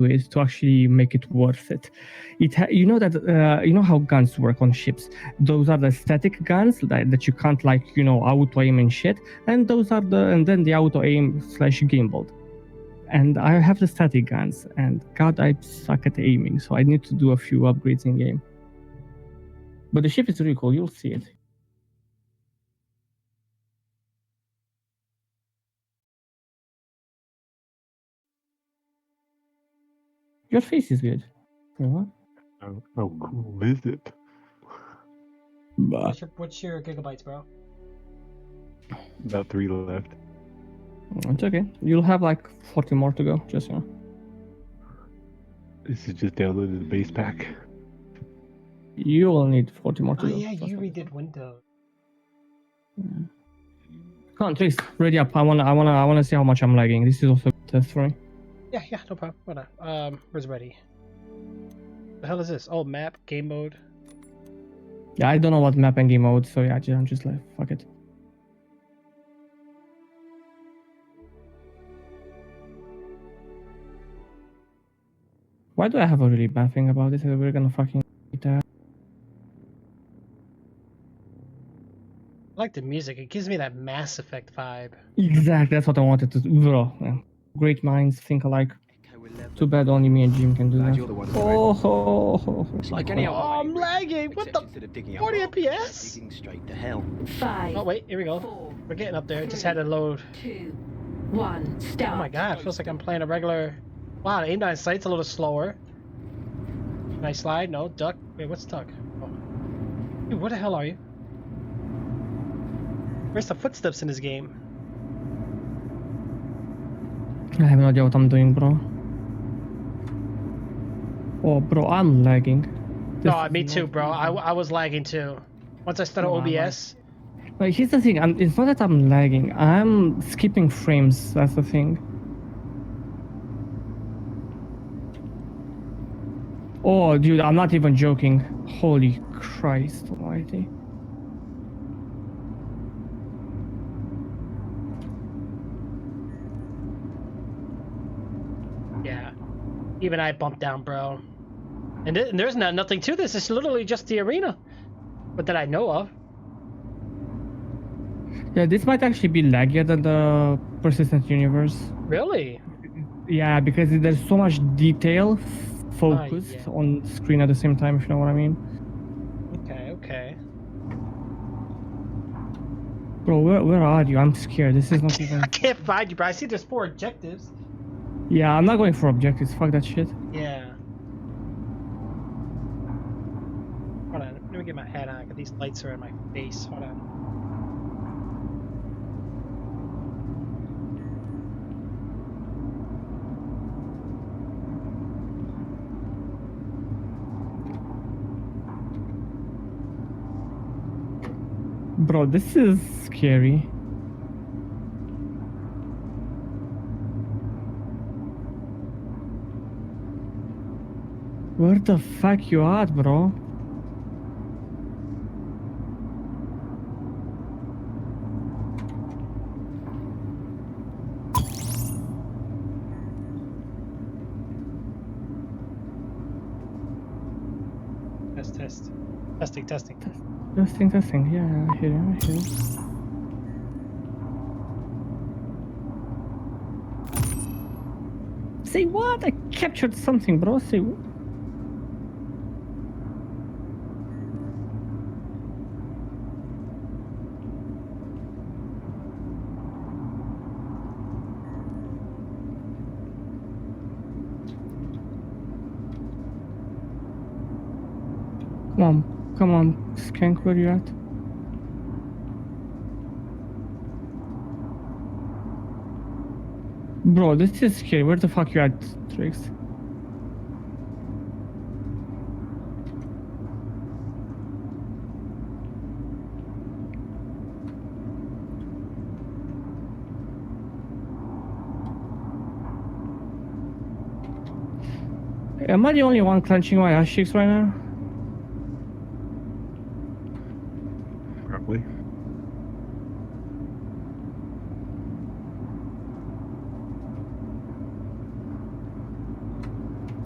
ways to actually make it worth it. You know that you know how guns work on ships. Those are the static guns that you can't auto aim and shit, and then the auto aim / gimbal. And I have the static guns, and God, I suck at aiming, so I need to do a few upgrades in game. But the ship is really cool. You'll see it. Your face is good. What? How cool is it? What's your gigabytes, bro? About 3 left. It's okay. You'll have like 40 more to go, just This is just downloaded the base pack. You will need 40 more to go. Yeah, you redid Windows. Yeah. Come on, Trix, ready up. I wanna see how much I'm lagging. This is also a test for me. Yeah, no problem. Hold on. Where's ready? The hell is this? Oh, map, game mode. Yeah, I don't know what map and game mode, so yeah, I'm just like, fuck it. Why do I have a really bad thing about this? We're gonna fucking eat that. I like the music. It gives me that Mass Effect vibe. Exactly, that's what I wanted to do. Bro, yeah. Great minds think alike. Too bad only me and Jim can do that. It's like any other. Oh, I'm lagging. What the? 40 FPS? Digging straight to hell. 5. Oh wait, here we go. 4, we're getting up there. Just had to load. 2, 1. Start. Oh my god, feels like I'm playing a regular. Wow, aim down sight's a little slower. Can I slide? No, duck. Wait, what's duck? Oh. Dude, where the hell are you? Where's the footsteps in this game? I have no idea what I'm doing, bro. Oh, bro, I'm lagging. No, me too, bro. I was lagging too. Once I started OBS. Like, here's the thing. It's not that I'm lagging. I'm skipping frames. That's the thing. Oh, dude, I'm not even joking. Holy Christ almighty. Yeah. Even I bumped down, bro. And there's nothing to this. It's literally just the arena. But that I know of. Yeah, this might actually be laggier than the Persistent Universe. Really? Yeah, because there's so much detail focused on screen at the same time, if you know what I mean. Okay. Bro, where are you? I'm scared. This is not even... I can't find you, bro. I see there's 4 objectives. Yeah, I'm not going for objectives. Fuck that shit. Yeah. Hold on. Let me get my hat on, because these lights are in my face. Hold on. Bro, this is scary. Where the fuck you at, bro? Test. Testing. Testing. Yeah, I hear you. Say what? I captured something, bro. Say what? Come on, Skank, where you at? Bro, this is scary. Where the fuck you at, Trix? Am I the only one clenching my ass cheeks right now? Probably.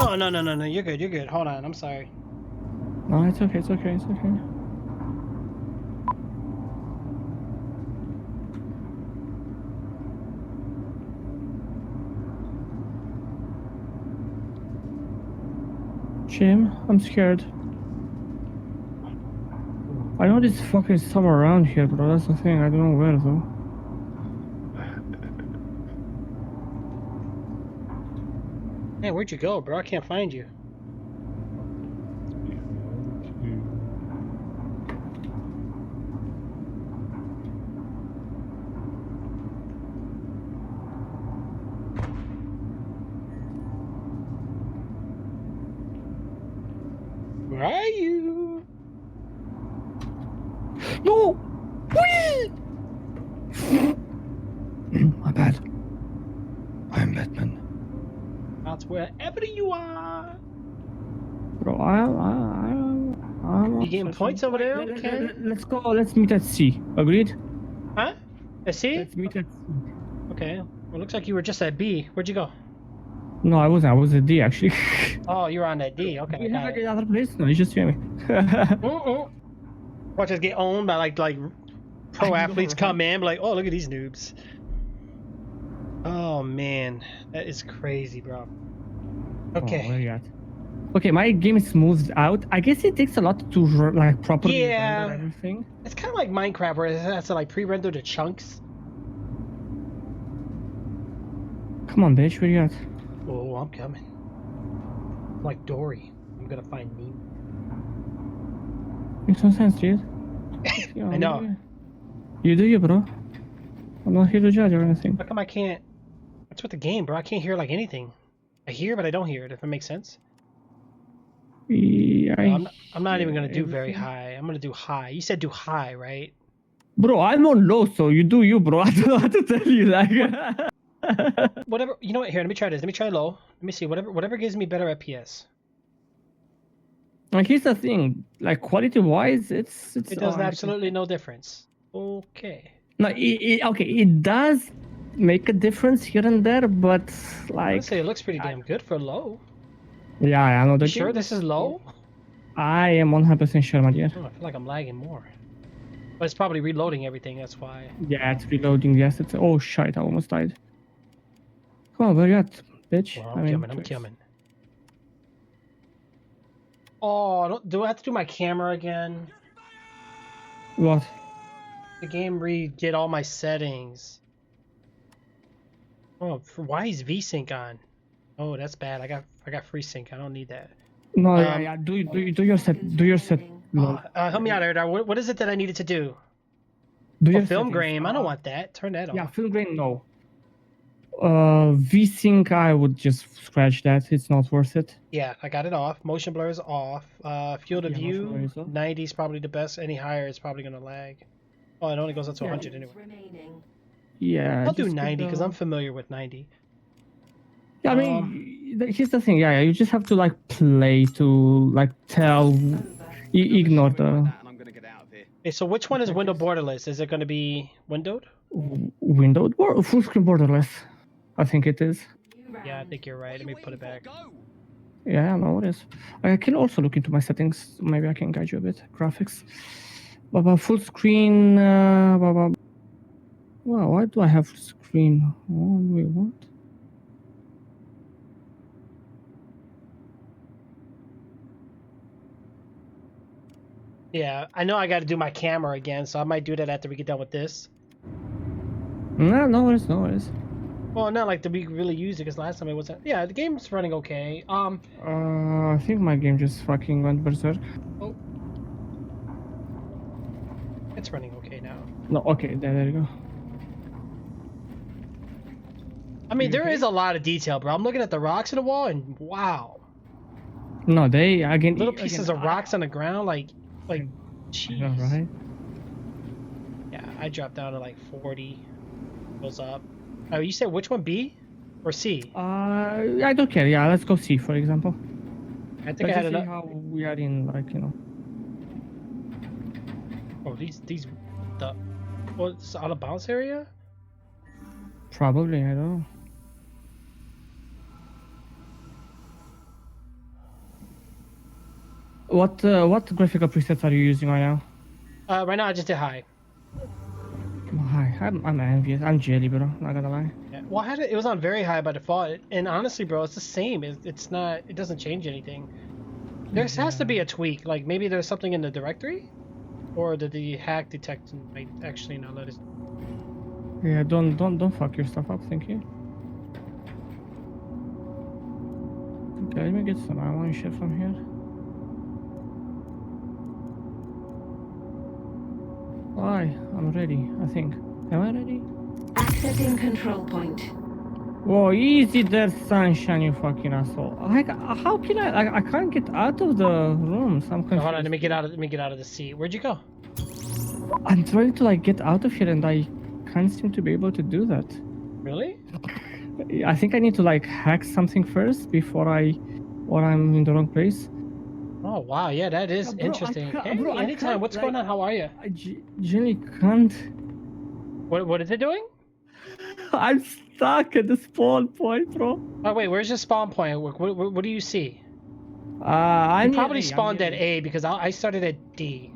Oh, no, no, no, no. You're good. You're good. Hold on. I'm sorry. No, it's okay. It's okay. It's okay. Jim, I'm scared. I know this fucking somewhere around here, bro. That's the thing. I don't know where though. Hey, where'd you go, bro? I can't find you. Where are you? No! Whee! My bad. I'm Batman. That's wherever you are. Bro, I'm You getting points over there? Okay. Let's go. Let's meet at C. Agreed? Huh? I see. Let's meet at C. Okay. Well, looks like you were just at B. Where'd you go? No, I wasn't. I was at D actually. Oh, you were on that D. Okay. We Got have like it. another place. No, you just hear me. Watch us get owned by like pro I know, athletes right? come in, be like, oh, look at these noobs. Oh man, that is crazy, bro. Oh, where Okay. you at? Okay, my game is smoothed out. I guess it takes a lot to like properly Yeah. render everything. It's kind of like Minecraft where it has to like pre-render the chunks. Come on, bitch, where you at? Oh, I'm coming. Like Dory. I'm gonna find Nemo. Makes no sense, dude. Yeah, I know. You do you, bro. I'm not here to judge or anything. How come I can't? What's with the game, bro? I can't hear like anything. I hear, but I don't hear it. If it makes sense. Yeah, I'm not even gonna do very everything. high. I'm gonna do high. You said do high, right? Bro, I'm on low, so you do you, bro. I don't know what to tell you. Like, Whatever. You know what? Here, let me try this. Let me try low. Let me see. Whatever gives me better FPS. like here's the thing. Like quality-wise, it's. It does absolutely no difference. Okay. No, okay, it does make a difference here and there, but I like, would say it looks pretty damn good for low. yeah, I know You the sure game- this is low? I am 100% sure, my dear. Oh, I feel like I'm lagging more. But it's probably reloading everything. That's why. Yeah, it's reloading. Yes, it's. Oh shit! I almost died. Come on, where you at, bitch? Well, I'm coming. Oh, do I have to do my camera again? What? The game redid all my settings. Oh, why is VSync on? Oh, that's bad. I got FreeSync. I don't need that. No, yeah. Do your set. Do your set. No. Help me out, Erdar. What is it that I needed to do? Do Oh, your film settings. grain. I don't want that. Turn that off. Yeah, film grain. No. VSync. I would just scratch that. It's not worth it. Yeah, I got it off. Motion blur is off. Field of Yeah, motion blur view, is off. 90 is probably the best. Any higher is probably gonna lag. Oh, it only goes up to 100 anyway. Remaining. Yeah. I'll do just keep 90 because the- I'm familiar with 90. Yeah, I mean, here's the thing. Yeah, you just have to like play to like tell. Ignore the And I'm gonna get out of here. Okay, so which one is window borderless? Is it gonna be windowed? windowed or full screen borderless. I think it is. Yeah, I think you're right. Let me put it back. Go. Yeah, no, it is. I can also look into my settings. Maybe I can guide you a bit. Graphics. Full screen. Wow, why do I have screen? Oh, wait, what? Yeah, I know I got to do my camera again, so I might do that after we get done with this. No worries, no worries. Well, not like that we really used it because last time it wasn't. Yeah, the game's running okay. I think my game just fucking went berserk. It's running okay now. No, okay, there you go. I mean, there Okay. is a lot of detail, bro. I'm looking at the rocks in the wall, and wow, No, they again. little pieces of rocks on the ground, like, jeez. Yeah, right. Yeah, I dropped down to like 40. Goes up. Oh, you said which one, B or C? I don't care. Yeah, let's go see, for example. I think I Let's had just see enough. how we are in, like, you know. Oh, these the. Well, it's out of bounds area. Probably, I don't know. What graphical presets are you using right now? Right now I just did high. Hi, I'm envious. I'm jelly, bro. Not gonna lie. Yeah. Well, I had it was on very high by default, and honestly, bro, it's the same. It's not. It doesn't change anything. There has to be a tweak. Like maybe there's something in the directory, or did the hack detection might actually not let us. Yeah, don't fuck your stuff up. Thank you. Okay, let me get some ammo and shit from here. Why? I'm ready. I think. Am I ready? Accessing control point. Whoa, easy there, sunshine, you fucking asshole. Like, how can I can't get out of the room. So I'm confused. Hold on, let me get out of the seat. Where'd you go? I'm trying to like get out of here and I can't seem to be able to do that. Really? I think I need to like hack something first before I'm in the wrong place. Oh wow, yeah, that is Bro, I interesting. can't- Hey, bro, I anytime. can't, What's like- going on? How are you? I genuinely can't. What is it doing? I'm stuck at the spawn point, bro. Oh wait, where's your spawn point? What do you see? I'm You probably near A, I'm spawned near at A because I started at D.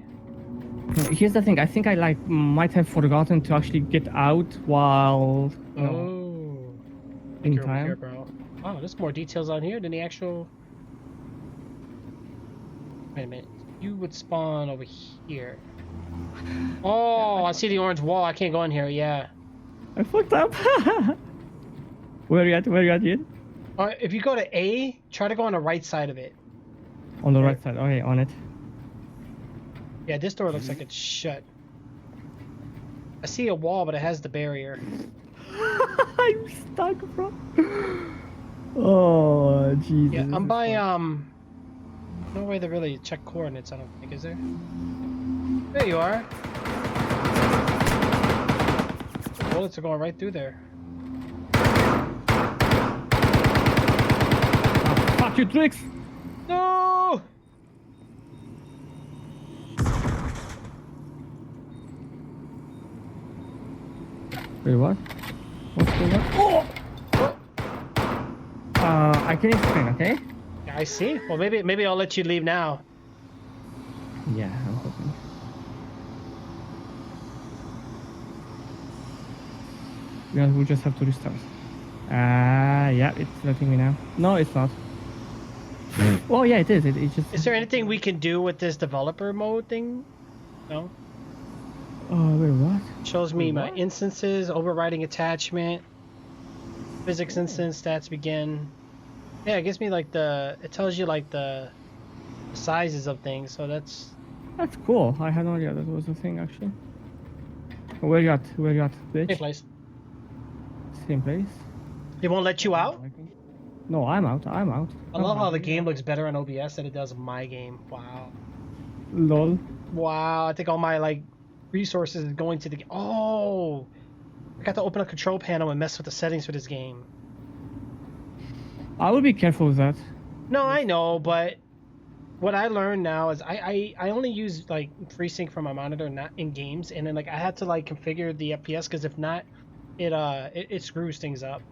Here's the thing. I think I like might have forgotten to actually get out while you know, Oh. in You're over time. here, bro. Oh, there's more details on here than the actual. Wait a minute. You would spawn over here. Oh, I see the orange wall. I can't go in here. Yeah. I fucked up. Where you at? Where you at, Ian? If you go to A, try to go on the right side of it. On the right side. Okay, on it. Yeah, this door looks like it's shut. I see a wall, but it has the barrier. I'm stuck, bro. Oh, Jesus. Yeah, this I'm is by fun. no way to really check coordinates. I don't think, is there? There you are. The bullets are going right through there. Oh, fuck you, Trix. No! Wait, what? What's going on? Oh! I can explain, okay? Yeah, I see. Well, maybe I'll let you leave now. Yeah, I'm hoping. Yeah, we'll just have to restart. Yeah, it's letting me now. No, it's not. Oh, yeah, it is. It just. Is there anything we can do with this developer mode thing? No. Oh, wait, what? Shows me my What? instances, overriding attachment, physics instance, stats begin. Yeah, it gives me like it tells you like the sizes of things, so that's. That's cool. I had no idea that was a thing, actually. Where you at? Where you at, bitch? Same place. Same place? They won't let you out? No, I'm out. I'm out. I love how the game looks better on OBS than it does on my game. Wow. Lol. Wow, I think all my like resources is going to the oh, I got to open a control panel and mess with the settings for this game. I will be careful with that. No, I know, but what I learned now is I only use like FreeSync from my monitor, not in games, and then like I had to like configure the FPS because if not, it screws things up.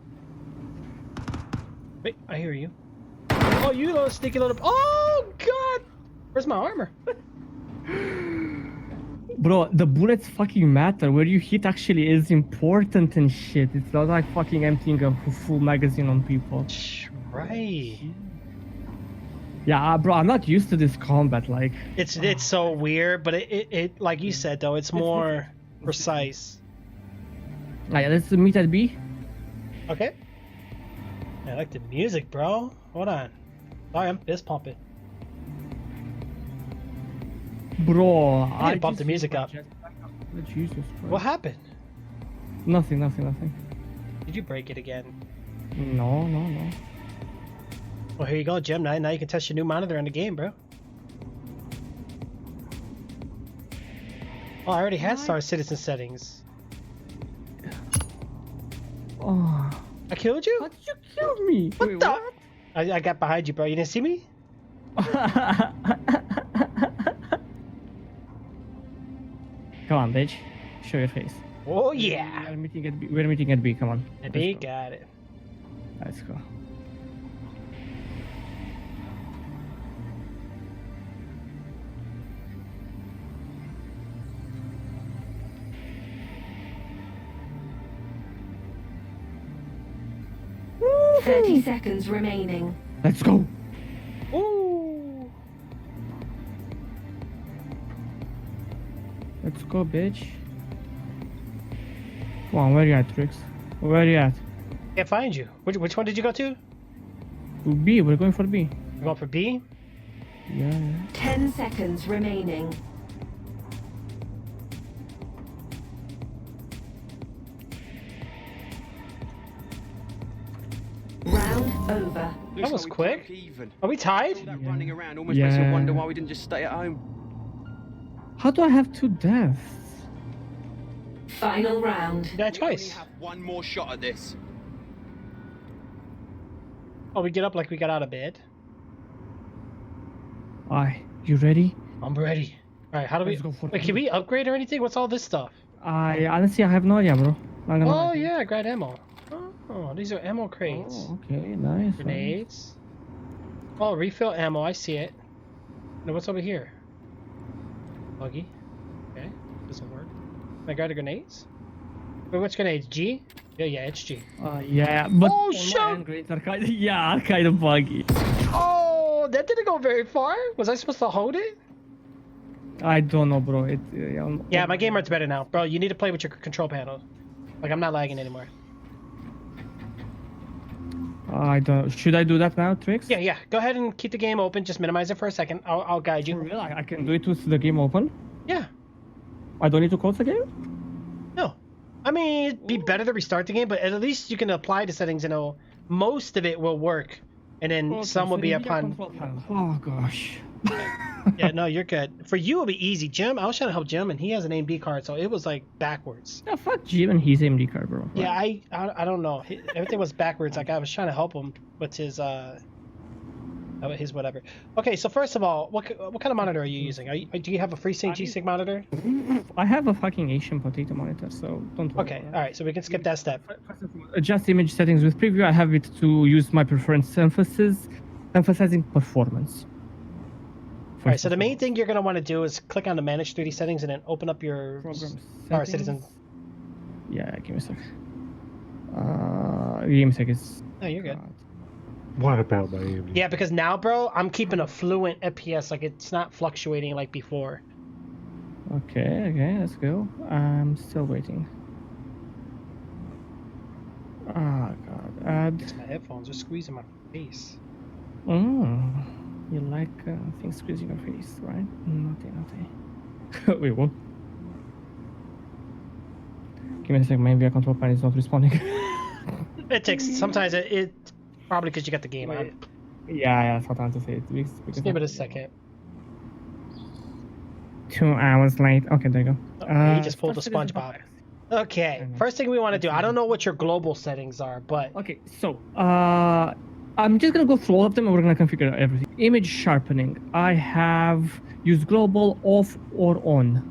Wait, I hear you. Oh, you little sneaky little. Oh God, where's my armor? Bro, the bullets fucking matter. Where you hit actually is important and shit. It's not like fucking emptying a full magazine on people. Right. Yeah, bro, I'm not used to this combat. Like, It's so weird, but it like you said though, it's more precise. yeah, let's meet at B. Okay. I like the music, bro. Hold on. Sorry, I'm fist pumping. Bro, I need to bump just the music used my up. jetpack. Jesus Christ. What happened? Nothing. Did you break it again? No. Well, here you go, Gemini. Now you can test your new monitor in the game, bro. Oh, I already had Star Citizen settings. Oh, I killed you? how did you kill me? What Wait, the? I got behind you, bro. You didn't see me? Come on, bitch. Show your face. Oh, yeah. We're meeting at B. We're meeting at B. Come on. I Let's go. got it. Let's go. 30 seconds remaining. Let's go. Ooh. Let's go, bitch. Come on, where you at, Trix? Where you at? Can't find you. Which one did you go to? B, we're going for B. You're going for B? Yeah. 10 seconds remaining. Round over. That was like we quick. broke Even. Are we tied? All that running around almost makes you wonder why we didn't just stay at home. How do I have 2 deaths? Final round. You died We only twice. have one more shot at this. Oh, we get up like we got out of bed. Aye, you ready? I'm ready. All right, how do we? Let's go for Wait, can we upgrade or anything? What's all this stuff? Honestly, I have no idea, bro. Not gonna Oh lie. yeah, grad ammo. Oh, these are ammo crates. Oh, okay, nice. Grenades. Oh, refill ammo. I see it. Now what's over here? Buggy. Okay, doesn't work. Can I grab the grenades? Wait, which grenades? G? Yeah, it's G. Yeah, but Oh, all my shoot! hand grenades are kind of, are kind of buggy. Oh, that didn't go very far. Was I supposed to hold it? I don't know, bro. Yeah, my game rate's better now, bro. You need to play with your control panel. Like I'm not lagging anymore. I don't. Should I do that now, Trix? Yeah. Go ahead and keep the game open. Just minimize it for a second. I'll guide For you. real, I can do it with the game open. Yeah. I don't need to close the game. No. I mean, it'd be better to restart the game, but at least you can apply the settings. You know, most of it will work, and then Okay, some will so be the media upon. control panel. Oh gosh. Yeah, no, you're good. For you, it'll be easy. Jim, I was trying to help Jim, and he has an AMD card, so it was like backwards. Yeah, fuck Jim and his AMD card, bro. Yeah, I don't know. Everything was backwards. Like I was trying to help him with his whatever. Okay, so first of all, what kind of monitor are you using? Do you have a FreeSync G-Sync monitor? I have a fucking Asian potato monitor, so don't worry. Okay, all right, so we can skip that step. Adjust image settings with preview. I have it to use my preference emphasizing performance. All right, so the main thing you're gonna want to do is click on the Manage 3D Settings and then open up your Program Power settings. Citizen. Yeah, give me a sec. Give me a sec. It's No, you're good. What about Miami? Yeah, because now, bro, I'm keeping a fluent FPS. Like it's not fluctuating like before. Okay, let's go. I'm still waiting. Oh god, add. My headphones are squeezing my face. You like things squeezing your face, right? Nothing. Wait, what? Give me a sec, my NVIDIA control panel is not responding. It takes sometimes it probably because you got the game on. Yeah, that's what I want to say. Just give it a second. 2 hours late. Okay, there you go. He just pulled a SpongeBob. Okay, first thing we want to do. I don't know what your global settings are, but Okay, so I'm just gonna go through all of them and we're gonna configure everything. Image sharpening. I have used global off or on.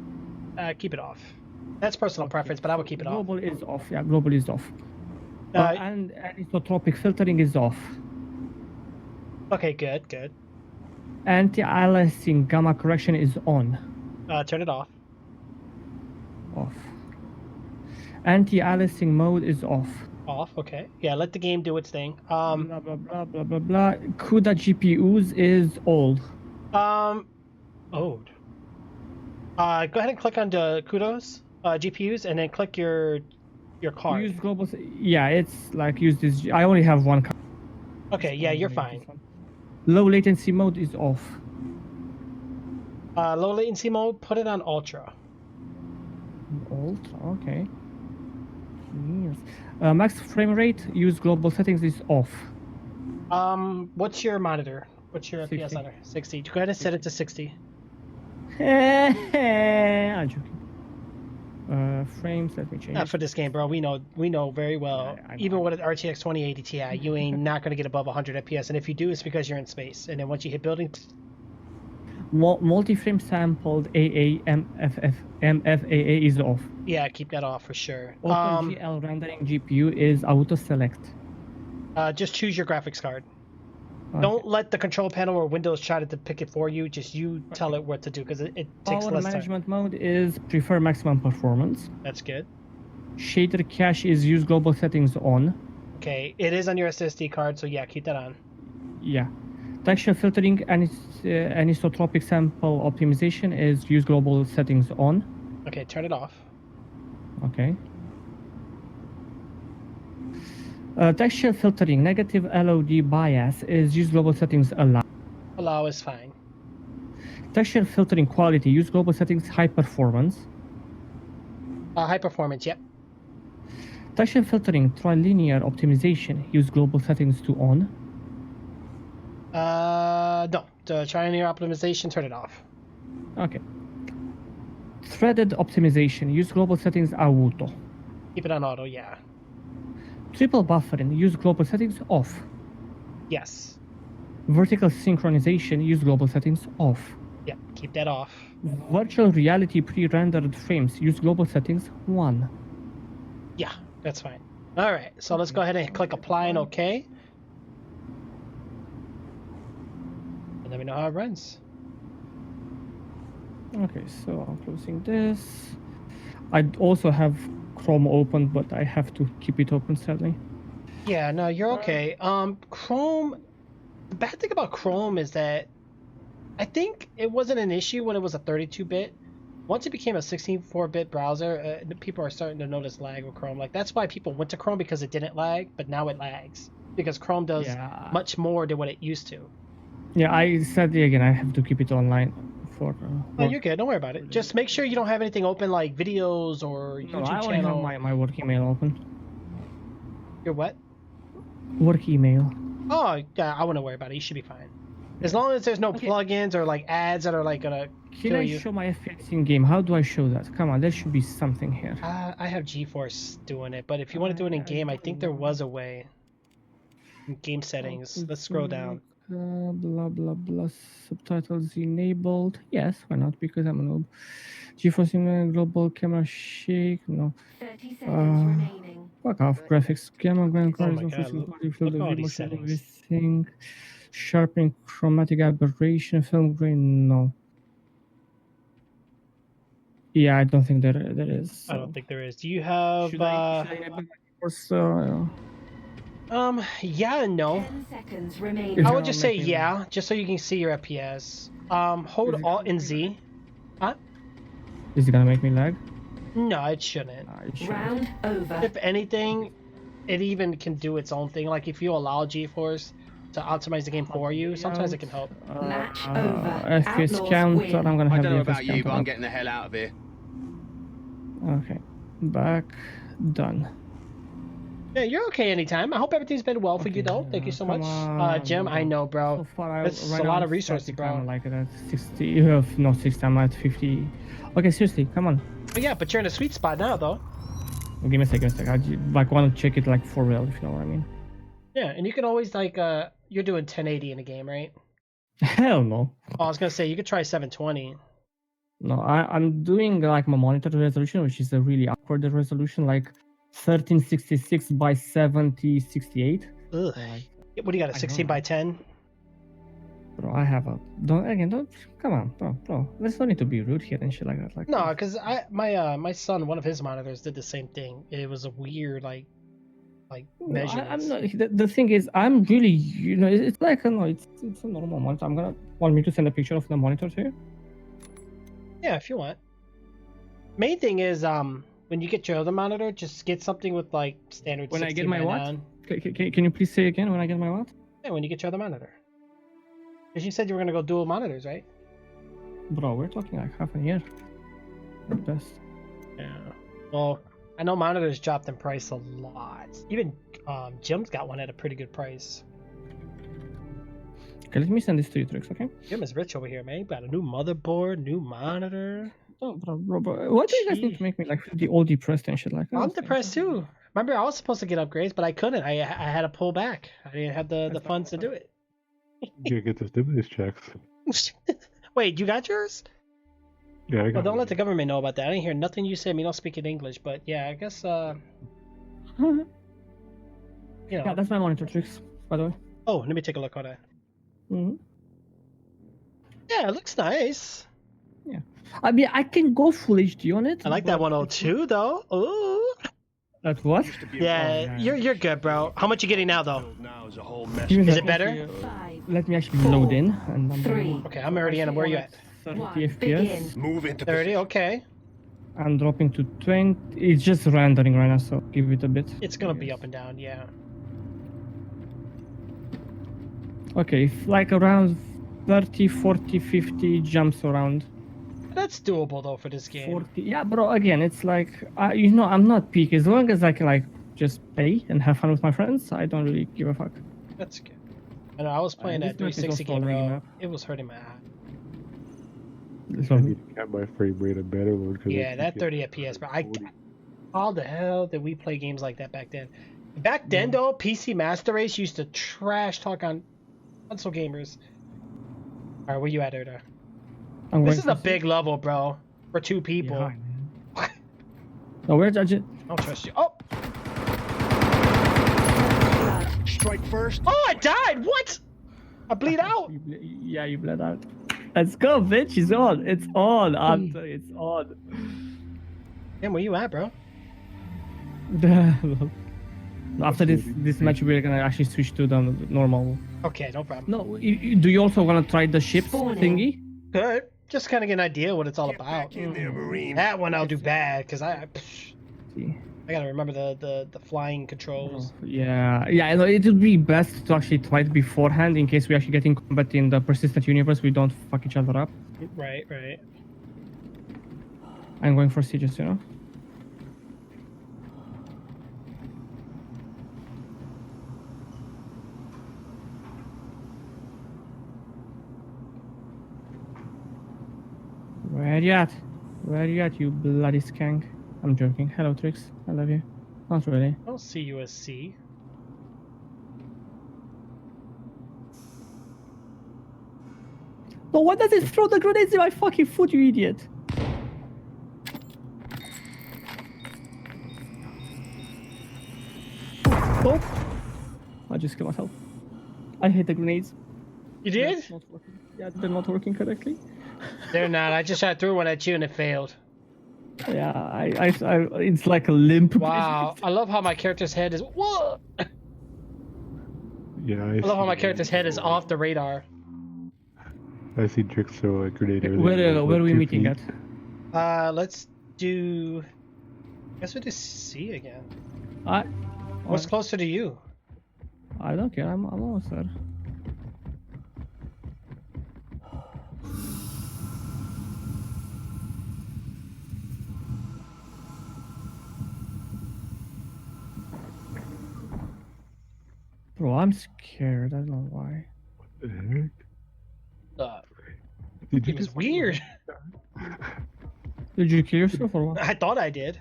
keep it off. That's personal preference, but I would keep it off. Global is off. Yeah, global is off. Uh, And isotropic filtering is off. Okay, good. Anti-aliasing gamma correction is on. Turn it off. Off. Anti-aliasing mode is off. Off. Okay. Yeah, let the game do its thing. Blah blah blah blah blah blah. CUDA GPUs is old. Old. Go ahead and click on the Kudos GPUs, and then click your card. Use global. Yeah, it's like use this. I only have one card. Okay. Yeah, you're fine. Low latency mode is off. Low latency mode. Put it on ultra. Ultra. Okay. Yes. Max frame rate. Use global settings is off. What's your monitor? What's your 60. FPS on there? 60. Go ahead and set it to 60. I'm joking. Frames. Let me change. Not for this game, bro. We know very well. I know. Even with an RTX 2080 Ti, you ain't not gonna get above 100 FPS. And if you do, it's because you're in space. And then once you hit building, Multi-frame sampled MFAA is off. yeah, keep that off for sure. OpenGL rendering GPU is auto select. Just choose your graphics card. Okay. Don't let the control panel or Windows try to pick it for you. Just you tell it what to do because it takes Power less time. management mode is prefer maximum performance. That's good. Shader cache is use global settings on. Okay, it is on your SSD card, so yeah, keep that on. Yeah. Texture filtering, anisotropic sample optimization is use global settings on. Okay, turn it off. Okay. Texture filtering, negative LOD bias is use global settings allow. Allow is fine. Texture filtering quality, use global settings high performance. High performance, yep. Texture filtering trilinear optimization, use global settings to on. No. The triangular optimization, turn it off. Okay. Threaded optimization, use global settings auto. Keep it on auto, yeah. Triple buffering, use global settings off. Yes. Vertical synchronization, use global settings off. Yep, keep that off. Virtual reality pre-rendered frames, use global settings 1. Yeah, that's fine. All right, so let's go ahead and click apply and OK. And let me know how it runs. Okay, so I'm closing this. I also have Chrome open, but I have to keep it open, sadly. Yeah, no, you're okay. Chrome, the bad thing about Chrome is that I think it wasn't an issue when it was a 32-bit. Once it became a 64-bit browser, people are starting to notice lag with Chrome. Like, that's why people went to Chrome, because it didn't lag, but now it lags. Because Chrome does much more than what it used to. Yeah, I said again, I have to keep it online for... Oh, you're good. Don't worry about it. Just make sure you don't have anything open like videos or YouTube No, I only channel. have my work email open. Your what? Work email. Oh, yeah, I wouldn't worry about it. You should be fine. As long as there's no Okay. plugins or like ads that are like gonna Can kill I you. show my FPS in game? How do I show that? Come on, there should be something here. I have GeForce doing it, but if you want to do it in game, I think there was a way. In game settings. Let's scroll down. Blah blah blah. Subtitles enabled. Yes, why not? Because I'm a noob. GeForce in global camera shake. No. 30 seconds Uh, remaining. Fuck off. Graphics. Camera grand Oh cards. my God, Official look- body field look at all of view, these motion, settings. everything. Sharpening, chromatic aberration, film grain. No. Yeah, I don't think there is. I don't think there is. Do you have Should I enable GeForce? yeah and no. 10 seconds remaining. If I you're would just say making- yeah, just so you can see your FPS. Hold Is it Alt gonna and be Z. Is it gonna make me lag? No, it shouldn't. It should. Round over. If anything, it even can do its own thing. Like if you allow GeForce to optimize the game for you, sometimes it can help. Match over. FPS Outlaws counter. win. I'm gonna I have don't know the FPS about you, but I'm counter. getting the hell out of here. Okay, back, done. Yeah, you're okay anytime. I hope everything's been well for you though. Thank you so much. Come on, Jim, I know, So bro. far, That's right a now lot I'm of resources, starting bro. kinda like at 60, not 60, I'm at 50. Okay, seriously, come on. But yeah, but you're in a sweet spot now though. Give me a second. I like want to check it like for real, if you know what I mean. Yeah, and you can always like you're doing 1080 in the game, right? Hell no. Oh, I was gonna say you could try 720. No, I'm doing like my monitor resolution, which is a really awkward resolution, like 1366 by 7068. Ugh. What do you got? A I 16 know. by 10? Bro, I have a don't come on, bro. Let's not need to be rude here and shit like that. Like No, because my son, one of his monitors did the same thing. It was a weird like No, measurements. I'm not. The thing is, I'm really, it's like it's a normal monitor. I'm gonna want me to send a picture of the monitor to you. Yeah, if you want. Main thing is when you get your other monitor, just get something with like standard. When I get 16 my by what? 9. Can you please say again when I get my what? Yeah, when you get your other monitor. Because you said you were gonna go dual monitors, right? Bro, we're talking like half a year. At best. Yeah. Well, I know monitors dropped in price a lot. Even Jim's got one at a pretty good price. Okay, let me send this to you, Trix, okay? Jim is rich over here, man. He got a new motherboard, new monitor. Oh, bro. Why do you guys need Gee. to make me like all depressed and shit like that? I'm depressed too. Remember, I was supposed to get upgrades, but I couldn't. I had to pull back. I didn't have the funds to do it. You get the stimulus checks. Wait, you got yours? Yeah, I Well, got don't let one. the government know about that. I didn't hear nothing you said. Me don't speak in English, but yeah, I guess Yeah, you know. that's my monitor, Trix, by the way. Oh, let me take a look on that. Mm-hmm. Yeah, it looks nice. I mean, I can go full HD on it. I like that but 102 though. Ooh. That's what? Used to be Yeah, you're good, bro. How much you getting now, though? now is a whole mess. Give me Is that it better? actually, 5, let me actually load in, and I'm 3, Okay, I'm already in. Where you at? 30 1, FPS. begin. Move into 30. position. Okay. I'm dropping to 20. It's just rendering right now, so give it a bit. It's gonna be up and down. Yeah. Okay, if like around 30, 40, 50 jumps around. That's doable though for this game. 40. Yeah, bro. Again, it's like you know, I'm not peak. As long as I can like just play and have fun with my friends, I don't really give a fuck. That's good. I know. I was playing this that map is 360 also game, already bro. map. It was hurting my eye. So, I need to cap my frame rate a better one. Yeah, that 30 FPS, bro. How the hell did we play games like that back then? Back then, though, PC Master Race used to trash talk on console gamers. All right, where you at, Erda? I'm This going is to a see- big level, bro. For two people. Yeah, man. No, where's Ajit? I don't trust you. Oh! Blood. Strike first. Oh, I died! What? I bleed out! Yeah, you bled out. Let's go, bitch. It's on. It's on. It's on. Damn, where you at, bro? After this match, we're gonna actually switch to the normal. Okay, no problem. No, do you also wanna try the ships Spawning. thingy? Good. Just kind of get an idea what it's all Get about. back in there, Marine. That one I'll do bad, because I See. gotta remember the flying controls. Yeah, I know it would be best to actually try it beforehand in case we actually get in combat in the persistent universe. We don't fuck each other up. Right. I'm going for sieges, you know. Where you at? Where you at, you bloody skank? I'm joking. Hello, Trix. I love you. Not really. I don't see USC. No, why does it throw the grenades in my fucking foot, you idiot? Oh! I just killed myself. I hate the grenades. You did? It's not working. Yeah, they're not working correctly. They're not. I just tried to throw one at you and it failed. Yeah, I it's like a limp. Wow. I love how my character's head is. Whoa! Yeah, I love how my character's head is off the radar. I see Drix throw a grenade over there. Where are we 2 meeting feet. at? Let's do. I guess we do C again. I What's closer to you? I don't care. I'm almost there. Bro, I'm scared. I don't know why. The heck? Did you It was just weird. Did you kill yourself or what? I thought I did.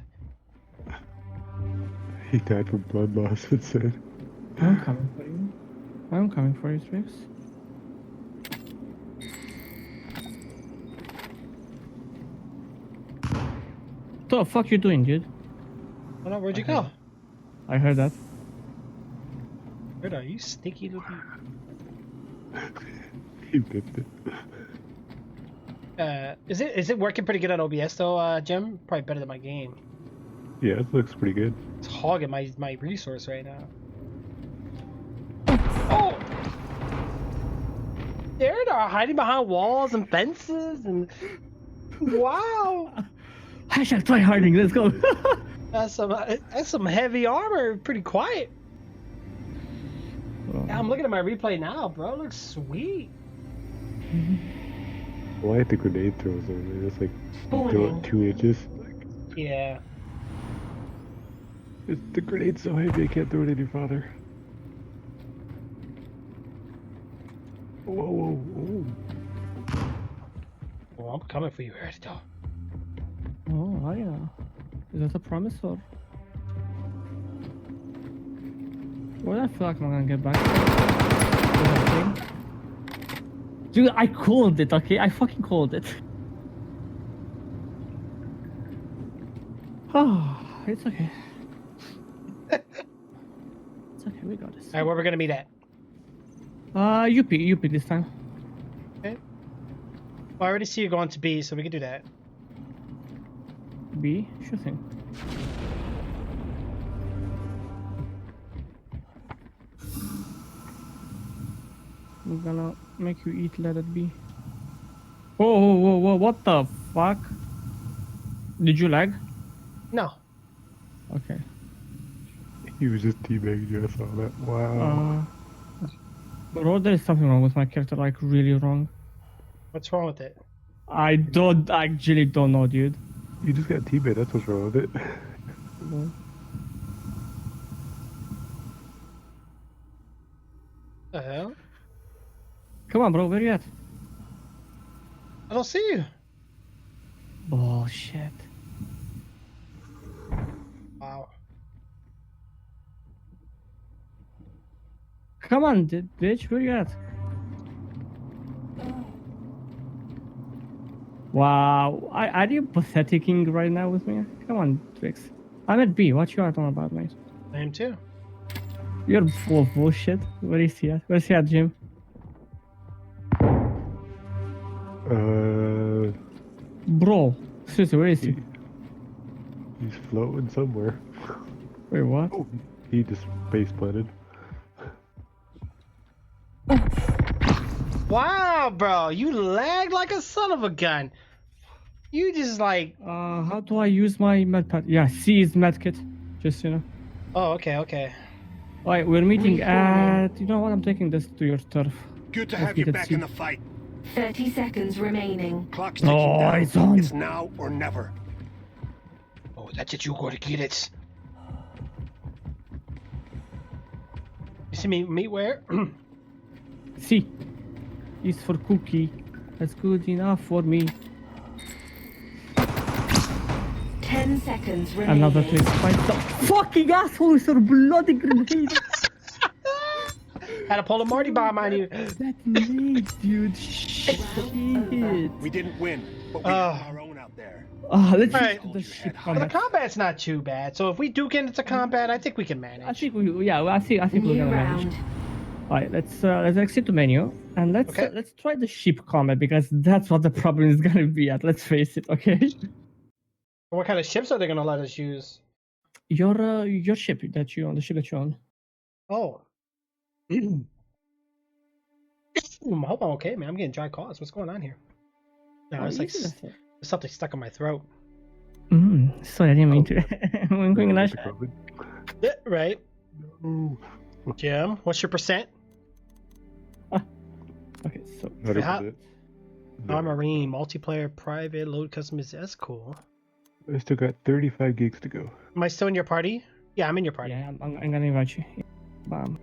He died from blood loss, it said. I'm coming for you. I'm coming for you, Trix. What the fuck you doing, dude? Oh no, where'd you go? I heard that. Where are you, sneaky little? He dipped it. Is it working pretty good on OBS though, Jim? Probably better than my game. Yeah, it looks pretty good. It's hogging my resource right now. Oh! There they are, hiding behind walls and fences and. Wow! Hashtag try harding. Let's go. That's some heavy armor. Pretty quiet. Yeah, I'm looking at my replay now, bro. It looks sweet. I like the grenade throws over there. It's like throw Spawning. it 2 inches. Yeah. The grenade's so heavy I can't throw it any farther. Whoa. Well, I'm coming for you, Erdo. Oh, yeah. Is that a promise or? Well, I feel like I'm gonna get back. Dude, I called it, okay? I fucking called it. Oh, it's okay. It's okay, we got this. Alright, where we're gonna meet at? UP this time. Okay. Well, I already see you going to B, so we can do that. B, sure thing. I'm gonna make you eat, let it be. Whoa, whoa, whoa, whoa, what the fuck? Did you lag? No. Okay. He was just teabagging you. I saw that. Wow. Bro, there is something wrong with my character, like really wrong. What's wrong with it? I actually don't know, dude. You just got teabagged. That's what's wrong with it. The hell? Come on, bro, where you at? I don't see you. Bullshit. Wow. Come on, bitch, where you at? Wow, are you patheticing right now with me? Come on, Twix. I'm at B. What you are talking about, mate? I am too. You're full of bullshit. Where is he at? Where's he at, Jim? Bro, seriously, where is he? He's floating somewhere. Wait, what? Oh, he just face planted. Wow, bro, you lagged like a son of a gun. You just like. How do I use my medpad? Yeah, C is medkit. Just, you know. Oh, okay, okay. Alright, we're meeting at... You know what? I'm taking this to your turf. Good to Let's have you get back C. in the fight. 30 seconds remaining. Clock's ticking Oh, down. it's on. It's now or never. Oh, that's it. You gotta get it. You see me meet where? C is for cookie. That's good enough for me. 10 seconds remaining. Another place. Fight the fucking assholes are bloody grenade. Had to pull a Marty bomb on you. That nade, dude. Shit. We didn't win, but we have our own out there. Let's Alright. just do the ship Well, the combat. combat's not too bad. So if we do get into combat, I think we can I manage. think we, yeah, I think we're New gonna manage. round. Alright, let's exit the menu and Okay. let's try the ship combat because that's what the problem is gonna be at. Let's face it, okay? What kind of ships are they gonna let us use? Your ship that you own, the ship that you own. Oh. I hope I'm okay, man. I'm getting dry coughs. What's going on here? No, it's like there's something stuck in my throat. Sorry, I didn't mean to. I'm going With to. the COVID. Yeah, right. Ooh. Jim, what's your percent? Okay, so 100%. Marine, multiplayer, private, load customization. That's cool. I still got 35 gigs to go. Am I still in your party? Yeah, I'm in your party. yeah, I'm gonna invite you. Bam.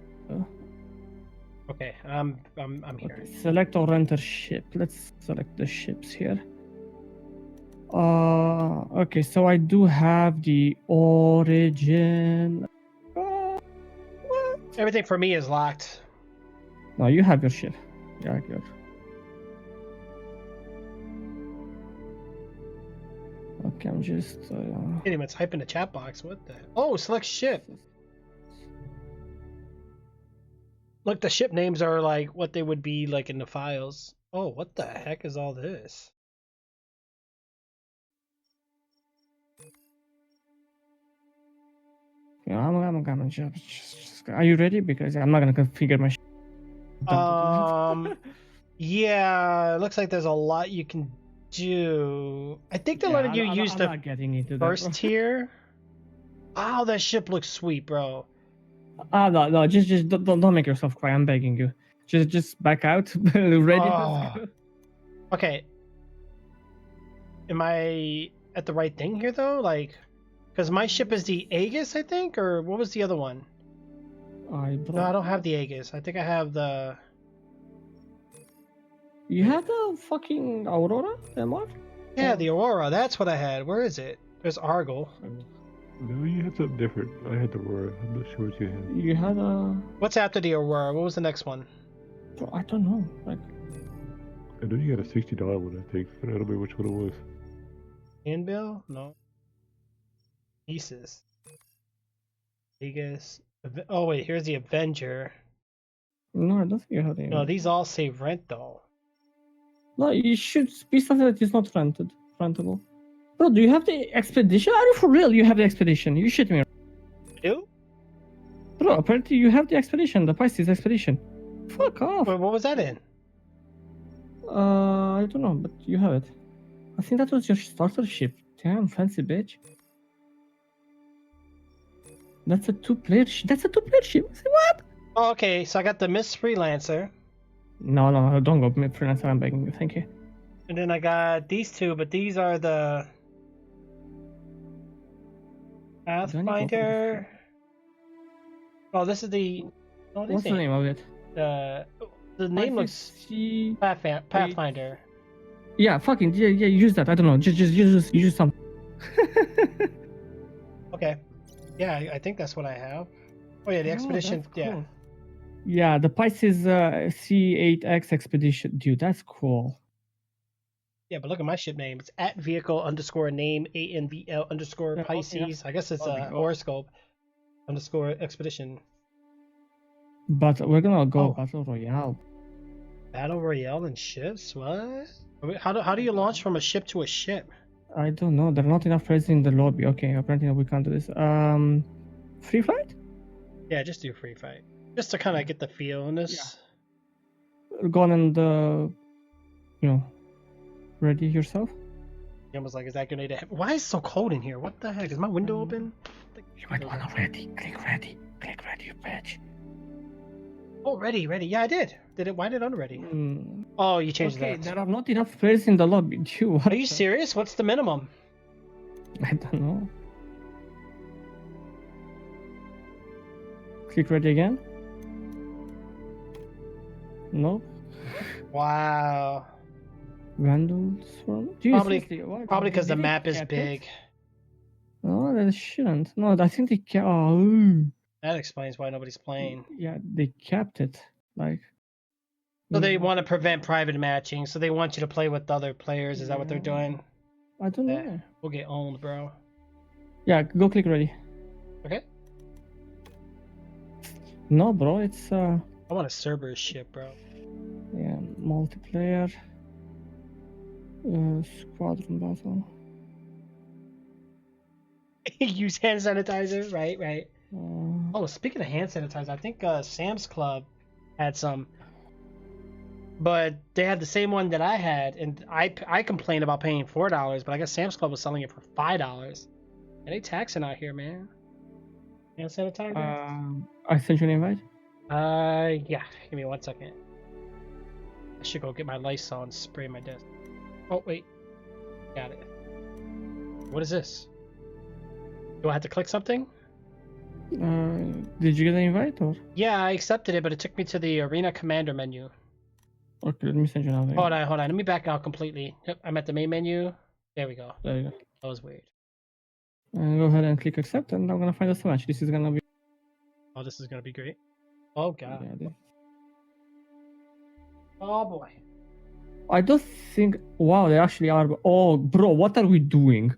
Okay, I'm here. Okay, select or renter ship. Let's select the ships here. Okay, so I do have the origin. Everything for me is locked. No, you have your ship. Yeah, good. Okay, I'm just. Can't even type in the chat box. What the? Oh, select ship. Look, the ship names are like what they would be like in the files. Oh, what the heck is all this? Yeah, I'm gonna just. Are you ready? Because I'm not gonna configure my. Yeah, it looks like there's a lot you can do. I think they're letting you use I'm the not getting into that, first bro. tier. Wow, that ship looks sweet, bro. No, just don't make yourself cry. I'm begging you. Just back out. Ready? Oh. Okay. Am I at the right thing here though? Like, because my ship is the Aegis, I think, or what was the other one? No, I don't have the Aegis. I think I have the. You have the fucking Aurora, MR? Yeah, the Aurora. That's what I had. Where is it? There's Argyle. No, you had something different. I had the Aurora. I'm not sure what you had. You had a. What's after the Aurora? What was the next one? I don't know. Like, I know you got a $60 one, I think, but I don't remember which one it was. Anvil? No. Pieces. Aegis. Oh wait, here's the Avenger. no, I don't think you have the. No, these all say rent though. No, you should be something that is not rentable. Bro, do you have the expedition? Are you for real? You have the expedition? You shit me. You? Bro, apparently you have the expedition, the Pisces expedition. Fuck off. What was that in? I don't know, but you have it. I think that was your starter ship. Damn, fancy bitch. That's a two-player ship. That's a two-player ship. I said, what? Oh, okay, so I got the Miss Freelancer. No, don't go freelancer. I'm begging you. Thank you. And then I got these two, but these are the Pathfinder. Oh, this is the. Oh, What's the name of it? The name looks Pathfinder. Yeah, fucking yeah. Use that. I don't know. Just use some. Okay. Yeah, I think that's what I have. Oh yeah, the expedition. That's Yeah. cool. Yeah, the Pisces C8X expedition, dude. That's cool. Yeah, but look at my ship name. It's @vehicle_name ANVL Yeah, Pisces. I guess it's Oh my God. horoscope _expedition. But we're gonna go Oh. battle royale. Battle Royale and ships? What? How do you launch from a ship to a ship? I don't know. There are not enough places in the lobby. Okay, apparently we can't do this. Free flight? Yeah, just do free fight. Just to kind of get the feel in this. Go on and ready yourself. He almost like, is that grenade? Why is it so cold in here? What the heck? Is my window open? You might wanna ready. Click ready. Click ready, you bitch. Oh, ready. Yeah, I did. Why did it unready? Mm. Oh, you changed Okay, that. there are not enough players in the lobby. Dude, what Are you serious? What's the minimum? I don't know. Click ready again. No. Wow. Vandals from. Probably Why- Probably because the did they map is cap it? big. No, they shouldn't. No, I think they oh. That explains why nobody's playing. Yeah, they capped it. Like. So they want to prevent private matching. So they want you to play with other players. Is that what they're doing? I don't know. Yeah. We'll get owned, bro. Yeah, go click ready. Okay. No, bro, it's I want a Cerberus ship, bro. yeah, multiplayer. Squadron battle. Use hand sanitizer. Right. Uh, Oh, speaking of hand sanitizer, I think Sam's Club had some. But they had the same one that I had, and I complained about paying $4, but I guess Sam's Club was selling it for $5. And they taxing out here, man. Hand sanitizer? I sent you an invite. Yeah. Give me 1 second. I should go get my Lysol and spray my desk. Oh, wait. Got it. What is this? Do I have to click something? Did you get an invite or? Yeah, I accepted it, but it took me to the Arena Commander menu. Okay, let me send you another. Hold on. Let me back out completely. Yep, I'm at the main menu. There we go. There you go. That was weird. Go ahead and click accept, and I'm gonna find us a match. This is gonna be. Oh, this is gonna be great. Oh god. Yeah, Oh boy. I don't think. Wow, they actually are. Oh, bro, what are we doing,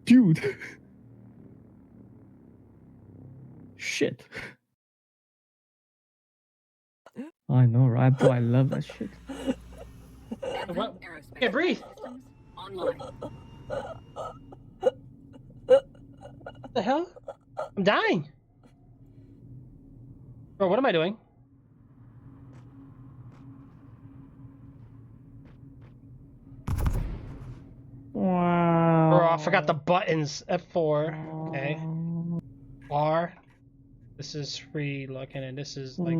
dude? Shit. I know, right? Bro, I love that shit. What? Okay, breathe. Online. What the hell? I'm dying. Bro, what am I doing? Wow. Bro, I forgot the buttons. F4. Okay. R. This is free looking, and this is like.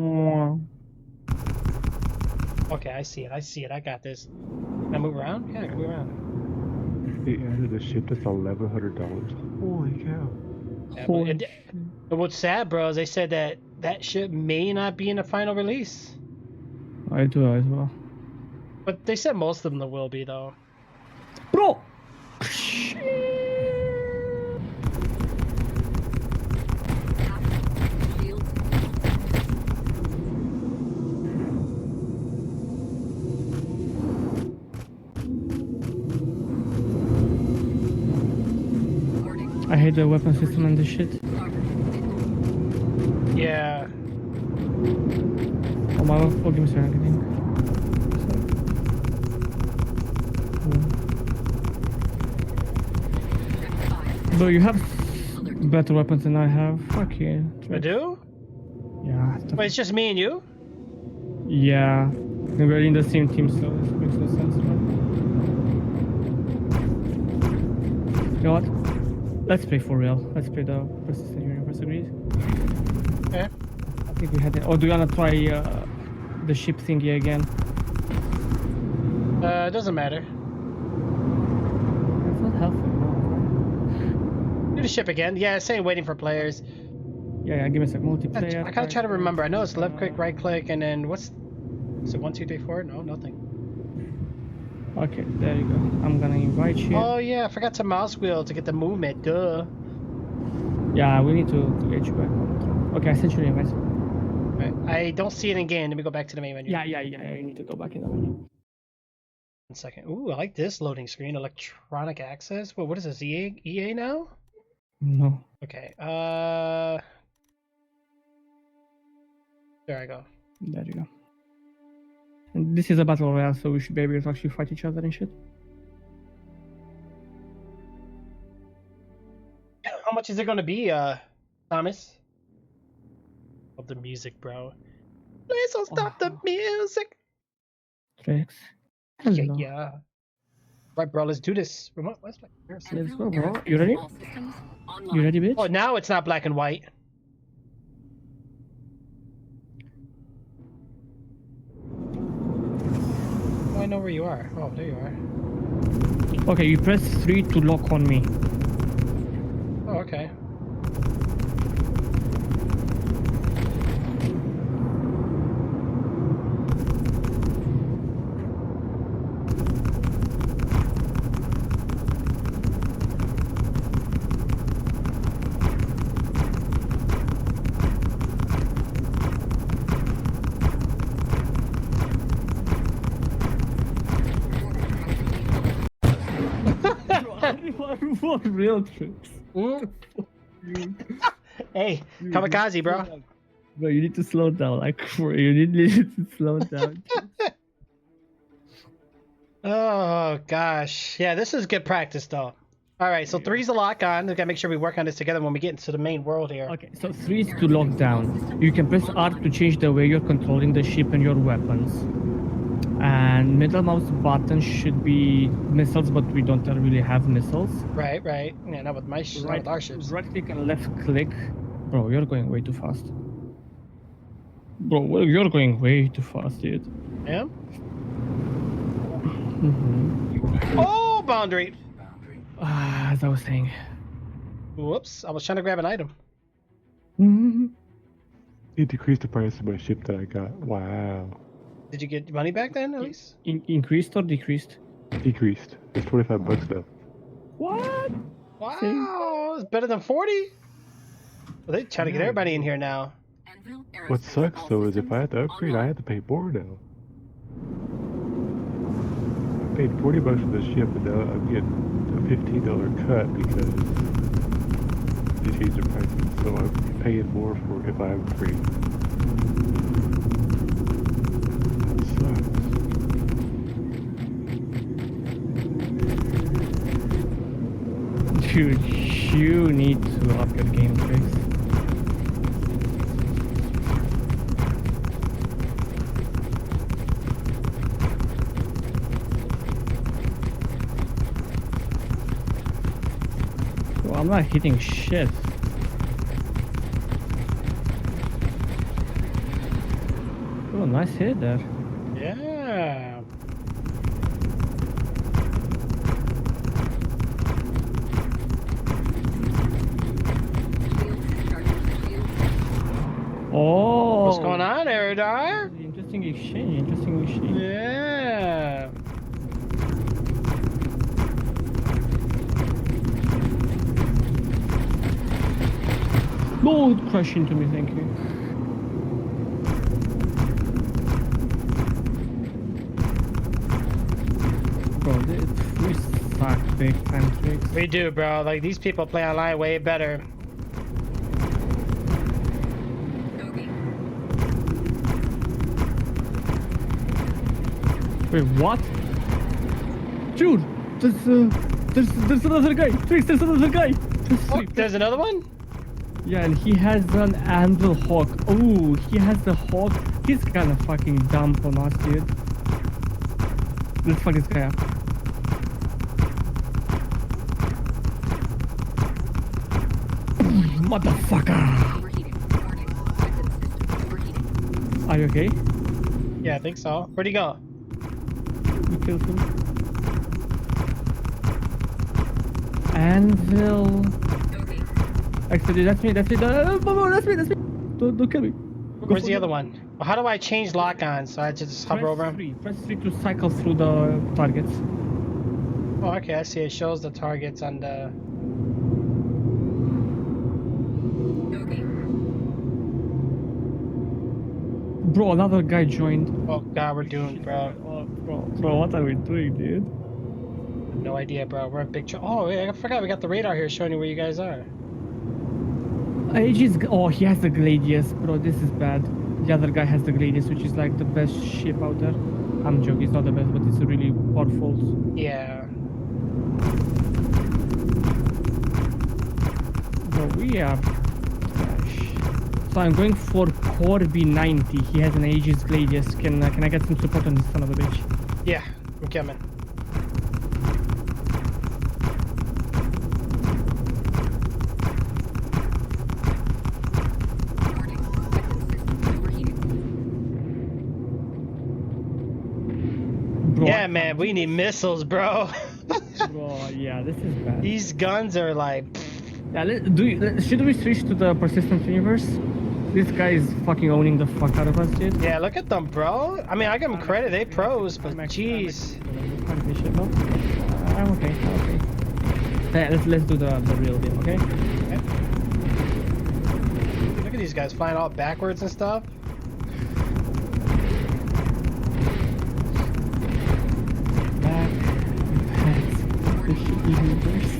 Okay, I see it. I got this. Can I move around? Yeah, I can move around. They added a ship that's $1,100. Holy cow. Yeah, Holy but what's sad, bro, is they said that ship may not be in the final release. I do as well. But they said most of them will be, though. Bro! I hate the weapon system and this shit. Yeah. Oh my god, give me a second. Bro, you have better weapons than I have. Fuck you. I do? Yeah, the Wait, it's just me and you? Yeah. We're in the same team, so this makes no sense, right? You know what? Let's play for real. Let's play the persistent universe, agreed? Okay. I think we had it. Or do you wanna try the ship thingy again? It doesn't matter. It's not helpful. Do the ship again. Yeah, same waiting for players. Yeah, give me a sec. Multiplayer. I gotta try to remember. I know it's left click, right click, and then what's... Is it 1, 2, 3, 4? No, nothing. Okay, there you go. I'm gonna invite you. Oh yeah, I forgot to mouse wheel to get the movement. Duh. Yeah, we need to get you back on. Okay, I sent you the invite. Right. I don't see it in game. Let me go back to the main menu. Yeah. You need to go back in the menu. 1 second. Ooh, I like this loading screen. Electronic access. Well, what is this? EA now? No. Okay. There I go. There you go. And this is a battle royale, so we should be able to actually fight each other and shit. How much is it gonna be, Thomas? Love the music, bro. Please don't stop the music. Tricks. Yeah, Hello. yeah. Right, bro. Let's do this. Remote. Where's my... Let's go, bro. You ready? You ready, bitch? Oh, now it's not black and white. Oh, I know where you are. Oh, there you are. Okay, you press 3 to lock on me. Oh, okay. What real tricks? Hey, kamikaze, bro. Bro, you need to slow down. Like, you need to slow down. Oh gosh, yeah, this is good practice though. All right, so 3's a lock on. We gotta make sure we work on this together when we get into the main world here. Okay, so 3 is to lock down. You can press R to change the way you're controlling the ship and your weapons. And middle mouse button should be missiles, but we don't really have missiles. Right, right. Yeah, not with my not with our ships. Right click and left click. Bro, you're going way too fast. Bro, well, you're going way too fast, dude. Yeah. Mm-hmm. Oh, boundary. As I was saying. Whoops, I was trying to grab an item. Mm-hmm. He decreased the price of my ship that I got. Wow. Did you get money back then, at least? Increased or decreased? Decreased. It's $25 now. What? Wow, it's better than 40. Well, they try to get everybody in here now. What sucks though is if I have to upgrade, I have to pay more now. I paid $40 for the ship, and now I'm getting a $15 cut because they changed the prices. So I'm paying more for if I upgrade. That sucks. Dude, you need to up your game tricks. Well, I'm not hitting shit. Oh, nice hit there. Yeah. Oh! What's going on, Eridar? Interesting exchange, Yeah. No, crash into me, thank you. Bro, we suck big time tricks. We do, bro. Like, these people play online way better. Wait, what? Dude, there's another guy. Tricks, there's another guy. Oh, there's another one? Yeah, and he has an Anvil Hawk. Oh, he has the Hawk. He's kind of fucking dumb on us, dude. Let's fuck this guy up. Motherfucker! Are you okay? Yeah, I think so. Where'd he go? We killed him. Anvil. Actually, that's me. That's me. That's me. Don't kill me. Where's the other one? Well, how do I change lock-on? So I just hover over him? Press 3 to cycle through the targets. Oh, okay, I see. It shows the targets on the... Bro, another guy joined. Oh god, we're doomed, bro. Oh, bro, what are we doing, dude? No idea, bro. We're in big trouble. Oh, yeah, I forgot we got the radar here showing you where you guys are. Aegis. Oh, he has the Gladius, bro. This is bad. The other guy has the Gladius, which is like the best ship out there. I'm joking, it's not the best, but it's really powerful. Yeah. Bro, we are trash. So I'm going for Corby 90. He has an Aegis Gladius. Can I get some support on this son of a bitch? Yeah, I'm coming. Bro, Yeah, man, we need missiles, bro. bro, yeah, this is bad. These guns are like... Yeah, should we switch to the persistent universe? This guy is fucking owning the fuck out of us, dude. Yeah, look at them, bro. I mean, I give them credit. They pros, but jeez. I'm okay. I'm okay. Yeah, let's do the real deal, okay? Look at these guys flying all backwards and stuff. Back, universe.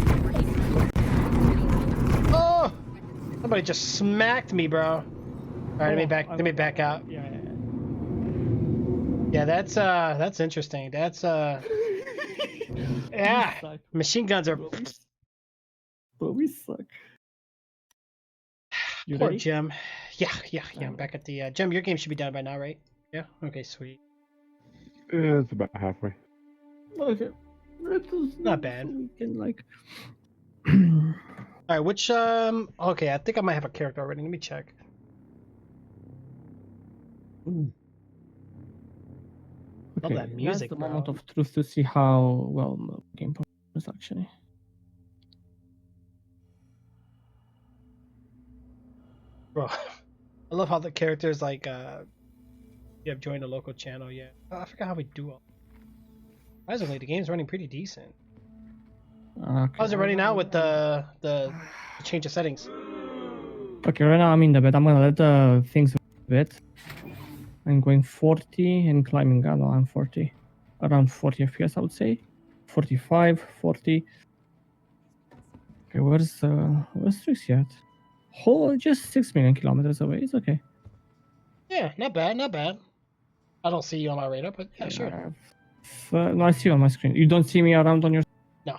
Oh! Somebody just smacked me, bro. Alright, let me back out. Yeah. Yeah, that's interesting. That's yeah. Suck. Machine guns are Bro, we suck. You poor ready? Jim. Yeah, I'm back at the Jim, your game should be done by now, right? Yeah? Okay, sweet. Yeah, it's about halfway. Okay. Not bad. We can like Alright, which okay, I think I might have a character already. Let me check. Love that music, That's the bro. moment of truth to see how well the game performs actually. Bro, I love how the characters like you have joined a local channel. Yeah, I forgot how we do all. Surprisingly, the game's running pretty decent. Okay. How's it running now with the change of settings? Okay, right now I'm in the bed. I'm gonna let the things a bit. I'm going 40 and climbing. No, I'm 40. Around 40 FPS, I would say. 45, 40. Okay, where's Trixie at? Whole just 6 million kilometers away. It's okay. Yeah, not bad, not bad. I don't see you on my radar, but yeah, sure. No, I see you on my screen. You don't see me around on your... No.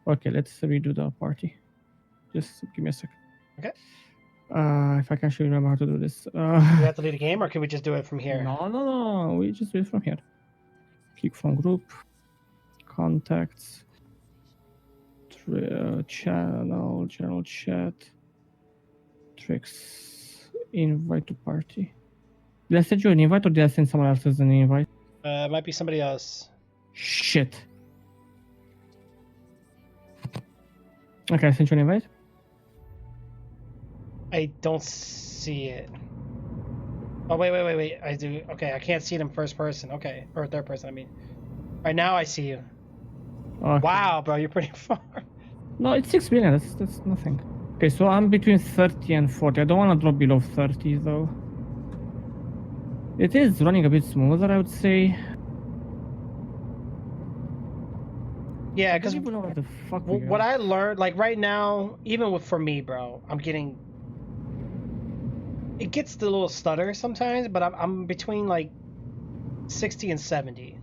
Okay, let's redo the party. Just give me a second. Okay. If I can actually remember how to do this. Do we have to lead a game, or can we just do it from here? No. We just do it from here. Click from group, contacts, channel, general chat, tricks, invite to party. Did I send you an invite or did I send someone else as an invite? It might be somebody else. Shit. Okay, I sent you an invite. I don't see it. Oh, wait. I do. Okay, I can't see it in first person. Okay, or third person, I mean. Right now I see you. Okay. Wow, bro, you're pretty far. No, it's 6 million. That's nothing. Okay, so I'm between 30 and 40. I don't want to drop below 30 though. It is running a bit smoother, I would say. Yeah, I because don't even know what the fuck we what got. I learned, like right now, even for me, bro, I'm getting. It gets the little stutter sometimes, but I'm between like 60 and 70.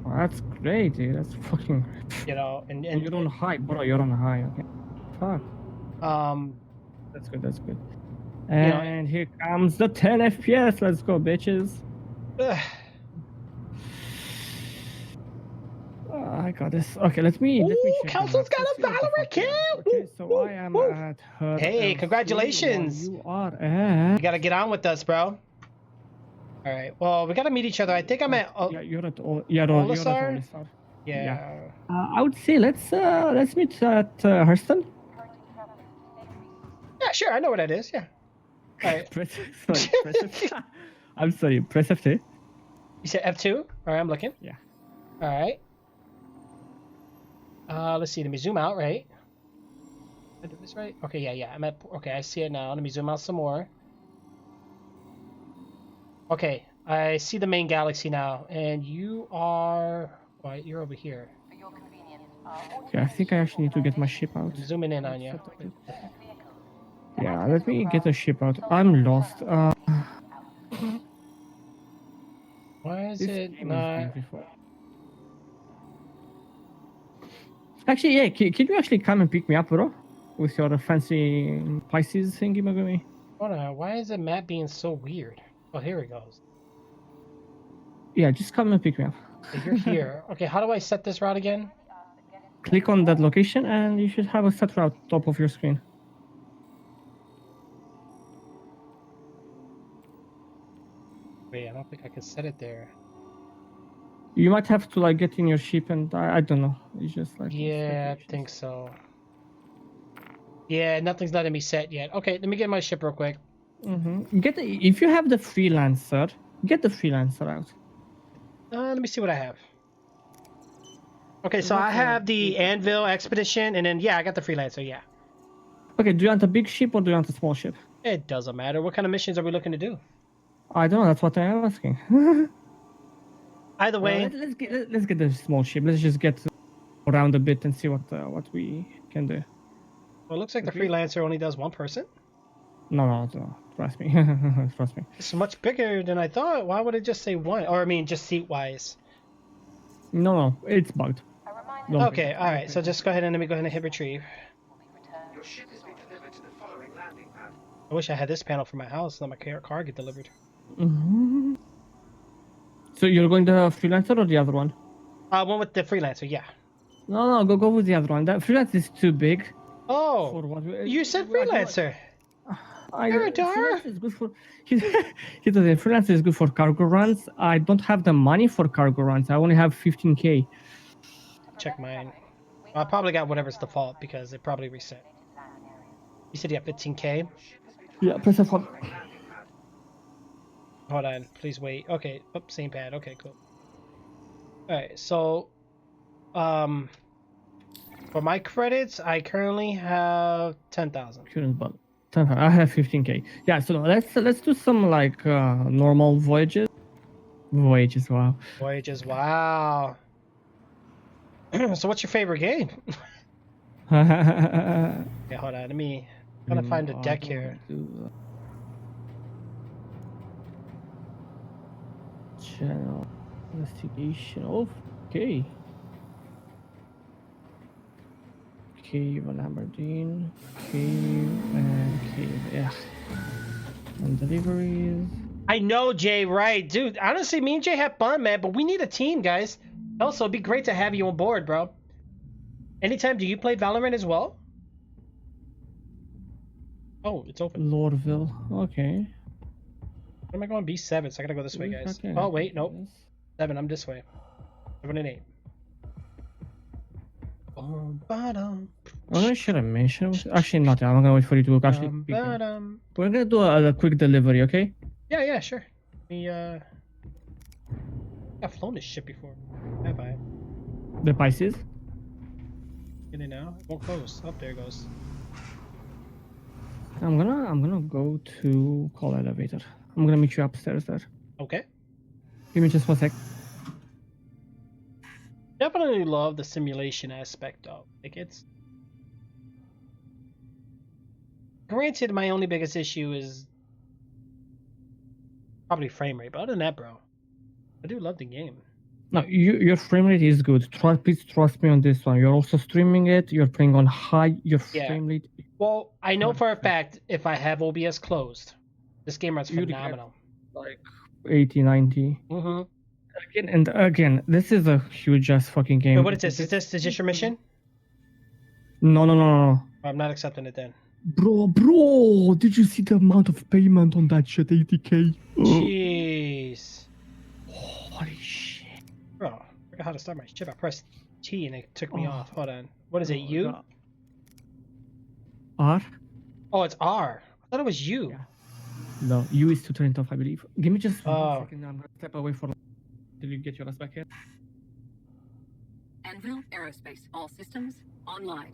Oh, that's great, dude. That's fucking. You know, and You're on high, bro. You're on high. Okay. Fuck. That's good. That's good. know, And here comes the 10 FPS. Let's go, bitches. Ugh. I got this. Okay, let me Ooh, check the Council's map. got Let's a see what the Valorant fuck we kill! are. Okay, Woo, so woo, I am woo. at her. Hey, LC, congratulations. while you are at. You gotta get on with us, bro. All right. Well, we gotta meet each other. I think I'm at. Yeah, you're at you're at Olisar? Olisar. Yeah. I would say let's meet at Hurston. Yeah, sure. I know where that is. Yeah. All right. Press F. I'm sorry. Press F2. You said F2? All right, I'm looking. Yeah. All right. Let's see. Let me zoom out, right? Did I do this right? Okay, yeah. I'm at. Okay, I see it now. Let me zoom out some more. Okay, I see the main galaxy now, and you are. Well, you're over here. Yeah, I think I actually need to get my ship out. I'm zooming in on you. Yeah, let me get the ship out. I'm lost. Why is This it game is not? beautiful. Actually, yeah, can you actually come and pick me up, bro? With your fancy Pisces thingy, Megumi? Hold on. Why is the map being so weird? Oh, here it goes. Yeah, just come and pick me up. Okay, you're here. Okay, how do I set this route again? Click on that location and you should have a set route top of your screen. Wait, I don't think I can set it there. You might have to like get in your ship and I don't know. It's just like Yeah, I think so. Yeah, nothing's letting me set yet. Okay, let me get my ship real quick. If you have the freelancer, get the freelancer out. Let me see what I have. Okay, so I have the Anvil Expedition, and then yeah, I got the Freelancer. Yeah. Okay, do you want a big ship or do you want a small ship? It doesn't matter. What kind of missions are we looking to do? I don't know. That's what I'm asking. Either way, let's get the small ship. Let's just get around a bit and see what we can do. well, it looks like the Freelancer only does one person. No. Trust me. Trust me. It's much bigger than I thought. Why would it just say one? Or I mean, just seat-wise. No, it's bugged. Don't Okay, all right. So just go ahead and let me go ahead and hit retrieve. Your ship has been delivered to the following landing pad. I wish I had this panel for my house. Let my car get delivered. So you're going the freelancer or the other one? One with the Freelancer. Yeah. No, go with the other one. That freelancer is too big. Oh, For what you said Freelancer. Freelancer is good for. He said the freelancer is good for cargo runs. I don't have the money for cargo runs. I only have 15k. Check mine. I probably got whatever's default because it probably reset. You said you have 15k. Yeah, press F1. Hold on, please wait. Okay, same pad. Okay, cool. Alright, so for my credits, I currently have 10,000. Couldn't but I have 15k. Yeah, so let's do some like normal voyages. Wow. Voyages, wow. So what's your favorite game? Yeah, hold on, let me gotta find a deck here. Channel investigation. Okay. Cave on Aberdeen. Cave and cave. Yeah. And deliveries. I know, Jay, right. Dude, honestly, me and Jay have fun, man, but we need a team, guys. Also, it'd be great to have you on board, bro. Anytime, do you play Valorant as well? Oh, it's open. Lordville. Okay. Where am I going? B7, so I gotta go this way, guys. Okay. Oh, wait, nope. 7, I'm this way. 7 and 8. I'm gonna share a mission. Actually, not. I'm gonna wait for you to actually. We're gonna do a quick delivery, okay? Yeah, sure. I've flown this ship before. Have I? The Pisces. Get in now. It won't close. Oh, there it goes. I'm gonna go to call elevator. I'm gonna meet you upstairs there. Okay. Give me just 1 sec. Definitely love the simulation aspect of like it's. Granted, my only biggest issue is probably frame rate, but other than that, bro, I do love the game. No, your frame rate is good. Please trust me on this one. You're also streaming it. You're playing on high. Your Yeah. frame rate. Well, I know for a fact if I have OBS closed, this game runs You'd phenomenal. Like 80, 90. Mm-hmm. Again and again, this is a huge ass fucking game. Wait, what is this? Is this your mission? No. I'm not accepting it then. Bro, did you see the amount of payment on that shit? 80K. Jeez. Holy shit. Bro, I forgot how to start my ship. I pressed T and it took me Oh. off. Hold on. What is it, U? R? Oh, it's R. I thought it was U. Yeah. No, U is to turn it off, I believe. Give me just Oh. 1 second. I'm gonna step away for till you get your ass back here. Anvil Aerospace, all systems online.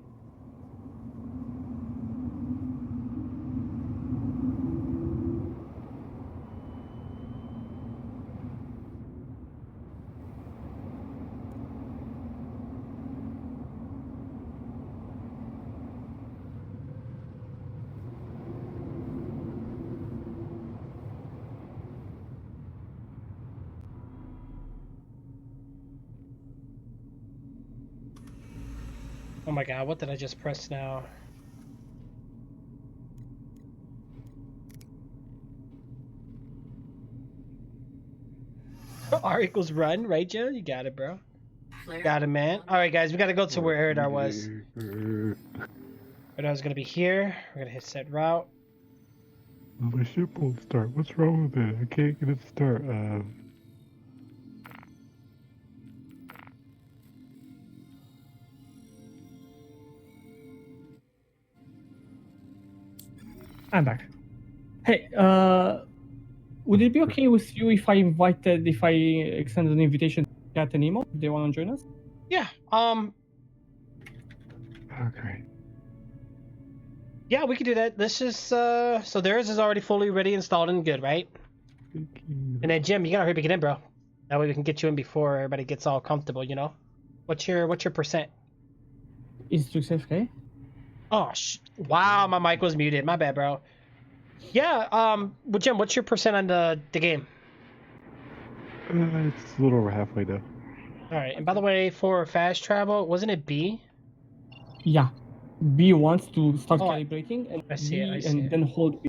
Oh my god, what did I just press now? R equals run, right, Joe? You got it, bro. Flare. Got it, man. Alright, guys, we gotta go to where Eridar was. Eridar's gonna be here. We're gonna hit set route. My ship won't start. What's wrong with it? I can't get it to start. I'm back. Hey, would it be okay with you if I extended an invitation to Kat and Nemo? If they want to join us? Yeah, Okay. yeah, we could do that. Let's just, so theirs is already fully ready, installed, and good, right? Thank you. And then, Jim, you gotta hurry up and get in, bro. That way we can get you in before everybody gets all comfortable, you know? What's your percent? Is it okay? Oh, wow, my mic was muted. My bad, bro. Yeah, well, Jim, what's your percent on the game? It's a little over halfway though. Alright, and by the way, for fast travel, wasn't it B? Yeah. B wants to start Oh, calibrating, and I see it, I see and it. then hold B.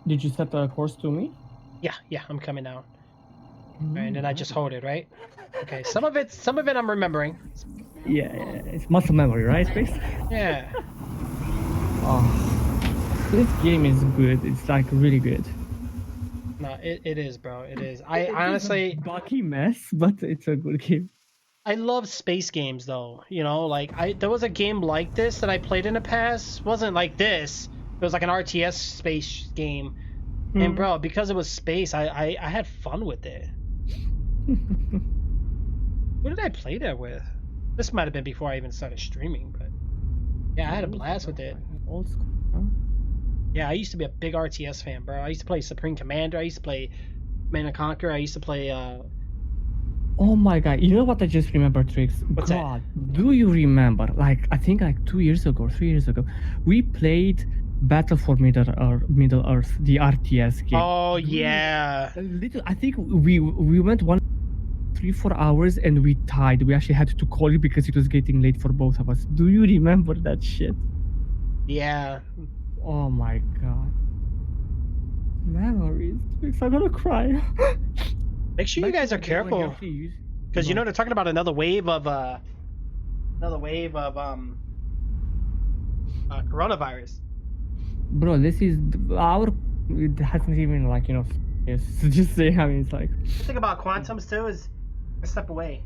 Did you set the course to me? Yeah, I'm coming now. Alright, and then I just hold it, right? Okay, some of it I'm remembering. Yeah, it's muscle memory, right, Space? Yeah. Oh, this game is good. It's like really good. No, it is, bro. It is. I honestly, Bucky mess, but it's a good game. I love space games though. You know, like there was a game like this that I played in the past. It wasn't like this. It was like an RTS space game. And bro, because it was space, I had fun with it. Who did I play that with? This might have been before I even started streaming, but yeah, I had a blast with it. Old school, huh? Yeah, I used to be a big RTS fan, bro. I used to play Supreme Commander. I used to play Man and Conquer. I used to play Oh my god, you know what I just remembered, Trix? What's that? God, do you remember, like, I think like 2 years ago, 3 years ago, we played Battle for Middle Earth, the RTS game. Oh yeah. I think we went 3-4 hours and we tied. We actually had to call it because it was getting late for both of us. Do you remember that shit? Yeah. Oh my god. Memories. I'm gonna cry. Make sure you guys are careful, because you know they're talking about another wave of coronavirus. Bro, this is our. It hasn't even like Yes, just say. I mean, it's like. The thing about Quantums too is a step away.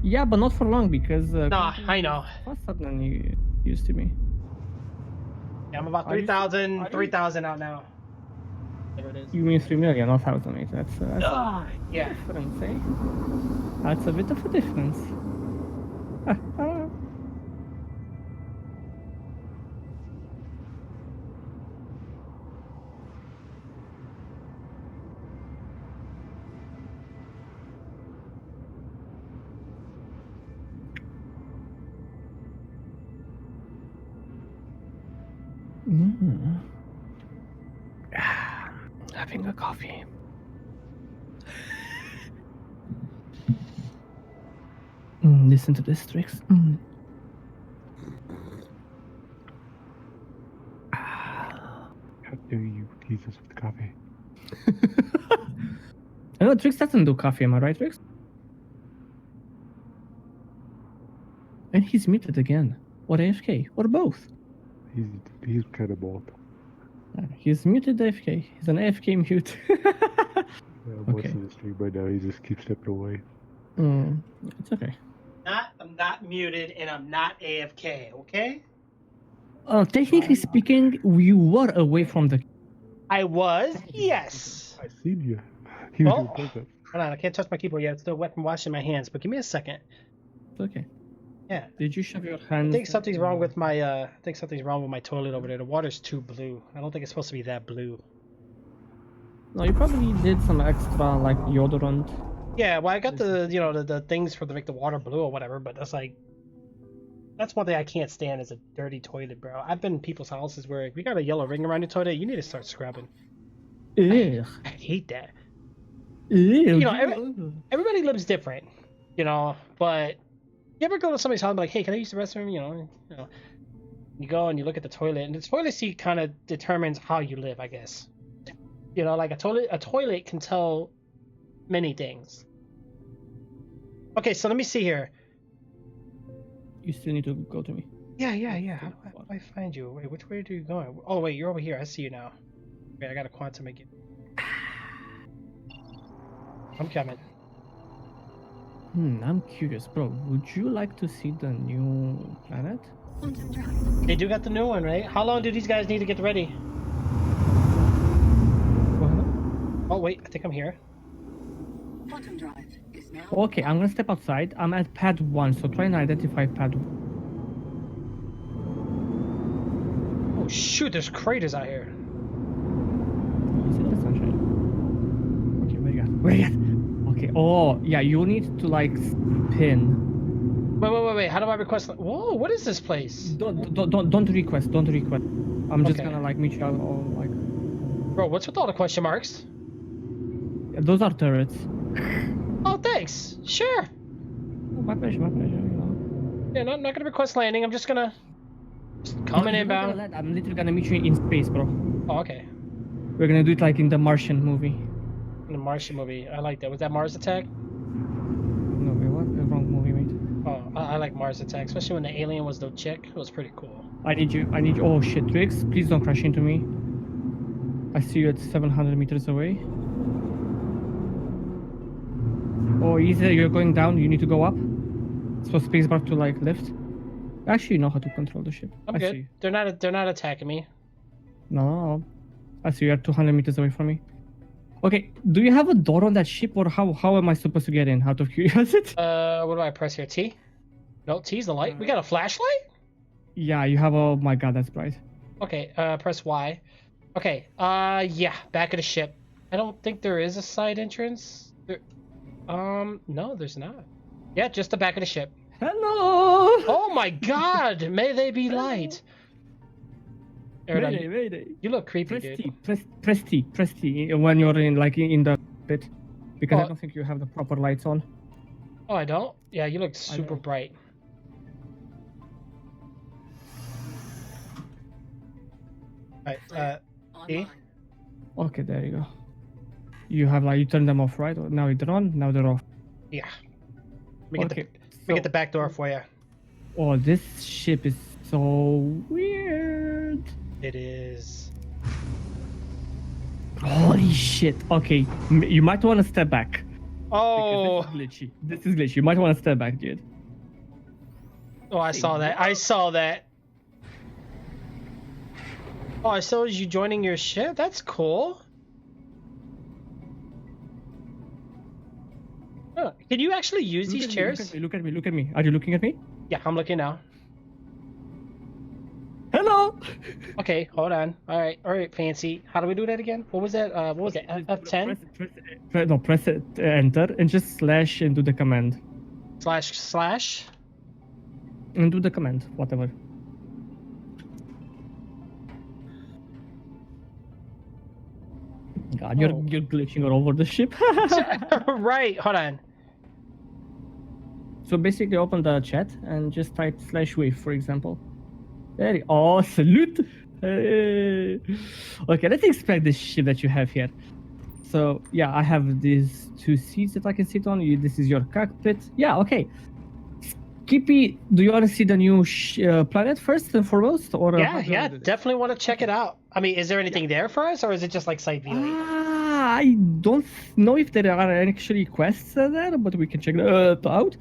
Yeah, but not for long because. No, I know. Faster than you used to be. Yeah, I'm about Are you- 3,000 out now. There it is. You mean 3 million, not 1,000. That's Yeah. difference, eh? That's a bit of a difference. Having a coffee. Listen to this, Trix. How dare you tease us with coffee? I know Trix doesn't do coffee, am I right, Trix? And he's muted again. Or AFK, or both. He's kind of both. He's muted AFK. He's an AFK mute. I'm watching the stream right now. He just keeps stepping away. It's okay. I'm not muted and I'm not AFK, okay? Technically speaking, you were away from the... I was, yes. I seen you. He was Oh. doing push-ups. Hold on, I can't touch my keyboard yet. It's still wet from washing my hands, but give me a second. It's okay. Yeah. Did you shove your I hands... think something's wrong with my toilet over there. The water's too blue. I don't think it's supposed to be that blue. No, you probably did some extra, like, deodorant. Yeah, well, I got the the things for to make the water blue or whatever, but that's like, that's one thing I can't stand is a dirty toilet, bro. I've been in people's houses where if you got a yellow ring around your toilet, you need to start scrubbing. Ew. I hate that. Ew. You know, everybody lives different, but you ever go to somebody's house and be like, hey, can I use the restroom? You go and you look at the toilet, and the toilet seat kind of determines how you live, I guess. Like a toilet can tell many things. Okay, so let me see here. You still need to go to me. Yeah. How do I find you? Wait, which way are you going? Oh, wait, you're over here. I see you now. Okay, I got a quantum again. I'm coming. I'm curious, bro. Would you like to see the new planet? Quantum drive. They do got the new one, right? How long do these guys need to get ready? Oh, wait, I think I'm here. Quantum drive is now. Okay, I'm gonna step outside. I'm at pad 1, so try and identify pad 1. Oh, shoot, there's craters out here. Is it the sunshine? Okay, where you at? Okay, oh, yeah, you need to, like, spin. Wait, how do I request? Whoa, what is this place? Don't request. I'm just Okay. gonna, like, meet you out, or, like... Bro, what's with all the question marks? Those are turrets. Oh, thanks. Sure. Oh, my pleasure, Yeah, not gonna request landing. I'm just gonna come in No, you're not gonna inbound. land. I'm literally gonna meet you in space, bro. Oh, okay. We're gonna do it like in the Martian movie. In the Martian movie, I like that. Was that Mars Attack? No, wait, what? The wrong movie, mate. Oh, I like Mars Attack, especially when the alien was the chick. It was pretty cool. I need you. Oh shit, Trix, please don't crash into me. I see you at 700 meters away. Oh, either you're going down, you need to go up. So spacebar to like lift. Actually, you know how to control the ship. I'm I good. see you. They're not attacking me. No. I see you are 200 meters away from me. Okay, do you have a door on that ship, or how am I supposed to get in? Out of curiosity. What do I press here? T? No, T's the light. We got a flashlight? Yeah, you have. Oh my god, that's bright. Okay, press Y. Okay, yeah, back of the ship. I don't think there is a side entrance. No, there's not. Yeah, just the back of the ship. Hello. Oh my god! May they be light. Aaron, Mayday. you look creepy, Press dude. T. Press T when you're in in the pit, because I Oh. don't think you have the proper lights on. Oh, I don't? Yeah, you look super know. bright. Alright, T? Online. Okay, there you go. You have you turn them off, right? Or now they're on. Now they're off. Yeah. Let Okay. me get the back door for you. Oh, this ship is so weird. It is. Holy shit. Okay, you might want to step back. Oh! Because this is glitchy. You might want to step back, dude. Oh, I saw that. I saw that. Oh, I saw you joining your ship? That's cool. Huh. Can you actually use these chairs? Look at me. Are you looking at me? Yeah, I'm looking now. Hello. Okay, hold on. All right, fancy. How do we do that again? What was that? What was it? F10 Press it, enter, and just slash and do the command. // And do the command, whatever. God, you're glitching all over the ship. Right. Hold on. So basically, open the chat and just type /wave, for example. There. Oh, salute. Hey. Okay, let's inspect this ship that you have here. So yeah, I have these 2 seats that I can sit on. This is your cockpit. Yeah, okay. Skippy, do you want to see the new planet first and foremost, or Yeah, yeah, definitely want to check it out. I mean, is there anything there for us, or is it just like sight viewing? I don't know if there are actually quests there, but we can check that out.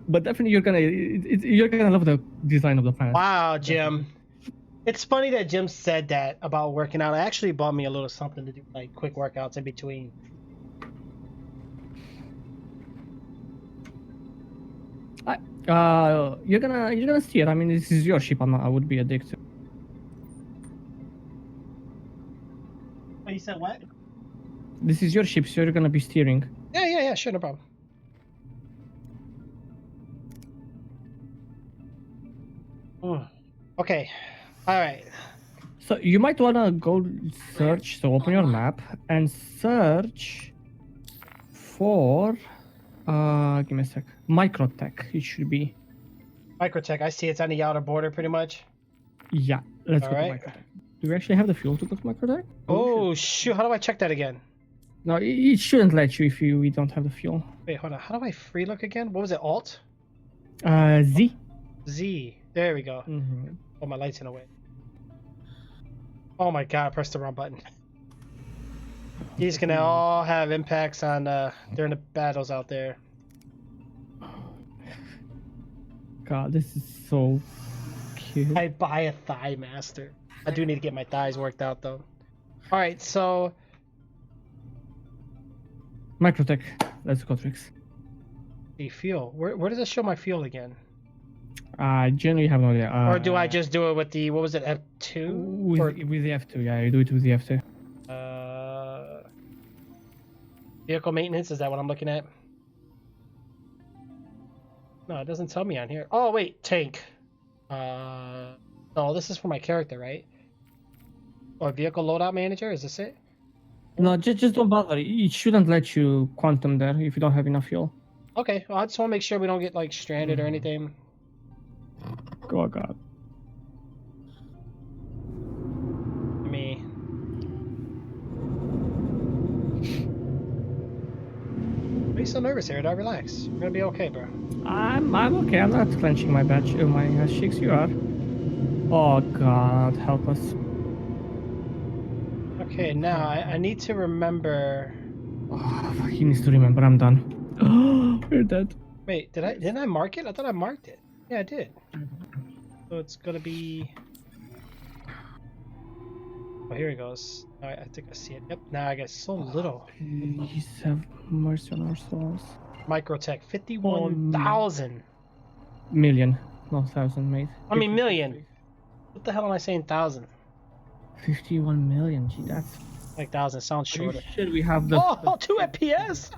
But definitely, you're gonna love the design of the planet. Wow, Jim. It's funny that Jim said that about working out. It actually bought me a little something to do, like quick workouts in between. You're gonna steer. I mean, this is your ship. I would be a dick to. Oh, you said what? This is your ship, so you're gonna be steering. Yeah, sure, no problem. Okay, all right. So you might wanna go search. So open your map and search for. Give me a sec. Microtech. It should be. Microtech, I see it's on the outer border pretty much. Yeah. Let's All go right. to Microtech. Do we actually have the fuel to go to Microtech? Oh, shoot, how do I check that again? No, it shouldn't let you if we don't have the fuel. Wait, hold on. How do I free look again? What was it? Alt? Z. Z. There we go. Mm-hmm. Oh, my light's in the way. Oh my god, I pressed the wrong button. These can all have impacts on during the battles out there. God, this is so cute. I buy a thigh master. I do need to get my thighs worked out though. Alright, so Microtech. Let's go, Trix. the fuel. Where does it show my fuel again? Generally have no idea. Or do I just do it with the, what was it, F2? with, Or, with the F2? Yeah, you do it with the F2. vehicle maintenance, is that what I'm looking at? No, it doesn't tell me on here. Oh wait, tank. No, this is for my character, right? Or vehicle loadout manager, is this it? No, just don't bother. It shouldn't let you quantum there if you don't have enough fuel. Okay, well, I just want to make sure we don't get like stranded or anything. Oh God. Me. Why are you so nervous here? Dog, relax. We're gonna be okay, bro. I'm okay. I'm not clenching my my cheeks. You are. Oh God, help us. Okay, now I need to remember. Oh, fuck, he needs to remember. I'm done. Oh, we're dead. Wait, didn't I mark it? I thought I marked it. Yeah, I did. So it's gonna be. Oh, here it goes. Alright, I think I see it. Yep. Now I got so little. Please have mercy on our souls. Microtech, 51,000. Million, no thousand, mate. I mean million. What the hell am I saying? 1,000. 51 million. Gee, that's. Like 1,000 sounds shorter. Should we have the? Oh, 2 FPS.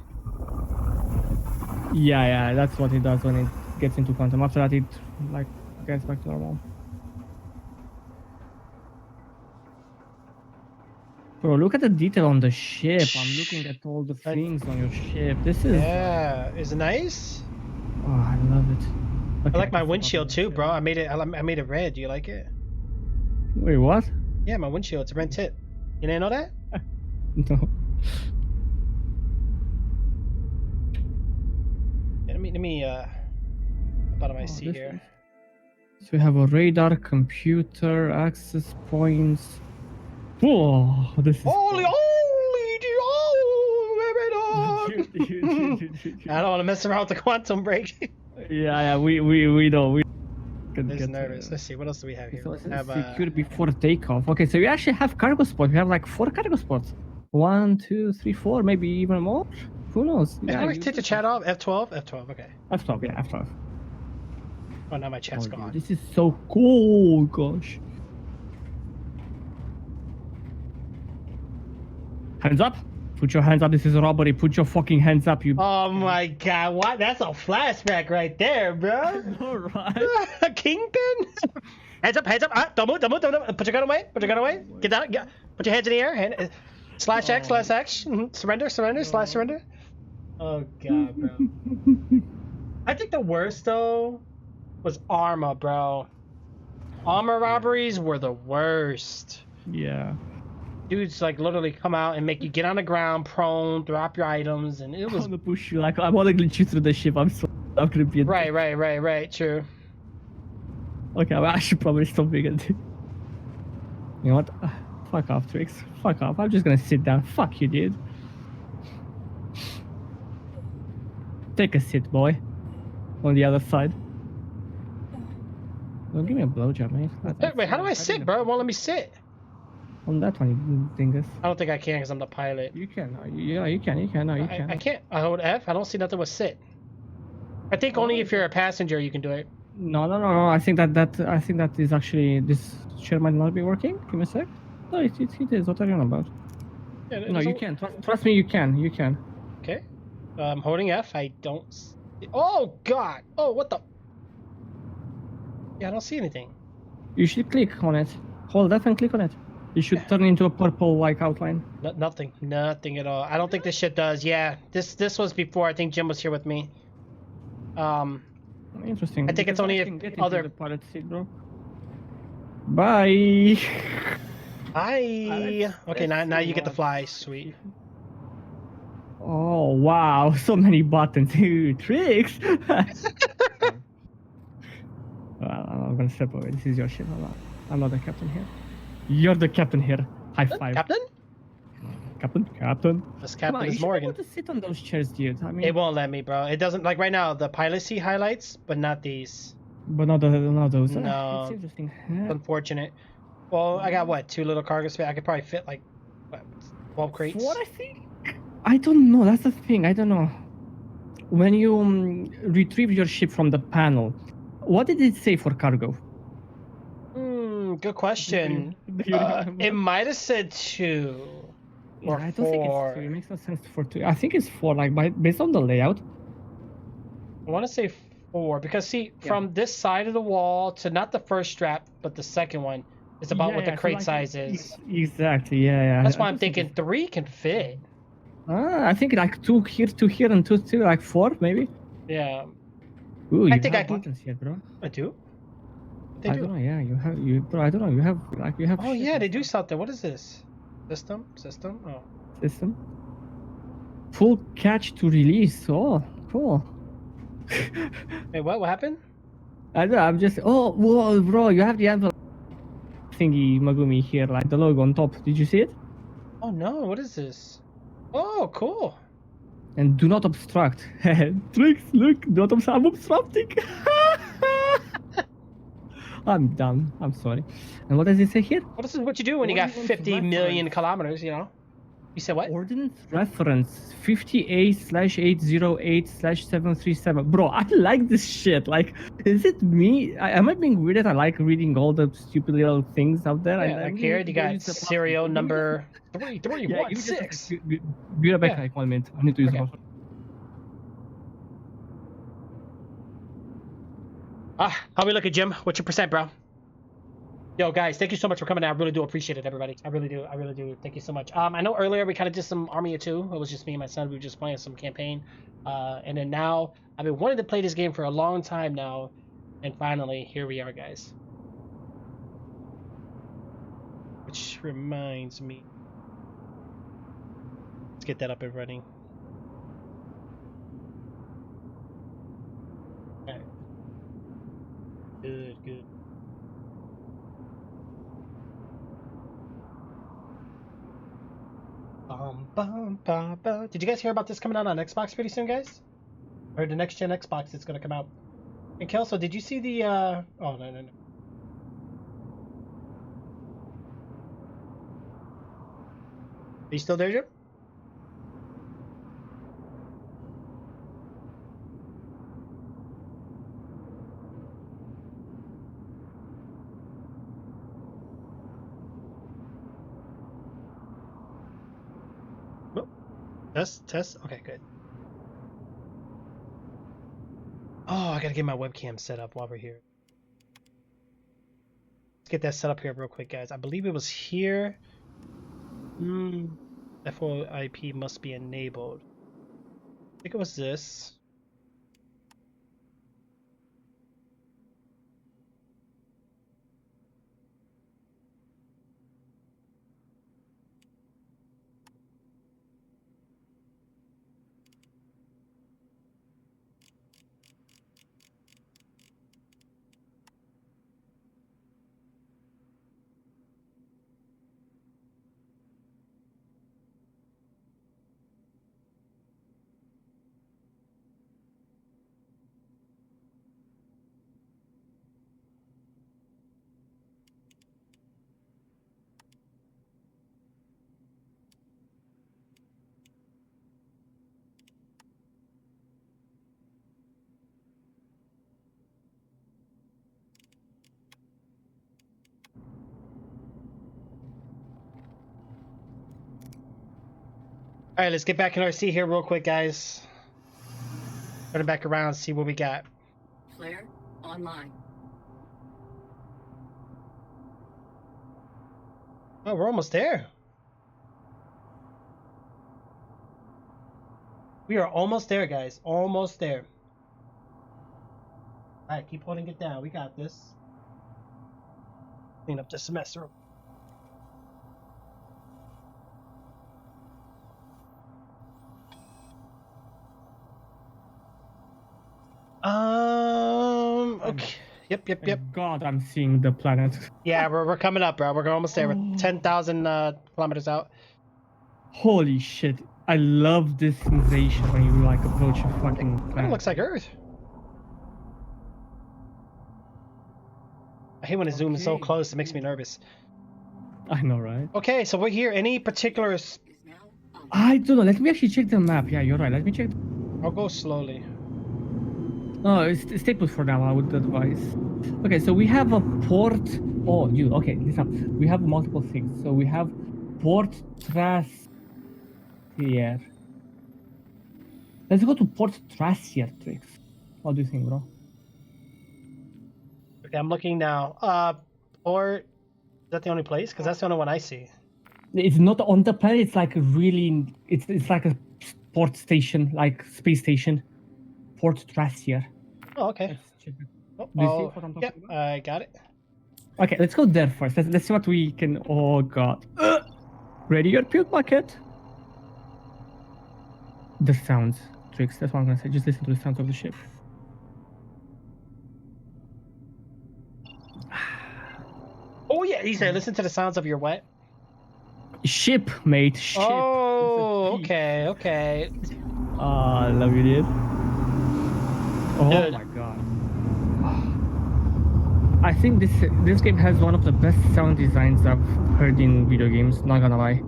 Yeah, that's what it does when it gets into quantum. After that, it like gets back to normal. Bro, look at the detail on the ship. I'm looking at all the things on your ship. This is. Yeah, is it nice? Oh, I love it. I Okay. like my windshield too, bro. I made it red. Do you like it? Wait, what? Yeah, my windshield. It's a red tip. You didn't know that? No. Yeah, let me bottom my seat this here. So we have a radar, computer, access points. Whoa, this is. Holy, I don't want to mess around with the quantum break. Yeah, we don't. We can It's get nervous. Let's see, what else do we have here? So We it's have, secured before takeoff. Okay, so we actually have cargo spots. We have like 4 cargo spots. 1, 2, 3, 4, maybe even more. Who knows? How do I take the chat off? F12? F12, okay. F12, yeah, F12. Oh, now my chat's Oh, dude, gone. this is so cool, gosh. Hands up. Put your hands up. This is a robbery. Put your fucking hands up, you. Oh my god, what? That's a flashback right there, bro. Alright. Kingpin? Hands up, hands up. Ah, don't move, don't move, don't move. Put your gun away, put your gun away. Get down, put your hands in the air. Slash X, slash X. Surrender, surrender, slash surrender. Oh god, bro. I think the worst though was Arma, bro. Armor robberies were the worst. Yeah. Dudes like literally come out and make you get on the ground, prone, drop your items, and it I was want to push you. Like I want to glitch you through the ship. I'm gonna be. right. True. Okay, well, I should probably stop being a dude. You know what? Fuck off, Trix. Fuck off. I'm just gonna sit down. Fuck you, dude. Take a seat, boy. On the other side. Don't give me a blowjob, mate. Wait, how do I sit, bro? It won't let me sit. On that one, you dingus. I don't think I can because I'm the pilot. You can. Yeah, you can. You can. No, you can. I can't. I hold F. I don't see nothing with sit. I think only if you're a passenger you can do it. No. I think that is actually this chair might not be working. Give me a sec. No, it is. What are you on about? Yeah, No, you can. Trust me, you can. You can. Okay. Holding F. I don't. Oh God. Oh, what the? Yeah, I don't see anything. You should click on it. Hold F and click on it. It should turn into a purple like outline. Nothing at all. I don't think this shit does. Yeah, this was before. I think Jim was here with me. Interesting. I think it's only if other the pilot seat, bro. Bye. Hi. Okay, now you get to fly. Sweet. Oh wow, so many buttons. Tricks. Well, I'm gonna step away. This is your ship. I'm not the captain here. You're the captain here. High five. Captain? Captain. This Come captain on, you is should be Morgan. able to sit on those chairs, dude. I mean, It won't let me, bro. It doesn't like right now. The pilot seat highlights, but not these. but not those. No. It's interesting. Unfortunate. Well, I got what 2 little cargo space. I could probably fit like what, 12 crates. What I think? I don't know. That's the thing. I don't know. When you retrieve your ship from the panel, what did it say for cargo? Good question. Do you remember? It might have said 2 or I don't think it's 4. 2. It makes no sense for 2. I think it's 4. Like based on the layout. I want to say 4 because see, from this side of the wall to not the first strap, but the second one is about what the so crate like, size is. Exactly. Yeah. That's I why I'm don't think thinking 3 can fit. I think like 2 here, 2 here, and 2, like 4 maybe. Yeah, Ooh, I you think have I can- buttons here, bro. I do. They I do. don't know. Yeah, bro. I don't know. You have. Oh shit yeah, and they do stuff. something. What is this? System? Oh. System. Full catch to release. Oh, cool. Wait, what? What happened? I don't know. I'm just. Oh, whoa, bro. You have the envelope thingy, Magumi here, like the logo on top. Did you see it? Oh no, what is this? Oh, cool. And do not obstruct. Tricks, look. I'm obstructing. I'm done. I'm sorry. And what does it say here? Well, this is what you do when you got Ordnance 50 million reference. kilometers, you know? You said what? Ordnance reference 58/808/737. Bro, I like this shit. Like, is it me? Am I being weird that I like reading all the stupid little things out there? Yeah, like here, you got serial number 3316. Be right back, Yeah. like 1 minute. I need to use the Okay. bathroom. How we looking, Jim? What's your percent, bro? Yo, guys, thank you so much for coming out. I really do appreciate it, everybody. I really do. Thank you so much. I know earlier we kind of did some Army of 2. It was just me and my son. We were just playing some campaign. And then now, I've been wanting to play this game for a long time now. And finally, here we are, guys. Which reminds me. Let's get that up and running. Alright. Good. Did you guys hear about this coming out on Xbox pretty soon, guys? Or the next gen Xbox that's gonna come out? And Kelso, did you see the oh no. Are you still there, Jim? Test. Okay, good. Oh, I gotta get my webcam set up while we're here. Let's get that set up here real quick, guys. I believe it was here. FOIP must be enabled. I think it was this. All right, let's get back in our seat here real quick, guys. Turn it back around, see what we got. Flare online. Oh, we're almost there. We are almost there, guys. Almost there. All right, keep holding it down. We got this. Clean up the semester. Okay. Yep. Thank God, I'm seeing the planet. Yeah, we're coming up, bro. We're almost there. We're 10,000 kilometers out. Holy shit! I love this sensation when you like approach a fucking Kind of planet. looks like Earth. I hate when it zooms so Okay. close. It makes me nervous. I know, right? Okay, so we're here. Any particular? Is now on. I don't know. Let me actually check the map. Yeah, you're right. Let me check. I'll go slowly. Oh, stay put for now. I would advise. Okay, so we have a port. Oh, you. Okay, listen up. We have multiple things. So we have Port Tracier. Let's go to Port Tracier, Trix. What do you think, bro? Okay, I'm looking now. Or is that the only place? Because that's the only one I see. It's not on the planet. It's like really. It's like a port station, like space station. Port Tracier. Oh, okay. Let's check it. Oh, Do you see what I'm talking yep, about? I got it. Okay, let's go there first. Let's see what we can. Oh God. Ready your puke bucket. The sounds, Trix. That's what I'm gonna say. Just listen to the sounds of the ship. Oh yeah, he said, listen to the sounds of your what? Ship, mate. Ship. Oh, It's a P. okay. Ah, love you, dude. Oh Dude. my God. I think this game has one of the best sound designs I've heard in video games. Not gonna lie.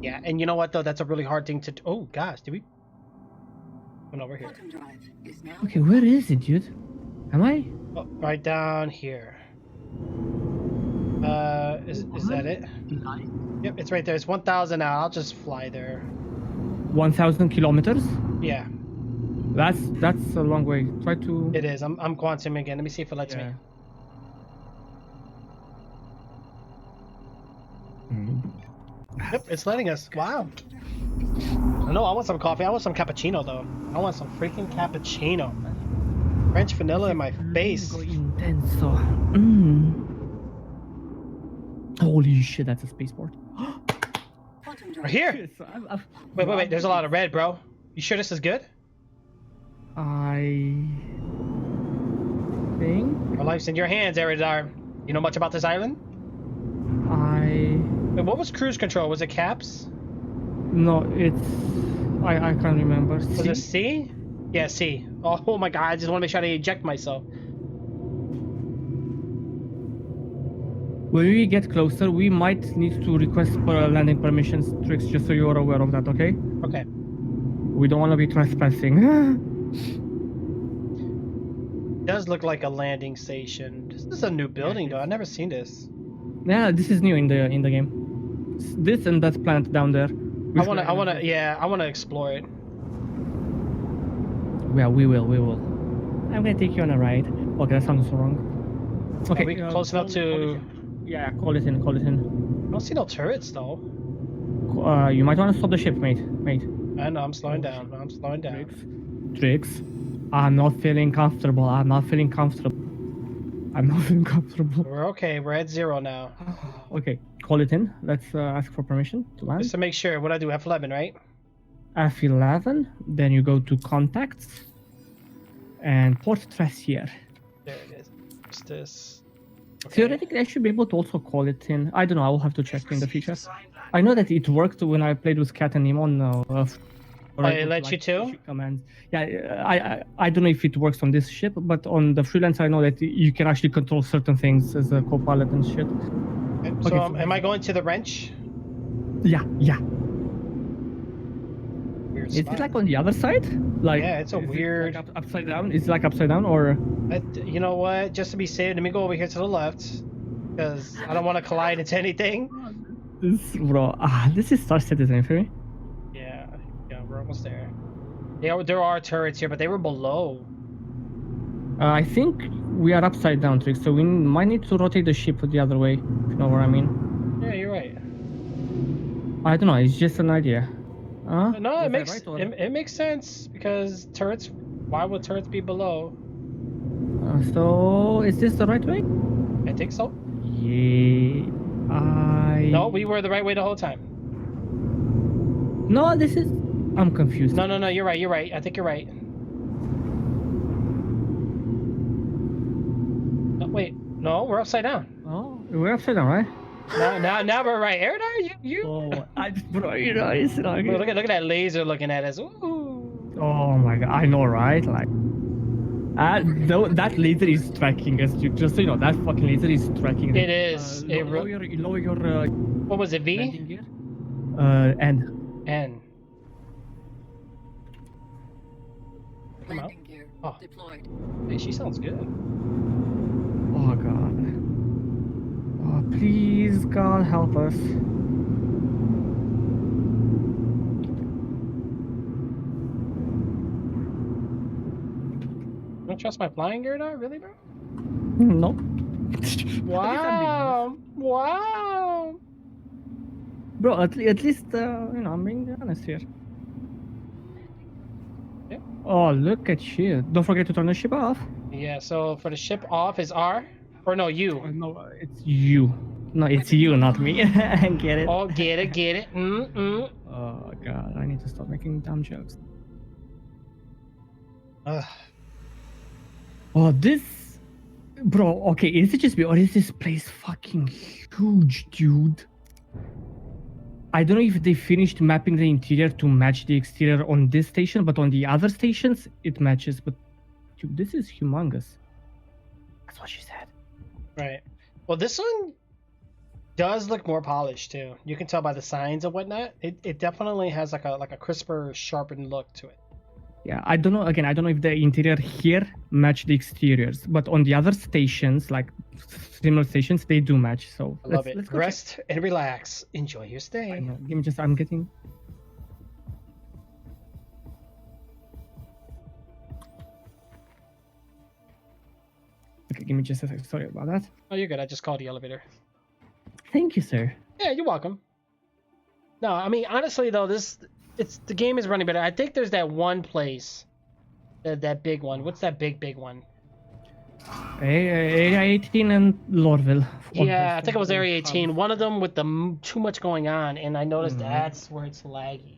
Yeah, and you know what though? That's a really hard thing to. Oh gosh, did we? Come over here. Quantum drive is now. Okay, where is it, dude? Am I? Oh, right down here. Is that it? Yep, it's right there. It's 1,000 now. I'll just fly there. 1,000 kilometers? Yeah, That's a long way. Try to. it is. I'm quantum again. Let me see if it lets Yeah. me. Yep, it's letting us. Wow. No, I want some coffee. I want some cappuccino though. I want some freaking cappuccino. French vanilla in my face. Intenso. Mm. Holy shit, that's a spaceport. Quantum We're drive. here. Wait. There's a lot of red, bro. You sure this is good? I think Our life's in your hands, Eridar. You know much about this island? Wait, what was cruise control? Was it caps? no, it's I can't remember. Was it C? Yeah, C. Oh my god, I just want to make sure I eject myself. When we get closer, we might need to request for landing permissions, Trix, just so you're aware of that, okay? Okay. We don't want to be trespassing. Does look like a landing station. This is a new building though. I've never seen this. Yeah, this is new in the game. This and that planet down there. I wanna explore it. Yeah, we will. I'm gonna take you on a ride. Okay, that sounds wrong. Okay, Are we close enough to? Yeah, call it in. I don't see no turrets though. You might want to stop the ship, mate. I know. I'm slowing down. Trix, I'm not feeling comfortable. We're okay. We're at 0 now. Okay, call it in. Let's ask for permission to land. Just to make sure. What I do? F11, right? F11, then you go to contacts and Port Tracier. There it is. What's this? Okay. Theoretically, I should be able to also call it in. I don't know. I will have to check in the future. I know that it worked when I played with Cat and Nimon. It let you too? Commands. Yeah, I don't know if it works on this ship, but on the freelance, I know that you can actually control certain things as a co-pilot and shit. Okay, so, Okay, so- am I going to the wrench? Yeah. Weird Is it spot. like on the other side? Like Yeah, it's a is it weird- like upside down. Is it like upside down or? You know what? Just to be safe, let me go over here to the left. Because I don't want to collide into anything. This, bro, this is Star Citizen for me. Yeah. What's there? There are turrets here, but they were below. I think we are upside down, Trick, so we might need to rotate the ship the other way, if you know what I mean. Yeah, you're right. I don't know, it's just an idea. Huh? No, Was I it makes right or- it makes sense because turrets. Why would turrets be below? So, is this the right way? I think so. Yeah, No, we were the right way the whole time. No, this is... I'm confused. No, you're right. You're right. I think you're right. No, wait, no, we're upside down. Oh, we're upside down, right? Now we're right. Eridar, you. Oh, bro, you know, it's not Look at that laser looking at us. Ooh. Oh my god, I know, right? Like, that laser is tracking us. Just so you know, that fucking laser is tracking us. It is. Lower your What was it? V? landing gear. N. N. Come out. Landing gear Oh. deployed. Hey, she sounds good. Oh god. Oh, please, God, help us. You don't trust my flying gear, though? Really, bro? No. Wow! Wow! Bro, at least, you know, I'm being honest here. Yeah. Oh, look at you. Don't forget to turn the ship off. Yeah. So for the ship off is R, or no, U. No, it's you. No, it's you, not me. Get it? Oh, get it. Mm. Oh, God. I need to stop making dumb jokes. Ugh. Oh, this... Bro, okay, is it just me or is this place fucking huge, dude? I don't know if they finished mapping the interior to match the exterior on this station, but on the other stations, it matches. But, dude, this is humongous. That's what she said. Right. Well, this one does look more polished too. You can tell by the signs and whatnot. It definitely has like a crisper, sharpened look to it. Yeah, I don't know. Again, I don't know if the interior here match the exteriors, but on the other stations, like similar stations, they do match. So I love it. Let's go Rest and relax. Enjoy your check. I stay. know. Give me just. I'm getting. Okay, give me just a second. Sorry about that. Oh, you're good. I just called the elevator. Thank you, sir. Yeah, you're welcome. No, I mean honestly though, the game is running better. I think there's that one place, that big one. What's that big one? Area 18 and Lorville. Yeah, I think it was Area 18. One of them with too much going on, and I noticed that's where it's laggy.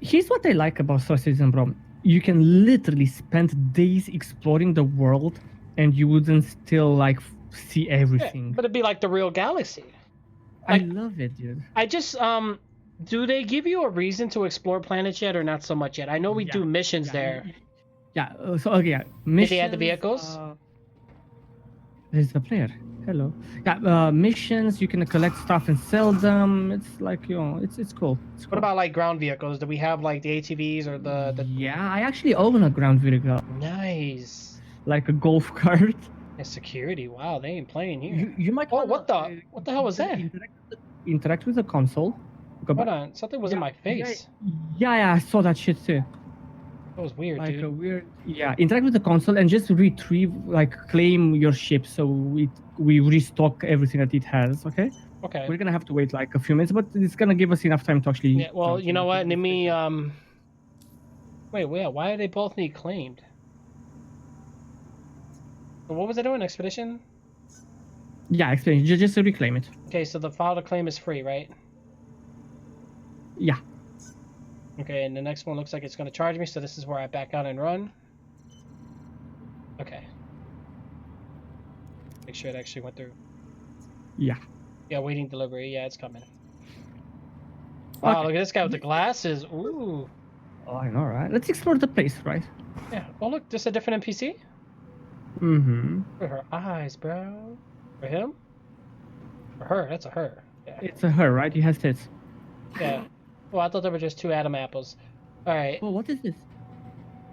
Here's what I like about Star Citizen, bro. You can literally spend days exploring the world, and you wouldn't still like see Yeah, everything. but it'd be like the real galaxy. I like- love it, dude. I just do they give you a reason to explore planets yet, or not so much yet? I know we do missions there. Yeah. So okay, yeah. Did they add the Missions, vehicles? There's the player. Hello. Yeah. Missions. You can collect stuff and sell them. It's like, you know, it's cool. It's What cool. about like ground vehicles? Do we have like the ATVs or the Yeah, I actually own a ground vehicle, nice? like a golf cart. And security. Wow, they ain't playing here. You might. Oh, wanna, what the hell was that? Interact with the console. Go Hold back. on, something was in my face. Yeah, I saw that shit too. That was weird, Like dude. a weird. Yeah, interact with the console and just retrieve, like, claim your ship, so we restock everything that it has. Okay. Okay. We're gonna have to wait like a few minutes, but it's gonna give us enough time to actually. Yeah. Well, jump you know into what? the Let me station. Wait. Why do they both need claimed? What was I doing? Expedition. Yeah, explain. Just reclaim it. Okay, so the file to claim is free, right? Yeah. Okay, and the next one looks like it's going to charge me, so this is where I back out and run. Okay. Make sure it actually went through. Yeah. Yeah, waiting delivery. Yeah, it's coming. Wow, Okay. look at this guy with the glasses. Ooh. Oh, I know, right? Let's explore the place, right? Yeah. Oh, look, this is a different NPC? Mm-hmm. For her eyes, bro. For him? For her. That's a her. Yeah. It's a her, right? He has tits. Yeah. Well, I thought there were just two Adam apples. All right. Oh, what is this?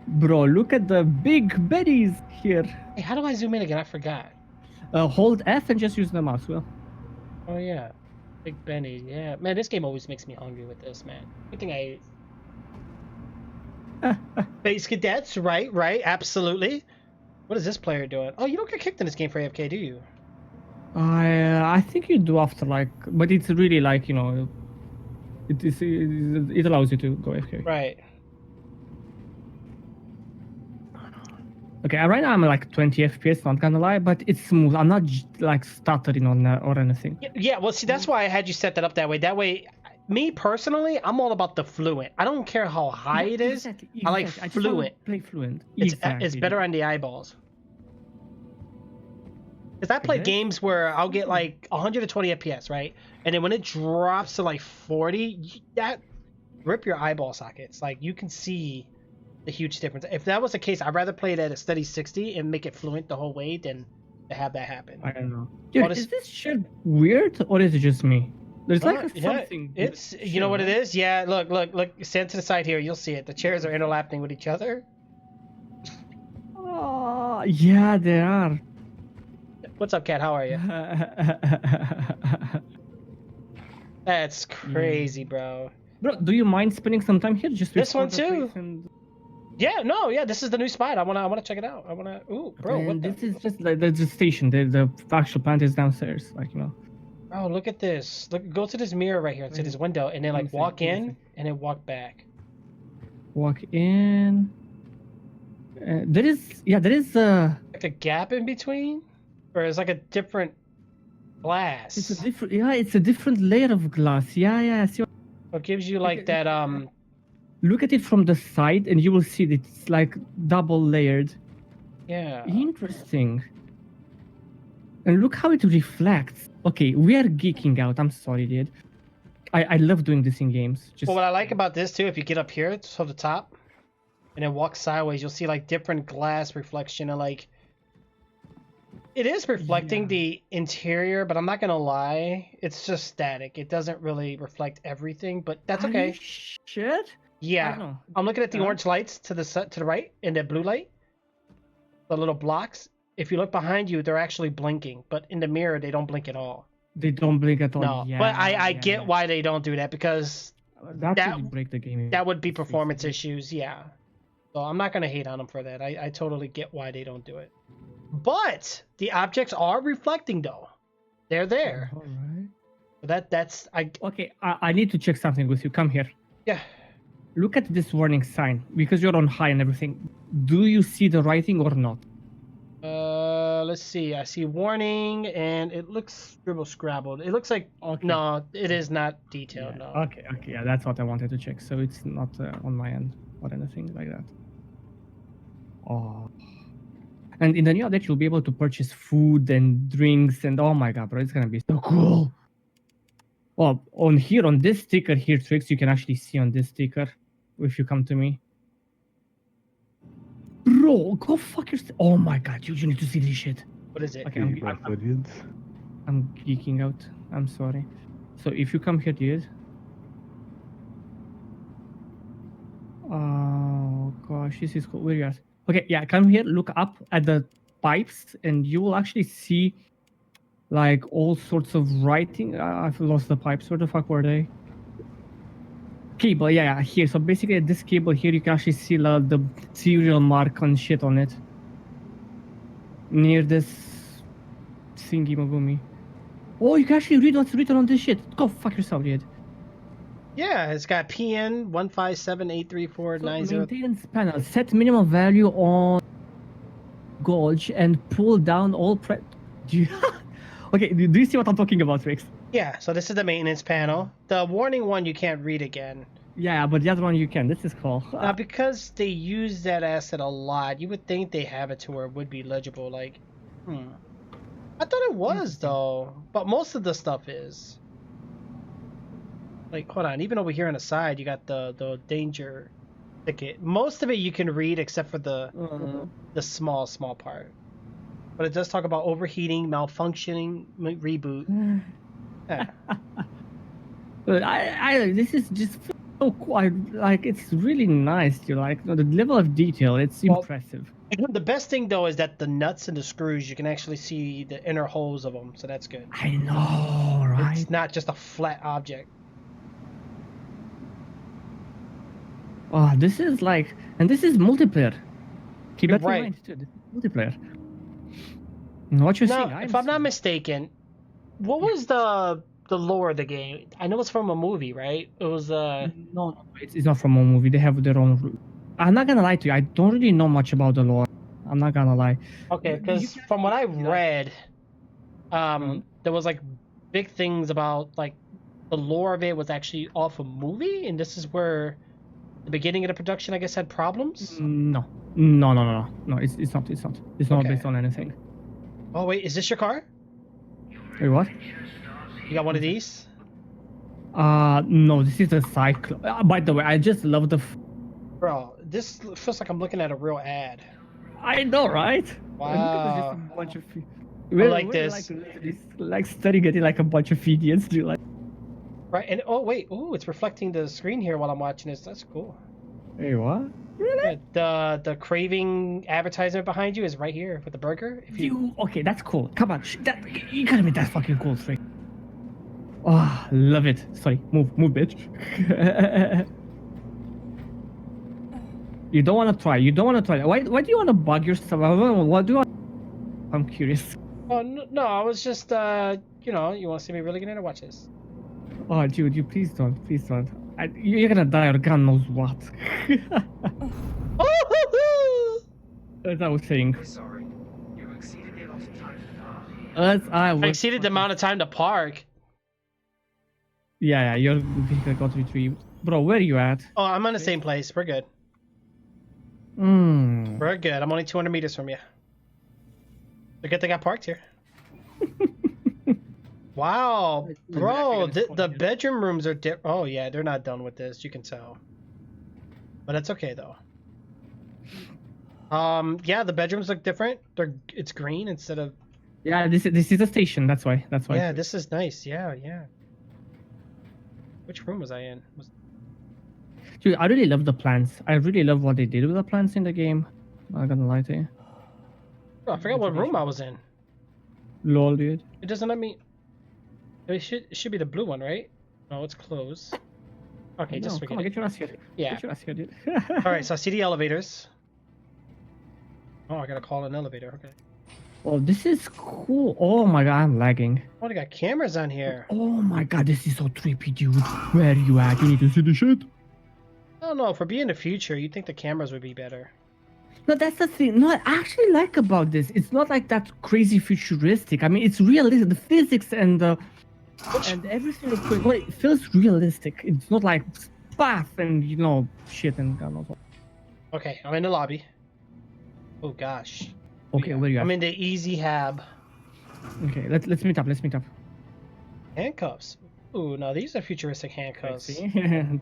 Bro, look at the big betties here. Hey, how do I zoom in again? I forgot. Hold F and just use the mouse wheel. Oh, yeah. Big Benny. Yeah. Man, this game always makes me hungry with this, man. Good thing I ate. Space cadets, right, absolutely. What is this player doing? Oh, you don't get kicked in this game for AFK, do you? I think you do after like, but it's really like, you know, it allows you to go AFK. Right. Okay, right now I'm like 20 FPS, not gonna lie, but it's smooth. I'm not like stuttering on or anything. Yeah, well, see, that's why I had you set that up that way. That way, me personally, I'm all about the fluent. I don't care how high it is. Exactly. I like I just wanna fluent. play fluent. It's better on the eyeballs. Because I play Okay. games where I'll get like 120 FPS, right? And then when it drops to like 40, that rip your eyeball sockets. Like, you can see the huge difference. If that was the case, I'd rather play it at a steady 60 and make it fluent the whole way than to have that happen. I don't know. Dude, What is- is this shit weird or is it just me? There's like a Yeah, something. it's, you know what it is? Yeah, look, stand to the side here. You'll see it. The chairs are interlapping with each other. Oh, yeah, they are. What's up, Cat? How are you? That's crazy, bro. Bro, do you mind spending some time here? Just This one record the too. place and- Yeah, no, yeah, this is the new spot. I wanna check it out. Ooh, bro, and what the? this is just like the station. The actual plant is downstairs. Like, you know. Oh, look at this. Look, go to this mirror right here, to this window, and then Let me like see, walk let me in see. and then walk back. Walk in. There is Like a gap in between, or it's like a different glass. it's a different layer of glass. Yeah, I see. It gives you like that Look at it from the side, and you will see that it's like double layered. yeah. Interesting. And look how it reflects. Okay, we are geeking out. I'm sorry, dude. I love doing this in games. Just Well, what I like about this too, if you get up here to the top, and then walk sideways, you'll see like different glass reflection and like. It is reflecting Yeah. the interior, but I'm not gonna lie, it's just static. It doesn't really reflect everything, but that's Are you okay. Shit. I Yeah, don't know. I'm looking at the Uh-huh. orange lights to the right and the blue light, the little blocks. If you look behind you, they're actually blinking, but in the mirror, they don't blink at all. They don't blink at all. No, Yeah, but I yeah, get yeah. why they don't do that because That that- would break the game. that would be performance issues. Yeah, so I'm not gonna hate on them for that. I totally get why they don't do it. But the objects are reflecting though. They're there. All right. So that's I Okay, I need to check something with you. Come here. yeah. Look at this warning sign because you're on high and everything. Do you see the writing or not? Let's see. I see warning, and it looks scrabbled. It looks like Okay. no, it is not detailed. Yeah, No. Okay, yeah, that's what I wanted to check. So it's not on my end or anything like that. Oh. And in the new update, you'll be able to purchase food and drinks, and oh my god, bro, it's gonna be so cool. Well, on this sticker here, Tricks, you can actually see on this sticker if you come to me. Bro, go fuck yourself. Oh my god, you need to see this shit. What is it? Okay, See my footage? I'm geeking out. I'm sorry. So if you come here, dude. Oh gosh, this is cool. Where you at? Okay, yeah, come here. Look up at the pipes, and you will actually see like all sorts of writing. I've lost the pipes. Where the fuck were they? Cable, yeah, here. So basically, this cable here, you can actually see the serial mark and shit on it near this thingy magumi. Oh, you can actually read what's written on this shit. Go fuck yourself, dude. Yeah, it's got PN 157834990. So maintenance panel. Set minimum value on gauge and pull down all Do you... Okay, do you see what I'm talking about, Rix? Yeah, so this is the maintenance panel. The warning one you can't read again. Yeah, but the other one you can. This is cool. Now, because they use that asset a lot, you would think they have it to where it would be legible. Like, I thought it was though, but most of the stuff is. Like, hold on. Even over here on the side, you got the danger ticket. Most of it you can read except for the small part. But it does talk about overheating, malfunctioning, reboot. Yeah. But this is just so cool. Like, it's really nice. You like the level of detail. It's Well, impressive. The best thing though is that the nuts and the screws, you can actually see the inner holes of them, so that's good. I know, right? It's not just a flat object. Oh, this is like, and this is multiplayer. Keep You're that in right. mind too. This is multiplayer. What you're saying? Now, if I'm not mistaken, what was the lore of the game? I know it's from a movie, right? It was No, it's not from a movie. They have their own. I'm not gonna lie to you. I don't really know much about the lore. I'm not gonna lie. okay, You because can- from what I yeah. read, there was like big things about like the lore of it was actually off a movie, and this is where the beginning of the production, I guess, had problems. No. It's not. It's not. It's not Okay. based on anything. Oh wait, is this your car? Wait, what? You got one of these? No. This is a cycle. By the way, I just love the. Bro, this feels like I'm looking at a real ad. I know, right? Wow. Look at this, just a bunch of. like this. Like studying getting like a bunch of idiots do like. Right, and oh wait, oh, it's reflecting the screen here while I'm watching this. That's cool. Hey, what? Really? The craving advertisement behind you is right here with the burger. If you Okay, that's cool. Come on, that you gotta make that fucking cool, Free. Oh, love it. Sorry, move, bitch. You don't want to try. You don't want to try. Why do you want to bug yourself? What do you want? I'm curious. Oh no, I was just you know, you want to see me really get into watch this. Oh, dude, you please don't. You're gonna die or God knows what. As I was saying. We're sorry. You exceeded the allotted time to pass. I exceeded the amount of time to park. Yeah, your vehicle got retrieved. Bro, where are you at? Oh, I'm on the same place. We're good. Hmm. We're good. I'm only 200 meters from you. The good thing I parked here. Wow, bro, the bedroom rooms are oh yeah, they're not done with this. You can tell. But it's okay though. Yeah, the bedrooms look different. It's green instead of. Yeah, this is a station. That's why. Yeah, this is nice. Yeah. Which room was I in? Dude, I really love the plants. I really love what they did with the plants in the game. I'm not gonna lie to you. Oh, I forgot what room I was in. Lol, dude. It doesn't let me. It should be the blue one, right? No, it's closed. Okay, No, just come forget on, it. get your ass here. Yeah. Get your ass here, dude. All right, so I see the elevators. Oh, I gotta call an elevator. Okay. Oh, this is cool. Oh my god, I'm lagging. Oh, they got cameras on here. Oh my god, this is so trippy, dude. Where are you at? You need to see the shit. I don't know. For being the future, you'd think the cameras would be better. No, that's the thing. No, I actually like about this. It's not like that crazy futuristic. I mean, it's realistic. The physics and everything. Well, it feels realistic. It's not like spaff and shit and God knows what. Okay, I'm in the lobby. Oh gosh. Okay, where you at? I'm in the Easy Hab. Okay, let's meet up. Let's meet up. Handcuffs. Ooh, no, these are futuristic handcuffs.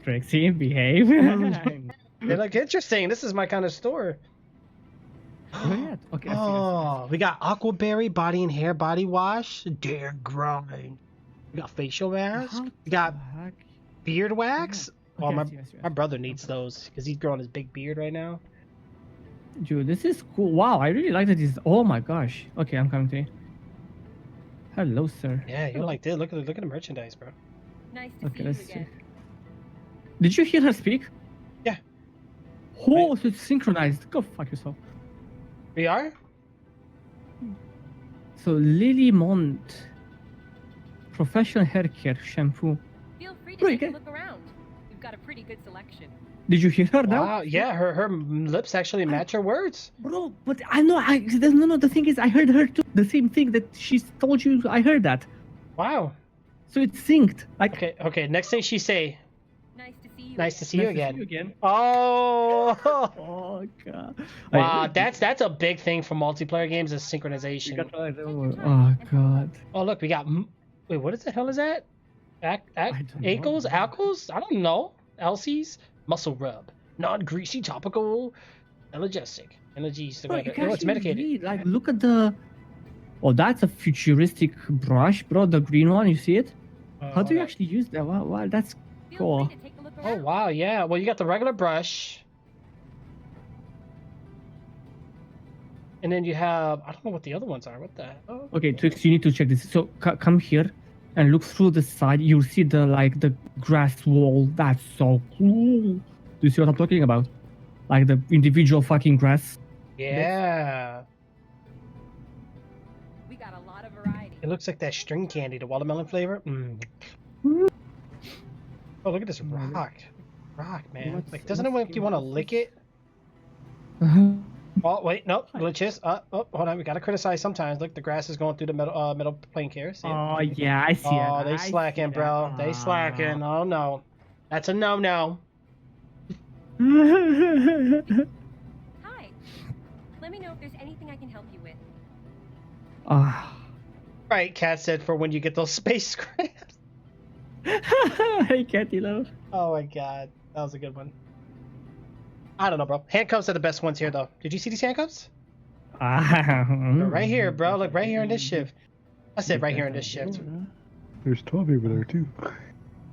Trixie, behave. They look interesting. This is my kind of store. Where you at? Okay. I see. Oh, we got Aquaberry body and hair body wash. Dare grind. We got facial masks. We got The heck? beard wax. Oh, Okay, I my see, I see. my brother needs those because he's growing his big beard right now. Dude, this is cool. Wow, I really like that. This. Oh my gosh. Okay, I'm coming to you. Hello, sir. Yeah, you like this? Look at the merchandise, bro. Nice to Okay, see let's you see. again. Did you hear her speak? Yeah. Oh, so it's synchronized. Go fuck yourself. We are. So Lily Mont, professional hair care shampoo. Feel free to Bro, you take a can- look around. We've got a pretty good selection. Did you hear her now? Wow. Yeah, her lips actually match her words. Bro, but I know. No. The thing is, I heard her too. The same thing that she told you. I heard that. Wow. So it's synced. Like. Okay. Next thing she say. Nice to see you. Nice to see you again. See you again. Oh. Oh god. Wow, that's a big thing for multiplayer games is synchronization. Oh god. Oh look, we got. Wait, what the hell is that? don't know. Ankles? Alcals? I don't know. Elsie's muscle rub, non-greasy topical, analgesic. Energies. Bro, you Oh, can it's actually medicated. read, like, look at the. Oh, that's a futuristic brush, bro. The green one, you see it? How do you actually use that? Wow, that's Feel cool. free to take a look Oh around. wow, yeah. Well, you got the regular brush, and then you have I don't know what the other ones are. What the? Oh. Okay, Trix, you need to check this. So come here and look through the side. You'll see the grass wall. That's so cool. you see what I'm talking about? Like the individual fucking grass. Yeah. We got a lot of variety. It looks like that string candy, the watermelon flavor. Mm. Oh, look at this rock. Rock, man. What's- Like, doesn't it what's make you want to lick it? Uh-huh. Oh, wait, no, glitches. Oh, hold on, we gotta criticize sometimes. Look, the grass is going through the middle plane carrier. See it? Oh yeah, I see it. Oh, they I see slacking, bro. that. They slacking. Oh no, that's a no-no. Hi. Let me know if there's anything I can help you with. Ah. Right, Cat said for when you get those space crabs. Hey, Catty love. Oh my god, that was a good one. I don't know, bro. Handcuffs are the best ones here, though. Did you see these handcuffs? They're right here, bro. Look, right here in this shift. I said right here in this shift. There's 12 over there too.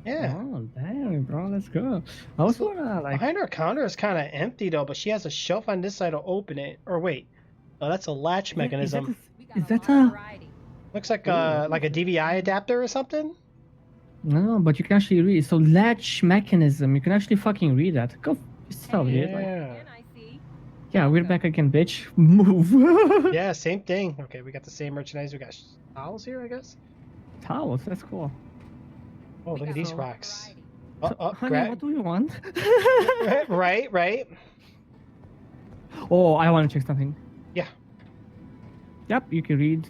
Yeah. Oh damn, bro, let's go. I was wanna like. Behind her counter is kind of empty though, but she has a shelf on this side to open it. Or wait, oh, that's a latch mechanism. We got Is a that lot of a? variety. Looks like a DVI adapter or something. No, but you can actually read. So latch mechanism, you can actually fucking read that. Go f- yourself, dude. Like, Yeah. And I see. yeah, we're back again, bitch. Move. Yeah, same thing. Okay, we got the same merchandise. We got towels here, I guess. Towels, that's cool. Oh, We look at got these a lot of rocks. variety. Oh, Honey, what do you want? right. Oh, I want to check something. Yeah. Yep, you can read.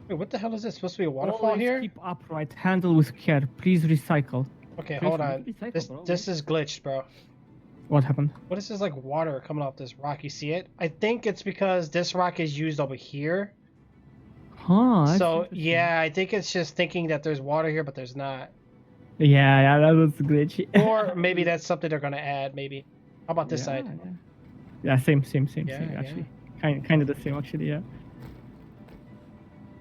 Wait, what the hell is this? Supposed to be a waterfall Always here? Keep upright. Handle with care. Please recycle. Okay, Seriously, hold on. recycle, This bro. this is glitched, bro. What happened? What is this like water coming off this rock? You see it? I think it's because this rock is used over here. Huh. that's So interesting. yeah, I think it's just thinking that there's water here, but there's not. Yeah, that was glitchy. Or maybe that's something they're gonna add. Maybe. How about this side? Yeah, same, Yeah, yeah. actually. Kind of the same, actually, yeah.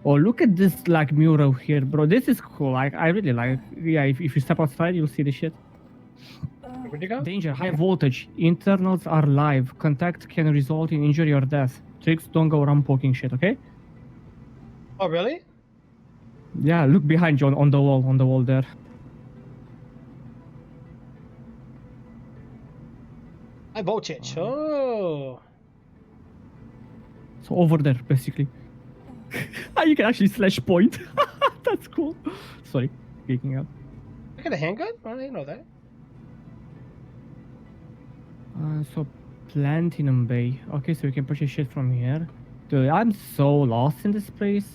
Oh, look at this, like, mural here, bro. This is cool. Like, I really like. Yeah, if you step outside, you'll see the shit. Where'd you go? Danger, high voltage. Internals are live. Contact can result in injury or death. Tricks, don't go around poking shit, okay? Oh really? Yeah, look behind you on the wall there. High voltage. Oh. So over there, basically. You can actually slash point. That's cool. Sorry, speaking up. Look at a handgun? I didn't know that. So Platinum Bay. Okay, so we can purchase shit from here. Dude, I'm so lost in this place.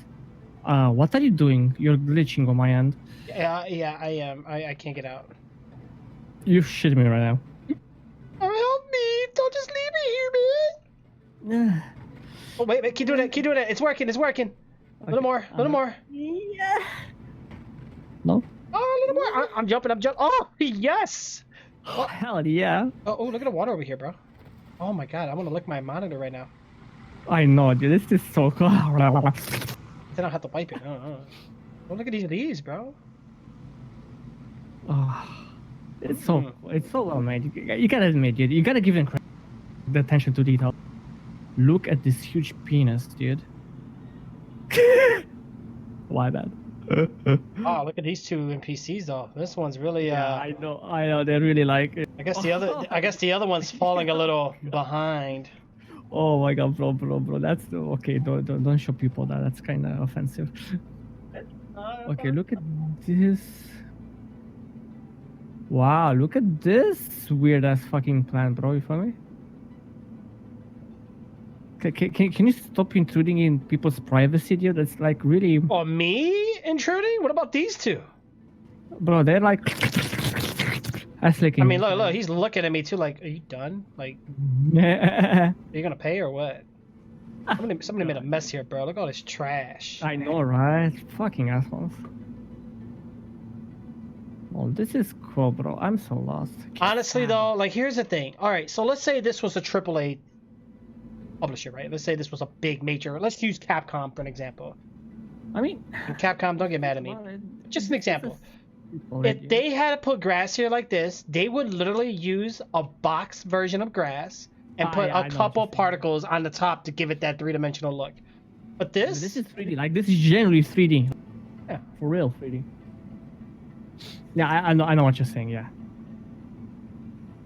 What are you doing? You're glitching on my end. Yeah, I am. I can't get out. You're shitting me right now. Oh, help me! Don't just leave me here, man. Oh wait, keep doing it. It's working. A little more. Yeah. No? Oh, a little more. I'm jumping. Oh, yes. Oh, hell yeah. Oh, look at the water over here, bro. Oh my god, I want to lick my monitor right now. I know, dude. This is so cool. Then I'll have to wipe it. Oh, look at these leaves, bro. Oh, it's so well made. You gotta admit, dude. You gotta give them credit. The attention to detail. Look at this huge penis, dude. Why that? Oh, look at these two NPCs though. This one's really Yeah, I know. They're really like. I guess the other one's falling a little behind. Oh my god, bro. That's okay. Don't show people that. That's kind of offensive. Okay, look at this. Wow, look at this weird ass fucking plant, bro. You follow me? Can you stop intruding in people's privacy, dude? That's like really. Oh, me intruding? What about these two? Bro, they're like. That's like. I mean, look, he's looking at me too. Like, are you done? Like, are you gonna pay or what? Somebody made a mess here, bro. Look at all this trash. I know, right? Fucking assholes. Oh, this is cool, bro. I'm so lost. Honestly, though, like, here's the thing. All right, so let's say this was a AAA publisher, right? Let's say this was a big major. Let's use Capcom for an example. I mean, And Capcom, don't get mad at me. well, Just an example. already- If they had to put grass here like this, they would literally use a box version of grass and put yeah, I a know what couple you're saying. particles on the top to give it that three-dimensional look. But this, This is 3D. Like, this is genuinely 3D. Yeah. For real 3D. Yeah, I know what you're saying, yeah.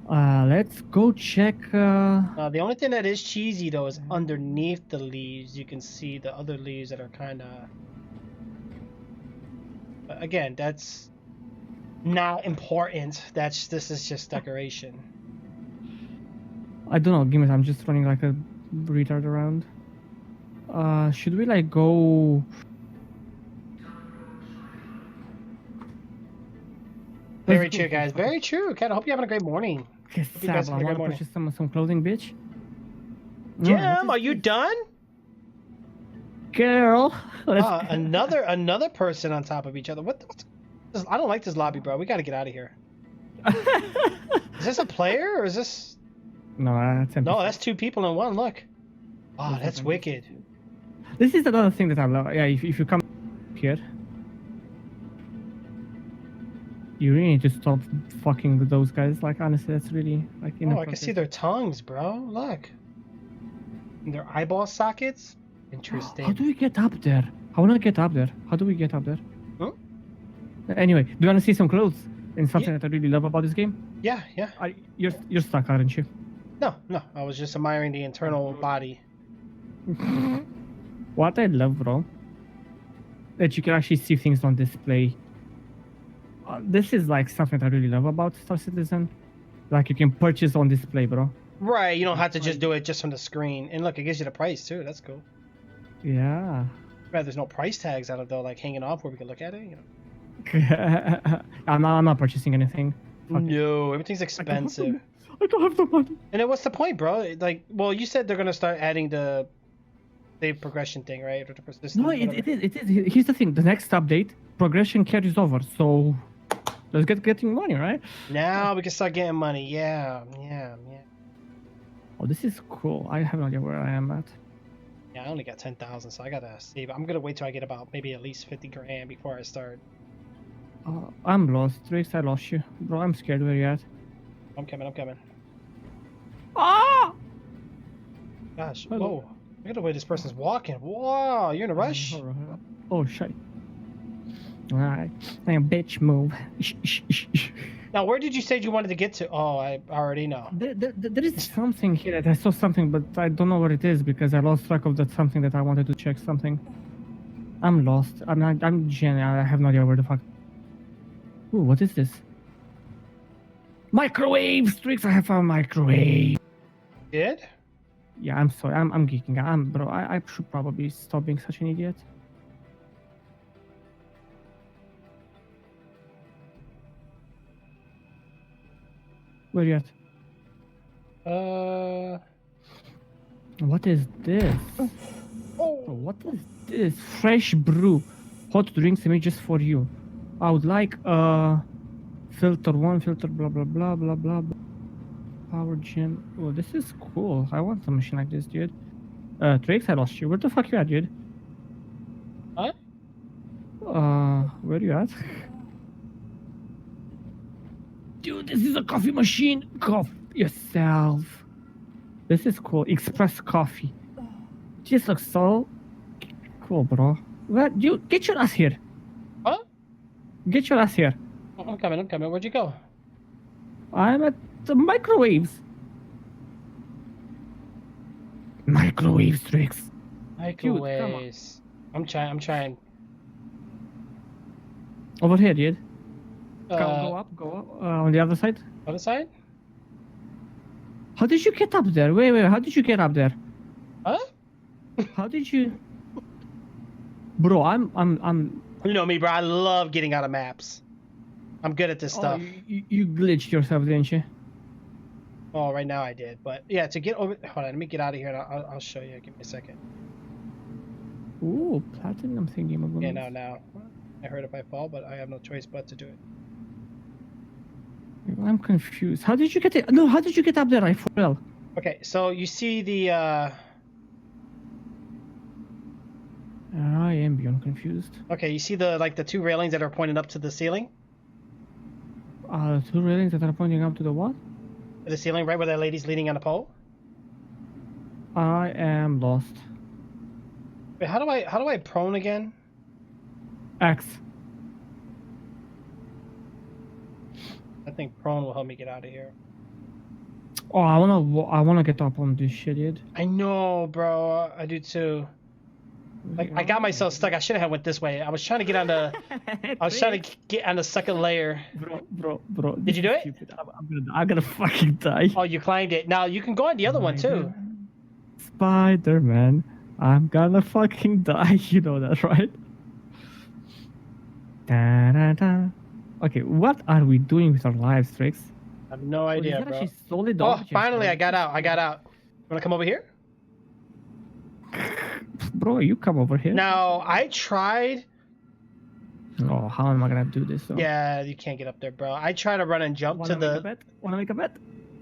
Let's go check. The only thing that is cheesy though is underneath the leaves. You can see the other leaves that are kind of. Again, that's not important. This is just decoration. I don't know. Give me. I'm just running like a retard around. Should we like go? Very true, guys. Very true. Ken, I hope you're having a great morning. Okay, Hope you guys Sab, had I a great want to morning. purchase some clothing, bitch. No, Jim, what is are you this? done? Girl? Another person on top of each other. What's this? I don't like this lobby, bro. We got to get out of here. Is this a player or is this? No, that's empty. No, that's 2 people in one. Look. Oh, This is that's empty. wicked. This is another thing that I love. Yeah, if you come here, you really need to stop fucking with those guys. Like, honestly, that's really like Oh, I inappropriate. can see their tongues, bro. Look. And their eyeball sockets. Interesting. How do we get up there? I wanna get up there. How do we get up there? Huh? Anyway, do you wanna see some clothes? And something Yeah. that I really love about this game? Yeah, yeah. You're stuck, aren't you? No. I was just admiring the internal body. What I love, bro, that you can actually see things on display. This is like something I really love about Star Citizen. Like you can purchase on display, bro. Right, you don't have to just do it just from the screen. And look, it gives you the price too. That's cool. Yeah. Right, there's no price tags on it though, like hanging off where we can look at it. You know. I'm not purchasing anything. Fuck it. No, everything's expensive. I don't have the money. And then what's the point, bro? Like, well, you said they're gonna start adding the save progression thing, right? Or the persistence, No, whatever. it is. Here's the thing. The next update, progression carries over. So let's getting money, right? Now we can start getting money. Yeah. Oh, this is cool. I have no idea where I am at. Yeah, I only got 10,000, so I gotta save. I'm gonna wait till I get about maybe at least 50 grand before I start. I'm lost. Trace, I lost you. Bro, I'm scared. Where you at? I'm coming. Ah! Gosh, Hello. whoa. Look at the way this person's walking. Whoa, you're in a rush? Oh, shit. Alright. Now, bitch, move. Now, where did you say you wanted to get to? Oh, I already know. There is something here. I saw something, but I don't know what it is because I lost track of that something that I wanted to check something. I'm lost. I'm Jen. I have no idea where the fuck. Ooh, what is this? Microwave! Strix, I have a microwave. Did? Yeah, I'm sorry. I'm geeking out. Bro, I should probably stop being such an idiot. Where you at? What is this? Oh. Bro, what is this? Fresh brew. Hot drinks made just for you. I would like filter 1, filter blah blah blah blah blah. Power gem. Oh, this is cool. I want a machine like this, dude. Trix, I lost you. Where the fuck you at, dude? Huh? Where you at? Dude, this is a coffee machine. Cough yourself. This is cool. Express coffee. This looks so cool, bro. Where you get your ass here? Huh? Get your ass here. I'm coming. Where'd you go? I'm at the microwaves. Microwaves, Trix. Microwaves. I'm trying. Over here, dude. Go up. On the other side. Other side? How did you get up there? Wait. How did you get up there? Huh? How did you? Bro, I'm. You know me, bro. I love getting out of maps. I'm good at this Oh, stuff. you glitched yourself, didn't you? Oh, right now I did. But yeah, to get over. Hold on, let me get out of here and I'll show you. Give me a second. Ooh, platinum thingy. Yeah, now. I heard if I fall, but I have no choice but to do it. I'm confused. How did you get it? No, how did you get up there? I fell. Okay, so you see the. I am beyond confused. Okay, you see the 2 railings that are pointing up to the ceiling? 2 railings that are pointing up to the what? The ceiling, right where that lady's leaning on a pole. I am lost. Wait, how do I prone again? X. I think prone will help me get out of here. Oh, I wanna get up on this shit, dude. I know, bro. I do too. Like, I got myself stuck. I should have went this way. I was trying to get on the. I was trying to get on the second layer. Bro. Did you do it? Stupid. I'm gonna fucking die. Oh, you climbed it. Now you can go on the other one too. Spider-Man, I'm gonna fucking die. You know that, right? Da-da-da. Okay, what are we doing with our lives, Trix? I have no idea, bro. Actually solid Oh, objects, finally, bro. I got out. I got out. Wanna come over here? Bro, you come over here. Now, I tried. Oh, how am I gonna do this? Though? Yeah, you can't get up there, bro. I tried to run and jump Wanna to make a the. bet? Wanna make a bet?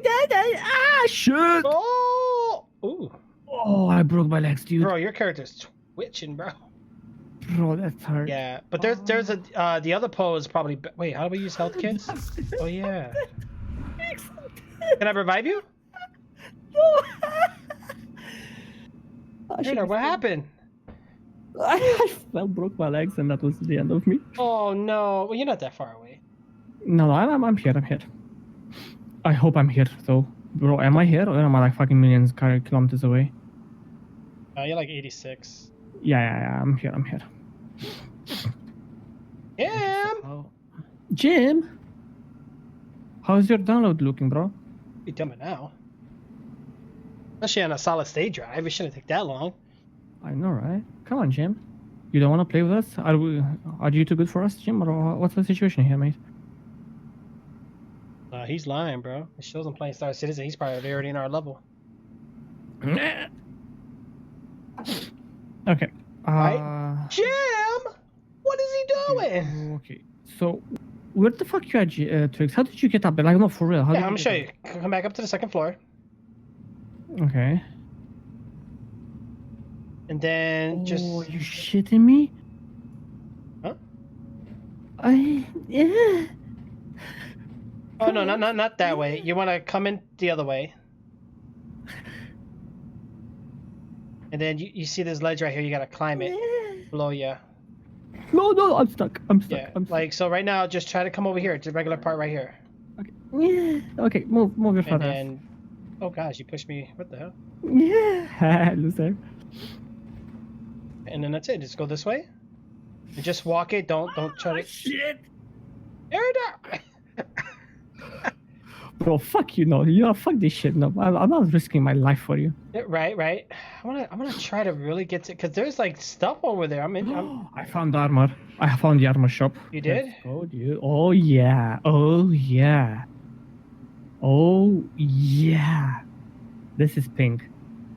Ah, shit! Oh! Ooh. Oh, I broke my legs, dude. Bro, your character's twitching, bro. Bro, that's hurt. Yeah, but there's a the other pole is probably. Wait, how do we use health kits? Oh yeah. Can I revive you? No. Peter, what happened? I fell, broke my legs, and that was the end of me. Oh no. Well, you're not that far away. No, I'm here. I'm here. I hope I'm here, though. Bro, am I here or am I like fucking millions kilometers away? You're like 86. Yeah. I'm here. Jim! Oh. Jim? How's your download looking, bro? You done it now. Especially on a solid state drive. It shouldn't take that long. I know, right? Come on, Jim. You don't want to play with us? Are you too good for us, Jim? Or what's the situation here, mate? He's lying, bro. It shows him playing Star Citizen. He's probably already in our level. Okay. Right? Jim! What is he doing? Okay. So, where the fuck you at, Trix? How did you get up there? Like, no, for real. How Yeah, did I'm gonna get show up? you. Come back up to the second floor. Okay. And then just. Oh, you shitting me? Huh? Yeah. Oh, no, not that way. You want to come in the other way. And then you see this ledge right here. You gotta climb it. Below you. No, I'm stuck. Yeah, I'm stuck. like, so right now, just try to come over here. It's a regular part right here. Okay. Yeah. Okay, move your And foot. then. Oh gosh, you pushed me. What the hell? Yeah. Loser. And then that's it. Just go this way. And just walk it. Don't try to. Shit. Air it up! Bro, fuck you, no. You know, fuck this shit. No, I'm not risking my life for you. Yeah, right. I'm gonna try to really get to, because there's like stuff over there. I'm I found armor. I found the armor shop. You did? Let's go, dude. Oh yeah. Oh yeah. Oh yeah. This is pink.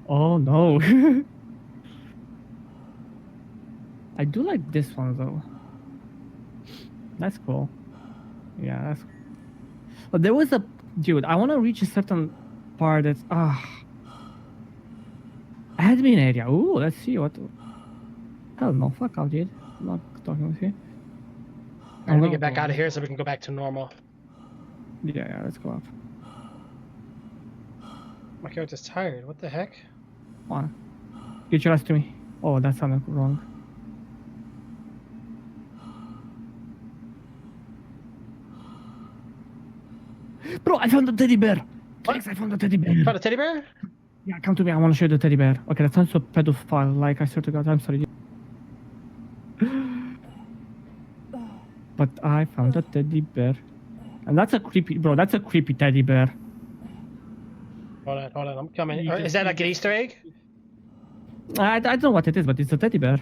Oh no. I do like this one though. That's cool. Yeah, that's. But there was a dude. I want to reach a certain part that's admin area. Ooh, let's see what. Hell no, fuck out, dude. I'm not talking with you. I'm gonna get back out of here so we can go back to normal. Yeah, let's go up. My character's tired. What the heck? Come on. Get your ass to me. Oh, that sounded wrong. Bro, I found the teddy bear. Thanks, I found the teddy bear. Found a teddy bear? Yeah, come to me. I want to show you the teddy bear. Okay, that sounds so pedophile. Like, I swear to God, I'm sorry. But I found a teddy bear. And that's a creepy, bro, that's a creepy teddy bear. Hold on. I'm coming. You Or just- is that like an Easter egg? I don't know what it is, but it's a teddy bear.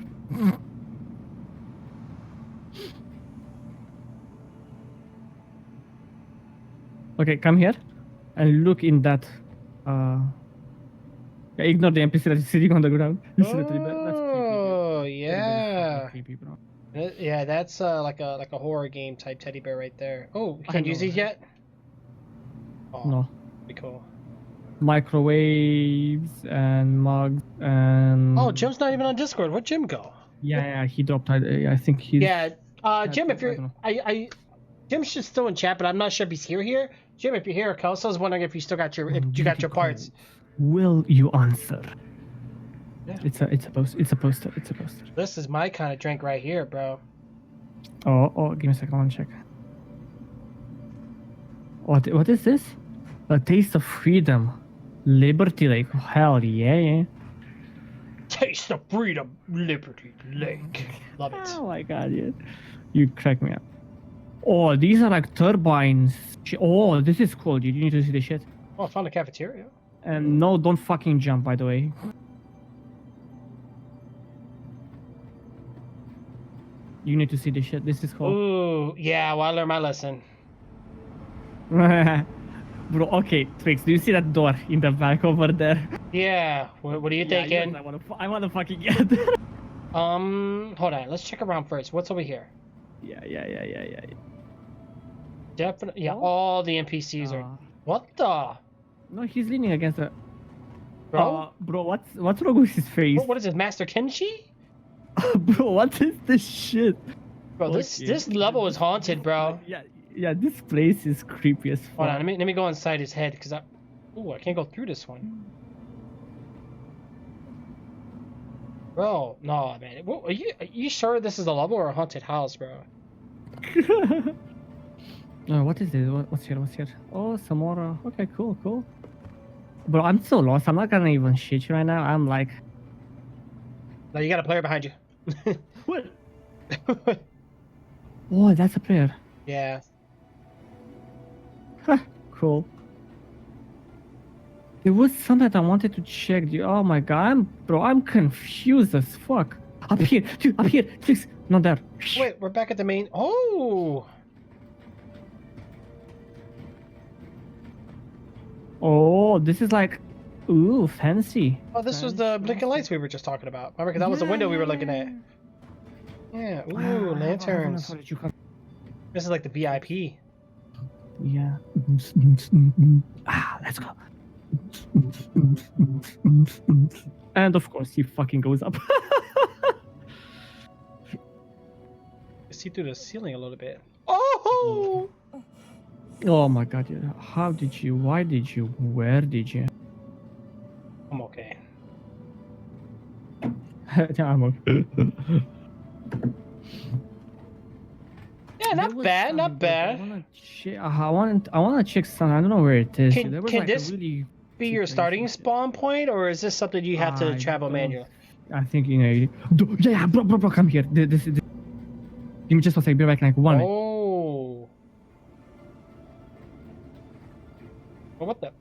Okay, come here and look in that. Ignore the NPC that is sitting on the ground. You see the teddy bear? That's creepy. Oh Dude. yeah. That's creepy, bro. Yeah, that's like a horror game type teddy bear right there. Oh, you I can't know, use these right? yet? Oh, No. be cool. Microwaves and mugs and. Oh, Jim's not even on Discord. Where'd Jim go? Yeah, he dropped. I think he's. Yeah, Jim, if I you're, don't know. Jim's just still in chat, but I'm not sure if he's here. Jim, if you're here, Kelso was wondering if you still got your, if you got your parts. Will you answer? Yeah. It's a poster. This is my kind of drink right here, bro. Oh, give me a second. I want to check. What is this? A taste of freedom, Liberty Lake. Hell yeah. Taste of freedom, Liberty Lake. Love it. Oh my god, dude. You crack me up. Oh, these are like turbines. Oh, this is cool, dude. You need to see this shit. Oh, I found a cafeteria. And no, don't fucking jump, by the way. You need to see this shit. This is cool. Ooh, yeah, well, I learned my lesson. Bro, okay, Twix, do you see that door in the back over there? Yeah, what are you thinking? Yes, I wanna fucking get there. Hold on, let's check around first. What's over here? Yeah. Definitely, yeah, Oh. all the NPCs are... What the? No, he's leaning against the... Bro? Bro, what's wrong with his face? What is this, Master Kenshi? Bro, what is this shit? Bro, this level is haunted, bro. Yeah, this place is creepy as fuck. Hold on, let me go inside his head, because I can't go through this one. Bro, no, man. Are you sure this is a level or a haunted house, bro? What is this? What's here? Oh, some more. Okay, cool. Bro, I'm so lost. I'm not gonna even shit you right now. I'm like... No, you got a player behind you. What? Oh, that's a player. Yeah. Huh, cool. There was something that I wanted to check. Dude. Oh my god, I'm confused as fuck. Up here, dude, please, not there. Wait, we're back at the main. Oh. Oh, this is like, ooh, fancy. Oh, this was the blinking lights we were just talking about. Remember, because that was the window we were looking at. Yeah. Ooh, lanterns. This is like the VIP. Yeah. Let's go. And of course, he fucking goes up. See through the ceiling a little bit. Oh! Oh my god, dude. How did you? Why did you? Where did you? I'm okay. Yeah, I'm okay. Yeah, not bad, not bad. I wanna check something. I don't know where it is. Can- There was can like this a really Be your starting spawn point, or is this something you have to I travel don't- manually? I think yeah, bro, come here. This. Give me just a sec. Be back in like 1 minute. Oh. Oh, what the?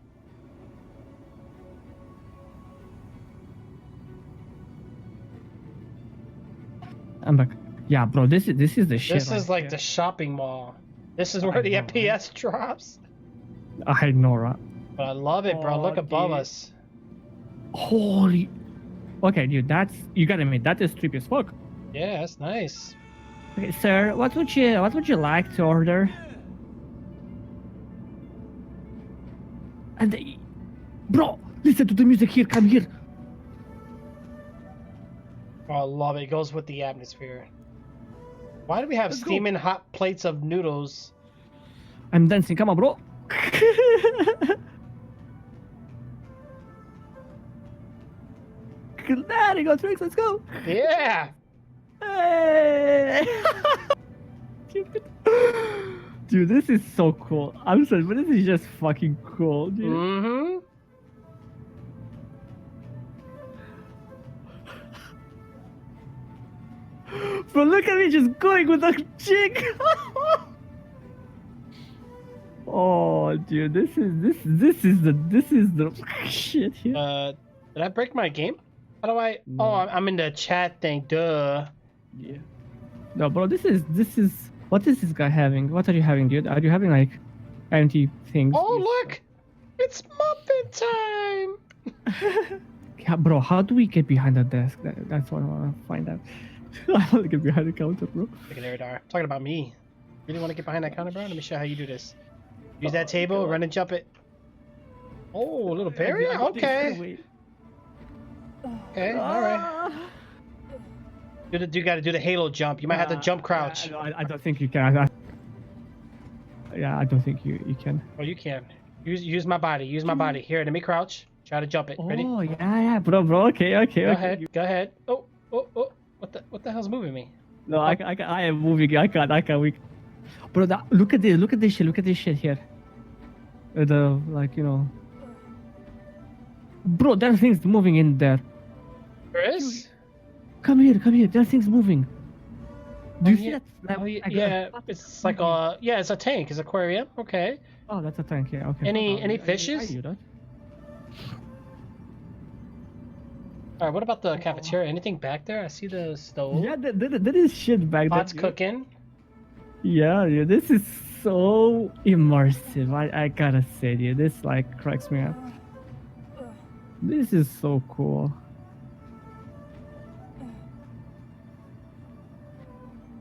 I'm back. Yeah, bro. This is the shit. This is like the shopping mall. This is where the know, right? FPS drops. I know, right? But I love it, bro. Oh, Look above dude. us. Holy. Okay, dude. You gotta admit that is trippy as fuck. Yeah, that's nice. Okay, sir. What would you like to order? And bro, listen to the music here. Come here. Oh, I love it. It goes with the atmosphere. Why do we have Let's go. steaming hot plates of noodles? I'm dancing. Come on, bro. There you go, Trix. Let's go. Yeah. Hey! Dude, this is so cool. I'm sorry, but this is just fucking cool, dude. Mm-hmm. Bro, look at me just going with a chick. Oh, dude, this is the shit here. Did I break my game? How do I? No. Oh, I'm in the chat thing. Duh. Yeah. No, bro, this is. What is this guy having? What are you having, dude? Are you having like empty things? Oh, look! It's muffin time. Yeah, bro, how do we get behind the desk? That's what I want to find out. I want to get behind the counter, bro. Look at Eridar. Talking about me. Really want to get behind that counter, bro? Let me show you how you do this. Use that table, run and jump it. Oh, a little barrier? Okay. Okay, alright. You gotta do the halo jump. You might have to jump crouch. I don't think you can. Yeah, I don't think you can. Oh, you can. Use my body. Use my body. Here, let me crouch. Try to jump it. Ready? Oh, yeah, bro. Okay. Go ahead. Go ahead. Oh. What the hell's moving me? No, I am moving. I can't. Bro, look at this. Look at this shit. Look at this shit here. The like, you know. Bro, there are things moving in there. There is? Come here, come here. There are things moving. Do you see yeah. that? Oh, yeah, it's like a yeah, it's a tank, it's aquarium. Okay. Oh, that's a tank. Yeah. Okay. Any I fishes? knew that. All right, what about the cafeteria? Anything back there? I see the stove. Yeah, there is shit back there. Pot's cooking. Yeah, yeah, this is so immersive. I gotta say, dude, this like cracks me up. This is so cool.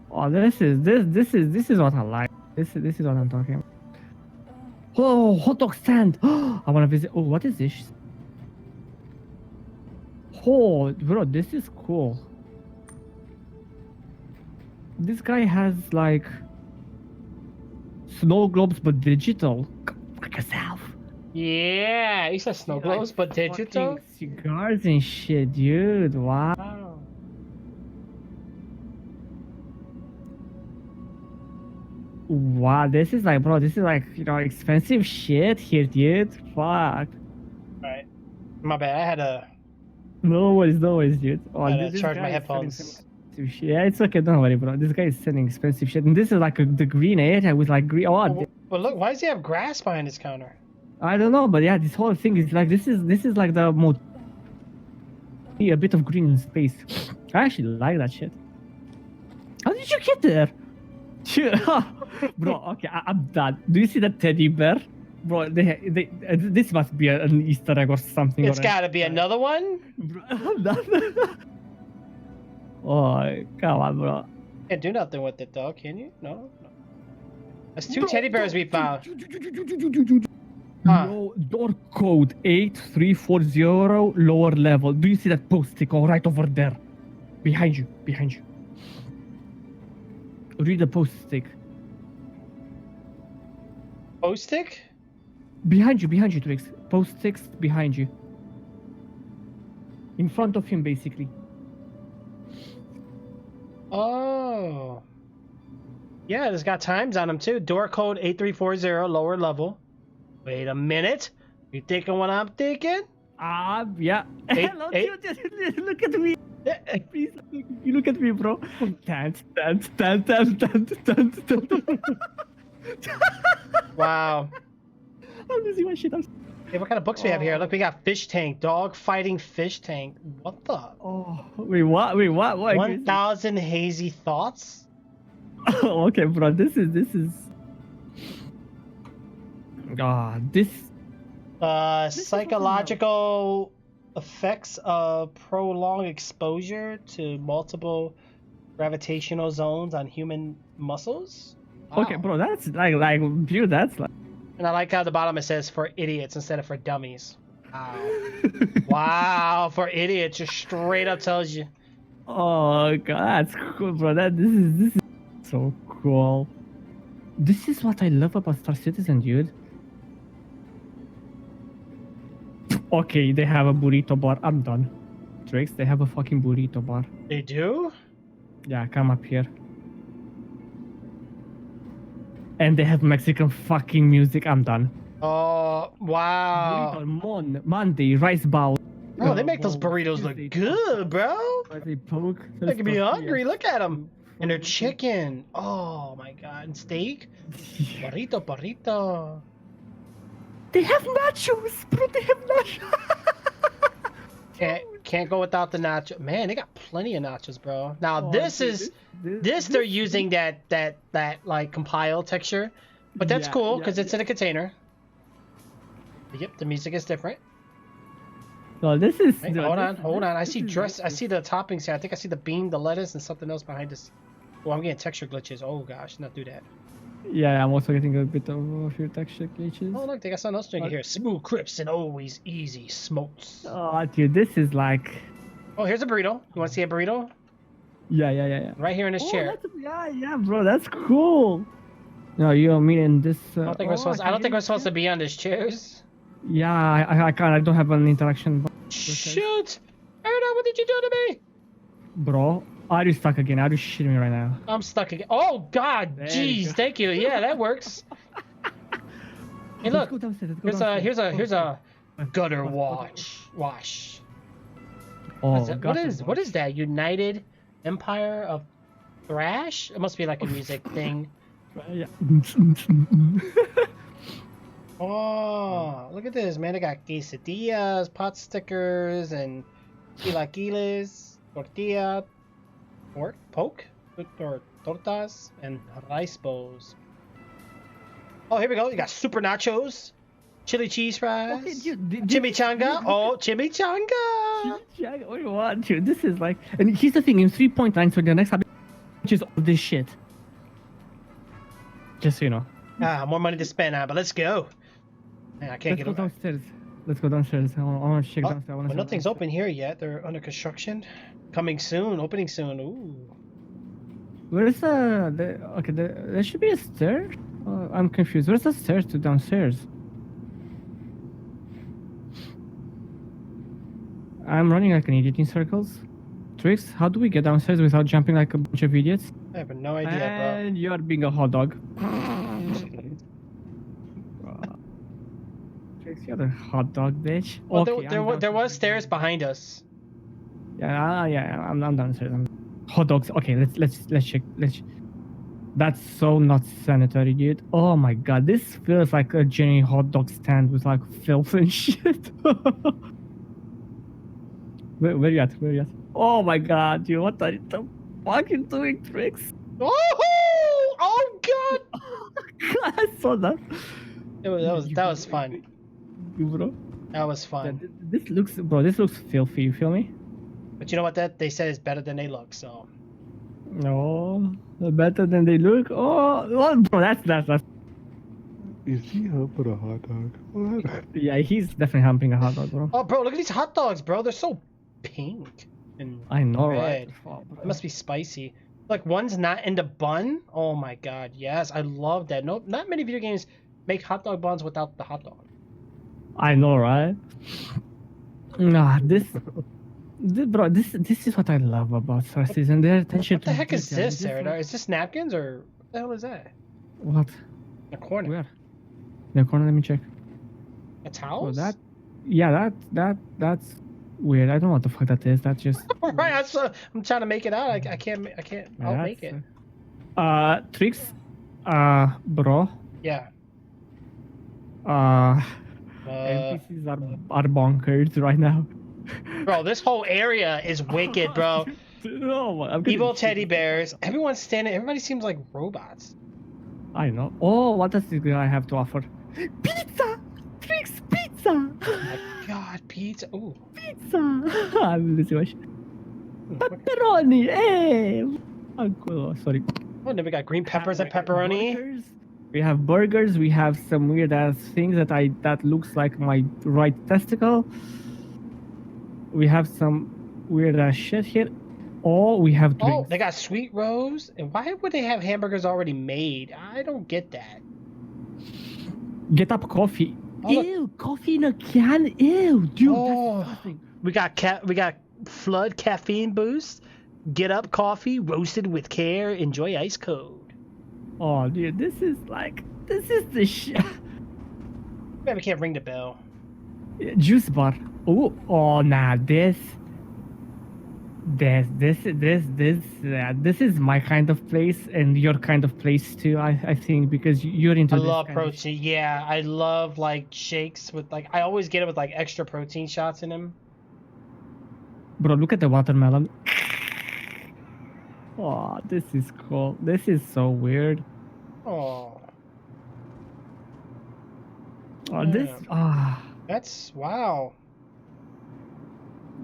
Oh, this is what I like. This is what I'm talking about. Oh, hot dog stand. I wanna visit. Oh, what is this? Oh, bro, this is cool. This guy has like snow globes but digital. Fuck yourself. Yeah, he said snow globes, but digital. Fucking cigars and shit, dude. Wow. Wow. Wow, this is like, bro, this is like, you know, expensive shit here, dude. Fuck. Right. My bad. I had to No worries, dude. Oh, this charge my guy is selling headphones. some shit. Yeah, it's okay. Don't worry, bro. This guy is selling expensive shit, and this is like the green area with like green. Oh, But look, why does he have grass behind his counter? I don't know, but yeah, this whole thing is like this is like the most a bit of green in space. I actually like that shit. How did you get there? Bro, okay, I'm done. Do you see that teddy bear? Bro, this must be an Easter egg or something. It's got to be another one. Bro, I'm done. Oh, come on, bro. Can't do nothing with it though, can you? No. That's two teddy bears we found. Huh. No, door code 8340 lower level. Do you see that post-it right over there? Behind you. Read the post-it. Post-it? Behind you, Trix. Post-it behind you. In front of him, basically. Oh. Yeah, it's got times on them too. Door code 8340 lower level. Wait a minute. You thinking what I'm thinking? Yeah. Hello, dude. Look at me. Please, you look at me, bro. Dance. Wow. I'm losing my shit. Hey, what kind of books we have here? Look, we got fish tank, dog fighting fish tank. What the? Oh, wait, what? 1,000 hazy thoughts? Oh, okay, bro. This is. This. Psychological effects of prolonged exposure to multiple gravitational zones on human muscles. Wow. Okay, bro. That's like, dude. That's like. And I like how at the bottom it says for idiots instead of for dummies. Wow. Wow, for idiots, just straight up tells you. Oh god, that's cool, bro. This is so cool. This is what I love about Star Citizen, dude. Okay, they have a burrito bar. I'm done. Drakes, they have a fucking burrito bar. They do? Yeah, come up here. And they have Mexican fucking music. I'm done. Oh, wow. Burrito Monday, rice bowl. Oh, they make those burritos look good, bro. They poke. Making me hungry. Look at them. And their chicken. Oh my god. And steak. Burrito. They have nachos, bro. They have nachos. Can't go without the nacho. Man, they got plenty of nachos, bro. Now this they're using that like compile texture, but that's cool because it's in a container. Yep, the music is different. Oh, this is. Hey, hold on. I see the toppings here. I think I see the bean, the lettuce, and something else behind us. Oh, I'm getting texture glitches. Oh gosh, not do that. Yeah, I'm also getting a bit of a few texture glitches. Oh look, they got something else drinking here. Smooth crips and always easy smokes. Oh, dude, this is like. Oh, here's a burrito. You want to see a burrito? Yeah. Right here in this chair. Yeah, bro, that's cool. No, you mean this? I don't think we're supposed to be on these chairs. Yeah, I can't. I don't have an interaction. Shoot! Erda, what did you do to me? Bro, are you stuck again? Are you shitting me right now? I'm stuck again. Oh God, jeez, thank you. Yeah, that works. Hey, Let's look. go downstairs. Let's go downstairs. Here's a gutter What? wash. Oh, What is that? United Empire of Thrash? It must be like a music thing. Yeah. Oh, look at this, man. They got quesadillas, pot stickers, and chilaquiles, tortilla, pork, poke, or tortas, and rice bowls. Oh, here we go. You got super nachos, chili cheese fries, Okay, dude, chimichanga. Oh, chimichanga. What do you want, dude? This is like, and here's the thing: in 3.9, so the next habit, which is all this shit. Just so you know. More money to spend now, but let's go. Man, I can't Let's get go over. downstairs. Let's go downstairs. I want to check downstairs. I wanna Well, check nothing's downstairs. open here yet. They're under construction. Coming soon. Opening soon. Ooh. Where's there should be a stair? I'm confused. Where's the stairs to downstairs? I'm running like an idiot in circles. Trix, how do we get downstairs without jumping like a bunch of idiots? I have no idea, And you're being a hot dog. Trix, you're a hot dog, bitch. bro. Well, Okay, there I'm was downstairs. stairs behind us. Yeah, I'm downstairs. Hot dogs. Okay, let's check. That's so not sanitary, dude. Oh my god, this feels like a genuine hot dog stand with like filth and shit. Where you at? Where you at? Oh my god, dude, what are you fucking doing, Trix? Oh god! I saw that. That was fun. Bro. That was fun. This looks filthy. You feel me? But you know what? That they said is better than they look. So No, better than they look. Oh, bro, that's. Is he humping a hot dog? What? Yeah, he's definitely humping a hot dog, bro. oh, bro, look at these hot dogs, bro. They're so pink and I know, red. right? Oh, bro. It must be spicy. Like one's not in the bun. Oh my god, yes, I love that. No, not many video games make hot dog buns without the hot dog. I know, right? Nah, this is what I love about Star Citizen. Their attention What the heck is detail. this, Just Saradar? like- Is this napkins or what the hell is that? What? A corner. Where? The corner. Let me check. A Oh, towel? that's weird. I don't know what the fuck that is. That's just. right. I'm trying to make it out. I can't. I'll make it. Tricks. Bro. Yeah. NPCs are bonkers right now. Bro, this whole area is wicked, bro. No, I'm getting Evil shit. teddy bears. Everyone's standing. Everybody seems like robots. I know. Oh, what does this guy have to offer? Pizza! Tricks pizza! Oh my god, pizza. Ooh. Pizza! I'm losing my shit. Pepperoni! Hey! Oh, sorry. Oh, then we got green peppers and pepperoni. Burgers. We have burgers. We have some weird ass things that looks like my right testicle. We have some weird ass shit here. Oh, we have Oh, drinks. they got sweet rolls. And why would they have hamburgers already made? I don't get that. Get up coffee. Oh, look. Ew, coffee in a can. Ew, dude. Oh. That's disgusting. We got Flood caffeine boost. Get up coffee roasted with care. Enjoy ice cold. Oh, dude, this is the shit. Man, we can't ring the bell. Juice bar. Oh, nah, this is my kind of place and your kind of place too. I think because you're into. I this love kind of protein. Yeah, I love like shakes with like I always get it with like extra protein shots in them. Bro, look at the watermelon. Oh, this is cool. This is so weird. Oh, Oh, this that's wow.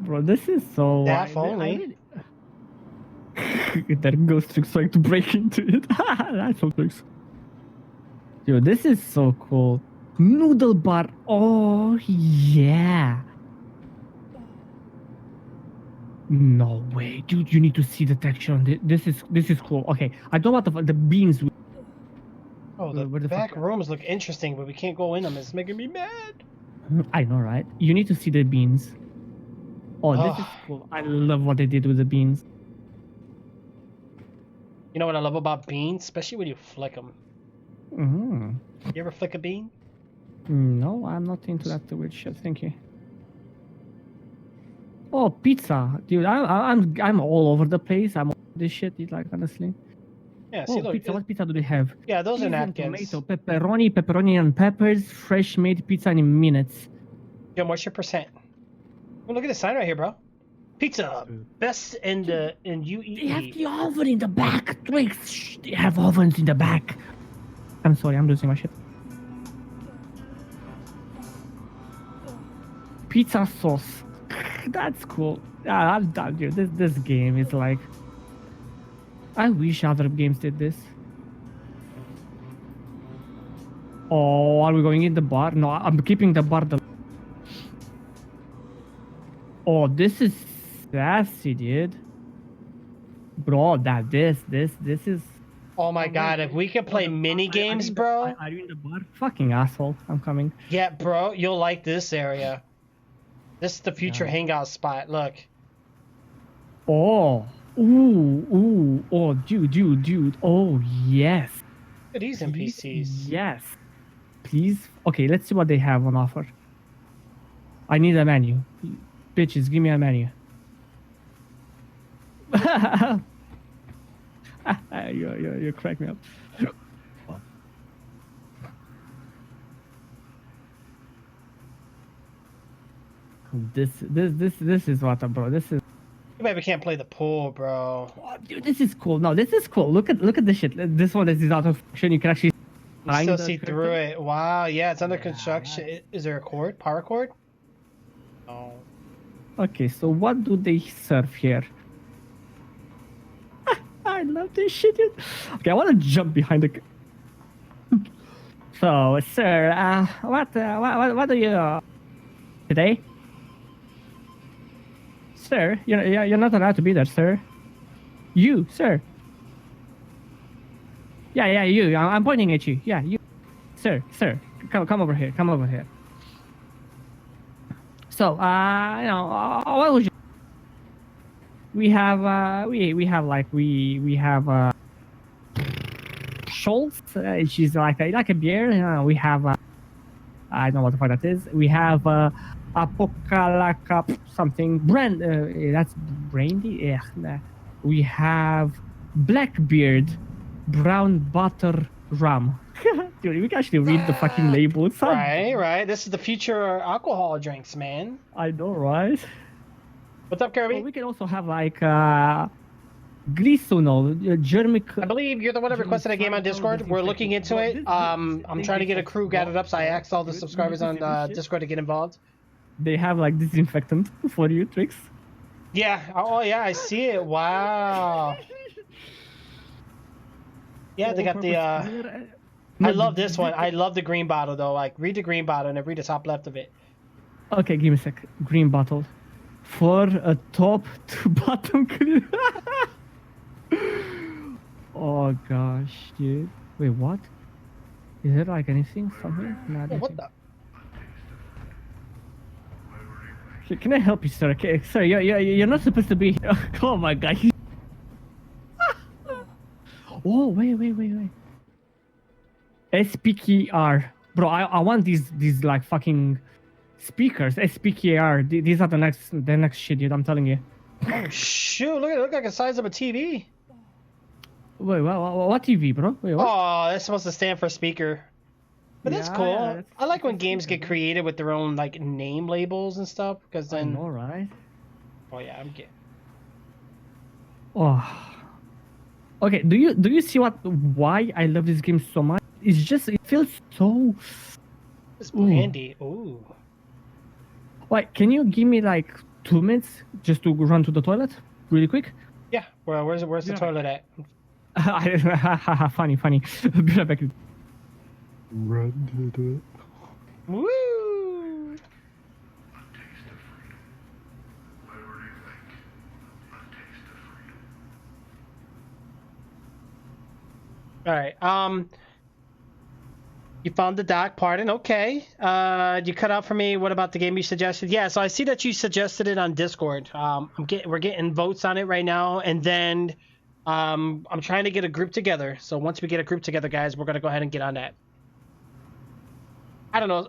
bro, this is so. That only. There goes Trix trying to break into it. That's so Trix. Dude, this is so cool. Noodle bar. Oh yeah. No way, dude! You need to see the texture on this. This is cool. Okay, I don't know what the beans. Oh, the Where the back fuck- rooms look interesting, but we can't go in them. It's making me mad. I know, right? You need to see the beans. Oh, this is cool. I love what they did with the beans. You know what I love about beans, especially when you flick them. Mm. You ever flick a bean? No, I'm not into that weird shit. Thank you. Oh, pizza, dude! I'm all over the place. I'm all this shit. Like honestly. Yeah, see, Oh, look. pizza! What pizza do they have? Yeah, those are Cheese and napkins. tomato, pepperoni and peppers, fresh made pizza in minutes. Jim, what's your percent? Oh, look at the sign right here, bro. Pizza, best in the in UEE. They have the oven in the back. Twix, shh, they have ovens in the back. I'm sorry, I'm losing my shit. Pizza sauce. That's cool. Yeah, I'm done, dude. This game is like. I wish other games did this. Oh, are we going in the bar? No, I'm keeping the bar. Oh, this is sassy, dude. Bro, this is. Oh my god, if we could play mini games, bro. Are you in the bar? Fucking asshole. I'm coming. Yeah, bro, you'll like this area. This is the future hangout spot. Look. Oh. Ooh. Oh, dude. Oh, yes. Look at these NPCs. Yes. Please. Okay, let's see what they have on offer. I need a menu. Bitches, give me a menu. You crack me up. This is what, bro. This is. Too bad we can't play the pool, bro. Oh, dude, this is cool. No, this is cool. Look at this shit. This one is out of function. You can actually still see through it. Wow, yeah, it's under construction. nice. Is there a cord? Power cord? Oh. Okay, so what do they serve here? I love this shit, dude. Okay, I want to jump behind the. So, sir, what do you today? Sir, you're not allowed to be there, sir. You, sir. Yeah, you. I'm pointing at you. Yeah, you, sir. Come over here. Come over here. So, what would you? We have Schultz. She's like a beer. We have I don't know what the fuck that is. We have Apocalypse something. Brand. That's brandy. Yeah. Nah. We have Blackbeard, brown butter rum. Dude, we can actually read the fucking label. It's Right. This is the future alcohol drinks, man. I know, right? What's up, Kirby? Well, we can also have like Grisono, Germic. I believe you're the one that requested a game on Discord. We're looking into it. I'm trying to get a crew gathered up, so I asked all the subscribers on Discord to get involved. They have like disinfectant for you, Tricks. Yeah. Oh, yeah. I see it. Wow. Yeah, they got the. I love this one. I love the green bottle though. Like, read the green bottle and then read the top left of it. Okay, give me a sec. Green bottle. For a top to bottom clear. Oh gosh, dude. Wait, what? Is there like anything somewhere? Nah, Oh, what the? Can I help you, sir? Okay, sir, you're not supposed to be here. Oh my god. Oh, wait. SPKR. Bro, I want these like fucking speakers. SPKR. These are the next shit, dude. I'm telling you. Oh, shoot. Look like the size of a TV. Wait, what TV, bro? Wait, what? Oh, that's supposed to stand for speaker. But that's Yeah, cool. yeah, that's- I like when that's games speaker, get creative with their own like name labels and stuff. Because I then, know, right? oh yeah, I'm getting. Oh. Okay, do you see why I love this game so much? It's just it feels so. It's brandy. Ooh. Wait, can you give me like 2 minutes just to run to the toilet, really quick? Yeah. Well, where's the Yeah. toilet at? Funny. Be right back. Run to it. Woo! All right. You found the doc. Pardon. Okay. You cut out for me. What about the game you suggested? Yeah. So I see that you suggested it on Discord. We're getting votes on it right now, and then I'm trying to get a group together. So once we get a group together, guys, we're gonna go ahead and get on that. I don't know.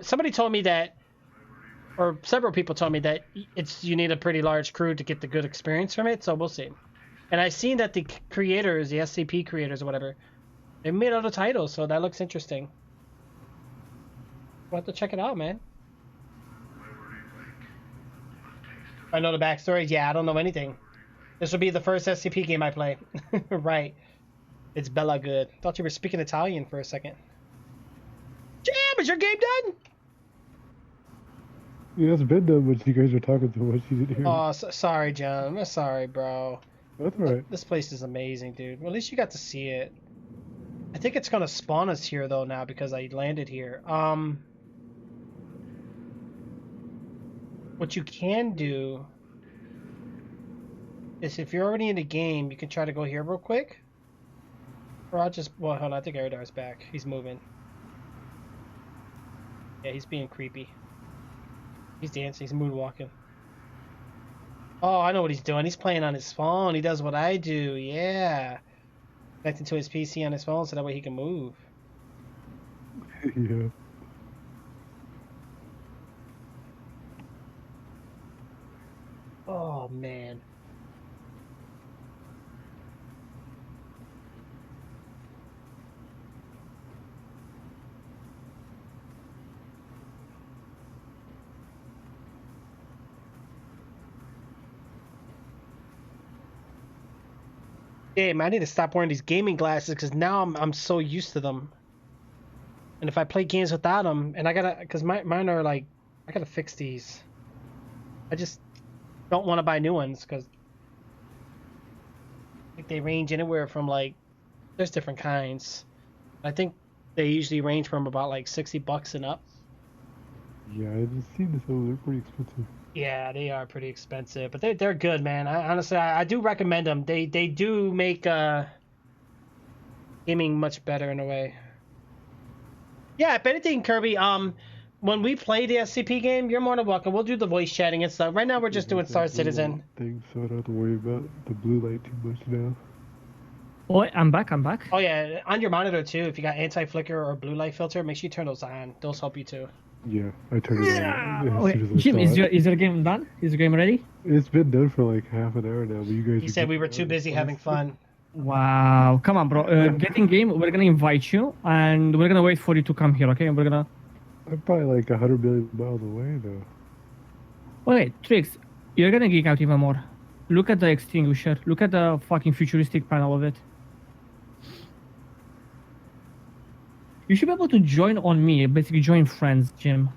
Somebody told me that, or several people told me that you need a pretty large crew to get the good experience from it. So we'll see. And I've seen that the creators, the SCP creators or whatever, they made other titles, so that looks interesting. We'll have to check it out, man. I know the backstory. Yeah, I don't know anything. This will be the first SCP game I play. Right. It's Bella good. Thought you were speaking Italian for a second. Jam, is your game done? Yeah, it's been done, but you guys are talking so much you didn't hear. Oh, sorry, Jam. I'm sorry, bro. That's alright. This place is amazing, dude. Well, at least you got to see it. I think it's gonna spawn us here though now because I landed here. What you can do is if you're already in the game, you can try to go here real quick. Or I'll just, well, hold on, I think Eridar's back. He's moving. Yeah, he's being creepy. He's dancing, he's moonwalking. Oh, I know what he's doing. He's playing on his phone. He does what I do, yeah. Connecting to his PC on his phone so that way he can move. Yeah. Oh, man. Damn, I need to stop wearing these gaming glasses because now I'm so used to them. And if I play games without them, and I gotta, because mine are like, I gotta fix these. I just don't want to buy new ones because like they range anywhere from like, there's different kinds. I think they usually range from about like $60 and up. Yeah, I've seen this over. They're pretty expensive. Yeah, they are pretty expensive, but they're good, man. Honestly, I do recommend them. They do make gaming much better in a way. Yeah, if anything, Kirby, when we play the SCP game, you're more than welcome. We'll do the voice chatting and stuff. Right now, we're just doing Star Citizen. Thing, so I don't have to worry about the blue light too much now. Oh, I'm back. Oh yeah, on your monitor too. If you got anti-flicker or blue light filter, make sure you turn those on. Those help you too. Yeah, I turned it on. Okay, Jim, is your game done? Is your game ready? It's been done for like half an hour now, but you guys. He said we were too busy having fun. Wow, come on, bro. Get in game. We're gonna invite you, and we're gonna wait for you to come here. Okay, we're gonna. I'm probably like 100 million miles away though. Wait, Trix, you're gonna geek out even more. Look at the extinguisher. Look at the fucking futuristic panel of it. You should be able to join on me, basically join friends, Jim.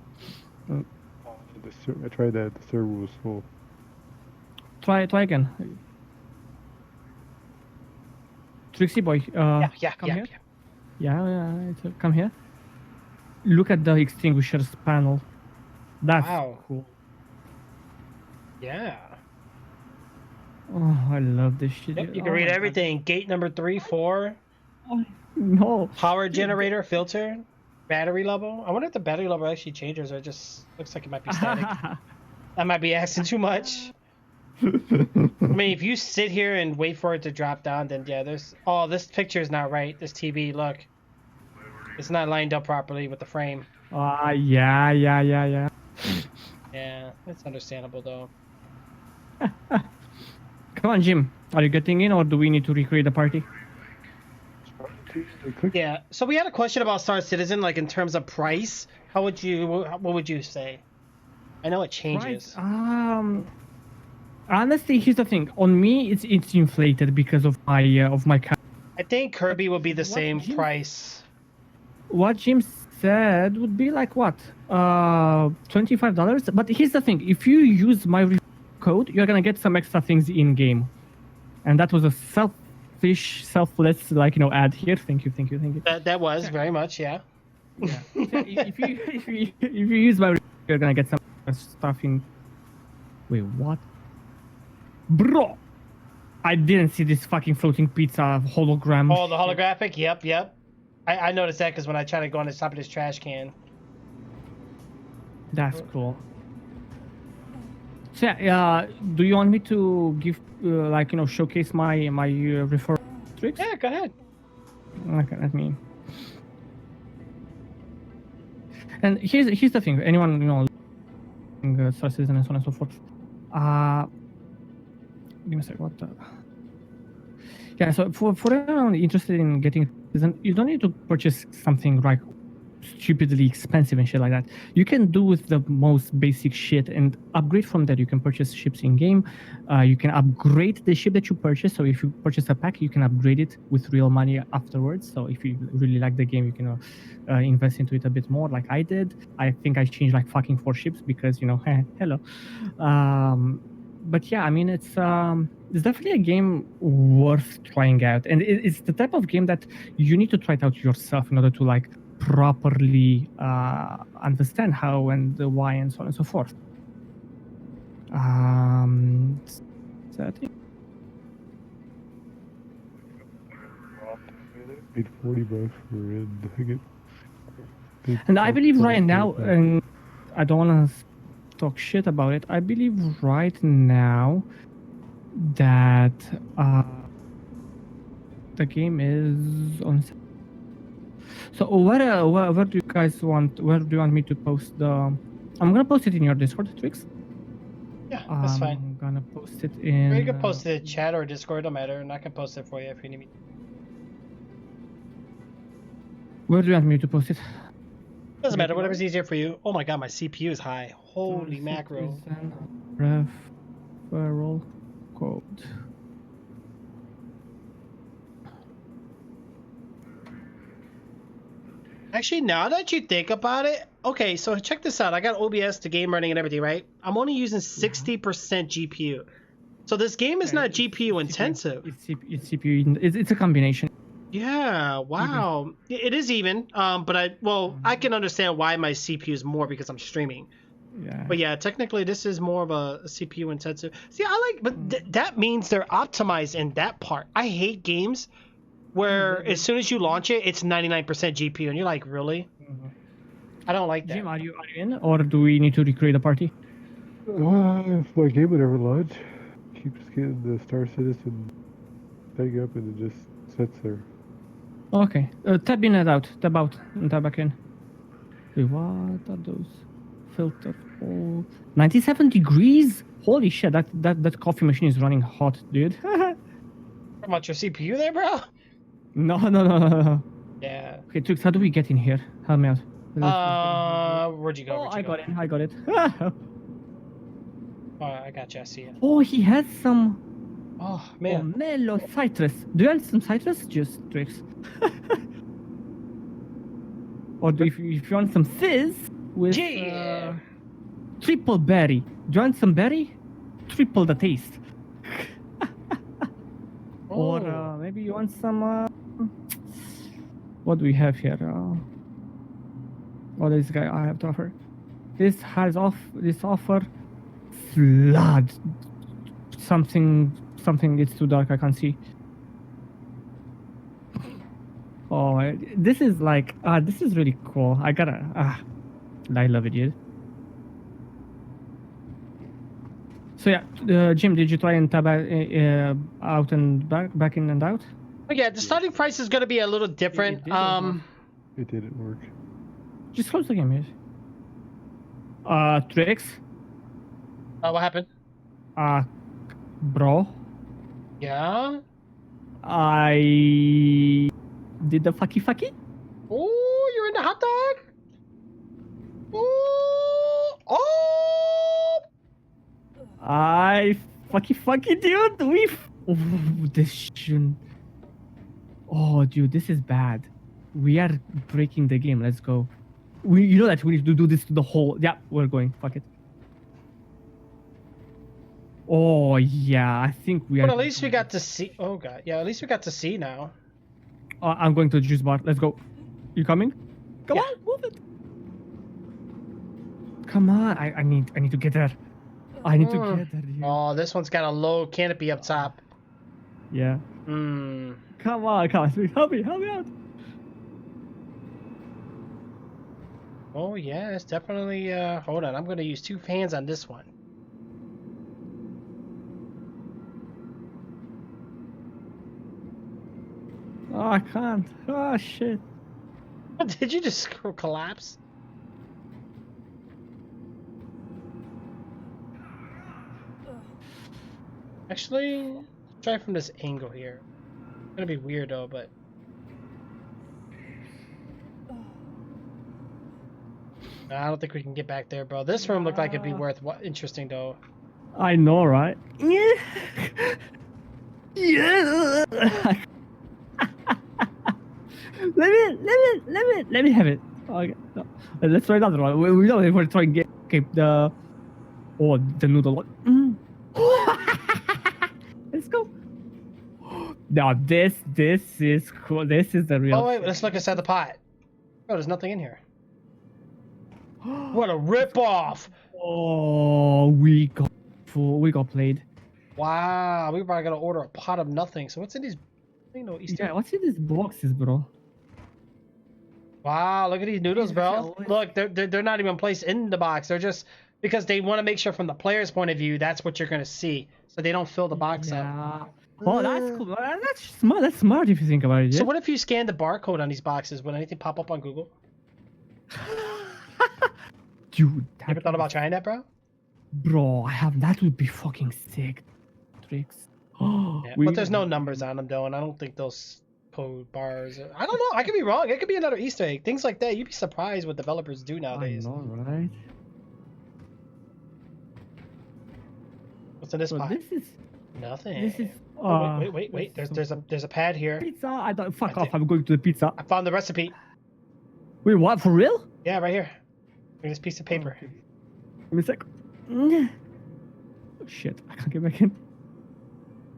I tried that. The server was full. Try again. Trixie boy. Yeah. Come here. Come here. Look at the extinguishers panel. That's cool. Yeah. Oh, I love this shit. Yep, you can read everything. Gate number 3, 4. Oh, no. Power generator filter. Battery level. I wonder if the battery level actually changes or it just looks like it might be static. I might be asking too much. I mean, if you sit here and wait for it to drop down, then yeah, there's... Oh, this picture is not right. This TV, look. It's not lined up properly with the frame. Yeah. Yeah, it's understandable, though. Come on, Jim. Are you getting in, or do we need to recreate the party? Yeah, so we had a question about Star Citizen, like in terms of price. What would you say? I know it changes. Right. Honestly, here's the thing. On me, it's inflated because of my car. I think Kirby would be the same price. What Jim said would be like what? $25. But here's the thing. If you use my code, you're gonna get some extra things in game. And that was a selfless, ad here. Thank you. That was very much, yeah. if you use my, you're gonna get some stuff in. Wait, what? Bro, I didn't see this fucking floating pizza hologram. Oh, the holographic? Yep. I noticed that because when I try to go on the top of this trash can. That's cool. So yeah, do you want me to give, showcase my referral tricks? Yeah, go ahead. Okay, let me. And here's the thing. Anyone Star Citizen and so on and so forth. Give me a sec. What the? Yeah. So for anyone interested in getting Citizen, you don't need to purchase something like stupidly expensive and shit like that. You can do with the most basic shit and upgrade from that. You can purchase ships in game. You can upgrade the ship that you purchase. So if you purchase a pack, you can upgrade it with real money afterwards. So if you really like the game, you can invest into it a bit more, like I did. I think I changed like fucking 4 ships because hello. But yeah, I mean it's definitely a game worth trying out, and it's the type of game that you need to try it out yourself in order to like properly understand how and the why and so on and so forth. So I think Paid $40 for it. and I believe right now, and I don't want to talk shit about it, I believe right now that the game is on. So where do you guys want? Where do you want me to post the? I'm gonna post it in your Discord, Twix. Yeah, that's fine. I'm gonna post it in. Or you can post it in chat or Discord, don't matter, and I can post it for you if you need me. Where do you want me to post it? Doesn't matter, whatever's easier for you. Oh my god, my CPU is high. Holy mackerel. Referral code. Actually, now that you think about it, okay, so check this out. I got OBS, the game running and everything, right? I'm only using 60% GPU. So this game is not GPU intensive. It's CPU. It's a combination. Yeah, wow. It is even. But I can understand why my CPU is more because I'm streaming. Yeah. But yeah, technically this is more of a CPU intensive. See, but that means they're optimized in that part. I hate games where as soon as you launch it, it's 99% GPU, and you're like, really? I don't like that. Jim, are you in, or do we need to recreate a party? If my game would ever launch, keeps getting the Star Citizen thing up and it just sits there. Okay. Tab in and out. Tab out and tab back in. Wait, what are those? Filter. Oh, 97 degrees? Holy shit, that coffee machine is running hot, dude. How much your CPU there, bro? No. Yeah. Okay, Trix, how do we get in here? Help me out. Where'd you go? Oh, I got it. Oh, I got you. I see it. Oh, he has some Oh, man. mellow citrus. Do you want some citrus juice, Trix? Or if you want some fizz with Yeah. triple berry. Do you want some berry? Triple the taste. Or maybe you want some. What do we have here? What is this guy I have to offer? This offer flood. Something. It's too dark. I can't see. Oh, this is like. This is really cool. I love it, dude. So yeah, Jim, did you try and tab out and back in and out? Oh, yeah, the starting price is going to be a little different. It didn't work. Just close the game, yes. Trix? What happened? Bro? Yeah? I did the fucky? Oh, you're in the hot dog? Oh! I fucky, dude. This shouldn't. Oh, dude, this is bad. We are breaking the game. Let's go. You know that we need to do this to the whole. Yeah, we're going. Fuck it. Oh yeah, I think we are. But at least we got to see. Oh god, yeah. At least we got to see now. I'm going to the juice bar. Let's go. You coming? Come Yeah. on, move it. Come on, I need to get there. I need to get there. Dude. Oh, this one's got a low canopy up top. Yeah. Hmm. Come on, help me out. Oh yeah, it's definitely. Hold on, I'm gonna use 2 fans on this one. Oh, I can't. Oh shit. Did you just collapse? Actually, try from this angle here. It's gonna be weird though, but I don't think we can get back there, bro. This room looked like it'd be worth interesting though. I know, right? Yeah. Yeah. let me have it. Okay. No. Let's try another one. We don't even try and get the noodle one. Mm. Let's go. Now this is cool. This is the real. Oh wait, let's look inside the pot. Oh, there's nothing in here. What a ripoff! Oh, we got played. Wow, we probably gotta order a pot of nothing. So what's in these? No Easter. Yeah, what's in these boxes, bro? Wow, look at these noodles, bro. Look, they're not even placed in the box. They're just because they want to make sure from the player's point of view that's what you're gonna see, so they don't fill the box up. Oh, that's cool. That's smart. That's smart if you think about it. So Yeah? what if you scan the barcode on these boxes? Would anything pop up on Google? Dude, You ever thought about trying that, bro? Bro, I have. That would be fucking sick. Tricks. Oh, Yeah, but there's no numbers on them though, and I don't think those code bars. I don't know. I could be wrong. It could be another Easter egg. Things like that. You'd be surprised what developers do I nowadays. know, right? What's in this So pot? this is. Nothing. This is. Oh, wait. There's a pad here. Pizza. I don't. Fuck I off. did- I'm going to the pizza. I found the recipe. Wait, what? For real? Yeah, right here. Look at this piece of paper. Give me a sec. Oh, shit, I can't get back in.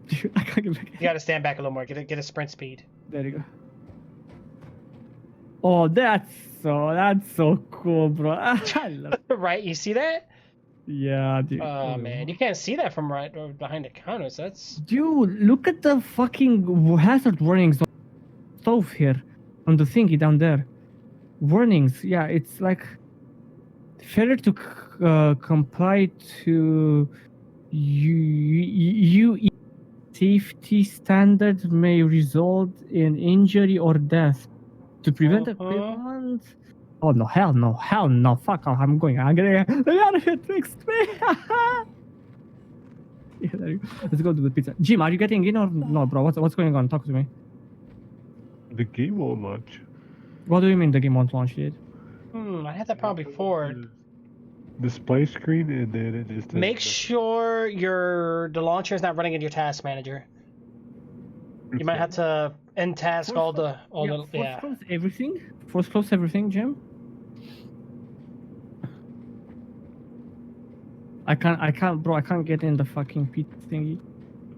Dude, I can't get back in. You gotta stand back a little more. Get a sprint speed. There you go. Oh, that's so cool, bro. I love it. Right? You see that? Yeah, dude. Oh man, you can't see that from right behind the counters. That's Dude, look at the fucking hazard warnings on the stove here. On the thingy down there. Warnings, yeah, it's like failure to comply to UE safety standards may result in injury or death. To prevent equipment. Oh no, hell no, fuck off, I'm gonna get out of here, fix me. Yeah, there you go. Let's go to the pizza. Jim, are you getting in or no, bro? What's going on? Talk to me. The game won't launch. What do you mean the game won't launch yet? I had that problem before. Display screen and then it just Make sure the launcher is not running in your task manager. You might have to end task all the Force close everything. Force close everything, Jim. I can't, bro. I can't get in the fucking pizza thingy.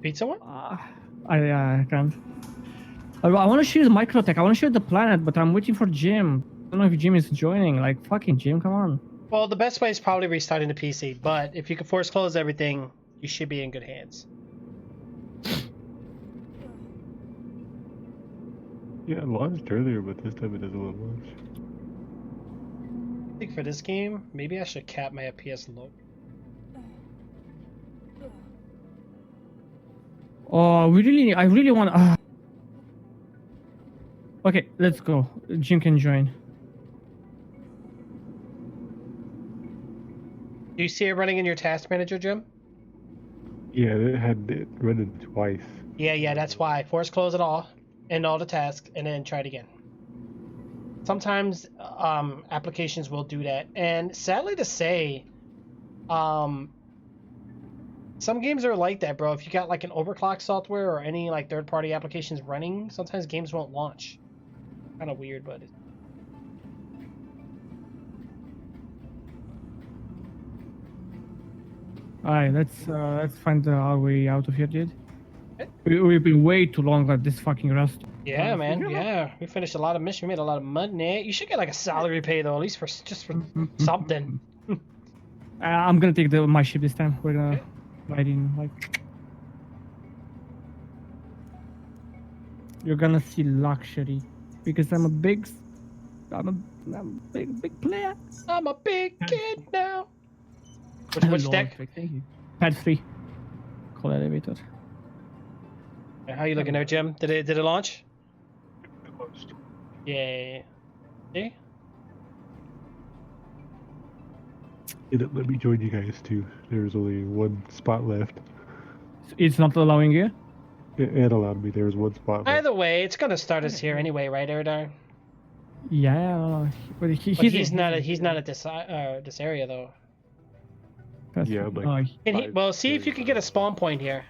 Pizza one? I can't. I want to show you the Microtech. I want to show you the planet, but I'm waiting for Jim. I don't know if Jim is joining. Like, fucking Jim, come on. Well, the best way is probably restarting the PC, but if you can force close everything, you should be in good hands. Yeah, it launched earlier, but this time it doesn't want to launch. I think for this game, maybe I should cap my FPS low. Oh, I really want. Okay, let's go. Jim can join. Do you see it running in your task manager, Jim? Yeah, it had it running twice. Yeah, that's why. Force close it all, end all the tasks, and then try it again. Sometimes applications will do that, and sadly to say, some games are like that, bro. If you got like an overclock software or any like third-party applications running, sometimes games won't launch. Kind of weird, but. Alright, let's find our way out of here, dude. We've been way too long at this fucking rest. Yeah, man. Yeah, we finished a lot of missions. We made a lot of money. You should get like a salary pay though, at least for something. I'm gonna take my ship this time. We're gonna ride in like. You're gonna see luxury, because I'm a big player. I'm a big kid now. Which deck? Thank you. Pad 3. Call elevator. How you looking there, Jim? Did it launch? It launched. Yeah. See? let me join you guys too. There's only one spot left. It's not allowing you. It allowed me. There's one spot left. Either way, it's gonna start us here anyway, right, Erdar? Yeah, but But he's not at this area though. Yeah, I'm like, Well, see if you can get a spawn point here.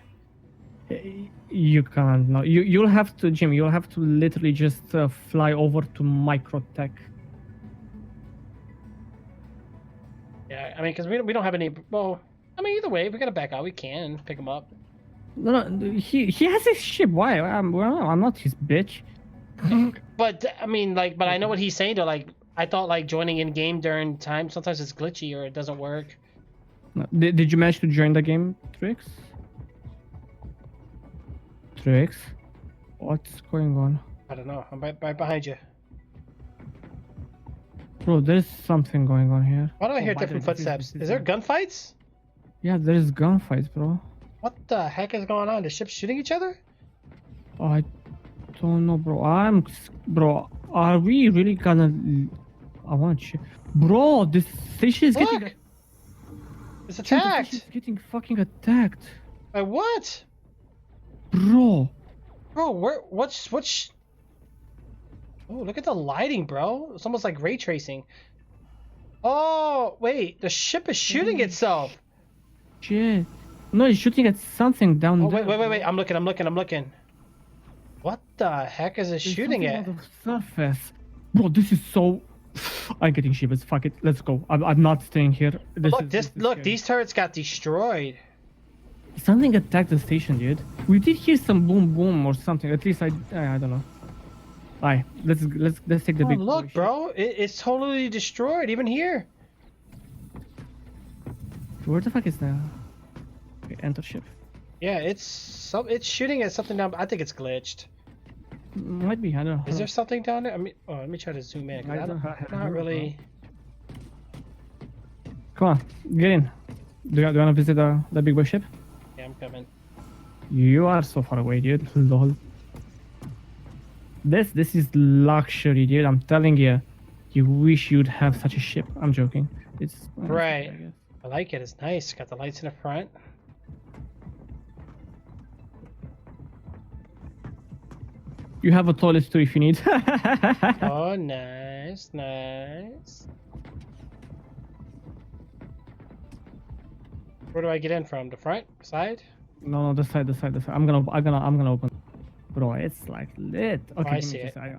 you can't. No, you'll have to, Jim. You'll have to literally just fly over to Microtech. Yeah, I mean, because we don't have any. Well, I mean, either way, if we gotta back out, we can pick him up. No, he has his ship. Why? I'm not his bitch. But I mean, like, but I know what he's saying though. Like, I thought like joining in game during time sometimes it's glitchy or it doesn't work. No, did you manage to join the game, Trix? Trix, what's going on? I don't know. I'm right behind you. Bro, there's something going on here. Why do I hear by the different way, this footsteps? is Is there gunfights? Yeah, there's gunfights, bro. What the heck is going on? The ships shooting each other? Oh, I don't know, bro. Bro, are we really gonna? I want you, bro. This station is Look! getting. It's Dude, the attacked! station's getting fucking attacked, By what? bro. Bro, what's... Oh, look at the lighting, bro. It's almost like ray tracing. Oh, wait. The ship is shooting itself. Shit. No, he's shooting at something down Oh, there. wait. I'm looking. What the heck is it There's shooting something at? on the surface. Bro, this is so... I'm getting shivers. Fuck it. Let's go. I'm not staying here. Look, this is look, scary. these turrets got destroyed. Something attacked the station, dude. We did hear some boom boom or something. At least I don't know. Alright, let's take the Oh, big look, boy bro. It's totally destroyed, even here. ship. Where the fuck is the... Okay, enter ship. Yeah, it's shooting at something down. I think it's glitched. Might be, I don't know. Is there something down there? I mean, oh, let me try to zoom in. 'Cause I I don't don't, have- not really. Come on, get in. Do you want to visit the big boy ship? Yeah, I'm coming. You are so far away, dude. Lol. This is luxury, dude. I'm telling you. You wish you'd have such a ship. I'm joking. It's Right. I guess. I like it. It's nice. Got the lights in the front. You have a toilet too if you need. Oh, nice. Where do I get in from? The front? Side? No, the side. I'm gonna open. Bro, it's like lit. Okay, I give me see just- it.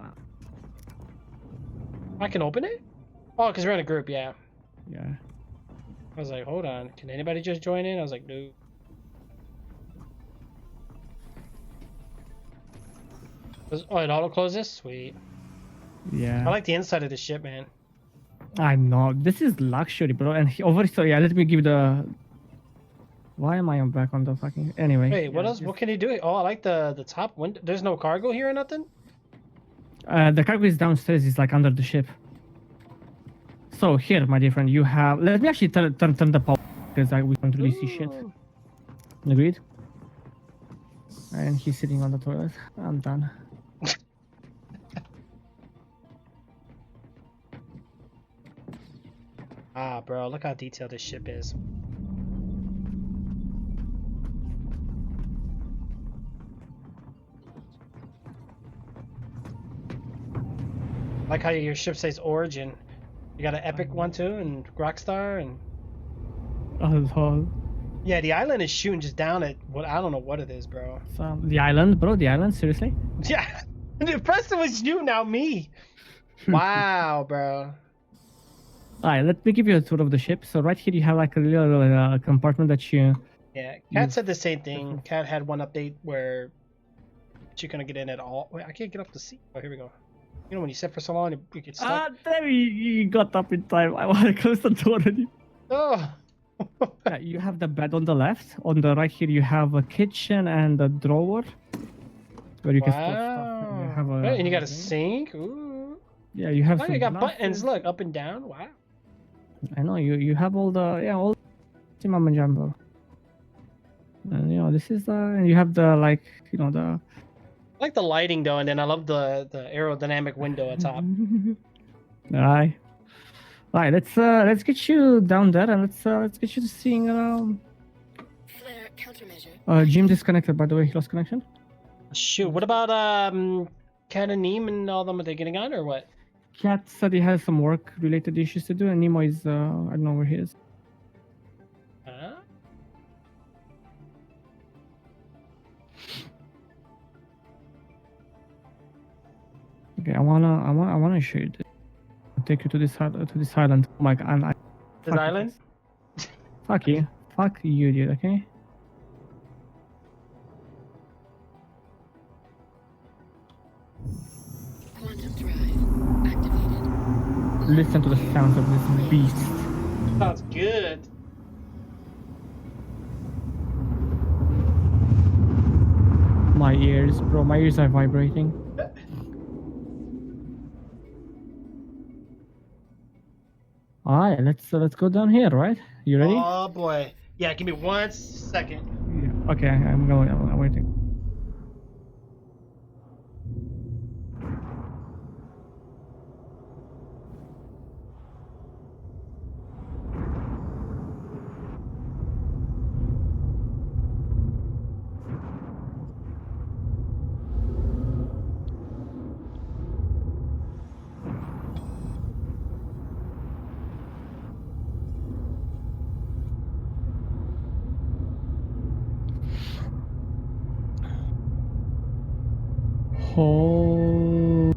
I can open it? Oh, because we're in a group, yeah. yeah. I was like, hold on. Can anybody just join in? I was like, no. Oh, it auto closes? Sweet. Yeah. I like the inside of the ship, man. I know. This is luxury, bro. And over so yeah, let me give the. Why am I back on the fucking? Anyway. Wait, what yeah, else? What can he do? Oh, I like the top window. There's no cargo here or nothing? The cargo is downstairs. It's like under the ship. So here, my dear friend, you have. Let me actually turn the power because we can't really see shit. Ooh. Agreed. And he's sitting on the toilet. I'm done. Ah, bro, look how detailed this ship is. Like how your ship says Origin. You got an Epic one too, and Rockstar, and So, yeah, the island is shooting just down at what I don't know what it is, bro. the island, bro. The island. Seriously. Yeah, Preston was you, now me. Wow, bro. Alright, let me give you a tour of the ship. So right here you have like a little compartment that you. Yeah, Kat said the same thing. Kat had one update where she couldn't get in at all. Wait, I can't get up the seat. Oh, here we go. You know when you sit for so long, you get stuck. There you got up in time. I want to close the door already. Oh. Yeah, you have the bed on the left. On the right here you have a kitchen and a drawer where you can store stuff. And you have a. Hey, and you got a sink. Ooh. Yeah, you have. Oh, some you got glasses. buttons. Look, up and down. Wow. I know you have all the all. Mama Jumbo. And this is and you have the like the. I like the lighting though, and then I love the aerodynamic window at top. Aye. Alright, let's get you down there and let's get you to seeing Flare countermeasure. Jim disconnected, by the way. He lost connection. Shoot, what about Ken and Neem and all them? Are they getting on or what? Cat said he has some work related issues to do, and Nemo is I don't know where he is. Huh? Okay, I wanna show you this. I'll take you to this island. Oh my god, This island? Fuck you. Fuck you, dude, okay? Quantum drive activated. Listen to the sounds of this beast. Sounds good. My ears, bro, my ears are vibrating. Alright, let's go down here, right? You ready? Oh boy. Yeah, give me 1 second. Yeah. Okay, I'm going. I'm waiting. Oh,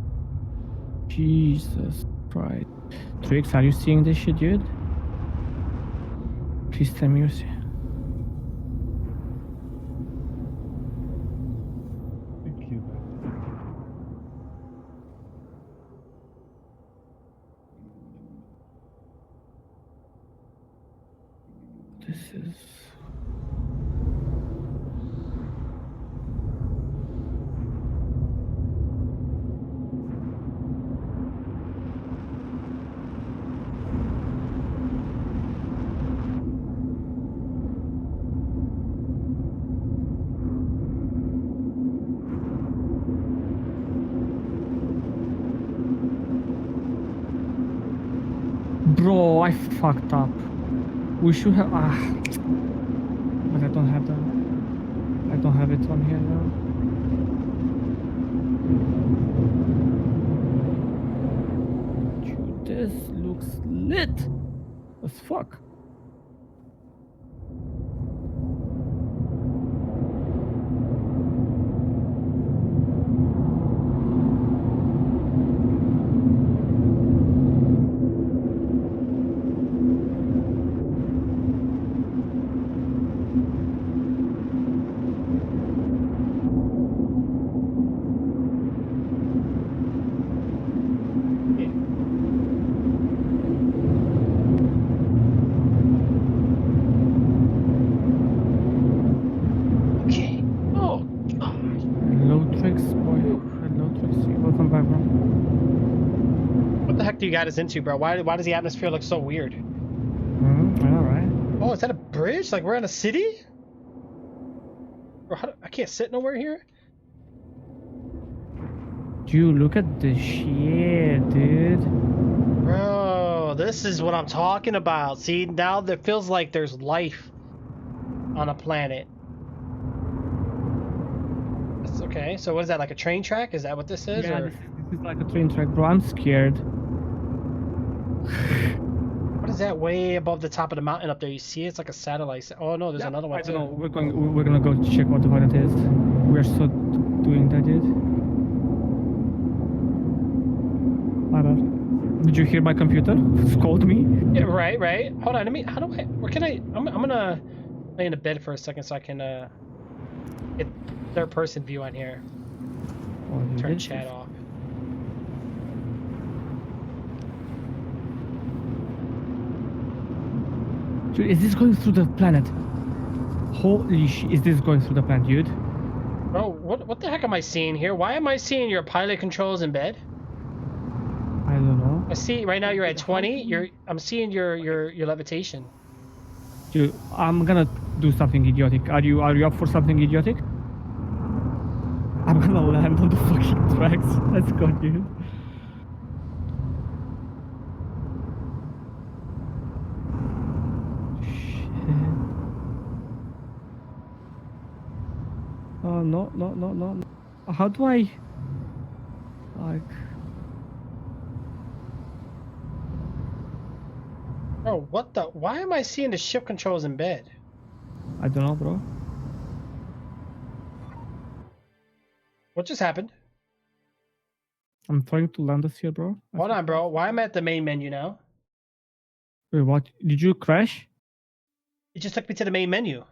Jesus Christ. Trix, are you seeing this shit, dude? Please tell me you're seeing. Thank you. This is... Bro, I fucked up. We should have... but I don't have the... I don't have it on here now. Dude, this looks lit as fuck. Okay. Oh. Hello, Trix, boy. Hello, Trix. Welcome back, bro. What the heck do you got us into, bro? Why does the atmosphere look so weird? I know, right? Oh, is that a bridge? Like we're in a city? Bro, I can't sit nowhere here? Dude, look at this shit, dude. Bro, this is what I'm talking about. See, now there feels like there's life on a planet. That's okay. So what is that, like a train track? Is that what this is? Yeah, or... this is like a train track, bro. I'm scared. What is that way above the top of the mountain up there? You see, it's like a satellite. Oh no, there's another one I don't too. know. We're gonna go check what it is. We're so doing that, dude. My bad. Did you hear my computer scold me? Yeah, right. Hold on, how do I, where can I'm gonna lay in the bed for a second so I can, get third person view on here. Oh, dude, Turn this chat is- off. Dude, is this going through the planet? Holy shit, is this going through the planet, dude? Bro, what the heck am I seeing here? Why am I seeing your pilot controls in bed? I don't know. I see right now you're at 20. I'm seeing your levitation. Dude, I'm gonna do something idiotic. Are you up for something idiotic? I'm gonna land on the fucking tracks. Let's go, dude. Oh no, no, no, no, no. How do I like? Bro, what the? Why am I seeing the ship controls in bed? I don't know, bro. What just happened? I'm trying to land us here, bro. Hold on, bro. Why am I at the main menu now? Wait, what? Did you crash, It just took me to the main menu.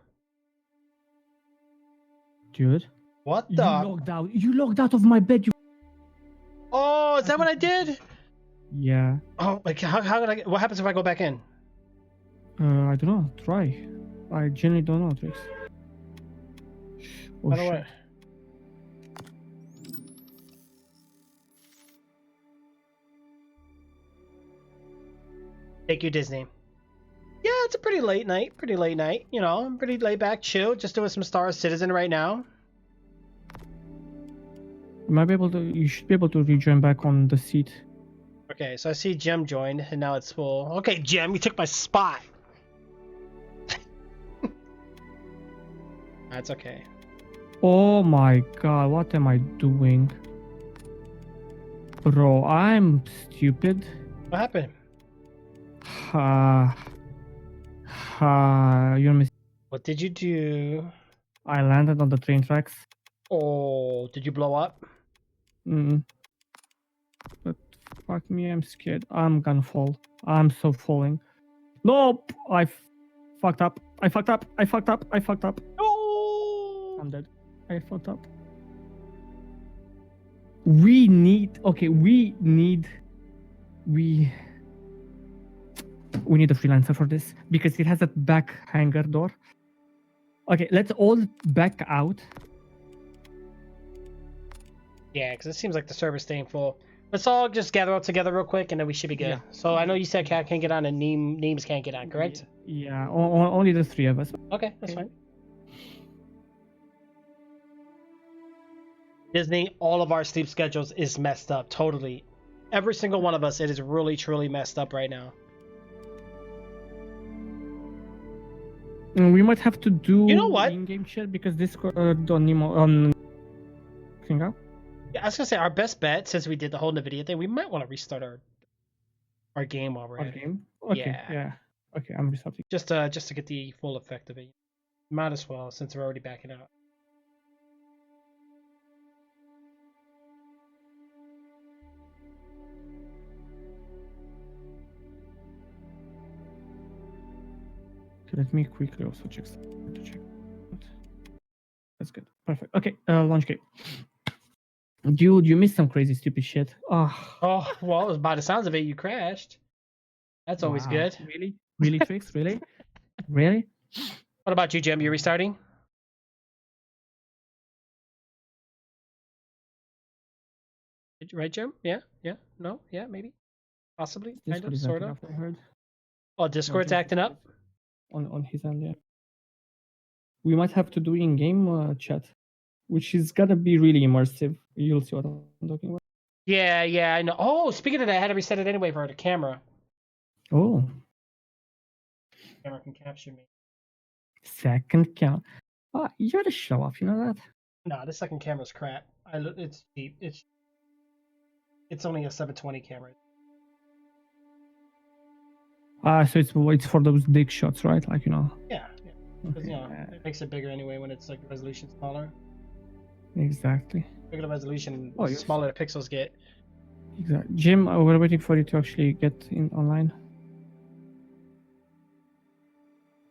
dude? What You the? logged out. You logged out of my bed. You. Oh, is that what I did? Yeah. Oh, like how did I? What happens if I go back in? I don't know. Try. I genuinely don't know, Trix. Oh How do shit. I? Thank you, Disney. Yeah, it's a pretty late night. Pretty late night. You know, I'm pretty laid back, chill. Just doing some Star Citizen right now. You might be able to. You should be able to rejoin back on the seat. Okay, so I see Gem joined, and now it's full. Okay, Gem, you took my spot. That's okay. Oh my god, what am I doing? Bro, I'm stupid. What happened? You're missing. What did you do? I landed on the train tracks. Oh, did you blow up? But fuck me, I'm scared. I'm gonna fall. I'm so falling. Nope! Fucked up. I fucked up. I fucked up. I fucked up. No! I'm dead. I fucked up. We need a freelancer for this because it has a back hangar door. Okay, let's all back out. Yeah, because it seems like the server's staying full. Let's all just gather up together real quick, and then we should be good. Yeah. So I know you said Cat can't get on, and Neems can't get on, correct? Yeah, only the three of us. Okay, that's Okay. fine. Disney, all of our sleep schedules is messed up, totally. Every single one of us, it is really, truly messed up right now. And we might have to do You know what? in-game chat because Discord on Nemo on Hangout. Yeah, I was gonna say our best bet, since we did the whole NVIDIA thing, we might want to restart our game while we're Our at it. game. Okay. Yeah. Yeah. Okay, I'm restarting. Just to get the full effect of it. Might as well, since we're already backing out. Okay, let me quickly also check. That's good. Perfect. Okay, launch game. Dude, you missed some crazy stupid shit. Oh, Oh, well, by the sounds of it, you crashed. That's always wow. good. Really? Really, Trix? Really? Really? What about you, Jim? You restarting? Right, Jim? Yeah? Yeah? No? Yeah? Maybe? Possibly? Kind Discord of? is Sort acting of? up, I heard. Oh, Discord's Jim acting up? on his end, yeah. We might have to do in-game chat, which is gonna be really immersive. You'll see what I'm talking about. Yeah, yeah, I know. Oh, speaking of that, I had to reset it anyway for the camera. Oh, Camera can capture me. second count. Ah, you're the show off, you know that? Nah, the second camera's crap. It's cheap. It's only a 720 camera. So it's for those big shots, right? Like, you know. Yeah, yeah. Because, Okay, you know, it makes it bigger anyway when it's like the resolution smaller. exactly. Bigger the resolution, Oh, the yes. smaller the pixels get. Exactly. Jim, we're waiting for you to actually get in online.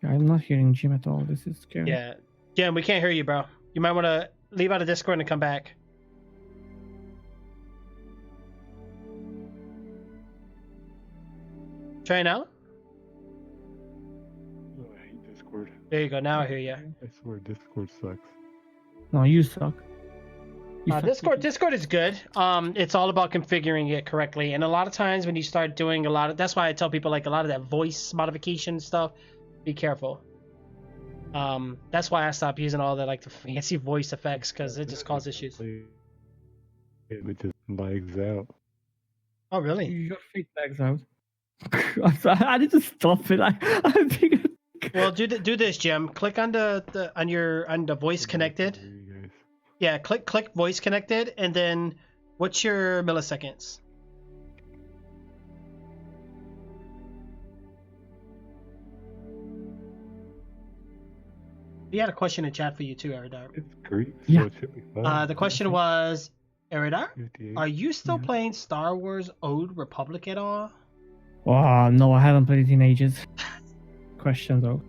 Yeah, I'm not hearing Jim at all. This is scary. Yeah. Jim, we can't hear you, bro. You might want to leave out of Discord and come back. Try now? Oh, I hate Discord. There you go. Now I hear you. I swear Discord sucks. No, you suck. You suck, Discord is good. It's all about configuring it correctly, and a lot of times when you start doing a lot of, that's why I tell people like a lot of that voice modification stuff, be careful. That's why I stopped using all the like the fancy voice effects because it just causes issues. It just lags out. Oh really? Your feet lags out. I'm sorry, I need to stop it. I think. Well, do this, Jim. Click on the voice connected. You guys. Yeah, click voice connected, and then what's your milliseconds? We had a question in chat for you too, Eridar. It's Greek, so Yeah. it should be fine. The question was, Eridar, 58. are you still Yeah. playing Star Wars Old Republic at all? Oh no, I haven't played it in ages. Question though.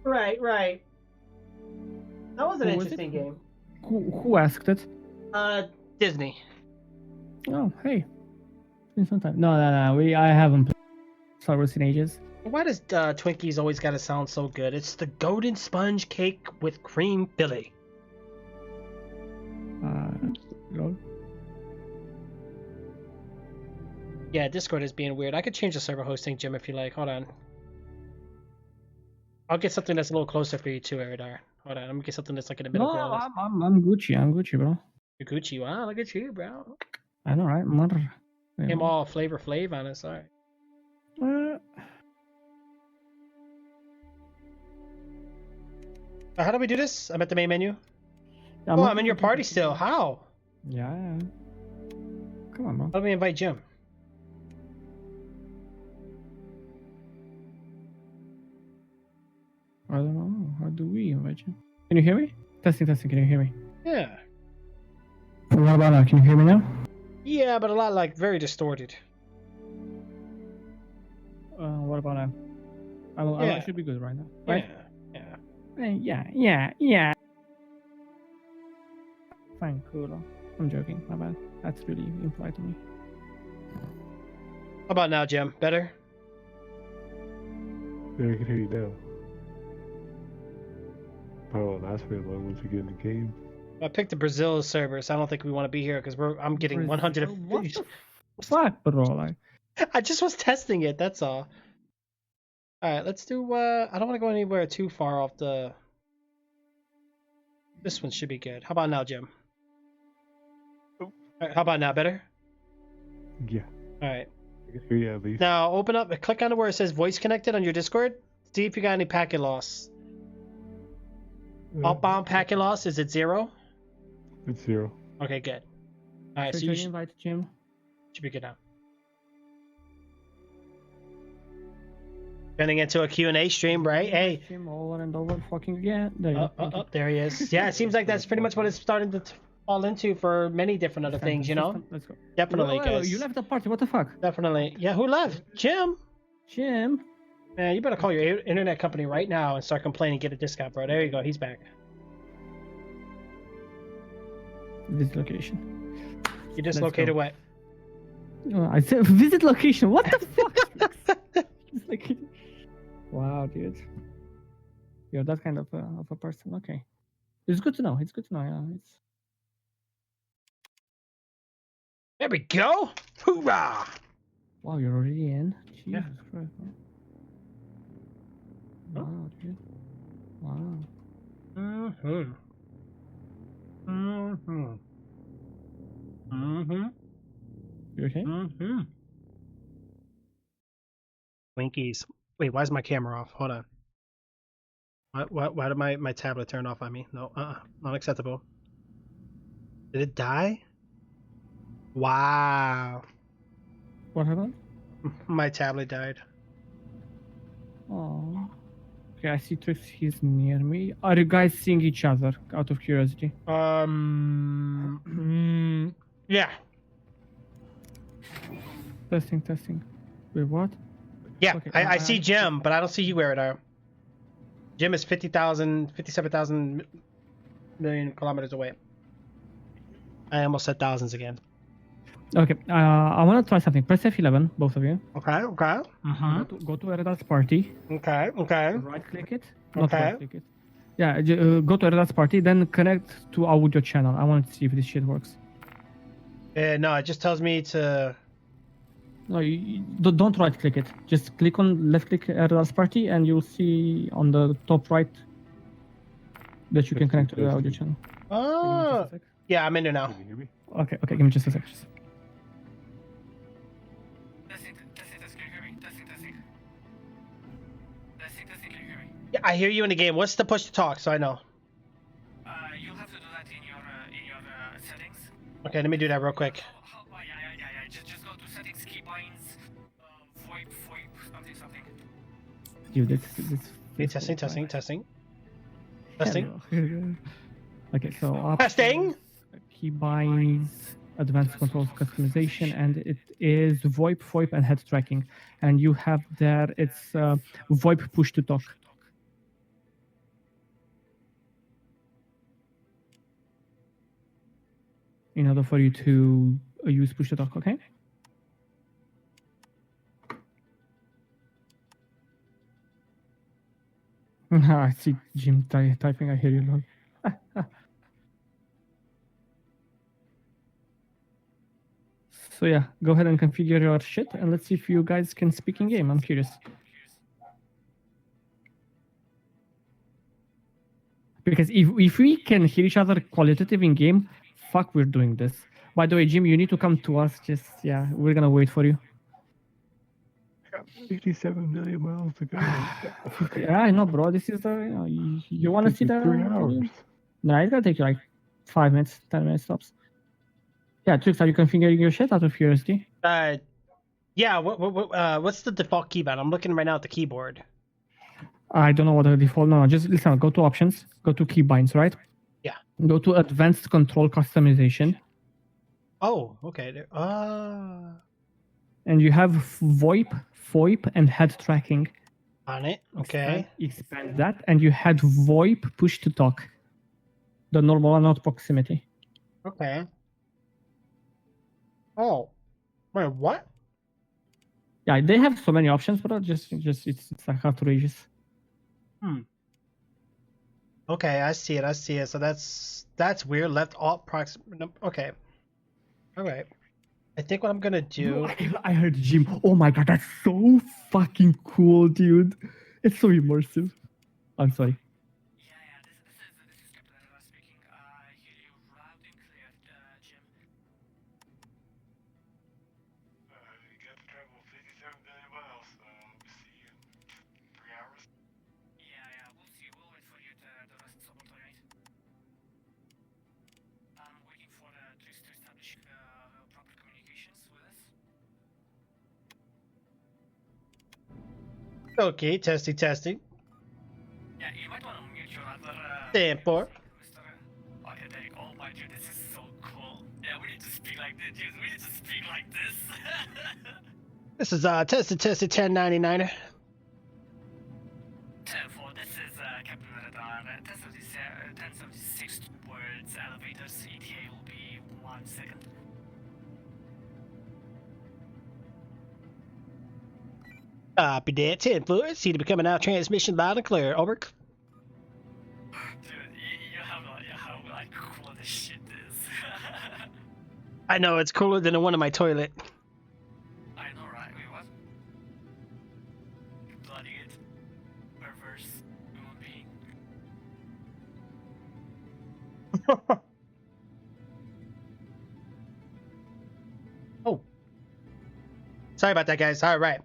Right. That was an Who was interesting it? game. Who asked it? Disney. Oh, hey. In some time. No. I haven't played Star Wars in ages. Why does Twinkies always gotta sound so good? It's the golden sponge cake with cream filling. No. Yeah, Discord is being weird. I could change the server hosting, Jim, if you like. Hold on. I'll get something that's a little closer for you too, Eridar. Hold on, I'm gonna get something that's like in the middle No, ground. I'm Gucci. I'm Gucci, bro. You're Gucci. Wow, look at you, bro. I know, right? Mother. Came all Flavor Flav on us. All right. How do we do this? I'm at the main menu. Oh, I'm in your party still. How? Yeah. Come on, bro. How do we invite Jim? I don't know. How do we invite you? Can you hear me? Testing. Can you hear me? Yeah. What about now? Can you hear me now? Yeah, but a lot like very distorted. What about now? I Yeah. should be good right now, right? Yeah. Yeah. Fine, cool. I'm joking. My bad. That's really implied to me. How about now, Jim? Better? Yeah, I can hear you now. Probably won't last very long once we get in the game. I picked the Brazil server, so I don't think we want to be here because I'm getting 100. What the fuck, bro? Like, I just was testing it. That's all. All right, let's do. I don't want to go anywhere too far off the. This one should be good. How about now, Jim? All right, how about now? Better? Yeah, All right. I can hear you at least. Now open up. Click on where it says voice connected on your Discord. See if you got any packet loss. Outbound packet loss, is it 0? It's 0. Okay, good. All right, so should you I invite Jim? should be good now. Turning into a Q&A stream, right? Hey. Jim over and over, fucking yeah. There you go. Thank you. There he is. Yeah, it seems like that's pretty much what it's starting to fall into for many different other things, you know? Let's go. Definitely, Whoa, guys. you left the party. What the fuck? Definitely. Yeah, who left? Jim? Jim? Man, you better call your internet company right now and start complaining, get a discount, bro. There you go. He's back. Visit location. You dislocated go. what? I said visit location. What the fuck? It's like, wow, dude. You're that kind of a person. Okay. It's good to know. It's good to know. Yeah. It's There we go. Hoorah! wow. You're already in. Jesus Yeah. Christ. Man. Wow, dude. Wow. Mm-hmm. Mm-hmm. Mm-hmm. You okay? Mm-hmm. Winkies. Wait, why is my camera off? Hold on. Why did my tablet turn off on me? No, not acceptable. Did it die? Wow. What happened? My tablet died. Oh. Okay, I see Trix. He's near me. Are you guys seeing each other? Out of curiosity. Yeah. Testing. Wait, what? Yeah, Okay, I see Jim, but I don't see you, Eridar. Jim is 57,000 million kilometers away. I almost said thousands again. Okay, I want to try something. Press F11, both of you. Okay. Mm-hmm. Go to Erida's party. Okay. Right click it. Not Okay. right click it. Yeah, go to Erida's party, then connect to audio channel. I want to see if this shit works. No, it just tells me to. No, don't right click it. Just click on left click Erida's party, and you'll see on the top right that you can connect to the audio channel. Oh. Yeah, I'm in there now. Can you hear me? Okay, give me just a sec. Testing, can you hear me? Testing, can you hear me? Yeah, I hear you in the game. What's the push to talk? So I know. You'll have to do that in Okay, let me do that real quick. Yeah. Just go to settings, keybinds, VoIP, something. Dude, Okay, testing. Okay, so Testing. keybinds, advanced controls customization, and it is VoIP, and head tracking. And you have there, it's VoIP push to talk. In order for you to use push to talk, okay? I see Jim typing. I hear you, lol. So yeah, go ahead and configure your shit, and let's see if you guys can speak in game. I'm curious. Because if we can hear each other qualitative in game, fuck, we're doing this. By the way, Jim, you need to come to us. Just yeah, we're gonna wait for you. I got 57 million miles to go. Yeah, I know, bro. This is the you want to see the 3 hours. No, it's gonna take you like 5 minutes, 10 minutes tops. Yeah, Trix, are you configuring your shit out of curiosity? Yeah. What's the default keyboard? I'm looking right now at the keyboard. I don't know what the default. No, just listen. Go to options. Go to keybinds, right? Yeah. Go to advanced control customization. Oh, okay. And you have VoIP, and head tracking. On it. Okay. Expand that, and you had VoIP push to talk. The normal one, not proximity. Okay. Oh, wait, what? Yeah, they have so many options, but just it's like outrageous. Okay, I see it. So that's weird. Left alt proximity. Okay. All right. I think what I'm gonna do. I heard Jim. Oh my god, that's so fucking cool, dude. It's so immersive. I'm sorry. Yeah, this is Captain Arena speaking. I hear you loud and clear, Jim. You got to travel 57 million miles. See you in 3 hours. Yeah, we'll see. We'll wait for you at the rest of the night. I'm waiting for Trix to establish proper communications with us. Okay, testing. Yeah, you might want to mute your other. Stand for. Mr. Oh yeah, there you go. Oh my dude, this is so cool. Yeah, we need to speak like this, dude. We need to speak like this. This is tested 1099. 10-4, this is Captain Radar. 1076 words. Elevators. ETA will be 1 second. Copy that. 10-4. See to be coming out. Transmission loud and clear. Over. Dude, you have no idea how like cool this shit is. I know it's cooler than the one in my toilet. I know, right? Wait, what? You bloody it. Perverse human being. Oh. Sorry about that, guys. All right,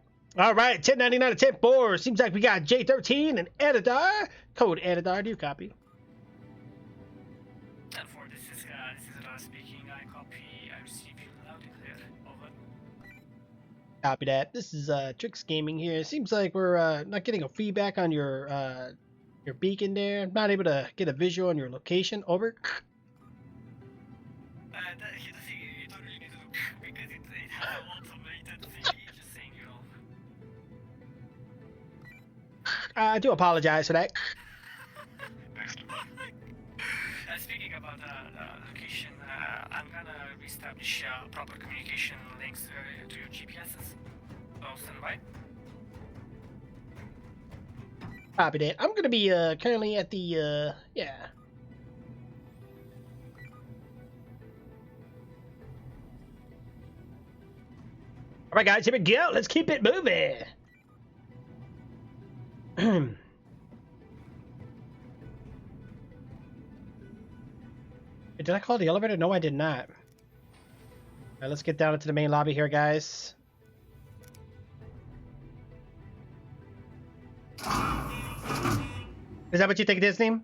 1099 to 10-4. Seems like we got J13 and Edidar. Code Edidar. Do you copy? 10-4, this is Ra speaking. I copy. I receive you loud and clear. Over. Copy that. This is Trix Gaming here. It seems like we're not getting a feedback on your beacon there. Not able to get a visual on your location. Over. You don't really need to look because it has an automated thing. Just saying, you know. I do apologize for that. Speaking about the location, I'm gonna reestablish proper communication links to your GPSs. So stand by. Copy that. I'm gonna be currently at the yeah. All right, guys, here we go. Let's keep it moving. Did I call the elevator? No, I did not. All right, let's get down into the main lobby here, guys. Is that what you think it is, Neem?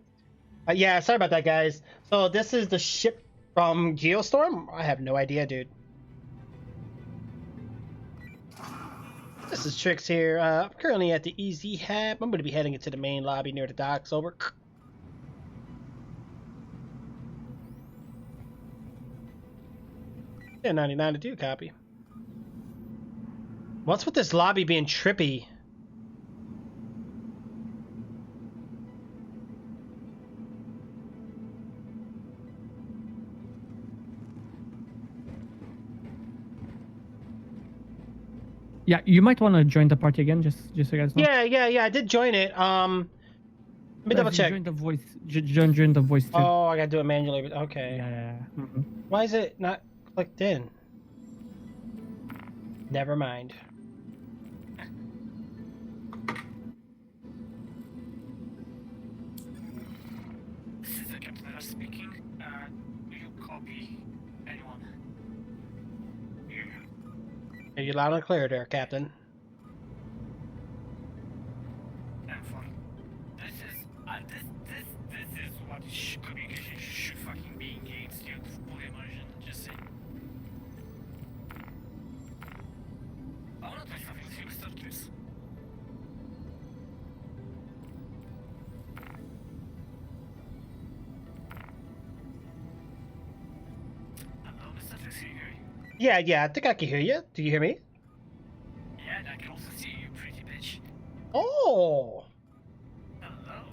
Yeah, sorry about that, guys. So this is the ship From Geostorm? I have no idea, dude. This is Trix here. I'm currently at the EZ Hab. I'm going to be heading into the main lobby near the docks. Over. Yeah, 99 to do, copy. What's with this lobby being trippy? Yeah, you might want to join the party again, just so you guys know. Yeah. I did join it. Let me double check. Join the voice. Join the voice too. Oh, I gotta do it manually. But okay. Yeah. Mm-hmm. Why is it not clicked in? Never mind. This is the Captain Rush speaking. Do you copy anyone? Are you loud and clear there, Captain? And for this is what communication should fucking be engaged in full immersion. Just saying. I wanna try something with you, Mr. Chris. Hello, Mr. Chris, can you hear me? Yeah, I think I can hear you. Do you hear me? Yeah, and I can also see you, pretty bitch. Oh! Hello.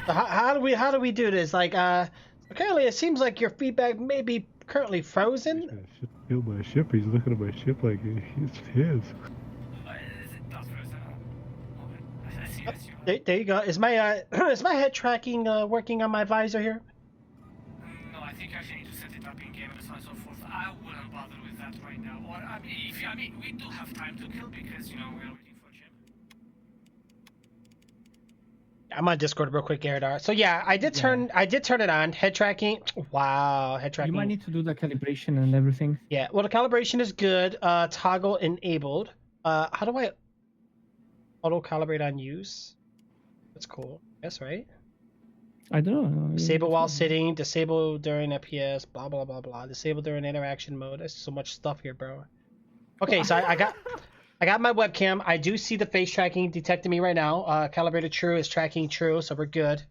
So how do we do this? Like, apparently it seems like your feedback may be currently frozen. Trying to steal my ship. He's looking at my ship like it's his. Is it not frozen? I see this. You. There you go. Is my is my head tracking working on my visor here? No, I think I actually need to set it up in game and so on and so forth. I wouldn't bother with that right now. Or I mean, we do have time to kill because we're waiting for Jim. I'm on Discord real quick, Garadar. So yeah, I did turn it on. Head tracking. Wow, head tracking. You might need to do the calibration and everything. Yeah, well the calibration is good. Toggle enabled. How do I auto calibrate on use? That's cool. Yes, right? I don't know. Disable while sitting, disable during FPS, blah blah blah blah. Disable during interaction mode. There's so much stuff here, bro. Okay, so I got my webcam. I do see the face tracking detecting me right now. Calibrated true is tracking true, so we're good.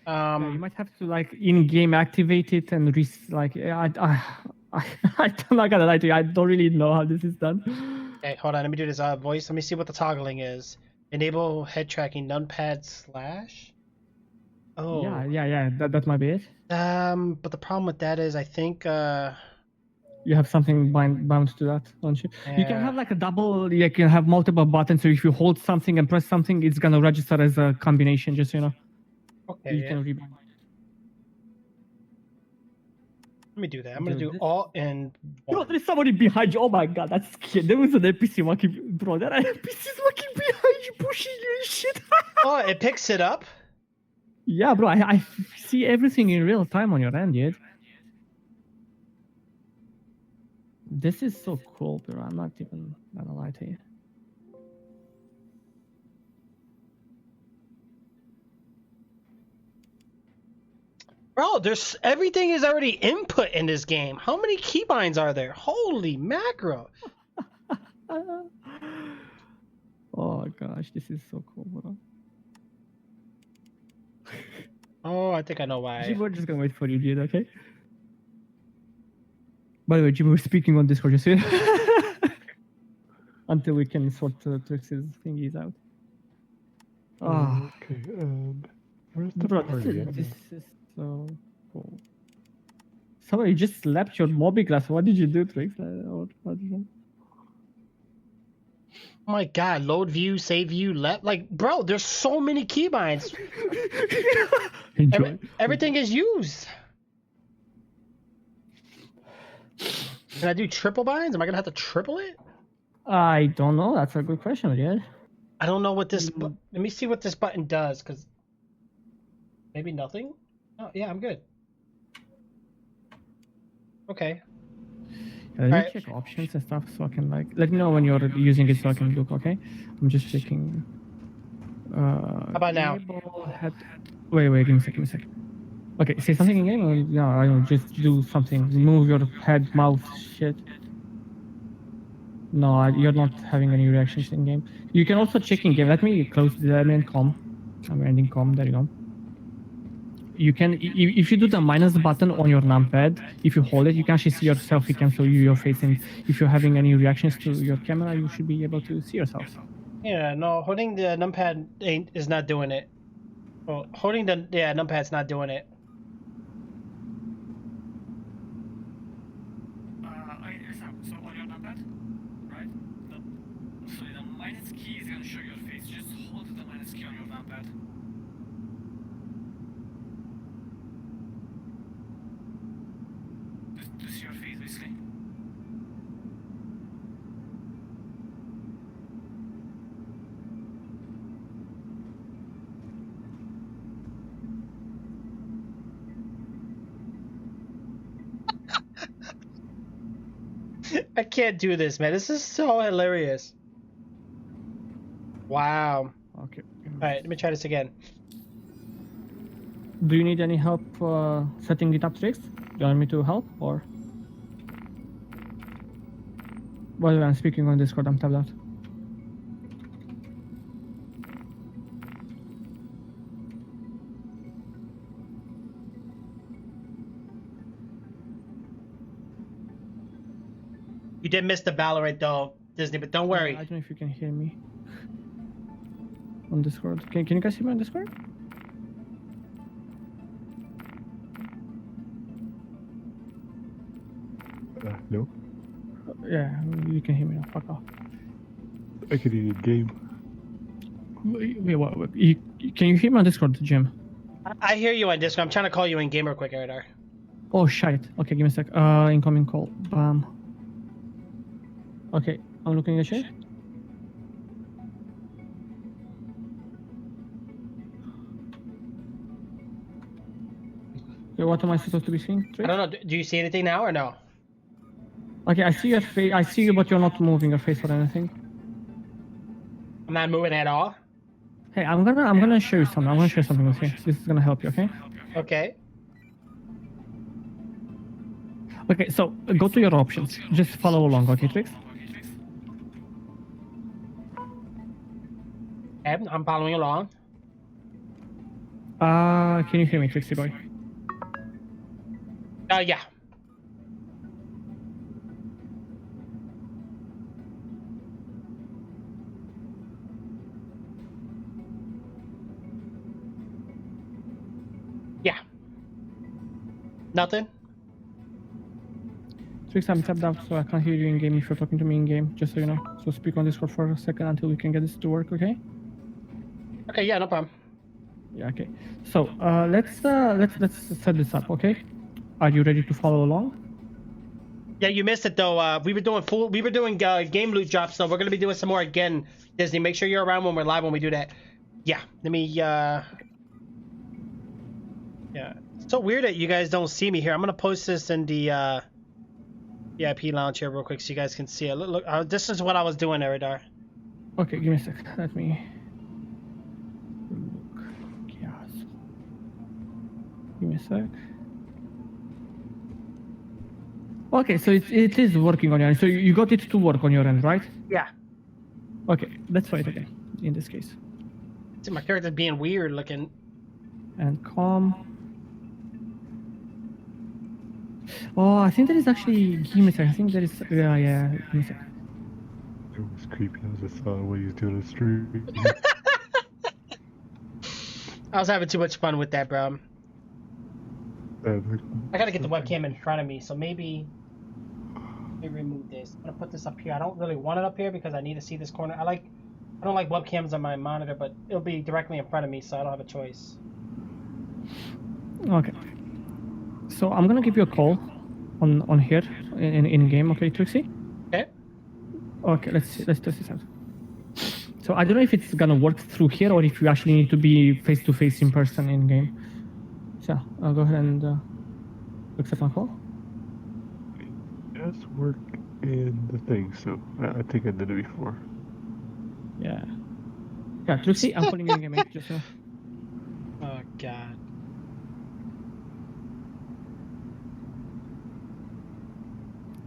Yeah, you might have to like in-game activate it and I'm not gonna lie to you. I don't really know how this is done. Okay, hold on. Let me do this voice. Let me see what the toggling is. Enable head tracking numpad slash. Oh. Yeah. That might be it. But the problem with that is I think You have something bound to that, don't you? You can Yeah. have like a double. You can have multiple buttons. So if you hold something and press something, it's gonna register as a combination. Just so you know. okay. You Yeah. can rebind. Let me do that. I'm gonna Do do this. Alt and Bro, one. there's somebody behind you. Oh my god, that's scary. There was an NPC walking. Bro, that NPC's walking behind you, pushing you and shit. Oh, it picks it up. Yeah, bro, I see everything in real time on your end, dude. This is so cool, bro. I'm not even gonna lie to you. Bro, there's everything is already input in this game. How many keybinds are there? Holy macro! Oh gosh, this is so cool, bro. Oh, I think I know why. Jim, we're just gonna wait for you, dude. Okay. By the way, Jim, we're speaking on Discord, just so you know. Until we can sort Trix's thingies out. Ah, Okay. Where's the bro, party at? this is so cool. Somebody just slapped your Moby glass. What did you do, Trix? Oh my god, load view, save view, left. Like, bro, there's so many keybinds. Enjoy. Everything is used. Can I do triple binds? Am I gonna have to triple it? I don't know. That's a good question, dude. I don't know what this. Let me see what this button does, cause maybe nothing. Oh yeah, I'm good. Yeah, Okay. let me Alright. check options and stuff so I can like let me know when you're using it so I can look. Okay, I'm just checking. How about now? Wait, give me a second. Okay, say something in game, or no? I don't just do something. Move your head, mouth, shit. No, you're not having any reactions in game. You can also check in game. Let me close the main com. I'm ending com. There you go. You can, if you do the minus button on your numpad, if you hold it, you can actually see yourself. You can show you your face, and if you're having any reactions to your camera, you should be able to see yourself. Yeah, no, holding the numpad is not doing it. Well, holding the numpad's not doing it. So on your numpad, right? So the minus key is gonna show your face. Just hold the minus key on your numpad. Just to see your face, basically. I can't do this, man. This is so hilarious. Wow. Okay. Alright, let me try this again. Do you need any help setting it up, Trix? Do you want me to help, or? By the way, I'm speaking on Discord. I'm tabbed out. You did miss the Valorant though, Disney, but don't worry. I don't know if you can hear me on Discord. Can you guys hear me on Discord? No. Yeah, you can hear me now. Fuck off. I could hear you game. Wait, what? Can you hear me on Discord, Jim? I hear you on Discord. I'm trying to call you in game real quick, Eridar. Oh shit. Okay, give me a sec. Incoming call. Bam. Okay, I'm looking at you. Okay, what am I supposed to be seeing? I don't know. Do you see anything now or no? Okay, I see your face. I see you, but you're not moving your face or anything. I'm not moving at all. Hey, I'm gonna show you something. I'm gonna share something with you. This is gonna help you, okay? Okay. Okay, so go to your options. Just follow along, okay, Trix? I'm following along. Can you hear me, Trixie boy? Yeah. Yeah. Nothing? Trix, I'm tapped out, so I can't hear you in game if you're talking to me in game, just so you know. So speak on Discord for a second until we can get this to work, okay? Okay, yeah, no problem. Yeah, okay. So let's set this up, okay? Are you ready to follow along? Yeah, you missed it though. We were doing game loot drops, so we're gonna be doing some more again. Disney, make sure you're around when we're live when we do that. Yeah, let me. Yeah, it's so weird that you guys don't see me here. I'm gonna post this in the VIP lounge here real quick so you guys can see it. Look, this is what I was doing, Eridar. Okay, give me a sec. Let me. Give me a sec. Okay, so it is working on your end. So you got it to work on your end, right? Yeah. Okay, let's try it again. In this case. See, my character's being weird looking. And calm. Oh, I think there is actually. Give me a sec. I think there is. Yeah. Give me a sec. It was creepy. I just saw what he was doing on the stream. I was having too much fun with that, bro. I gotta get the webcam in front of me, so maybe remove this. I'm gonna put this up here. I don't really want it up here because I need to see this corner. I don't like webcams on my monitor, but it'll be directly in front of me, so I don't have a choice. Okay. So I'm gonna give you a call on here in game, okay, Trixie? Okay. Okay, let's test this out. So I don't know if it's gonna work through here or if you actually need to be face to face in person in game. So I'll go ahead and accept my call. It does work in the thing, so I think I did it before. Yeah. Yeah, Trixie, I'm putting you in game, just so. Oh god.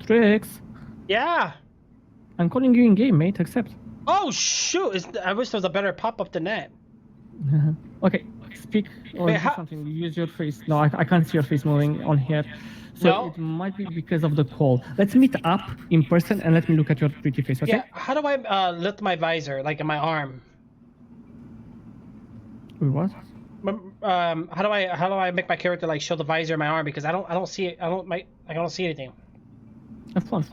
Trix, Yeah. I'm calling you in game, mate. Accept. Oh shoot! I wish there was a better pop-up than that. Okay, speak or Wait, do how- something. Use your face. No, I can't see your face moving on here. So No. it might be because of the call. Let's meet up in person and let me look at your pretty face, okay? Yeah. How do I lift my visor, like in my arm? Wait, what? How do I make my character like show the visor in my arm, because I don't see it. I don't see anything. F1.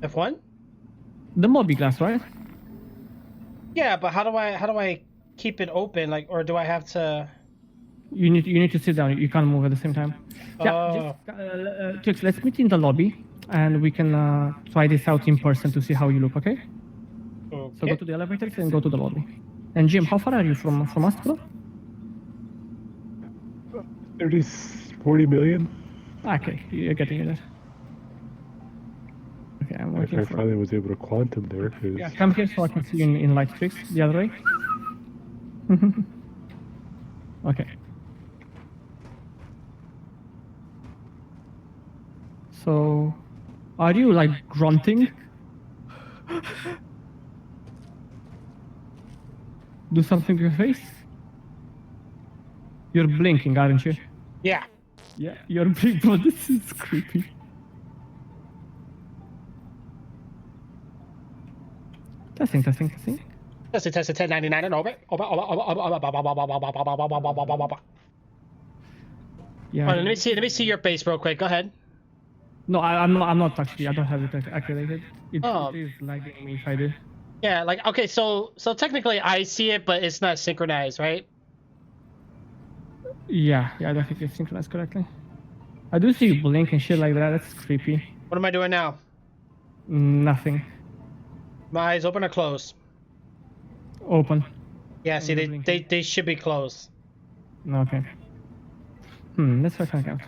F1? The Moby glass, right? Yeah, but how do I keep it open, like, or do I have to? You need to sit down. You can't move at the same time. Yeah, just, Trix, let's meet in the lobby and we can try this out in person to see how you look, okay? Okay. So go to the elevators and go to the lobby. And Jim, how far are you from us, bro? 40 million? Okay, you're getting it. Okay, I'm I waiting for. finally was able to quantum there. 'Cause Yeah, come here so I can see you in light, Trix. The other way. Okay. So, are you like grunting? Do something with your face? You're blinking, aren't you? Yeah. Yeah, you're blinking, bro. This is creepy. Testing. Testing 1099 and over. Yeah. Oh, let me see your face real quick. Go ahead. No, I'm not actually. I don't have it activated. It Oh. is lagging me if I do. Yeah, like, okay, so technically I see it, but it's not synchronized, right? Yeah, I don't think it's synchronized correctly. I do see you blink and shit like that. That's creepy. What am I doing now? Nothing. My eyes open or closed? Open. Yeah, see, you're they should be closed. Okay. Let's try something else.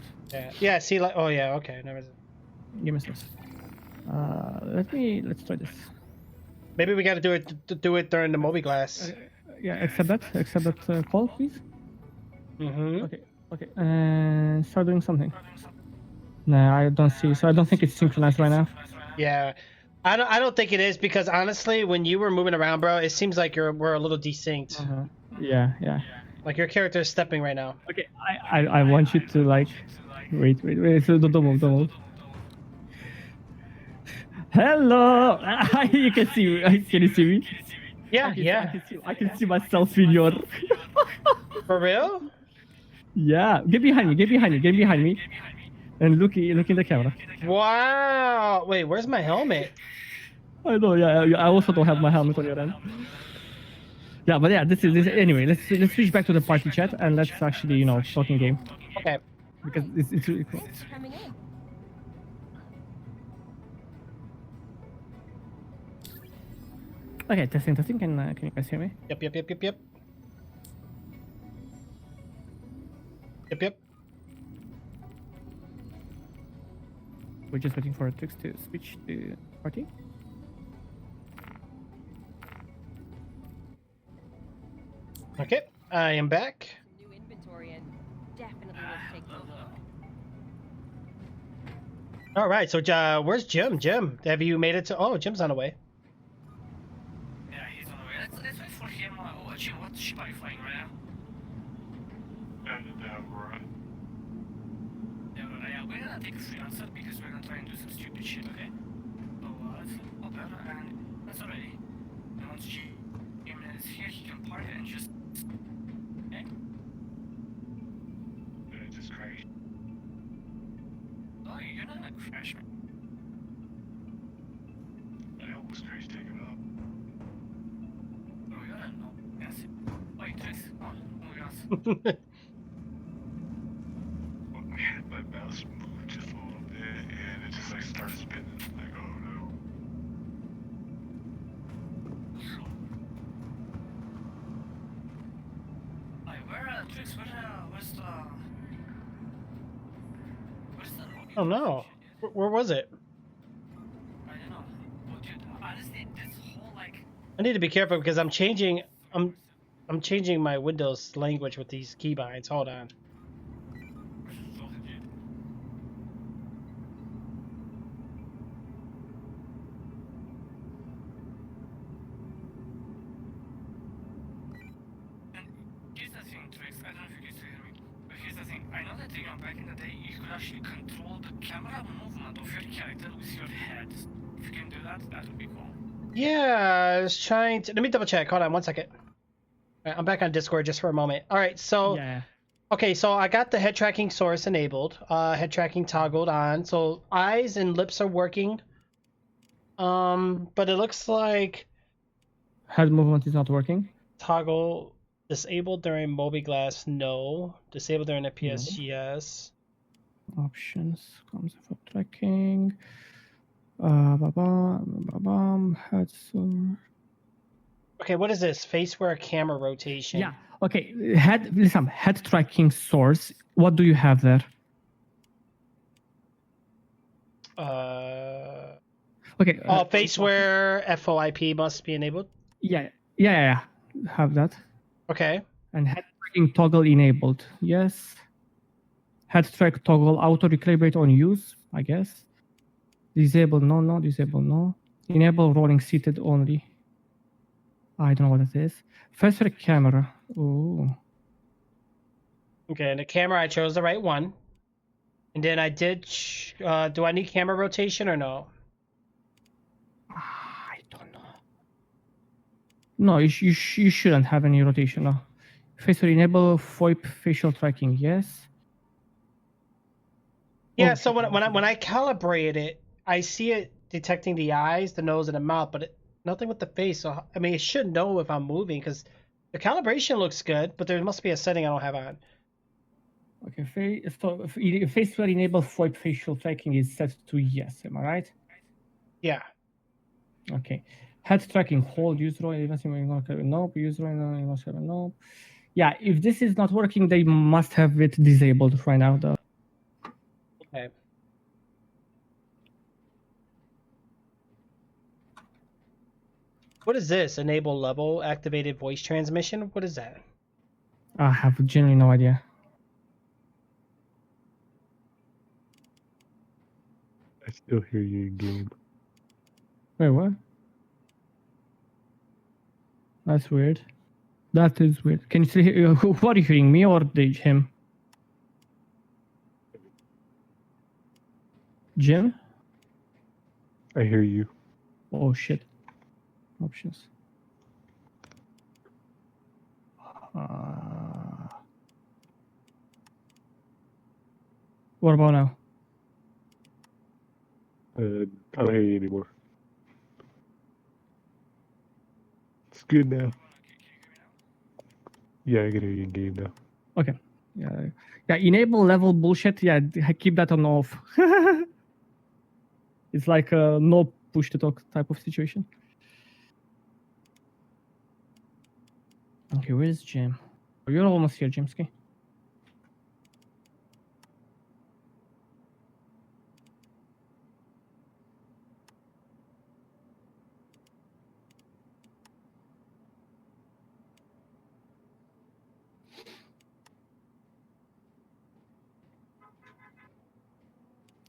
Yeah, see, like, oh yeah, okay, never. Give me space. Let's try this. Maybe we gotta do it during the Moby glass. Yeah, accept that call, please. Mm-hmm. Okay, and start doing something. No, I don't see. So I don't think it's synchronized right now. Yeah, I don't think it is, because honestly, when you were moving around, bro, it seems like we're a little desynced. Yeah. Like your character is stepping right now. Okay, I want you to like, wait. So don't move. Hello. You can see me. Can you see me? Yeah, I can see myself in your. For real? Yeah, get behind me, and look in the camera. Wow. Wait, where's my helmet? I know. Yeah. I also don't have my helmet on your end. Yeah, but yeah, this is anyway. Let's switch back to the party chat and let's actually talking game Okay. because it's really cool. Coming in. Okay, testing. Can you guys hear me? Yep. We're just waiting for Trix to switch to party. Okay, I am back. New inventory and definitely worth taking a look. All right, so where's Jim? Jim, have you made it to? Oh, Jim's on the way. Yeah, he's on the way. Let's wait for him. Jim, what ship are you flying right now? Yeah, we're gonna take a freelancer because we're gonna try and do some stupid shit, okay? So let's open and that's already. And once Jim is here, he can party and just. Okay? Just crash. Oh, you're not gonna crash, man. I almost crashed taking off. Oh, you're not. No. Yes. Wait, Trix, come on. Oh my god. My mouse moved just a little bit and it just like started spinning. Like, oh no. Where's the Oh no, where was it? I don't know. Well, dude, honestly, this whole like. I need to be careful because I'm changing my Windows language with these keybinds. Hold on. you know, back in the day, you could actually control the camera movement of your character with your head. If you can do that, that would be cool. Yeah, I was trying to. Let me double check. Hold on 1 second. All right, I'm back on Discord just for a moment. All right, so Yeah. okay, so I got the head tracking source enabled. Head tracking toggled on. So eyes and lips are working. But it looks like Head movement is not working. toggle disabled during mobiGlass. No. Disabled during FPS. No. Yes. Options, comes for tracking. Head source. Okay, what is this? Faceware camera rotation. Yeah. Okay. Listen. Head tracking source. What do you have there? Okay. Faceware FOIP must be enabled. Yeah. Have that. Okay. And head tracking toggle enabled. Yes. Head track toggle auto recalibrate on use. I guess. Disable no. Disable no. Enable rolling seated only. I don't know what it is. Faster camera. Oh. Okay, and the camera, I chose the right one. And then I did. Do I need camera rotation or no? I don't know. No, you shouldn't have any rotation. No. Facer enable FOIP facial tracking. Yes. Yeah. Oh, So when I calibrate it, I see it detecting the eyes, the nose, and the mouth, but nothing with the face. So I mean, it should know if I'm moving because the calibration looks good, but there must be a setting I don't have on. Okay. Facer enable FOIP facial tracking is set to yes. Am I right? Yeah. Okay. Head tracking, hold, use roll, nope, use roll, nope. Yeah, if this is not working, they must have it disabled right now, though. Okay. What is this? Enable level activated voice transmission? What is that? I have genuinely no idea. I still hear you in game. Wait, what? That's weird. That is weird. Can you still hear? Who are you hearing? Me or him? Jim? I hear you. Oh shit. Options. What about now? I don't hear you anymore. It's good now. Yeah, I can hear you in game now. Okay. Yeah. Enable level bullshit. Yeah, keep that on off. It's like a no push to talk type of situation. Okay, where's Jim? Oh, you're almost here, Jimsky.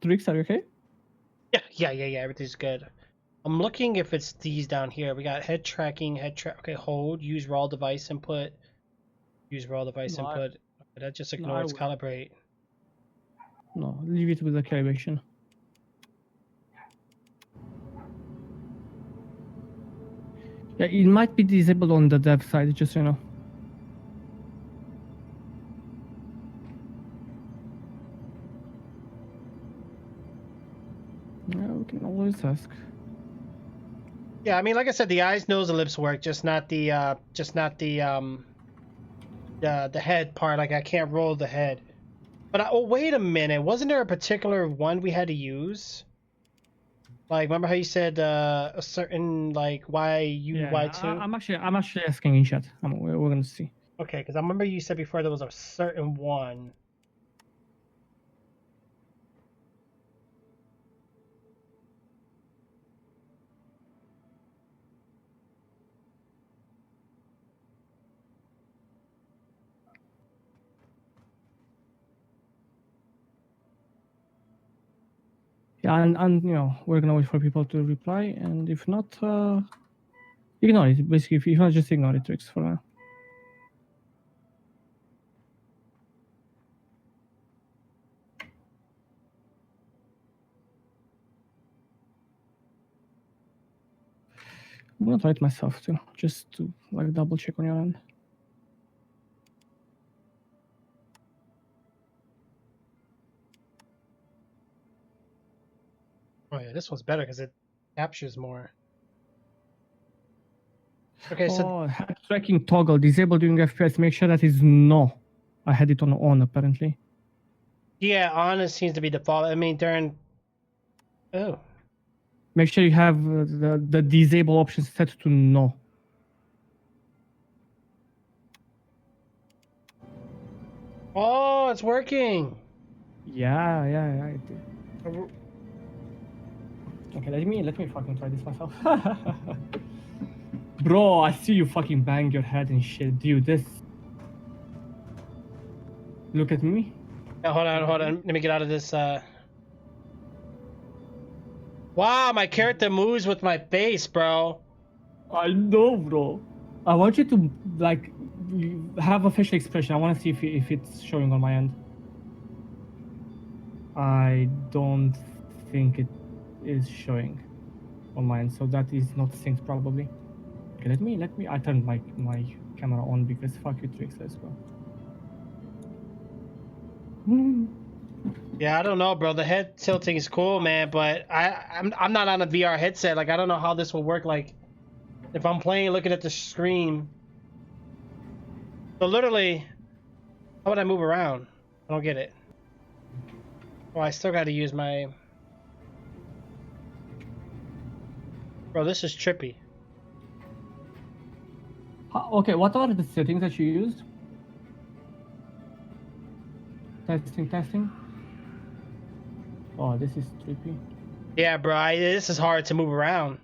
Trix, are you okay? Yeah. Everything's good. I'm looking if it's these down here. We got head tracking, Okay, hold. Use raw device input. Use raw device input. Okay, that just ignores calibrate. No, leave it with the calibration. Yeah, it might be disabled on the dev side, just so you know. Yeah, we can always ask. Yeah, I mean, like I said, the eyes, nose, and lips work, just not the head part. Like I can't roll the head. But oh, wait a minute, wasn't there a particular one we had to use? Like, remember how you said a certain like Y2? I'm actually asking in chat. We're gonna see. Okay, because I remember you said before there was a certain one. Yeah, and you know, we're gonna wait for people to reply, and if not, ignore it. Basically, if not, just ignore it, Trix, for now. I'm gonna try it myself too, just to like double check on your end. Oh yeah, this one's better because it captures more. Okay, so Oh, head tracking toggle disabled during FPS. Make sure that is no. I had it on apparently. yeah, on seems to be default. I mean, during. Oh. Make sure you have the disable option set to no. Oh, it's working. Yeah. It did. Okay, let me fucking try this myself. Bro, I see you fucking bang your head and shit, dude. This. Look at me. Yeah, hold on. Let me get out of this. Wow, my character moves with my face, bro. I know, bro. I want you to like have a facial expression. I want to see if it's showing on my end. I don't think it is showing on my end, so that is not synced probably. Okay, let me. I turned my camera on because fuck you, Trix, as well. Yeah, I don't know, bro. The head tilting is cool, man, but I'm not on a VR headset. Like, I don't know how this will work. Like, if I'm playing, looking at the screen. So literally, how would I move around? I don't get it. Oh, I still got to use my. Bro, this is trippy. Okay, what are the settings that you used? Testing. Oh, this is trippy. Yeah, bro, this is hard to move around.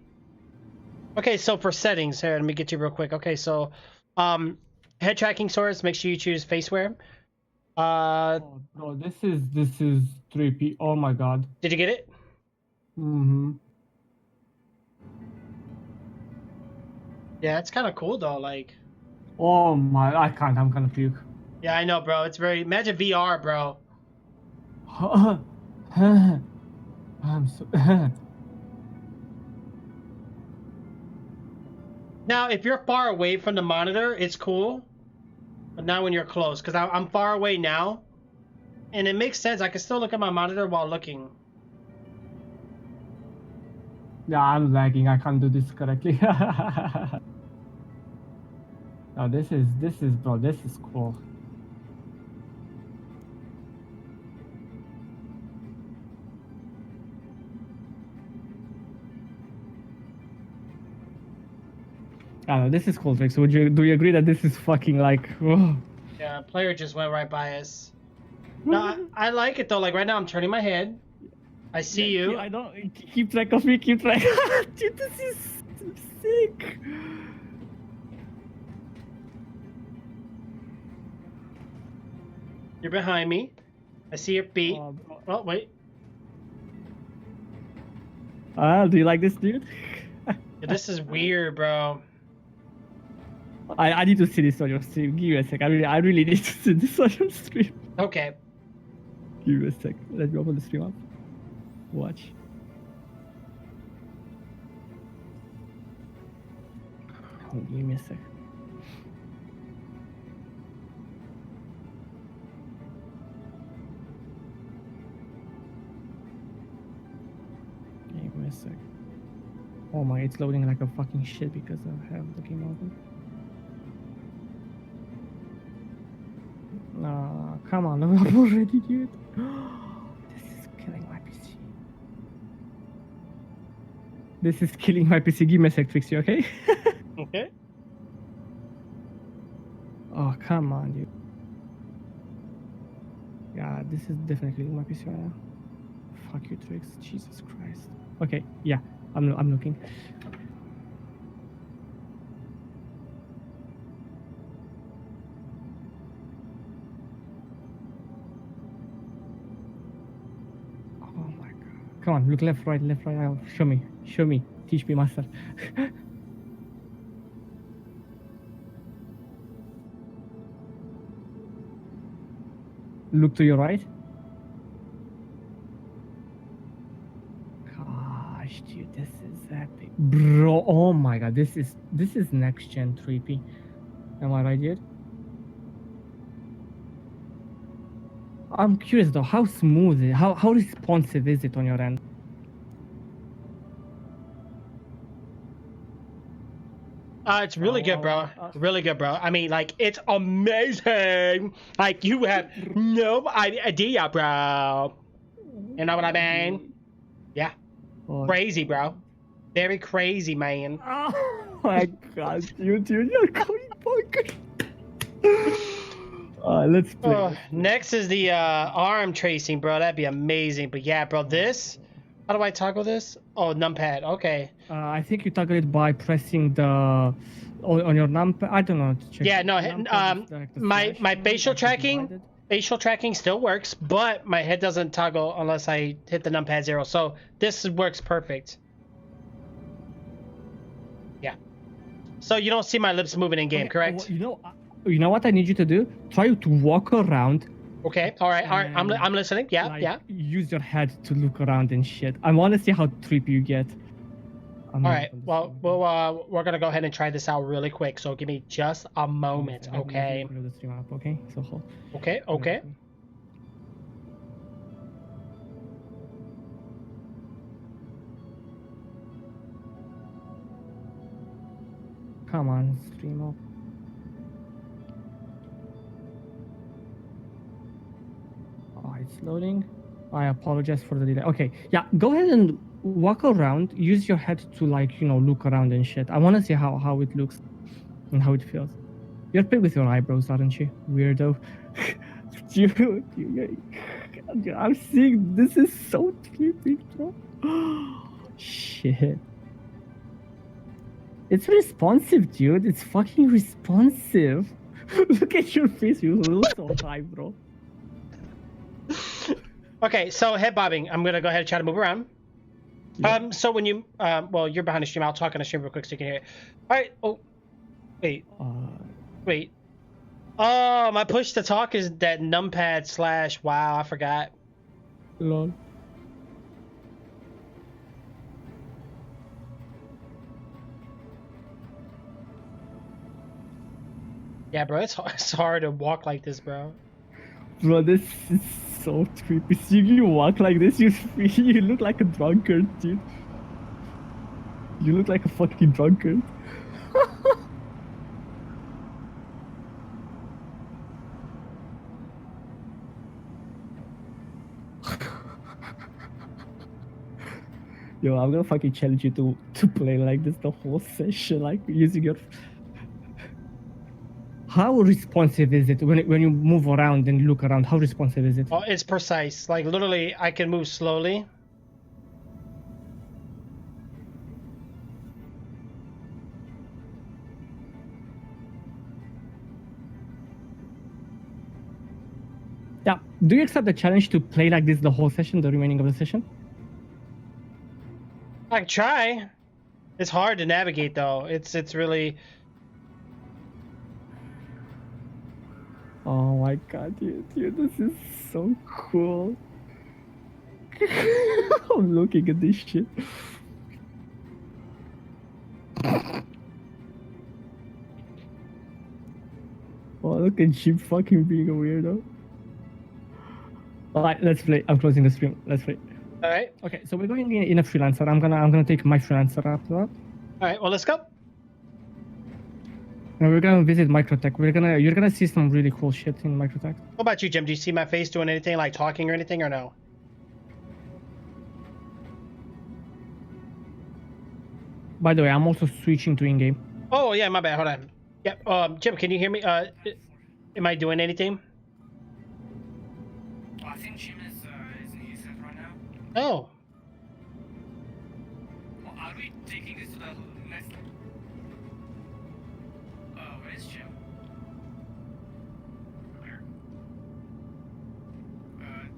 Okay, so for settings, here, let me get you real quick. Okay, so, head tracking source, make sure you choose faceware. Oh, bro, this is trippy. Oh my god. Did you get it? Mm-hmm. Yeah, it's kind of cool though. Like, Oh my, I can't. I'm gonna puke. yeah, I know, bro. It's very. Imagine VR, bro. I'm so. Now, if you're far away from the monitor, it's cool. But not when you're close, because I'm far away now, and it makes sense. I can still look at my monitor while looking. Yeah, I'm lagging. I can't do this correctly. No, this is bro. This is cool. This is cool, Trix. Do you agree that this is fucking like? Oh. Yeah, player just went right by us. No, I like it though. Like right now, I'm turning my head. I see you. I don't keep track of me. Keep track. Dude, this is sick. You're behind me. I see your feet. Oh, wait. Do you like this, dude? Yeah, this is weird, bro. I need to see this on your stream. Give me a sec. I really need to see this on your stream. Okay. Give me a sec. Let me open the stream up. Watch. Oh, give me a sec. Give me a sec. Oh my, it's loading like a fucking shit because I have the game open. Nah, come on, I'm already dude. This is killing my PC. This is killing my PC. Give me a sec, Trixie, okay? Okay. Oh, come on, dude. Yeah, this is definitely killing my PC right now. Fuck you, Trix. Jesus Christ. Okay, yeah, I'm looking. Come on, look left, right. Show me. Teach me, master. Look to your right. Gosh, dude, this is epic. Bro, oh my god, this is next gen 3P. Am I right, dude? I'm curious though, how smooth is how responsive is it on your end? It's really good, bro. Really good, bro. I mean, like, it's amazing. Like, you have no idea, bro. You know what I mean? Yeah. Oh, Crazy, bro. Very crazy, man. oh my god, dude, you're going bonkers. Let's play. Next is the arm tracing, bro. That'd be amazing. But yeah, bro, this. How do I toggle this? Oh, numpad. Okay. I think you toggle it by pressing the on your numpad. I don't know. Check Yeah, no. Numpad is like the My slash thing, facial like tracking. divided. Facial tracking still works, but my head doesn't toggle unless I hit the numpad 0. So this works perfect. Yeah. So you don't see my lips moving in game, Okay, correct? You know what I need you to do? Try to walk around. Okay. All right. All right. I'm listening. Yeah. Like, yeah. Use your head to look around and shit. I want to see how trippy you get. All right. Well, we're gonna go ahead and try this out really quick. So give me just a moment, okay? The stream up, okay? So hold. Okay. Okay. Come on, stream up. Oh, it's loading. I apologize for the delay. Okay, yeah, go ahead and walk around. Use your head to, like, you know, look around and shit. I want to see how it looks and how it feels. You're playing with your eyebrows, aren't you, weirdo? Dude, I'm seeing this is so creepy, bro. Shit. It's responsive, dude. It's fucking responsive. Look at your face. You look so high, bro. Okay. So head bobbing. I'm gonna go ahead and try to move around. Yeah. So when you well, you're behind the stream. I'll talk on the stream real quick so you can hear it. All right. Oh, wait. Wait. Oh, my push to talk is that numpad / wow, I forgot. Lol. Yeah, bro, it's hard to walk like this, bro. Bro, this is so creepy. See, you walk like this, you look like a drunkard, dude. You look like a fucking drunkard. Yo, I'm gonna fucking challenge you to play like this the whole session, like using your. How responsive is it when you move around and look around? How responsive is it? Oh, it's precise. Like literally, I can move slowly. Yeah. Do you accept the challenge to play like this the whole session, the remaining of the session? I can try. It's hard to navigate though. It's really. Oh my god, dude, this is so cool. I'm looking at this shit. Oh, look at Jim fucking being a weirdo. Alright, let's play. I'm closing the stream. Let's play. All right. Okay, so we're going in a freelancer. I'm gonna take my freelancer after that. All right. Well, let's go. And we're gonna visit Microtech. You're gonna see some really cool shit in Microtech. What about you, Jim? Do you see my face doing anything like talking or anything, or no? By the way, I'm also switching to in-game. Oh yeah, my bad. Hold on. Yeah. Jim, can you hear me? Am I doing anything? I think Jim is in his head right now. Oh. Well, are we taking this to the next? Where is Jim?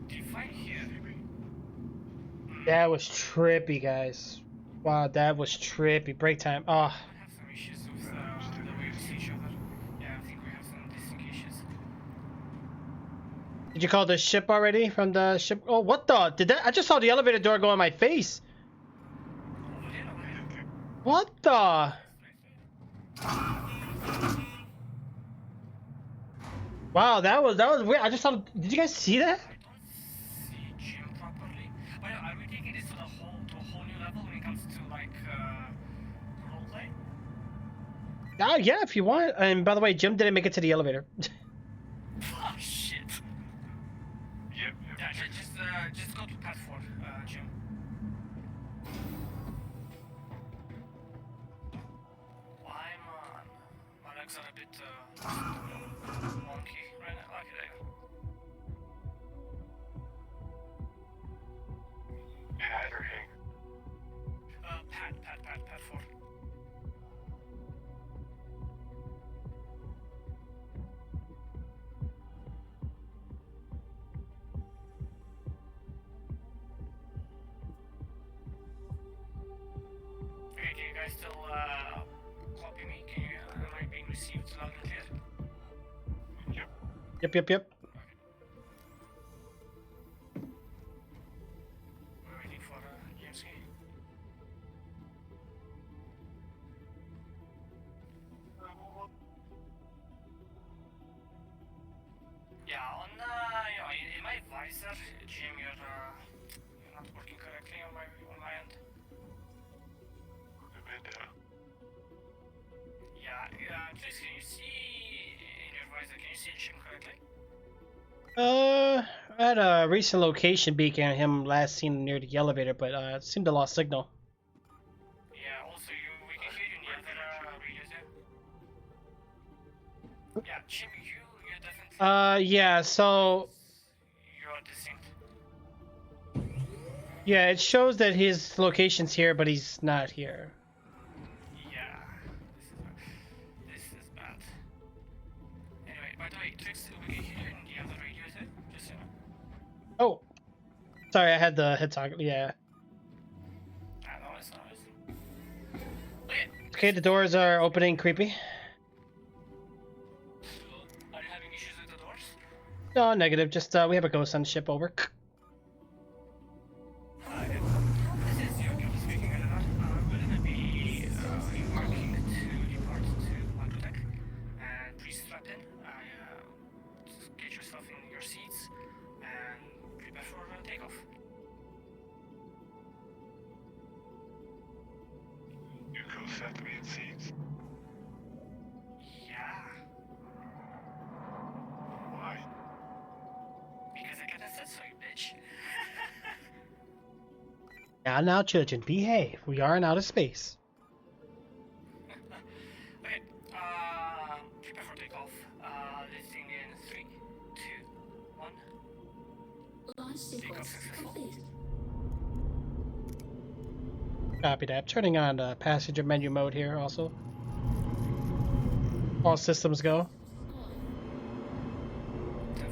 Define here. That was trippy, guys. Wow, that was trippy. Break time. Oh. We have some issues with the way we see each other. Yeah, I think we have some distinct issues. Did you call the ship already from the ship? Oh, what the? Did that? I just saw the elevator door go on my face. What the? Wow, that was weird. I just thought. Did you guys see that? I don't see Jim properly. But yeah, are we taking this to a whole new level when it comes to like roleplay? Yeah, if you want. And by the way, Jim didn't make it to the elevator. Oh shit. Yep. Yeah, just go to path 4, Jim. My legs are a bit wonky right now. Okay, there you go. Pad or hang? Pad 4. Okay, can you guys still copy me? Am I being received loud and clear? Yep. We're waiting for GMC. Yeah, on in my visor, Jim, you're not working correctly on my end. Yeah, please, can you see in your visor? Can you see Jim correctly? I had a recent location beacon on him last seen near the elevator, but it seemed to lost signal. Yeah, also we can hear you in the other radios, yeah? Yeah, Jim, you're definitely... Yeah, so... You're distinct. Yeah, it shows that his location's here, but he's not here. Yeah, this is bad. Anyway, by the way, Trix, we can hear you in the other radios, just so you know. Oh! Sorry, I had the head toggle, yeah. No, it's not. Okay, the doors are opening creepy. Are you having issues with the doors? No, negative, just we have a ghost on the ship, over. This is your captain speaking, Eleanor. We're gonna be embarking to depart to Quantum. And please strap in. Just get yourself in your seats and prepare for takeoff. You ghosts have to be in seats. Yeah, Why? because I kinda said so, you bitch. Now, children, behave. We are in outer space. Okay, prepare for takeoff. Listing in 3, 2, 1. Launch sequence complete. Copy that. Turning on passenger menu mode here also. All systems go. 10-4.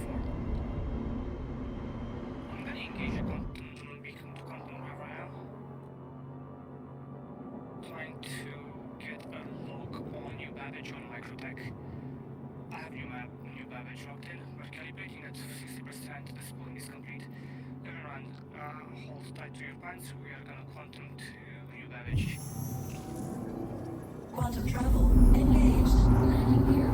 I'm gonna engage a quantum beacon to quantum right now. Trying to get a lock on new baggage on microtech. I have new baggage locked in. We're calibrating at 60%. The spooling is complete. Everyone, hold tight to your pants. We are gonna quantum to new baggage. Quantum travel engaged. Landing gear on.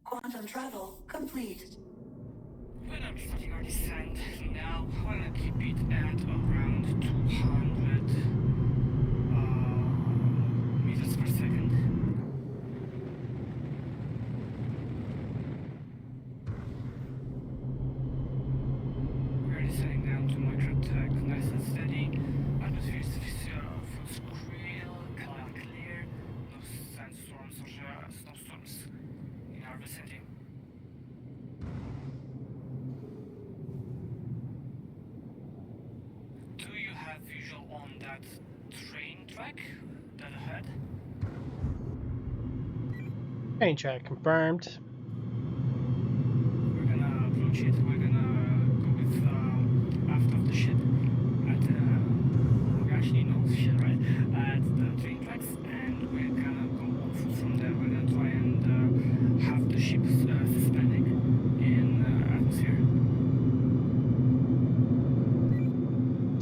Quantum travel complete. We're gonna be starting our descent now. We're gonna keep it at around 200 meters per second. We're descending down to microtech, nice and steady. Atmosphere is full scale, clear, no sandstorms or snowstorms in our vicinity. Do you have visual on that train track that ahead? Train track confirmed. We're gonna approach it. We're gonna go with aft of the ship. We actually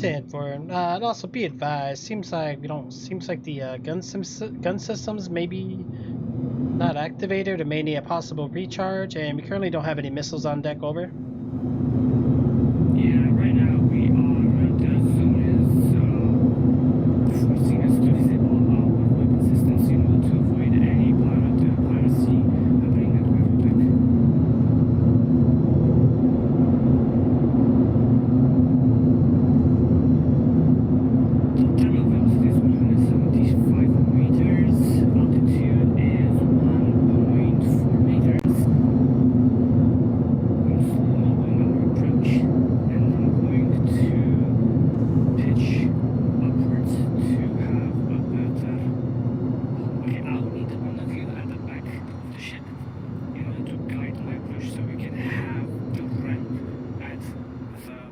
10 for and also be advised. Seems like the gun systems maybe not activated or may need a possible recharge, and we currently don't have any missiles on deck. Over. Yeah, right now we are. The zone is forcing us to disable our weapon systems in order to avoid any piracy happening at Gravel Deck. The terminal velocity is 175 meters, altitude is 1.4 meters. I'm slowing our approach, and I'm going to pitch upwards to have a better. Okay, I'll need one of you at the back of the ship in order to guide my approach so we can have the ramp at the tunnel.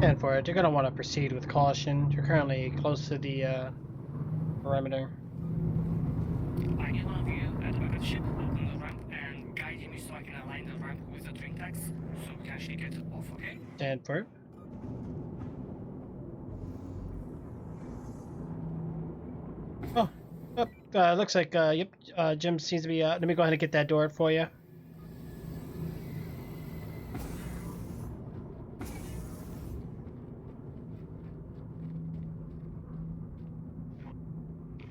And for it, you're gonna want to proceed with caution. You're currently close to the perimeter. I need one of you at the back of the ship, open the ramp, and guide me so I can align the ramp with the twin tacks so we can actually get off, okay? And for it. Oh, looks like yep. Jim seems to be. Let me go ahead and get that door for you.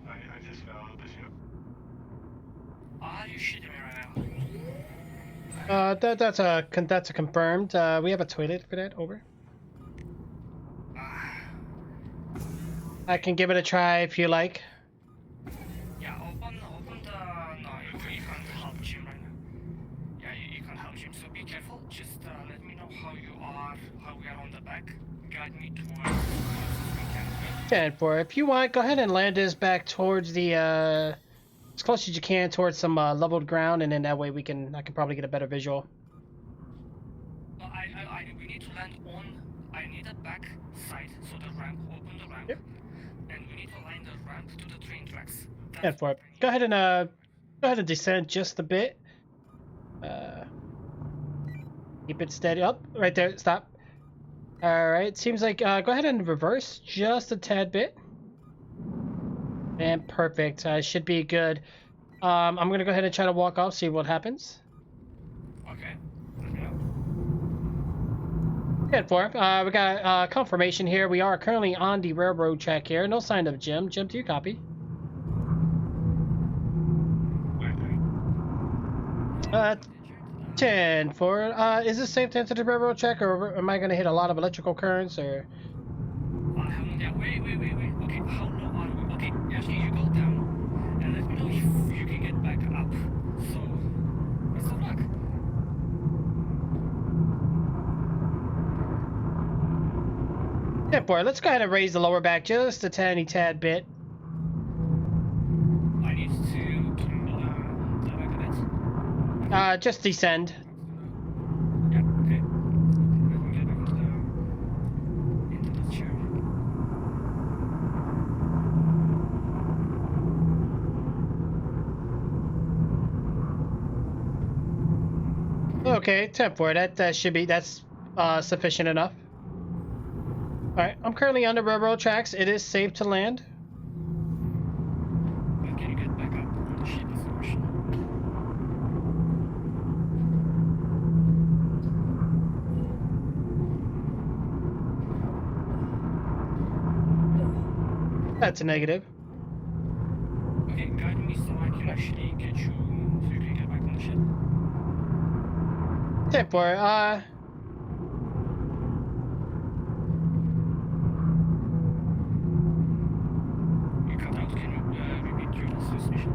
I just fell out of the ship. Are you shitting me right now? That's a confirmed. We have a toilet for that. Over. I can give it a try if you like. Yeah, open the... No, you can't help Jim right now. Yeah, you can't help Jim, so be careful. Just let me know how we are on the back. Guide me towards as close as we can, okay? And for if you want, go ahead and land us back towards the as close as you can towards some leveled ground, and then that way I can probably get a better visual. No, we need to land on... I need a back side, so the ramp, open the ramp. Yep. And we need to align the ramp to the train tracks. And for it, go ahead and descend just a bit. Keep it steady. Up right there. Stop. All right. Seems like go ahead and reverse just a tad bit. And perfect. Should be good. I'm gonna go ahead and try to walk off. See what happens. Okay. Let me know. And for it, we got confirmation here. We are currently on the railroad track here. No sign of Jim. Jim, do you copy? Wait, 10 for is it safe to enter the railroad track, or am I gonna hit a lot of electrical currents, or? Yeah, wait. Okay, how low are we? Okay, actually, you go down, and let me know if you can get back up. So, best of luck. Yeah, boy, let's go ahead and raise the lower back just a tiny tad bit. I need to turn the back a bit. Just descend. Yeah, okay. Let me get back into the chair. Okay, 10 for it. That should be sufficient enough. All right, I'm currently on the railroad tracks. It is safe to land. But can you get back up on the ship is the question. That's a negative. Okay, guide me so I can actually get you, so you can get back on the ship. 10 for it. You cut out, can you repeat your last destination?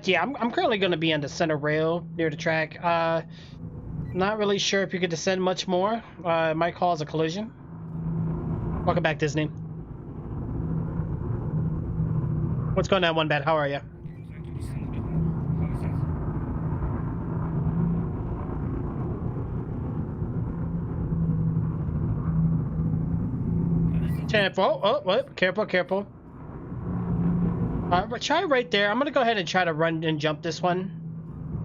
Yeah, I'm currently going to be on the center rail near the track. Not really sure if you could descend much more. It might cause a collision. Welcome back, Disney. What's going on, One Bat? How are you? I'm trying to descend a bit more. How is that? 10 for what? Careful. Try right there. I'm gonna go ahead and try to run and jump this one.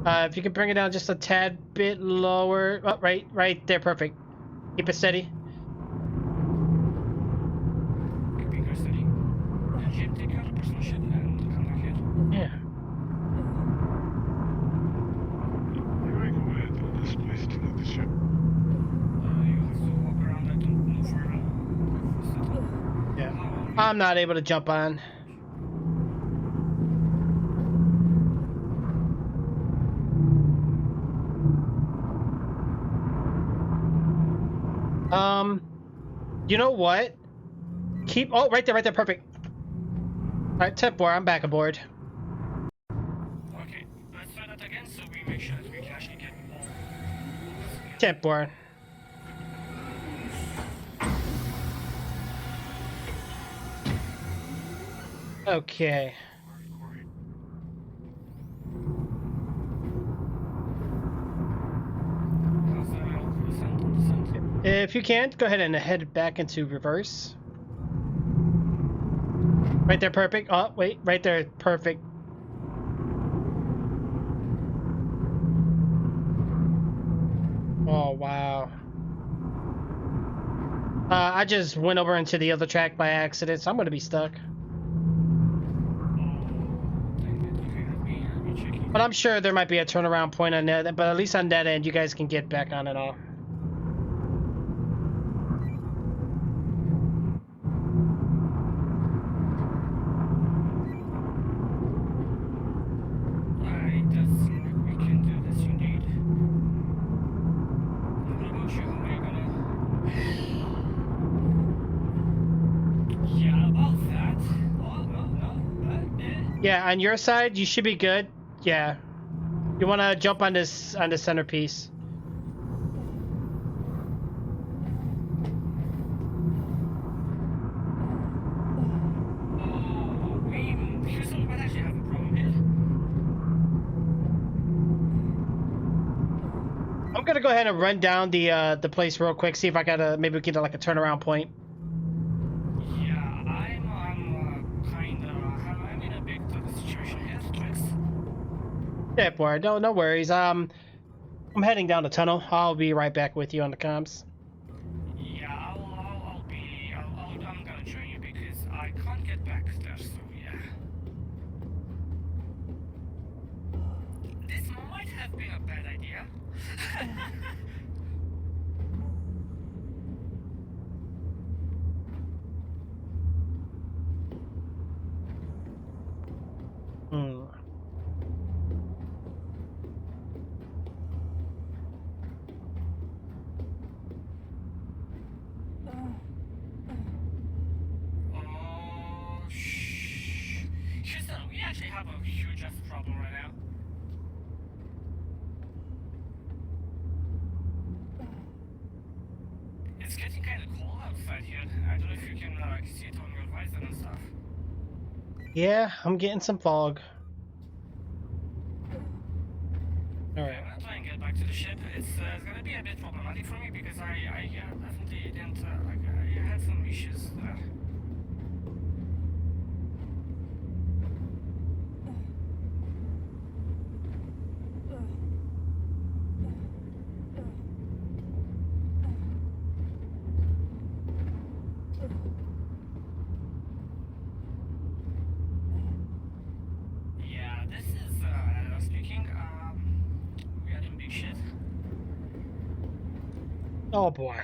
If you could bring it down just a tad bit lower. Oh, right there, perfect. Keep it steady. Keeping her steady. Jim, take out a personal ship and come back here. Yeah. Here I go ahead to this place to the ship. You have to walk around. I don't know for Yeah. I'm not able to jump on. You know what? Oh, right there, perfect. All right, Tip Boy, I'm back aboard. Okay, let's try that again so we make sure that we can actually get all. Tip Boy. Okay. How's that all for descent? If you can, go ahead and head back into reverse. Right there, perfect. Oh, wait, right there, perfect. Oh, wow. I just went over into the other track by accident, so I'm gonna be stuck. But I'm sure there might be a turnaround point on that, but at least on that end, you guys can get back on and off. Alright, does seem like we can do this indeed. What about you? How are you gonna... Yeah, about that. Oh, no. Yeah, on your side, you should be good. Yeah. You want to jump on this centerpiece. Houston, we might actually have a problem here. I'm gonna go ahead and run down the place real quick. See if I gotta maybe get like a turnaround point. Yeah, I'm in a big situation here, Twix. Yeah, boy. No worries. I'm heading down the tunnel. I'll be right back with you on the comms. Yeah, I'm gonna join you because I can't get back there, so yeah. This might have been a bad idea. Hmm. Houston, we actually have a huge ass problem right now. It's getting kind of cold outside here. I don't know if you can see it on your visor and stuff. Yeah, I'm getting some fog. All right. I'm gonna try and get back to the ship. It's gonna be a bit problematic for me because I definitely didn't I had some issues there. Yeah, this is speaking. We are in big shit. Oh boy.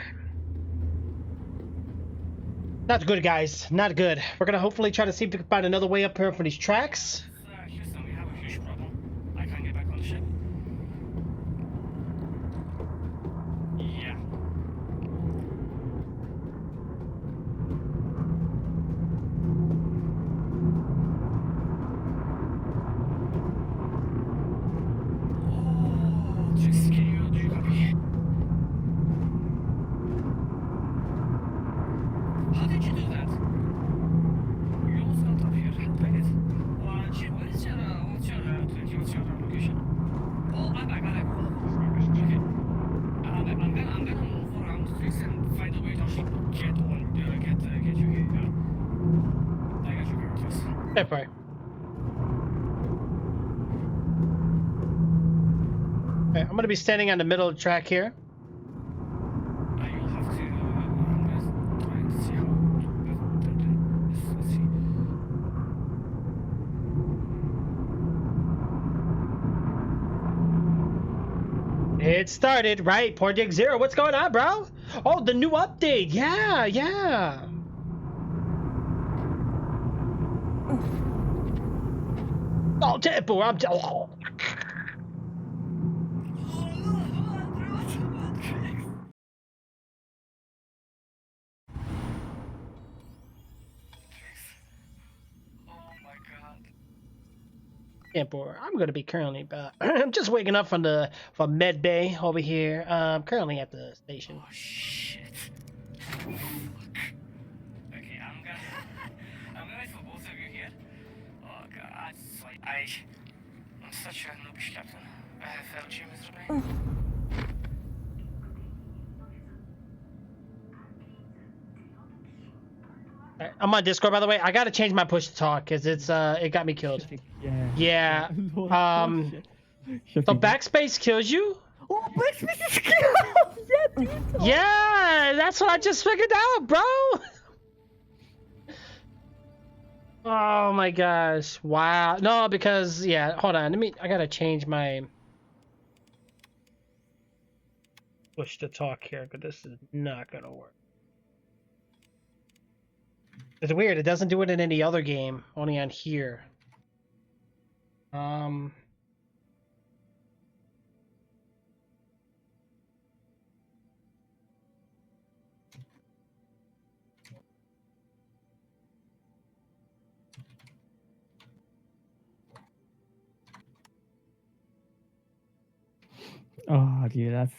Not good, guys. Not good. We're gonna hopefully try to see if we can find another way up here for these tracks. Houston, we have a huge problem. I can't get back on the ship. Yeah. Oh, just do you copy? How did you do that? You almost got up here. Dang it. Jim, what's your location? Oh, I'm back. Okay. I'm gonna move around Twix and find a way to actually get you here. I got you covered, Twix. Yeah, boy. Okay, I'm gonna be standing on the middle of the track here. You'll have to. I'm gonna try and see how to do this. Let's see. It started, right? Project Zero. What's going on, bro? Oh, the new update. Yeah, yeah. Oh, tempo. Oh. Oh my god. Tempo. I'm gonna be currently. I'm just waking up from Med Bay over here. Currently at the station. Oh shit. Okay, I'm gonna I'm gonna wait for both of you here. Oh god, it's like I'm such a noobish captain. I have failed you miserably. Alright, I'm on Discord, by the way. I gotta change my push to talk because it got me killed. Yeah. Yeah. Lord, Um. shit. So backspace kills you? Oh, backspace is kills! Yeah, dude. Yeah, that's what I just figured out, bro. Oh my gosh! Wow. No, because yeah. Hold on. I gotta change my push to talk here, but this is not gonna work. It's weird. It doesn't do it in any other game. Only on here. Oh, dude, that's.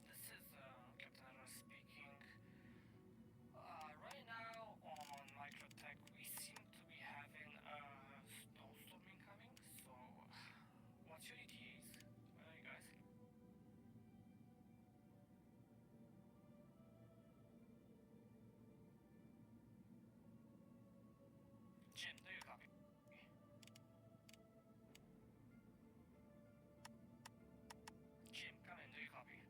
This is Captain Ara speaking. Right now on Microtech we seem to be having a snowstorm incoming, so what's your ETAs? Where are you guys? Jim, do you copy? Jim, come in, do you copy?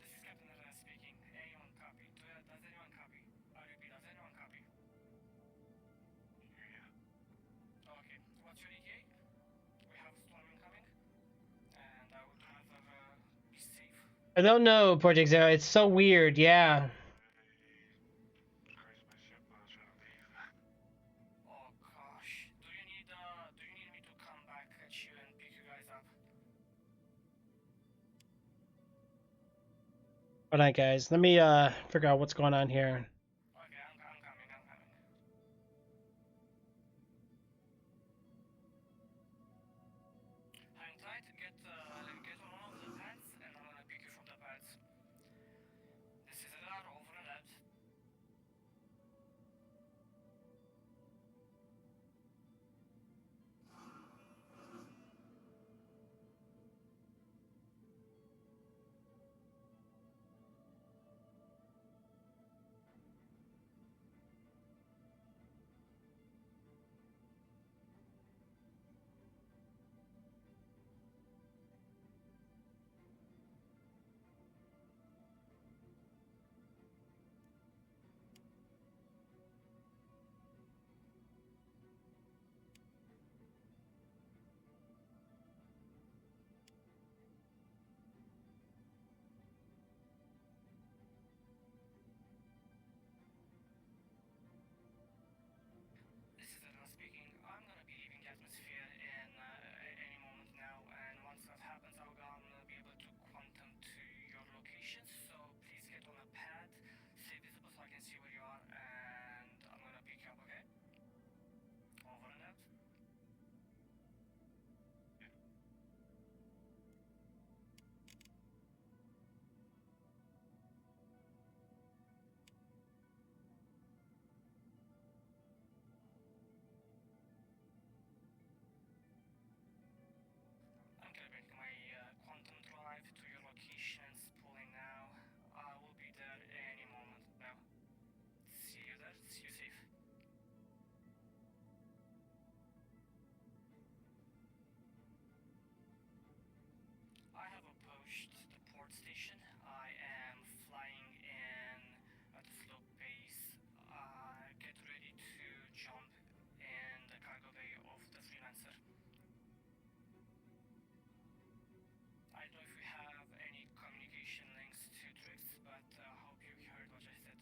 This is Captain Ara speaking. Anyone copy? Does anyone copy? I repeat, does anyone copy? Okay, what's your ETA? We have a storm incoming, and I would rather be safe. I don't know, Project Zero. It's so weird. Yeah. Oh gosh, do you need me to come back at you and pick you guys up? Hold on, guys. Let me figure out what's going on here. Okay, I'm coming. Hang tight, get on one of the pads, and I'm gonna pick you from the pads. This is Radar, over and out. This is Radar speaking. I'm gonna be leaving the atmosphere in any moment now, and once that happens, I'm gonna be able to quantum to your location. So please get on a pad, stay visible so I can see where you are, and I'm gonna pick you up. Okay? Over and out. you safe. I have approached the port station. I am flying in at a slow pace. Get ready to jump in the cargo bay of the Freelancer. I don't know if we have any communication links to Trix, but hope you heard what I said.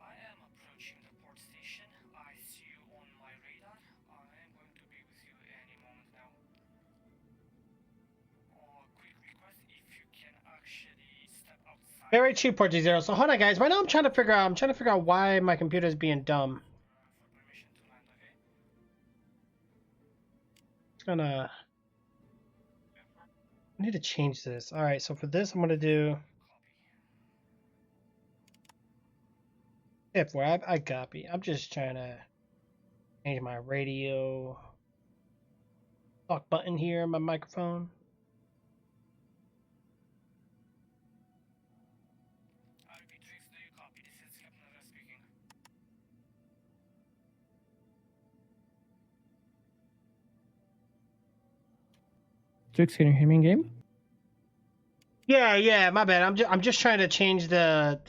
I am approaching the port station. I see you on my radar. I am going to be with you any moment now. Quick request, if you can actually step outside. Very cheap, Port Zero. So hold on, guys. Right now, I'm trying to figure out why my computer is being dumb. For permission to land, okay? It's gonna. I need to change this. All right. So for this, I'm gonna do. If I copy. I'm just trying to change my radio talk button here on my microphone. I repeat, Trix, do you copy? This is Captain Ara speaking. Trix, can you hear me in game? Yeah. My bad. I'm just trying to change the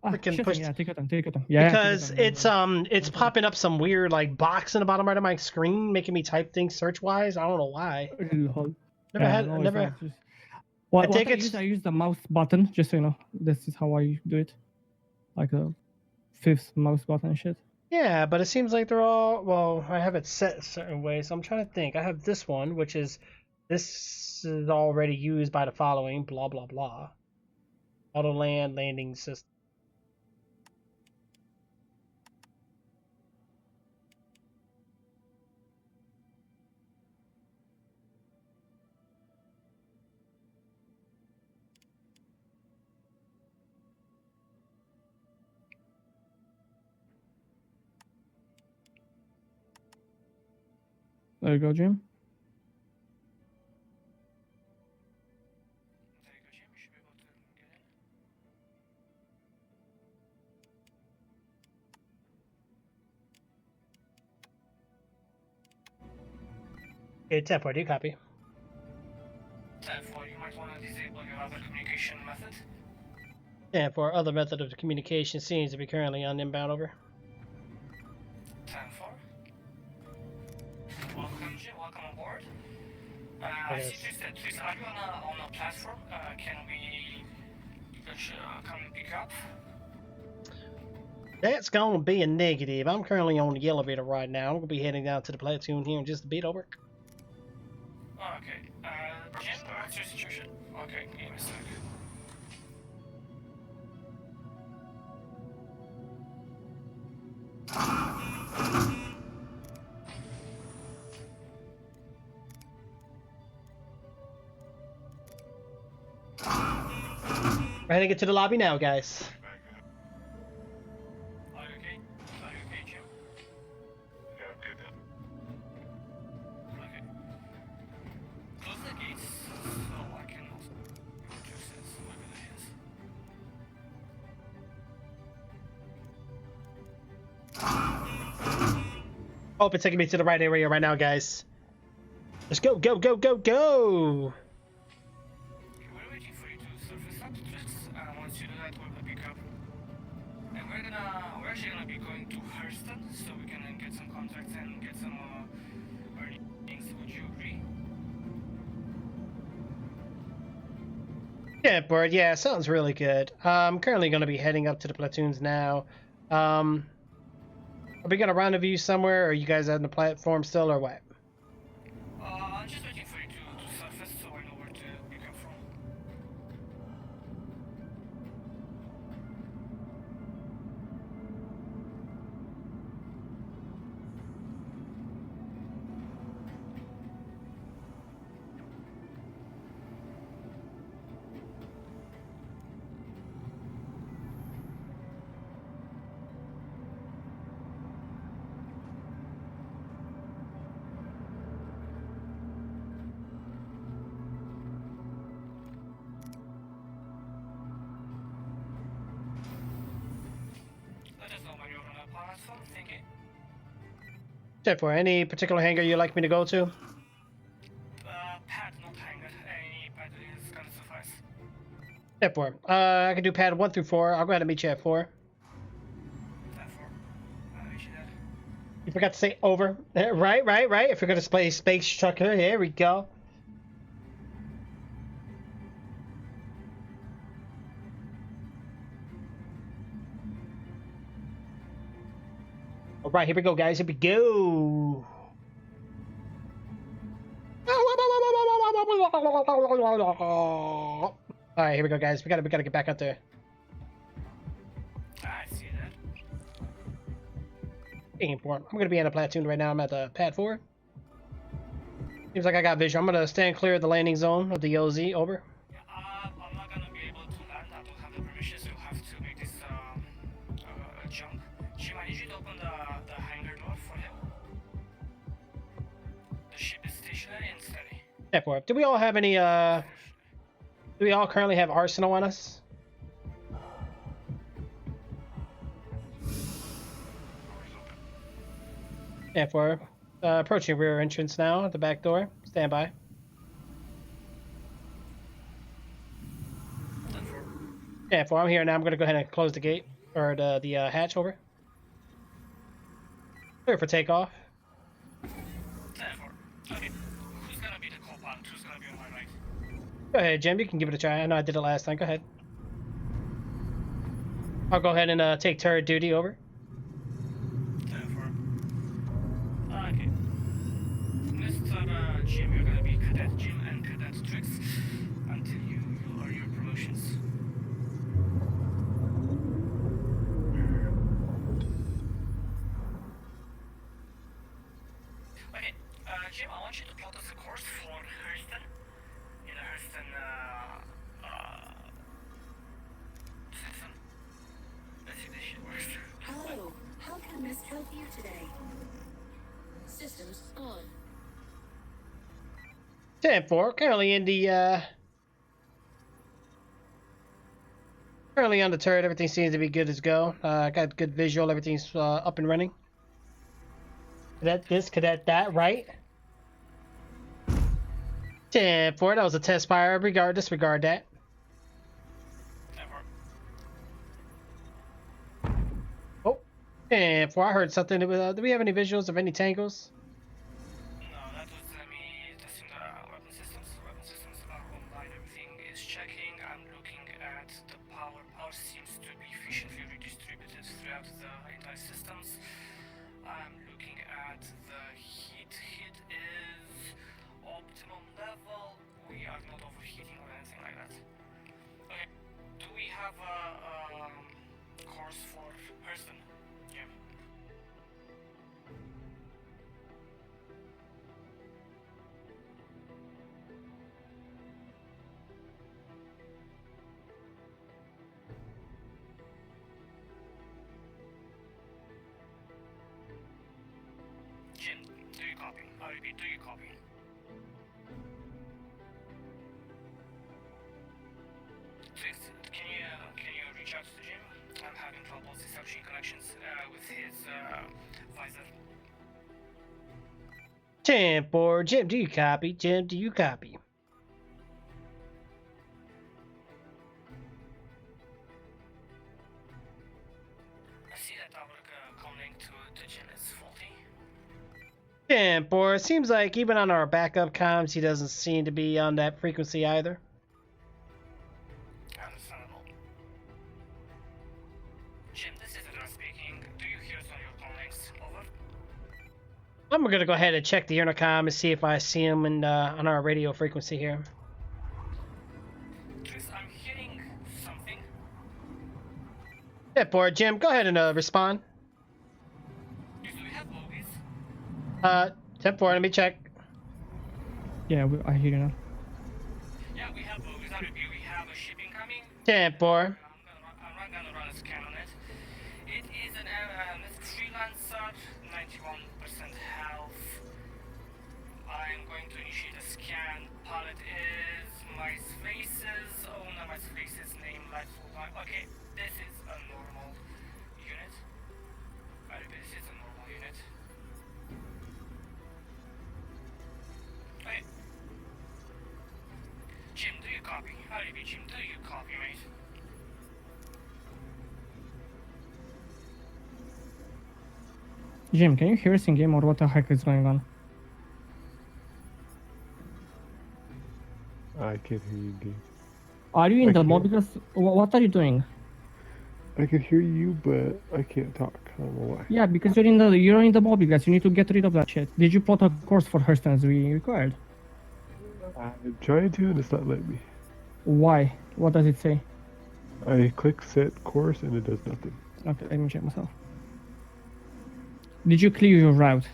freaking Shit, push. yeah, take your time, take your time. Yeah, Because take your time. it's popping up some weird like box in the bottom right of my screen, making me type things search wise. I don't know why. Lol. Never Yeah, had no, it's never. not just- What think I it's- use, I use the mouse button, just so you know. This is how I do it. Like a fifth mouse button and shit. Yeah, but it seems like they're all well. I have it set a certain way, so I'm trying to think. I have this one, which is this is already used by the following blah blah blah. Auto land landing system. There you go, Jim. There you go, Jim. You should be able to get in. Okay, Tepwar, do you copy? Therefore, you might want to disable your other communication method. Yeah, for other method of communication seems to be currently on inbound over. 10-4. Welcome, Jim. Welcome aboard. I Yes. see Trix said, Trix, are you on a platform? Can we come and pick you up? That's gonna be a negative. I'm currently on the elevator right now. I'm gonna be heading down to the platoon here in just a bit. Over. Okay. Jim, what's your situation? Okay, give me a sec. We're heading to the lobby now, guys. Are you okay? Are you okay, Jim? Yeah, I'm good now. Okay. Close the gates so I can also access whatever it is. Oh, it's taking me to the right area right now, guys. Let's go. Okay, we're waiting for you to surface up, Trix. Once you do that, we'll pick up. And we're actually gonna be going to Hurston so we can get some contacts and get some earnings. Would you agree? Yeah, Bird. Yeah, sounds really good. I'm currently going to be heading up to the platoons now. Are we going to rendezvous somewhere? Or are you guys on the platform still, or what? I'm just waiting for you to surface so I know where to pick up from. Check for any particular hangar you'd like me to go to. Pad, not hangar. Any pad is gonna suffice. Check for. I can do pad 1 through 4. I'll go ahead and meet you at 4. Therefore, reach there. You forgot to say over. Right. If you're gonna play space trucker, here we go. All right, here we go, guys. Here we go. All right, here we go, guys. We gotta get back out there. I see that. I'm gonna be on a platoon right now. I'm at the pad 4. Seems like I got vision. I'm gonna stand clear of the landing zone of the OZ. Over. Yeah, I'm not gonna be able to land. I don't have the permission, so you'll have to make this jump. Jim, I need you to open the hangar door for him. The ship is stationary and steady. Pad 4. Do we all have any? Do we all currently have arsenal on us? Pad 4. Approaching rear entrance now at the back door. Stand by. Pad 4. I'm here now. I'm gonna go ahead and close the gate or the hatch. Over. Clear for takeoff. Therefore, okay. Who's gonna be the co-pilot? Who's gonna be on my right? Go ahead, Jim. You can give it a try. I know I did it last time. Go ahead. I'll go ahead and take turret duty. Over. Therefore, okay. Mr. Jim, you're gonna be Cadet Jim and Cadet Trix until you earn your promotions. Okay, Jim, I want you to plot us a course for Hurston. In a Hurston, system. Let's see if this shit works. Hello, how can Miss help you today? Systems on. 10-4. Currently in the currently on the turret. Everything seems to be good as go. Got good visual. Everything's up and running. Cadet this, cadet that, right? 10-4. That was a test fire. Disregard that. Therefore, Oh, 10-4. I heard something. Do we have any visuals of any tangles? no, that was me testing the weapon systems. Weapon systems are online. Everything is checking. I'm looking at the power. Power seems to be efficiently redistributed throughout the entire systems. I'm looking at the heat. Heat is optimum level. We are not overheating or anything like that. Okay. Do we have a course for Hurston? Yeah. Jim, do you copy? I repeat, do you copy? Trix, can you reach out to Jim? I'm having trouble establishing connections with his visor. 10-4. Jim, do you copy? Jim, do you copy? I see that our comlink to Jim is faulty. 10-4. It seems like even on our backup comms, he doesn't seem to be on that frequency either. Understandable. Jim, this is Adra speaking. Do you hear us on your comlinks? Over. I'm gonna go ahead and check the intercom and see if I see him in on our radio frequency here. Trix, I'm hearing something. 10-4. Jim, go ahead and respond. Do we have bogies? 10-4. Let me check. Yeah, I hear you now. Yeah, we have bogies. I repeat, we have a ship incoming. 10-4. I'm gonna run a scan on it. It is an freelancer, 91% health. I'm going to initiate a scan. Pilot is Mice Faces. Owner Mice Faces. Name Lightful Line. Okay, this is a normal unit. I repeat, this is a normal unit. copy, Jim. Do you copy, mate? Jim, can you hear us in game or what the heck is going on? I can't hear you, Gabe. Are you in I the can't. mode? Because what are you doing? I can hear you, but I can't talk. I don't know why. Yeah, because you're in the mobile guys. You need to get rid of that shit. Did you plot a course for Hurston as we required? I'm trying to, and it's not letting me. Why? What does it say? I click set course, and it does nothing. Okay, let me check myself. Did you clear your route?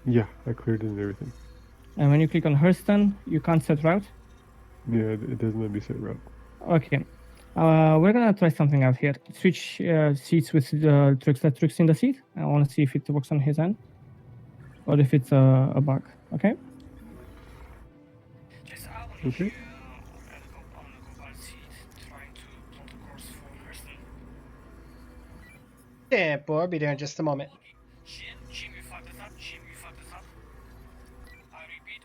Yeah, I cleared it and everything. And when you click on Hurston, you can't set route? Yeah, it doesn't let me set route. Okay. We're gonna try something out here. Switch seats with Trix in the seat. I want to see if it works on his end, or if it's a bug. Okay. Just I want Okay. you on the co-pilot seat trying to plot a course for Hurston. Yeah, boy, I'll be there in just a moment. Jim, you fucked this up. Jim, you fucked this up. I repeat,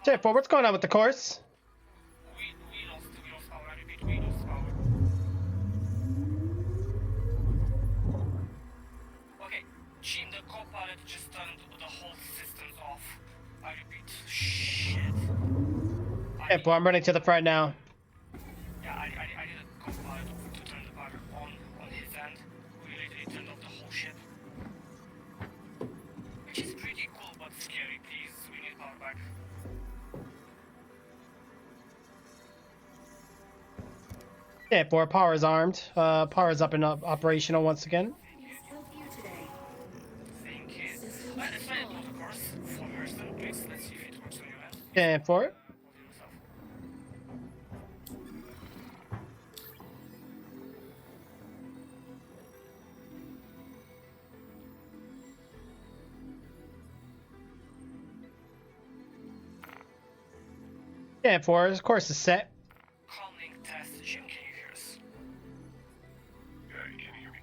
Yeah, boy, what's going on with the course? we lost power. I repeat, we lost power. Okay, Jim, the co-pilot just turned the whole systems off. I repeat, shit. Yeah, boy, I'm running to the front now. Yeah, I need a co-pilot to turn the power on his end. We literally turned off the whole ship. Which is pretty cool but scary, please. We need power back. Yeah, boy, power's armed. Power's up and operational once again. Miss Healthier today. Thank you. Let's try to load the course for Hurston, please. Let's see if it works on your end. Yeah, for it. Hold yourself. Yeah, for it. Of course, it's set. Comlink test, Jim, can you hear us? Yeah, you can hear me.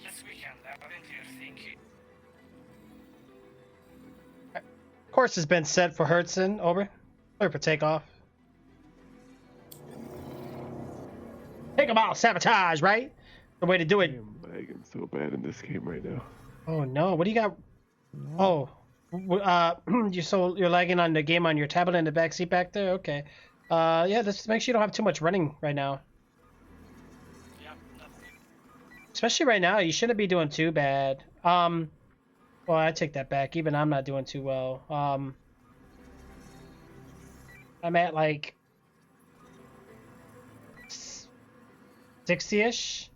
Yes, we can. Loud and clear, thank you. Course has been set for Hertzen. Over. Clear for takeoff. Take them out. Sabotage, right? The way to do I it. am lagging so bad in this game right now. Oh no! What do you got? Oh, you're lagging on the game on your tablet in the back seat back there. Okay. Yeah. Just make sure you don't have too much running right now. Yeah, definitely. Especially right now, you shouldn't be doing too bad. Well, I take that back. Even I'm not doing too well. I'm at like 60-ish.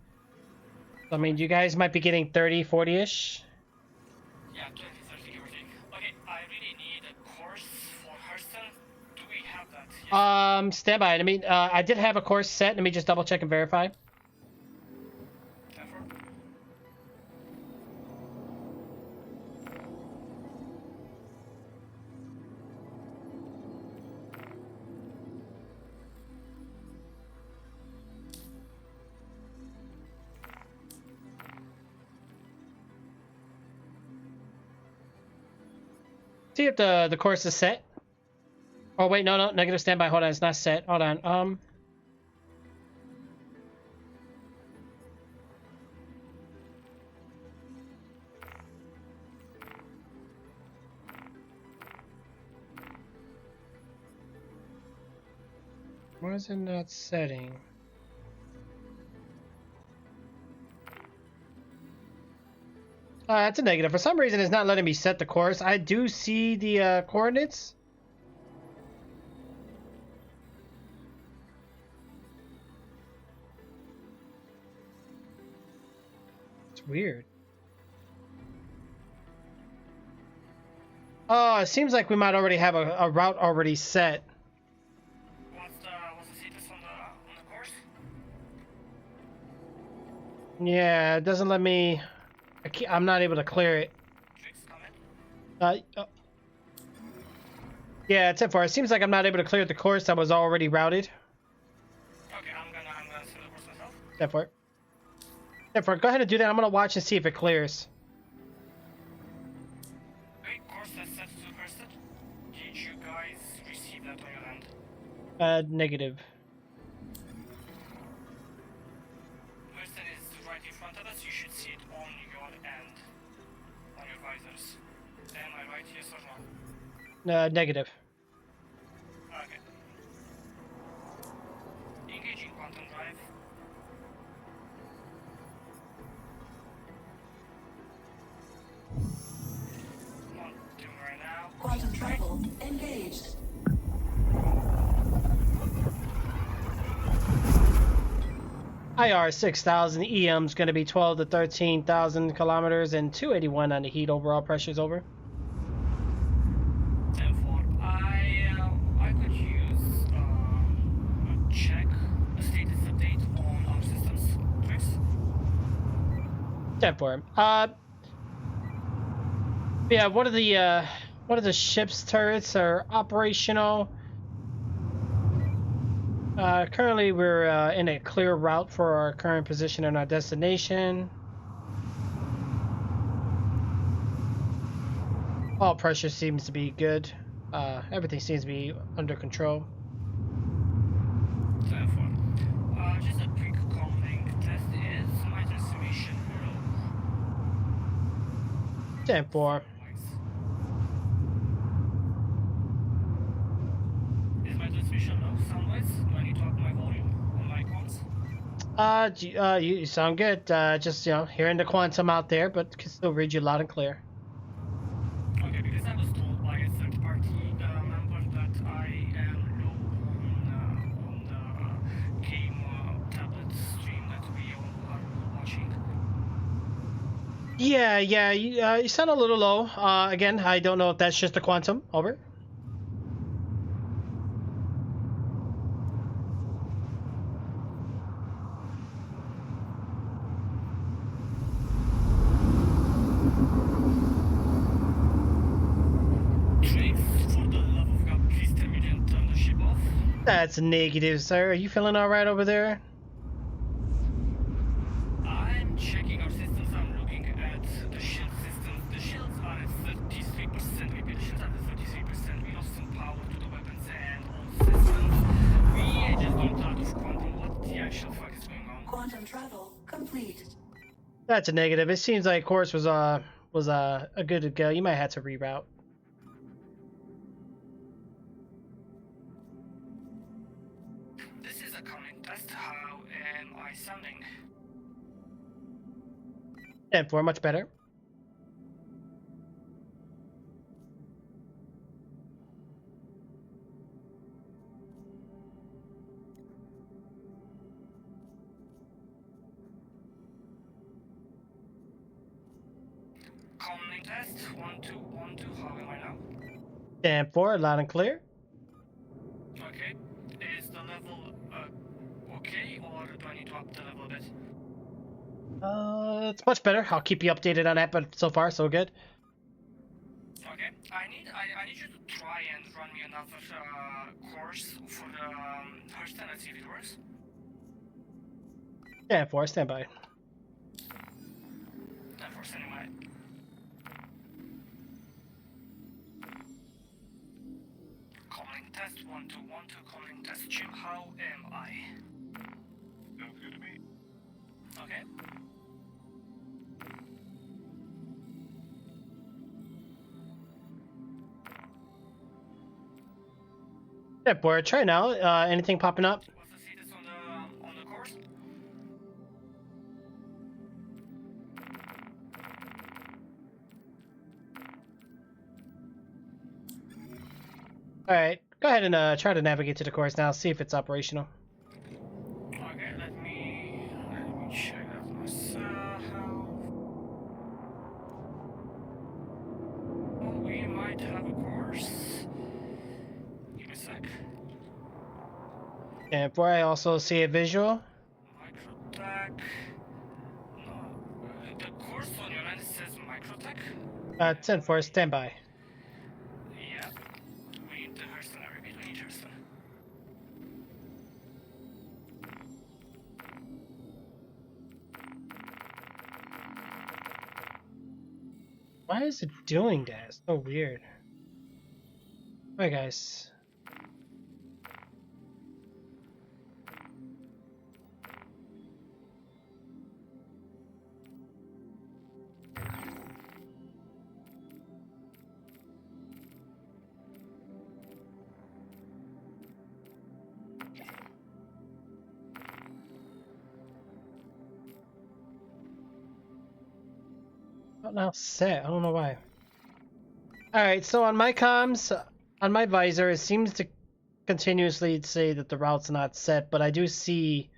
I mean, you guys might be getting 30, 40-ish. Yeah, 20, 30, give or take. Okay, I really need a course for Hurston. Do we have that? Yes. Stand by. I mean, I did have a course set. Let me just double check and verify. Therefore, See if the course is set. Oh wait, no, negative standby. Hold on, it's not set. Hold on. Why is it not setting? That's a negative. For some reason, it's not letting me set the course. I do see the coordinates. It's weird. Oh, it seems like we might already have a route already set. what's the status on the course? Yeah, it doesn't let me. I'm not able to clear it. Tricks, comment. Yeah, it's it for. It seems like I'm not able to clear the course that was already routed. Okay, I'm gonna set the course myself. Therefore, go ahead and do that. I'm gonna watch and see if it clears. Great, course has set to Hurston. Did you guys receive that on your end? Negative. Hurston is right in front of us. You should see it on your end, on your visors. Am I right? Yes or no? Negative. Okay. Engaging quantum drive. Not doing right now. Quantum travel engaged. IR 6000 EM's going to be 12 to 13,000 kilometers and 281 on the heat. Overall pressure's over. 10-4. I could use a check, a status update on our systems, Chris. 10-4. Yeah, one of the ship's turrets are operational. Currently, we're in a clear route for our current position and our destination. All pressure seems to be good. Everything seems to be under control. 10-4. Just a quick comlink test. Is my transformation low? 10-4. Is my transmission low sound-wise? Do I need to up my volume on my comms? You sound good. Just, you know, hearing the quantum out there, but can still read you loud and clear. Okay, because I was told by a third-party member that I am low on the game tablet stream that we all are watching. Yeah, you sound a little low. Again, I don't know if that's just the quantum. Over. That's negative, sir. Are you feeling all right over there? I'm checking our systems. I'm looking at the shield systems. The shields are at 33%. Maybe the shields are at 33%. We lost some power to the weapons and all systems. We just don't out of quantum. What the actual fuck is going on? Quantum travel complete. That's a negative. It seems like course was a good go. You might have to reroute. This is a coming test. How am I sounding? 10-4, much better. Coming test. 1 2 1 2. How am I now? 10-4, loud and clear. Okay. Is the level okay, or do I need to up the level a bit? It's much better. I'll keep you updated on that, but so far so good. Okay. I need you to try and run me another course for the Hurston and see if it works. 10-4, stand by. And for sending my comlink test 1 2 1 2 comlink test chip. How am I? Sounds good to me. Okay. Yeah, boy, try now. Anything popping up? What's the status on the course? All right, go ahead and try to navigate to the course now. See if it's operational. Okay, let me check that myself. Oh, we might have a course. Give me a sec. And for I also see a visual. Microtech. No, the course on your end says Microtech. 10-4, stand by. Yeah. We need the Hurston. I repeat, we need Hurston. Why is it doing that? It's so weird. Alright, guys. Oh, now set. I don't know why. All right, so on my comms, on my visor, it seems to continuously say that the route's not set, but I do see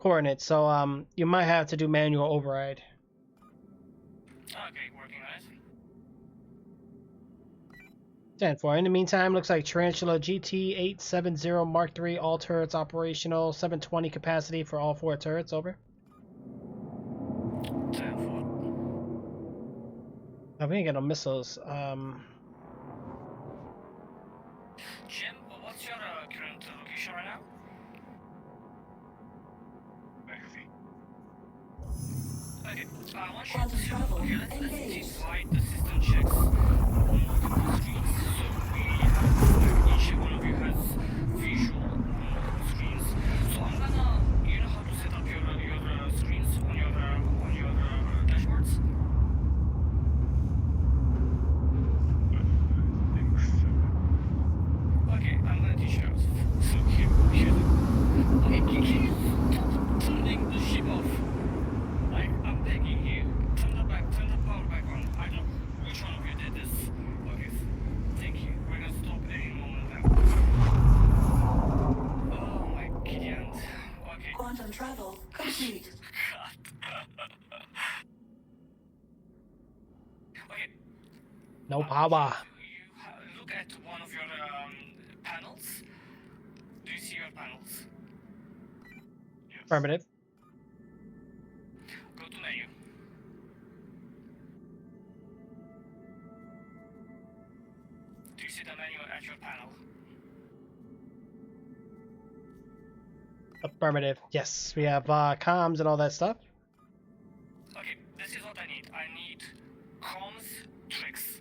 coordinates, so you might have to do manual override. Okay, working on it. 10-4. In the meantime, looks like Tarantula GT870 Mark III, all turrets operational, 720 capacity for all 4 turrets, over. 10-4. Oh, we ain't got no missiles. Jim, what's your current location right now? Maxi. Okay, I want you Quantum to travel okay, let's engaged. divide the system checks on multiple screens. So we have each one of you has visual on multiple screens. So I'm gonna, you know how to set up your screens on your dashboards? I think so. Okay, I'm gonna teach you how. So here's it. Okay, can you stop turning the ship off? Like, I'm begging you, turn the power back on. I don't know which one of you did this. Okay, thank you. We're gonna stop any moment now. Oh my Gideon. Okay. Quantum travel complete. Okay. No power. You look at one of your panels. Do you see your panels? Affirmative. Go to menu. Do you see the menu at your panel? Affirmative. Yes, we have comms and all that stuff. Okay, this is what I need. I need comms tricks,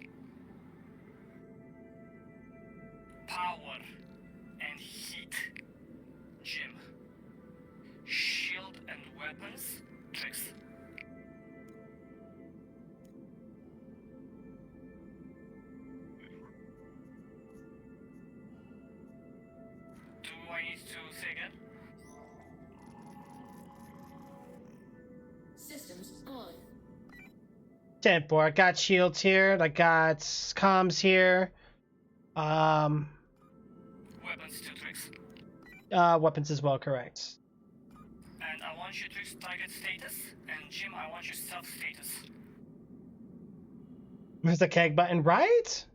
power, and heat. Jim. Shield and weapons tricks. Do I need to say again? Systems on. 10-4. I got shields here. I got comms here. Weapons to tricks. Weapons as well, correct. And I want you to target status, and Jim, I want your self status. There's the keg button, right?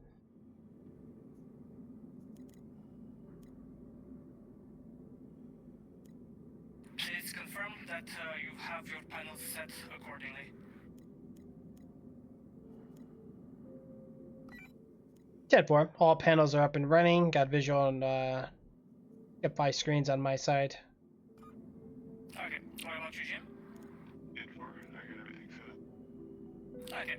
Please confirm that you have your panels set accordingly. 10-4. All panels are up and running. Got visual on got 5 screens on my side. Okay, what about you, Jim? It for I got everything set up. Okay.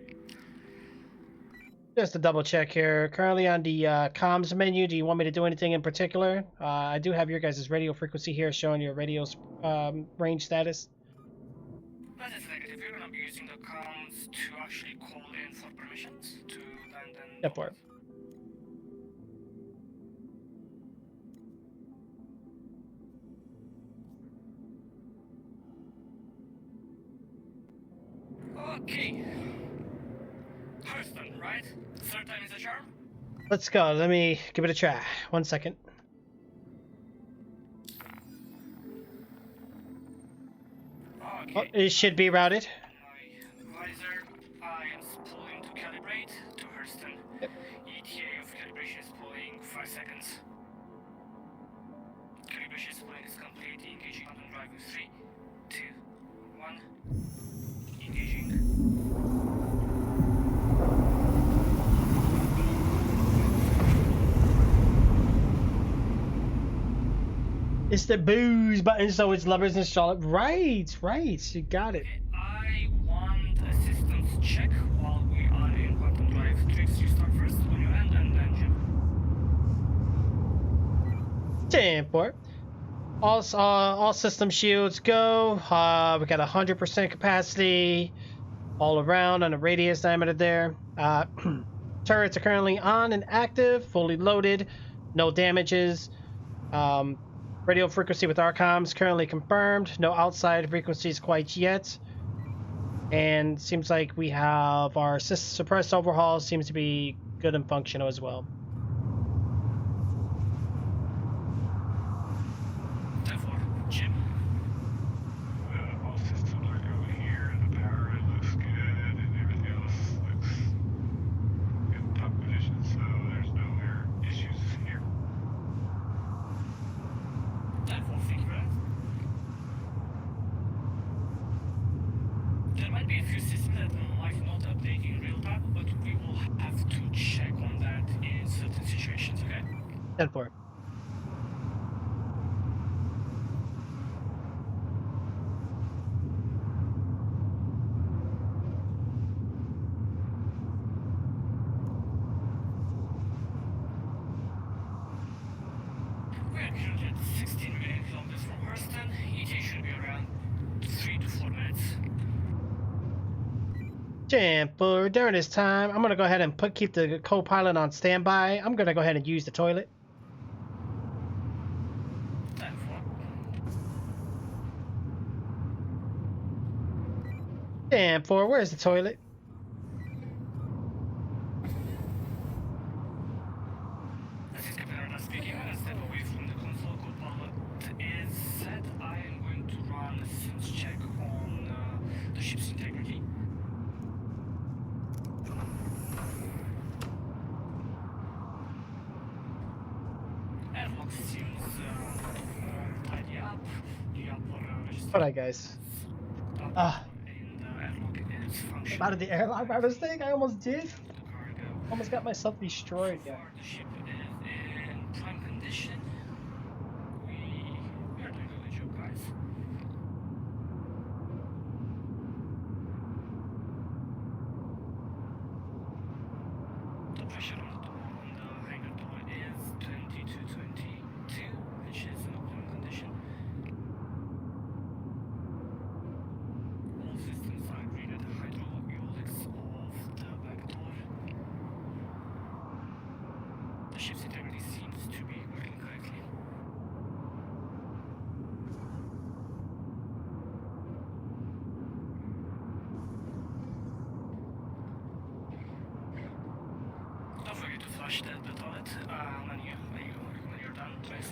Just to double check here. Currently on the comms menu, do you want me to do anything in particular? I do have your guys' radio frequency here showing your radio's range status. That is negative. You're gonna be using the comms to actually call in for permissions to land and. Yep, for it. Okay. Hurston, right? Third time is a charm? Let's go. Let me give it a try. 1 second. Okay. Oh, it should be routed. My visor, I am pulling to calibrate to Hurston. Yep. ETA of calibration is pulling 5 seconds. Calibration is pulling is complete. Engaging on drive with 3, 2, 1. Engaging. It's the booze button, so it's lovers and Charlotte. Right, right. You got it. I want a systems check while we are in quantum drive. Tricks, you start first on your end and then Jim. 10-4. All system shields go. We got 100% capacity all around on the radius diameter there. Turrets are currently on and active, fully loaded, no damages. Radio frequency with our comms currently confirmed. No outside frequencies quite yet. And seems like we have our suppressed overhaul seems to be good and functional as well. Therefore, Jim. All systems are go here, and the power it looks good, and everything else looks in top condition, so there's no issues here. Therefore, thank you, Brad. There might be a few systems that might not update in real time, but we will have to check on that in certain situations, okay? 10-4. We're currently at 16 million kilometers from Hurston. ETA should be around 3 to 4 minutes. 10-4. During this time, I'm gonna go ahead and keep the co-pilot on standby. I'm gonna go ahead and use the toilet. Time for 10-4. Where's the toilet? This is Captain Arda speaking. I'm gonna step away from the console. Co-pilot is set. I am going to run a sense check on the ship's integrity. Airlock seems tidy up. The upper register Alright, guys. Ah, in the airlock is functioning. out of the airlock by mistake. I almost did. The cargo. Almost got myself destroyed. Yeah. The ship is in prime condition. We are doing a good job, guys. The pressure on the hangar door is 2222, which is in optimum condition. All systems are green at the hydraulics of the back door. The ship's integrity seems to be working correctly. Don't forget to flush the toilet when you're done, please.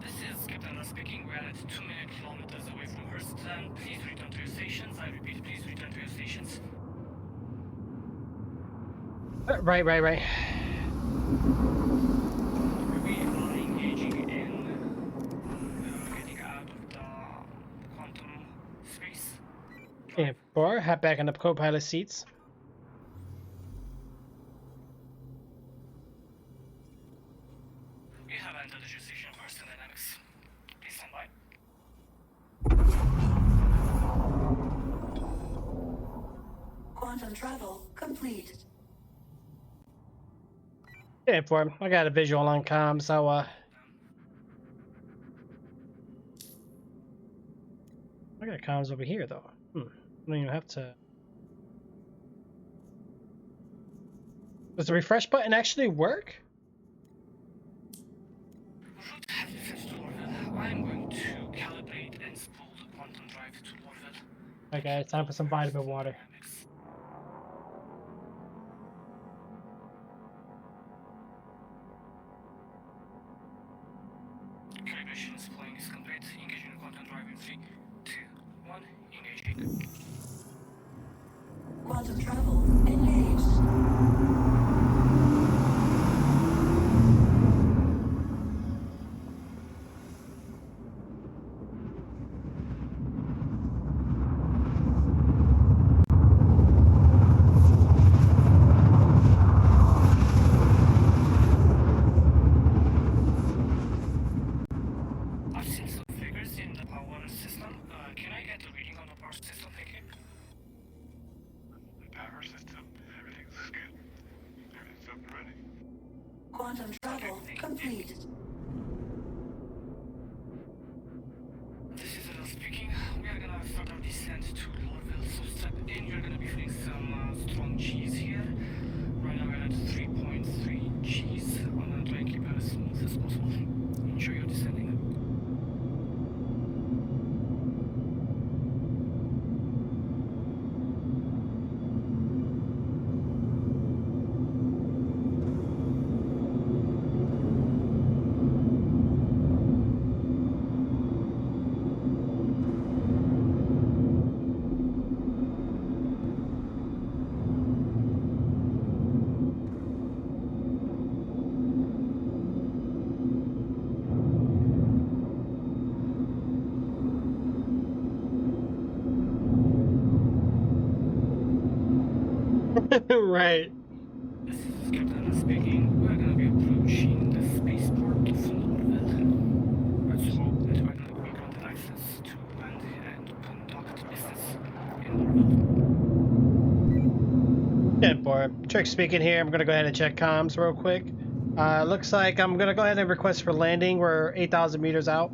This is Captain Arda speaking. We're at 2 million kilometers away from Hurston. Please return to your stations. I repeat, please return to your stations. Right. We are engaging in getting out of the quantum space. 10-4. Hop back in the co-pilot seats. We have entered the jurisdiction of Hurston Dynamics. Please stand by. Quantum travel complete. 10-4. I got a visual on comm, so I got comms over here though. I don't even have to. Does the refresh button actually work? Route has been to orbit. I am going to calibrate and spool the quantum drive to orbit. Okay, it's time for some vitamin water. Dynamics. Calibration is playing is complete. Engaging the quantum drive in 3, 2, 1. Engaging. Quantum travel engaged. I've seen some figures in the power system. Can I get a reading on the power system? Thank you. The power system, everything's good. Everything's up and running. Quantum travel complete. This is Adele speaking. We are gonna start our descent to Lorville, so step in. You're gonna be feeling some strong cheese here. right now we're at 3.3 Gs. I'm gonna try and keep it as smooth as possible. Ensure you're descending. Right. This is Captain speaking. We're gonna be approaching the spaceport of Norville. Let's hope that we're gonna be granted access to land and conduct business in Norville. 10-4. Trick speaking here. I'm gonna go ahead and check comms real quick. Looks like I'm gonna go ahead and request for landing. We're 8,000 meters out.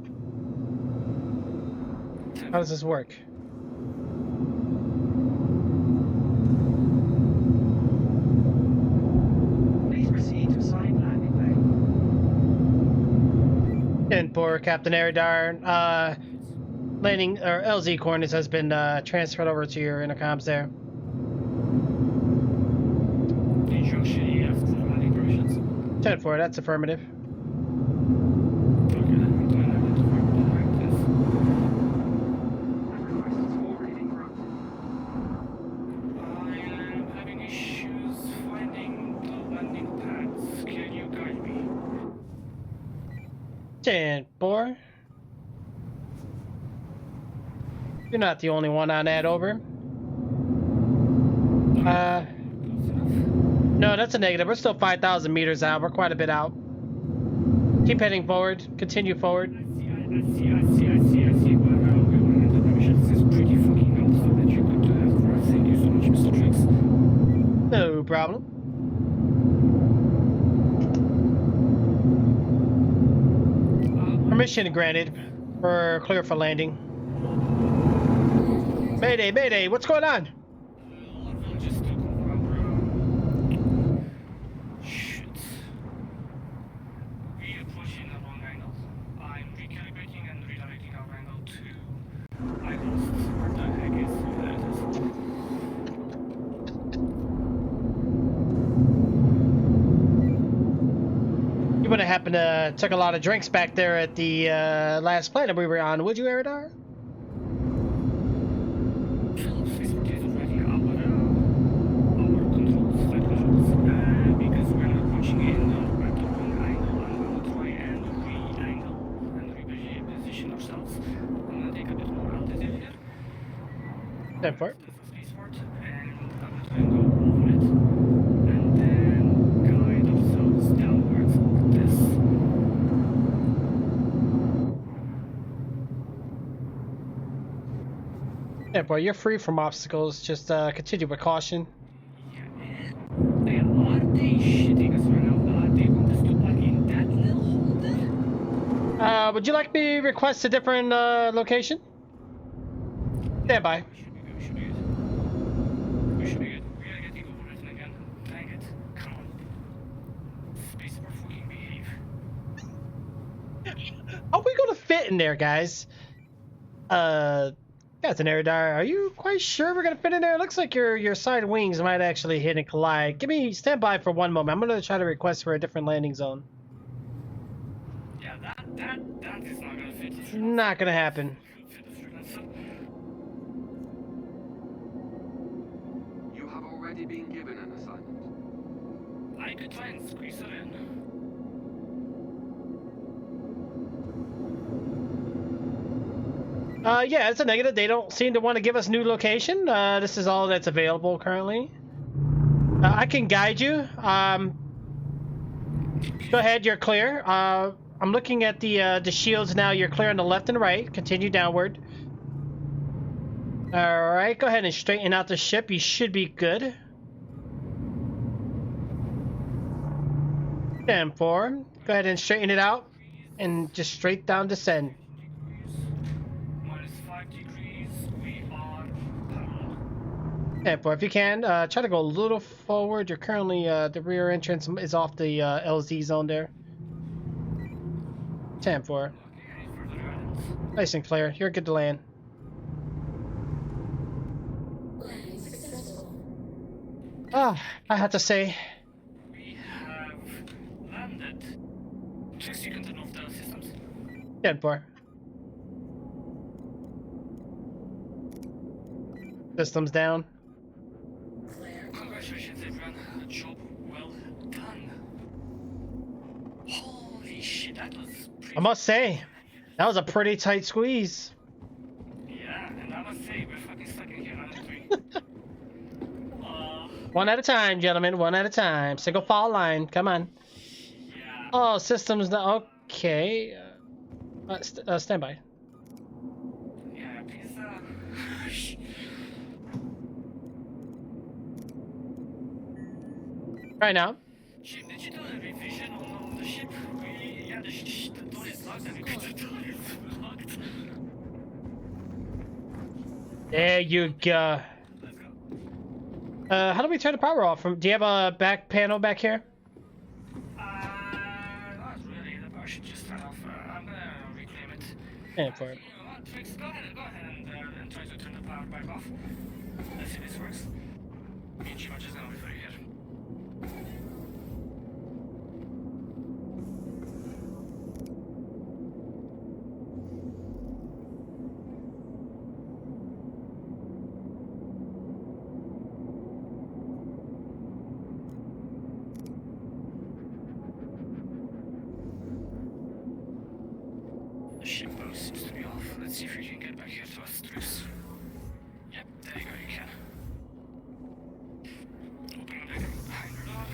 How does this work? Please proceed to assigned landing bay. 10-4, Captain Eridar. Landing or LZ coordinates has been transferred over to your intercoms there. Did you actually ask for landing permissions? 10-4, that's affirmative. Okay, then I'm going to identify what the heck this. That request is already being routed. I am having issues finding the landing pads. Can you guide me? 10-4. You're not the only one on that, over. Close enough? No, that's a negative. We're still 5,000 meters out. We're quite a bit out. Keep heading forward. Continue forward. I see. Well, we will handle the permissions. This is pretty fucking helpful that you could do that for us. Thank you so much, Mr. Tricks. No problem. Permission granted. We're clear for landing. Mayday, mayday, what's going on? Norville just took over our shit. We are pushing the wrong angle. I'm recalibrating and redirecting our angle to I lost where the heck is that? You wouldn't happen to took a lot of drinks back there at the last planet we were on, would you, Eridar? Facebook is already our controls, flight controls, because we're not punching in at the wrong angle. I'm gonna try and re-angle and reposition ourselves. I'm gonna take a bit more altitude here. 10-4. This is spaceport, and I'm gonna try and go over it, and then guide ourselves downwards like this. Yeah, boy, you're free from obstacles. Just continue with caution. Yeah, man. Are they shitting us right now? Are they going to stop like in that little hole there? Would you like me to request a different location? Stand by. We should be good. We should be good. We should be good. We are getting overwritten again. Dang it. Come on. Space for fucking behave. Are we gonna fit in there, guys? Captain Eridar, are you quite sure we're gonna fit in there? It looks like your side wings might actually hit and collide. Stand by for one moment. I'm gonna try to request for a different landing zone. Yeah, that is not gonna fit us. Not gonna happen. Fit us right now. You have already been given an assignment. I could try and squeeze it in. Yeah, it's a negative. They don't seem to want to give us new location. This is all that's available currently. I can guide you. Go ahead, you're clear. I'm looking at the shields now. You're clear on the left and right. Continue downward. All right, go ahead and straighten out the ship. You should be good. 10-4. Go ahead and straighten it out, and just straight down descend. -5 degrees. We are parallel. Yeah, but if you can, try to go a little forward. You're currently, the rear entrance is off the LZ zone there. 10-4. Okay, any further guidance? Nice and clear. You're good to land. Landing successful. Ah, I have to say, We have landed. Just you can turn off the systems. 10-4. Systems down. Clear. Congratulations, everyone. Job well done. Holy shit, that was pretty. I must say, that was a pretty tight squeeze. Yeah, and I must say, we're fucking stuck in here, aren't we? One at a time, gentlemen. One at a time. Single file line. Come on. Yeah. Oh, systems. Okay. Stand by. Yeah, please, Right now. Chip, did you do a revision on the ship? Yeah, the door is locked and the door is locked. There you go. Let's go. How do we turn the power off? Do you have a back panel back here? Not really. The power should just turn off. I'm gonna reclaim it. Yeah, for it. You know what, Trix, go ahead and try to turn the power back off. Let's see if this works. Me and Jim are just gonna wait for you here. The ship boat seems to be off. Let's see if we can get back here to us, Trix. Yep, there you go, you can. Open the door behind your door.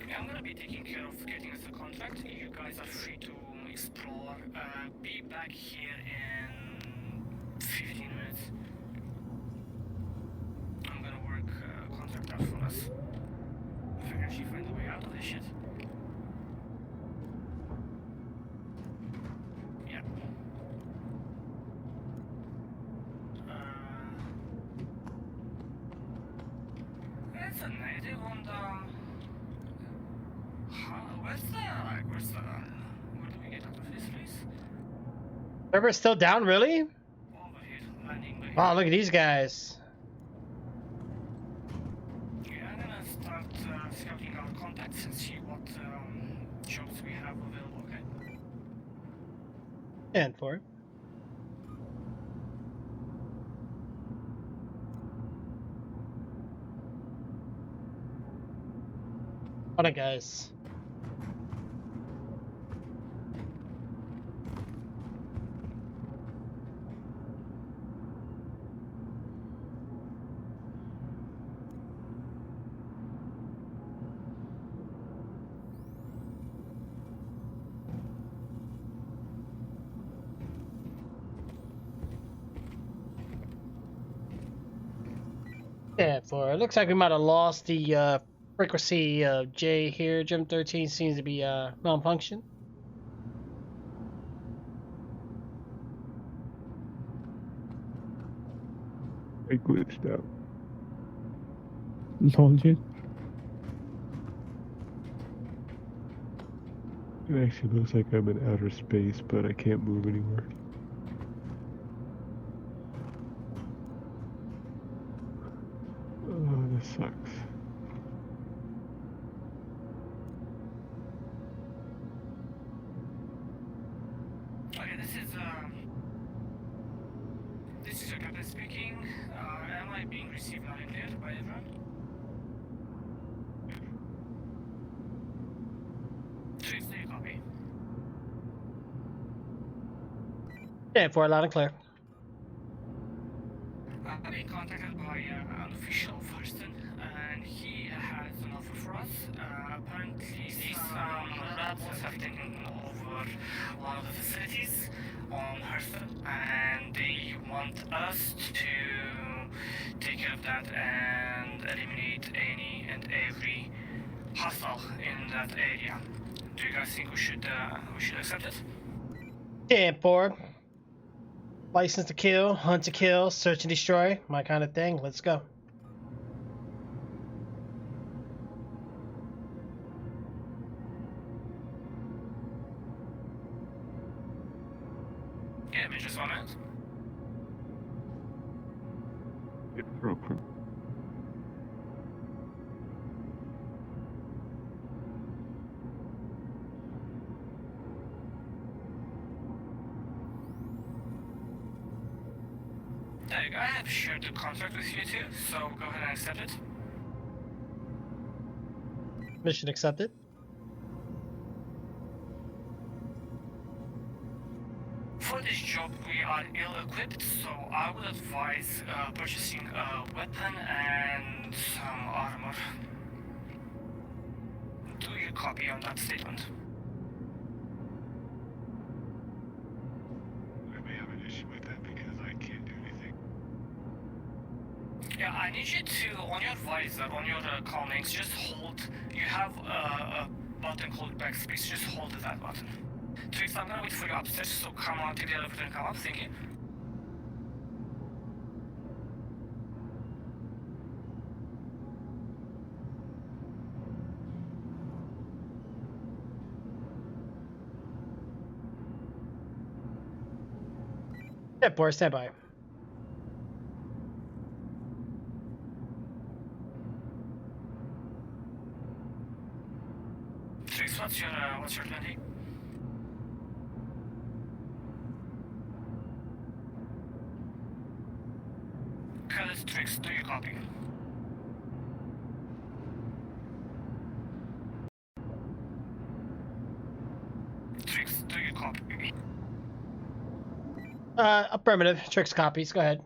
Okay, I'm gonna be taking care of getting us a contract. You guys are free to explore. Be back here in 15 minutes. I'm gonna work a contract out for us. If I can actually find a way out of this shit. Yeah. It's a native on the. Where's the. Where do we get out of this place? Server's still down, really? Over here, landing by here. Wow, look at these guys. Yeah, I'm gonna start scouting our contacts and see what jobs we have available, okay? And for it. Hold on, guys. Yeah, for it looks like we might have lost the frequency J here. Gem 13 seems to be malfunction. I glitched out. Lol. It actually looks like I'm in outer space, but I can't move anywhere. Oh, this sucks. Okay, this is your captain speaking. Am I being received loud and clear by everyone? Please, do you copy? Yeah, for it, loud and clear. I've been contacted by an official of Hurston, and he has an offer for us. Apparently, these rats have taken over one of the facilities on Hurston, and they want us to take care of that and eliminate any and every hostile in that area. Do you guys think we should accept it? Yeah, for it. License to kill, hunt to kill, search and destroy, my kind of thing. Let's go. Yeah, me just 1 minute. It's real quick. Like, I have shared the contract with you too, so go ahead and accept it. Mission accepted. For this job, we are ill-equipped, so I would advise purchasing a weapon and some armor. Do you copy on that statement? I may have an issue with that because I can't do anything. Yeah, I need you to, on your visor, on your comics, just hold, you have a button called backspace, just hold that button. Trix, I'm gonna wait for you upstairs, so come on, take the elevator and come up, thank you. Yeah, boy, stand by. Trix, what's your 20? Credit Trix, do you copy? Trix, do you copy? Affirmative. Tricks copies. Go ahead.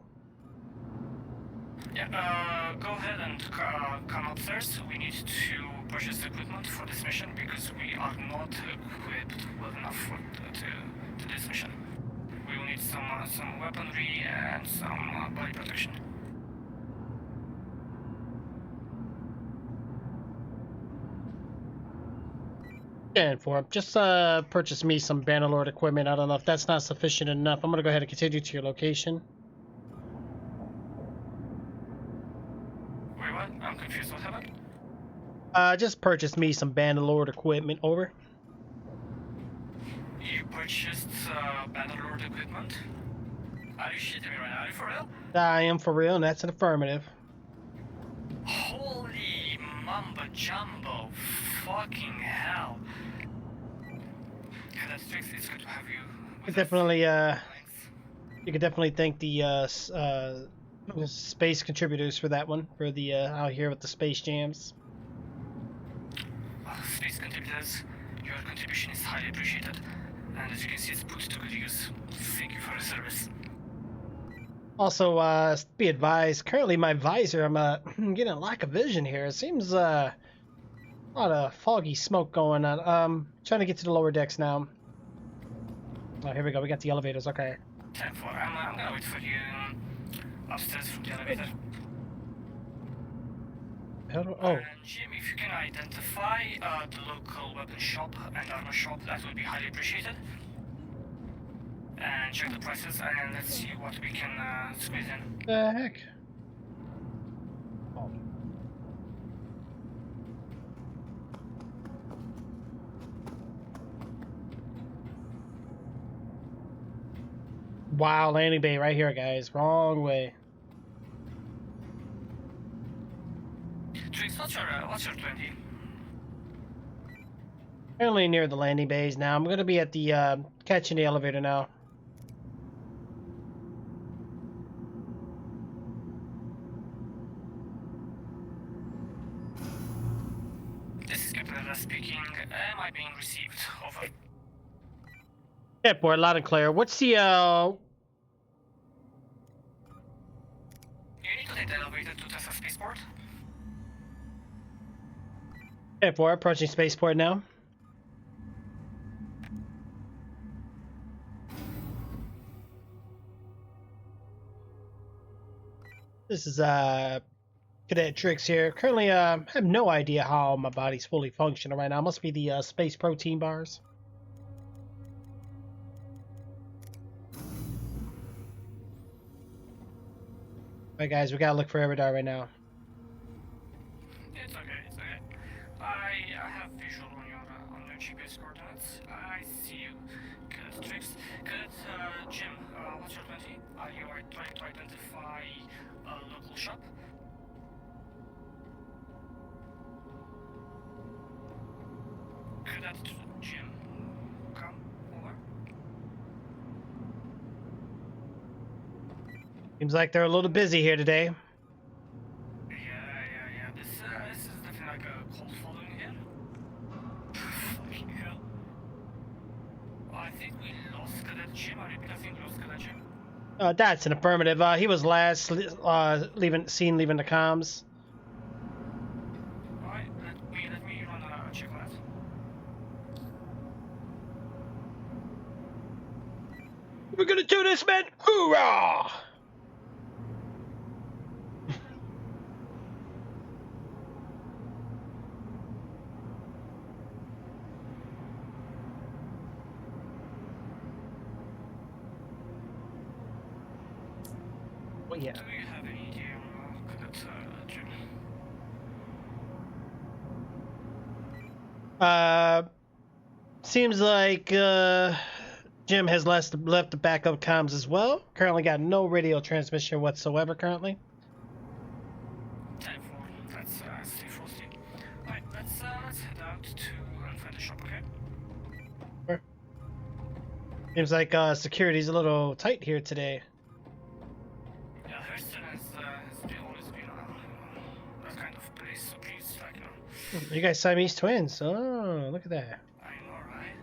Yeah, go ahead and come upstairs. We need to purchase equipment for this mission because we are not equipped well enough to this mission. We will need some weaponry and some body protection. And for just purchase me some Bannerlord equipment. I don't know if that's not sufficient enough. I'm gonna go ahead and continue to your location. Wait, what? I'm confused. What happened? Just purchase me some Bannerlord equipment. Over. You purchased Bannerlord equipment? Are you shitting me right now? Are you for real? I am for real, and that's an affirmative. Holy mumbo jumbo. Fucking hell. Yeah, that's Trix. It's good to have you. You definitely, you could definitely thank the space contributors for that one, for the out here with the space jams. Space contributors, your contribution is highly appreciated, and as you can see, it's put to good use. Thank you for the service. Also, be advised, currently my visor, I'm getting a lack of vision here. It seems a lot of foggy smoke going on. Trying to get to the lower decks now. Oh, here we go. We got the elevators. Okay. 10-4. I'm gonna wait for you upstairs from the elevator. Oh, And Jim, if you can identify the local weapon shop and armor shop, that would be highly appreciated. And check the prices, and let's see what we can squeeze in. the heck? Oh. Wow, landing bay right here, guys. Wrong way. Trix, what's your 20? Currently near the landing bays now. I'm gonna be at the catching the elevator now. This is Captain Ella speaking. Am I being received? Over. Yeah, boy, loud and clear. What's the You need to take the elevator to Tessa Spaceport. Yeah, boy, approaching spaceport now. This is Cadet Trix here. Currently, I have no idea how my body's fully functioning right now. Must be the space protein bars. Alright, guys, we gotta look for Eridar right now. It's okay, it's okay. I have visual on your GPS coordinates. I see you. Good tricks. Good, Jim, what's your 20? You are trying to identify a local shop? Could that, Jim, come over? Seems like they're a little busy here today. Yeah. This is definitely like a cold following here. Fucking hell. I think we lost Cadet Jim. I think we lost Cadet Jim. That's an affirmative. He was last seen leaving the comms. Alright, let me run a check on that. We're gonna do this, man! Hoorah! Oh yeah. Do you have any idea on Cadet Jim? Seems like Jim has left the backup comms as well. Currently got no radio transmission whatsoever currently. 10-4. Let's stay frosty. Alright, let's head out to find the shop, okay? Seems like security's a little tight here today. Yeah, Hurston has always been that kind of place, so please, like, you know. You guys Siamese twins. Oh, look at that. I know, right?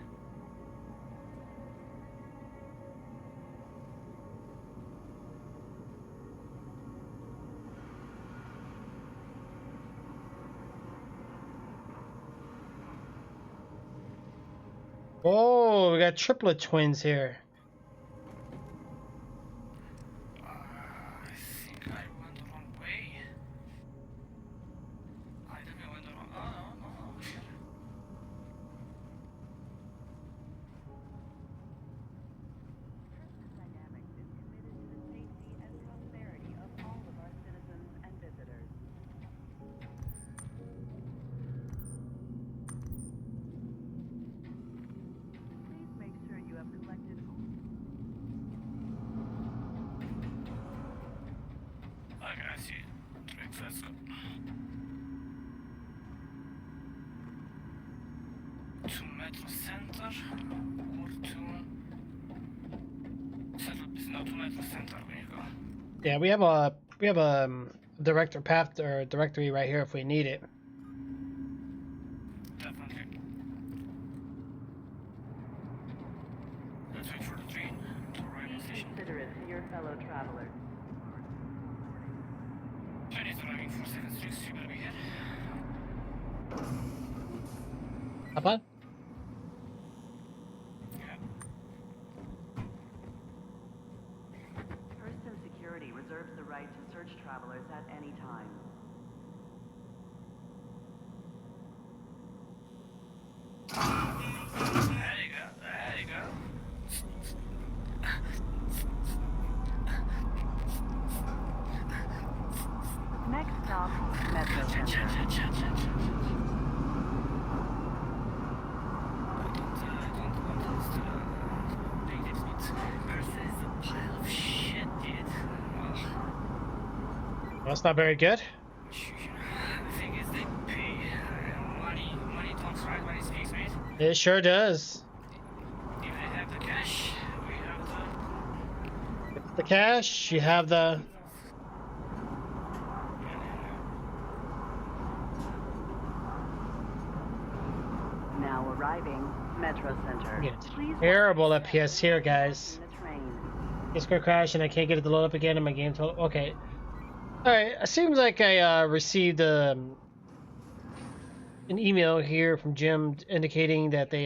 Oh, we got triplet twins here. I think I went the wrong way. I think I went the wrong... Oh, no, shit. Dynamics is committed to the safety and prosperity of all of our citizens and visitors. Please make sure you have collected Okay, I see. Tricks, let's go. To Metro Center or to... No, to Metro Center we go. Yeah, we have a director path or directory right here if we need it. Definitely. Let's wait for the train to arrive at the station. considerate to your fellow travelers. Train is arriving 4 seconds, Tricks, you better be here. Apa? Yeah. Hurston Security reserves the right to search travelers at any time. There you go, there you go. Next stop, Metro Center. That's not very good. The thing is, they pay money talks, right? Money speaks, right? It sure does. If they have the cash, we have The cash, you have the... Now arriving, Metro Center. Yeah, Please watch terrible your FPS step here, when guys. boarding the train. It's gonna crash and I can't get it to load up again and my game total. Okay. Alright, it seems like I received an email here from Jim indicating that they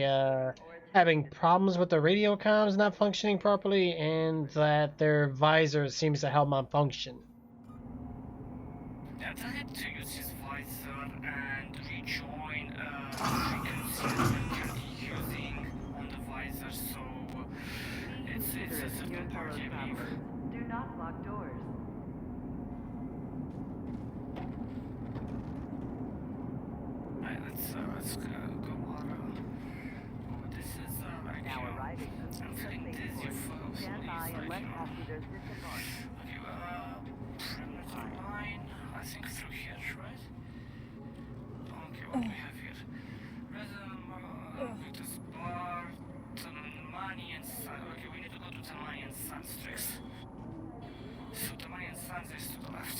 having problems with their radio comms not functioning properly and that their visor seems to help malfunction. Yeah, tell him to use his visor and rejoin frequency that we're currently using on the visor, so it's a Considerate to your certain fellow party, I believe. travelers. Do not lock doors. let's go. Oh, this is right Now here. arriving at I'm the feeling dizzy spaceport. for Stand by and let passengers disembark. Okay, perimeter line. I think through here, right? Okay, what do we have here? Reservoir, Vitus Bar, Tamanian Sun. Okay, we need to go to Tamanian Sun Strix. So Tamanian Sun is to the left.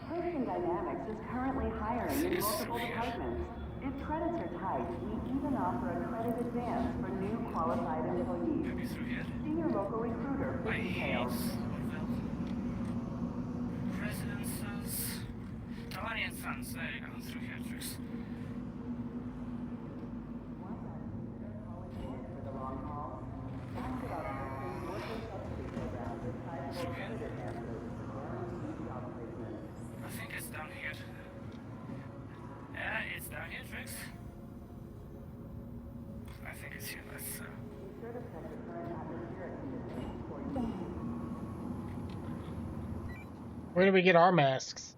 Person Dynamics is currently hiring in multiple departments. If credits are tight, we even offer a credit advance for new qualified employees. Maybe through here. See your local recruiter for details. Residences. Tamanian Suns. There you go. Through here, Trix. For the long haul, ask about accessing worker subsidy programs with sizable credit advances for guaranteed job placement. I think it's down here. Yeah, it's down here, Trix. I think it's here. Let's. Be sure to check the current atmospheric conditions before you Where do we get our masks?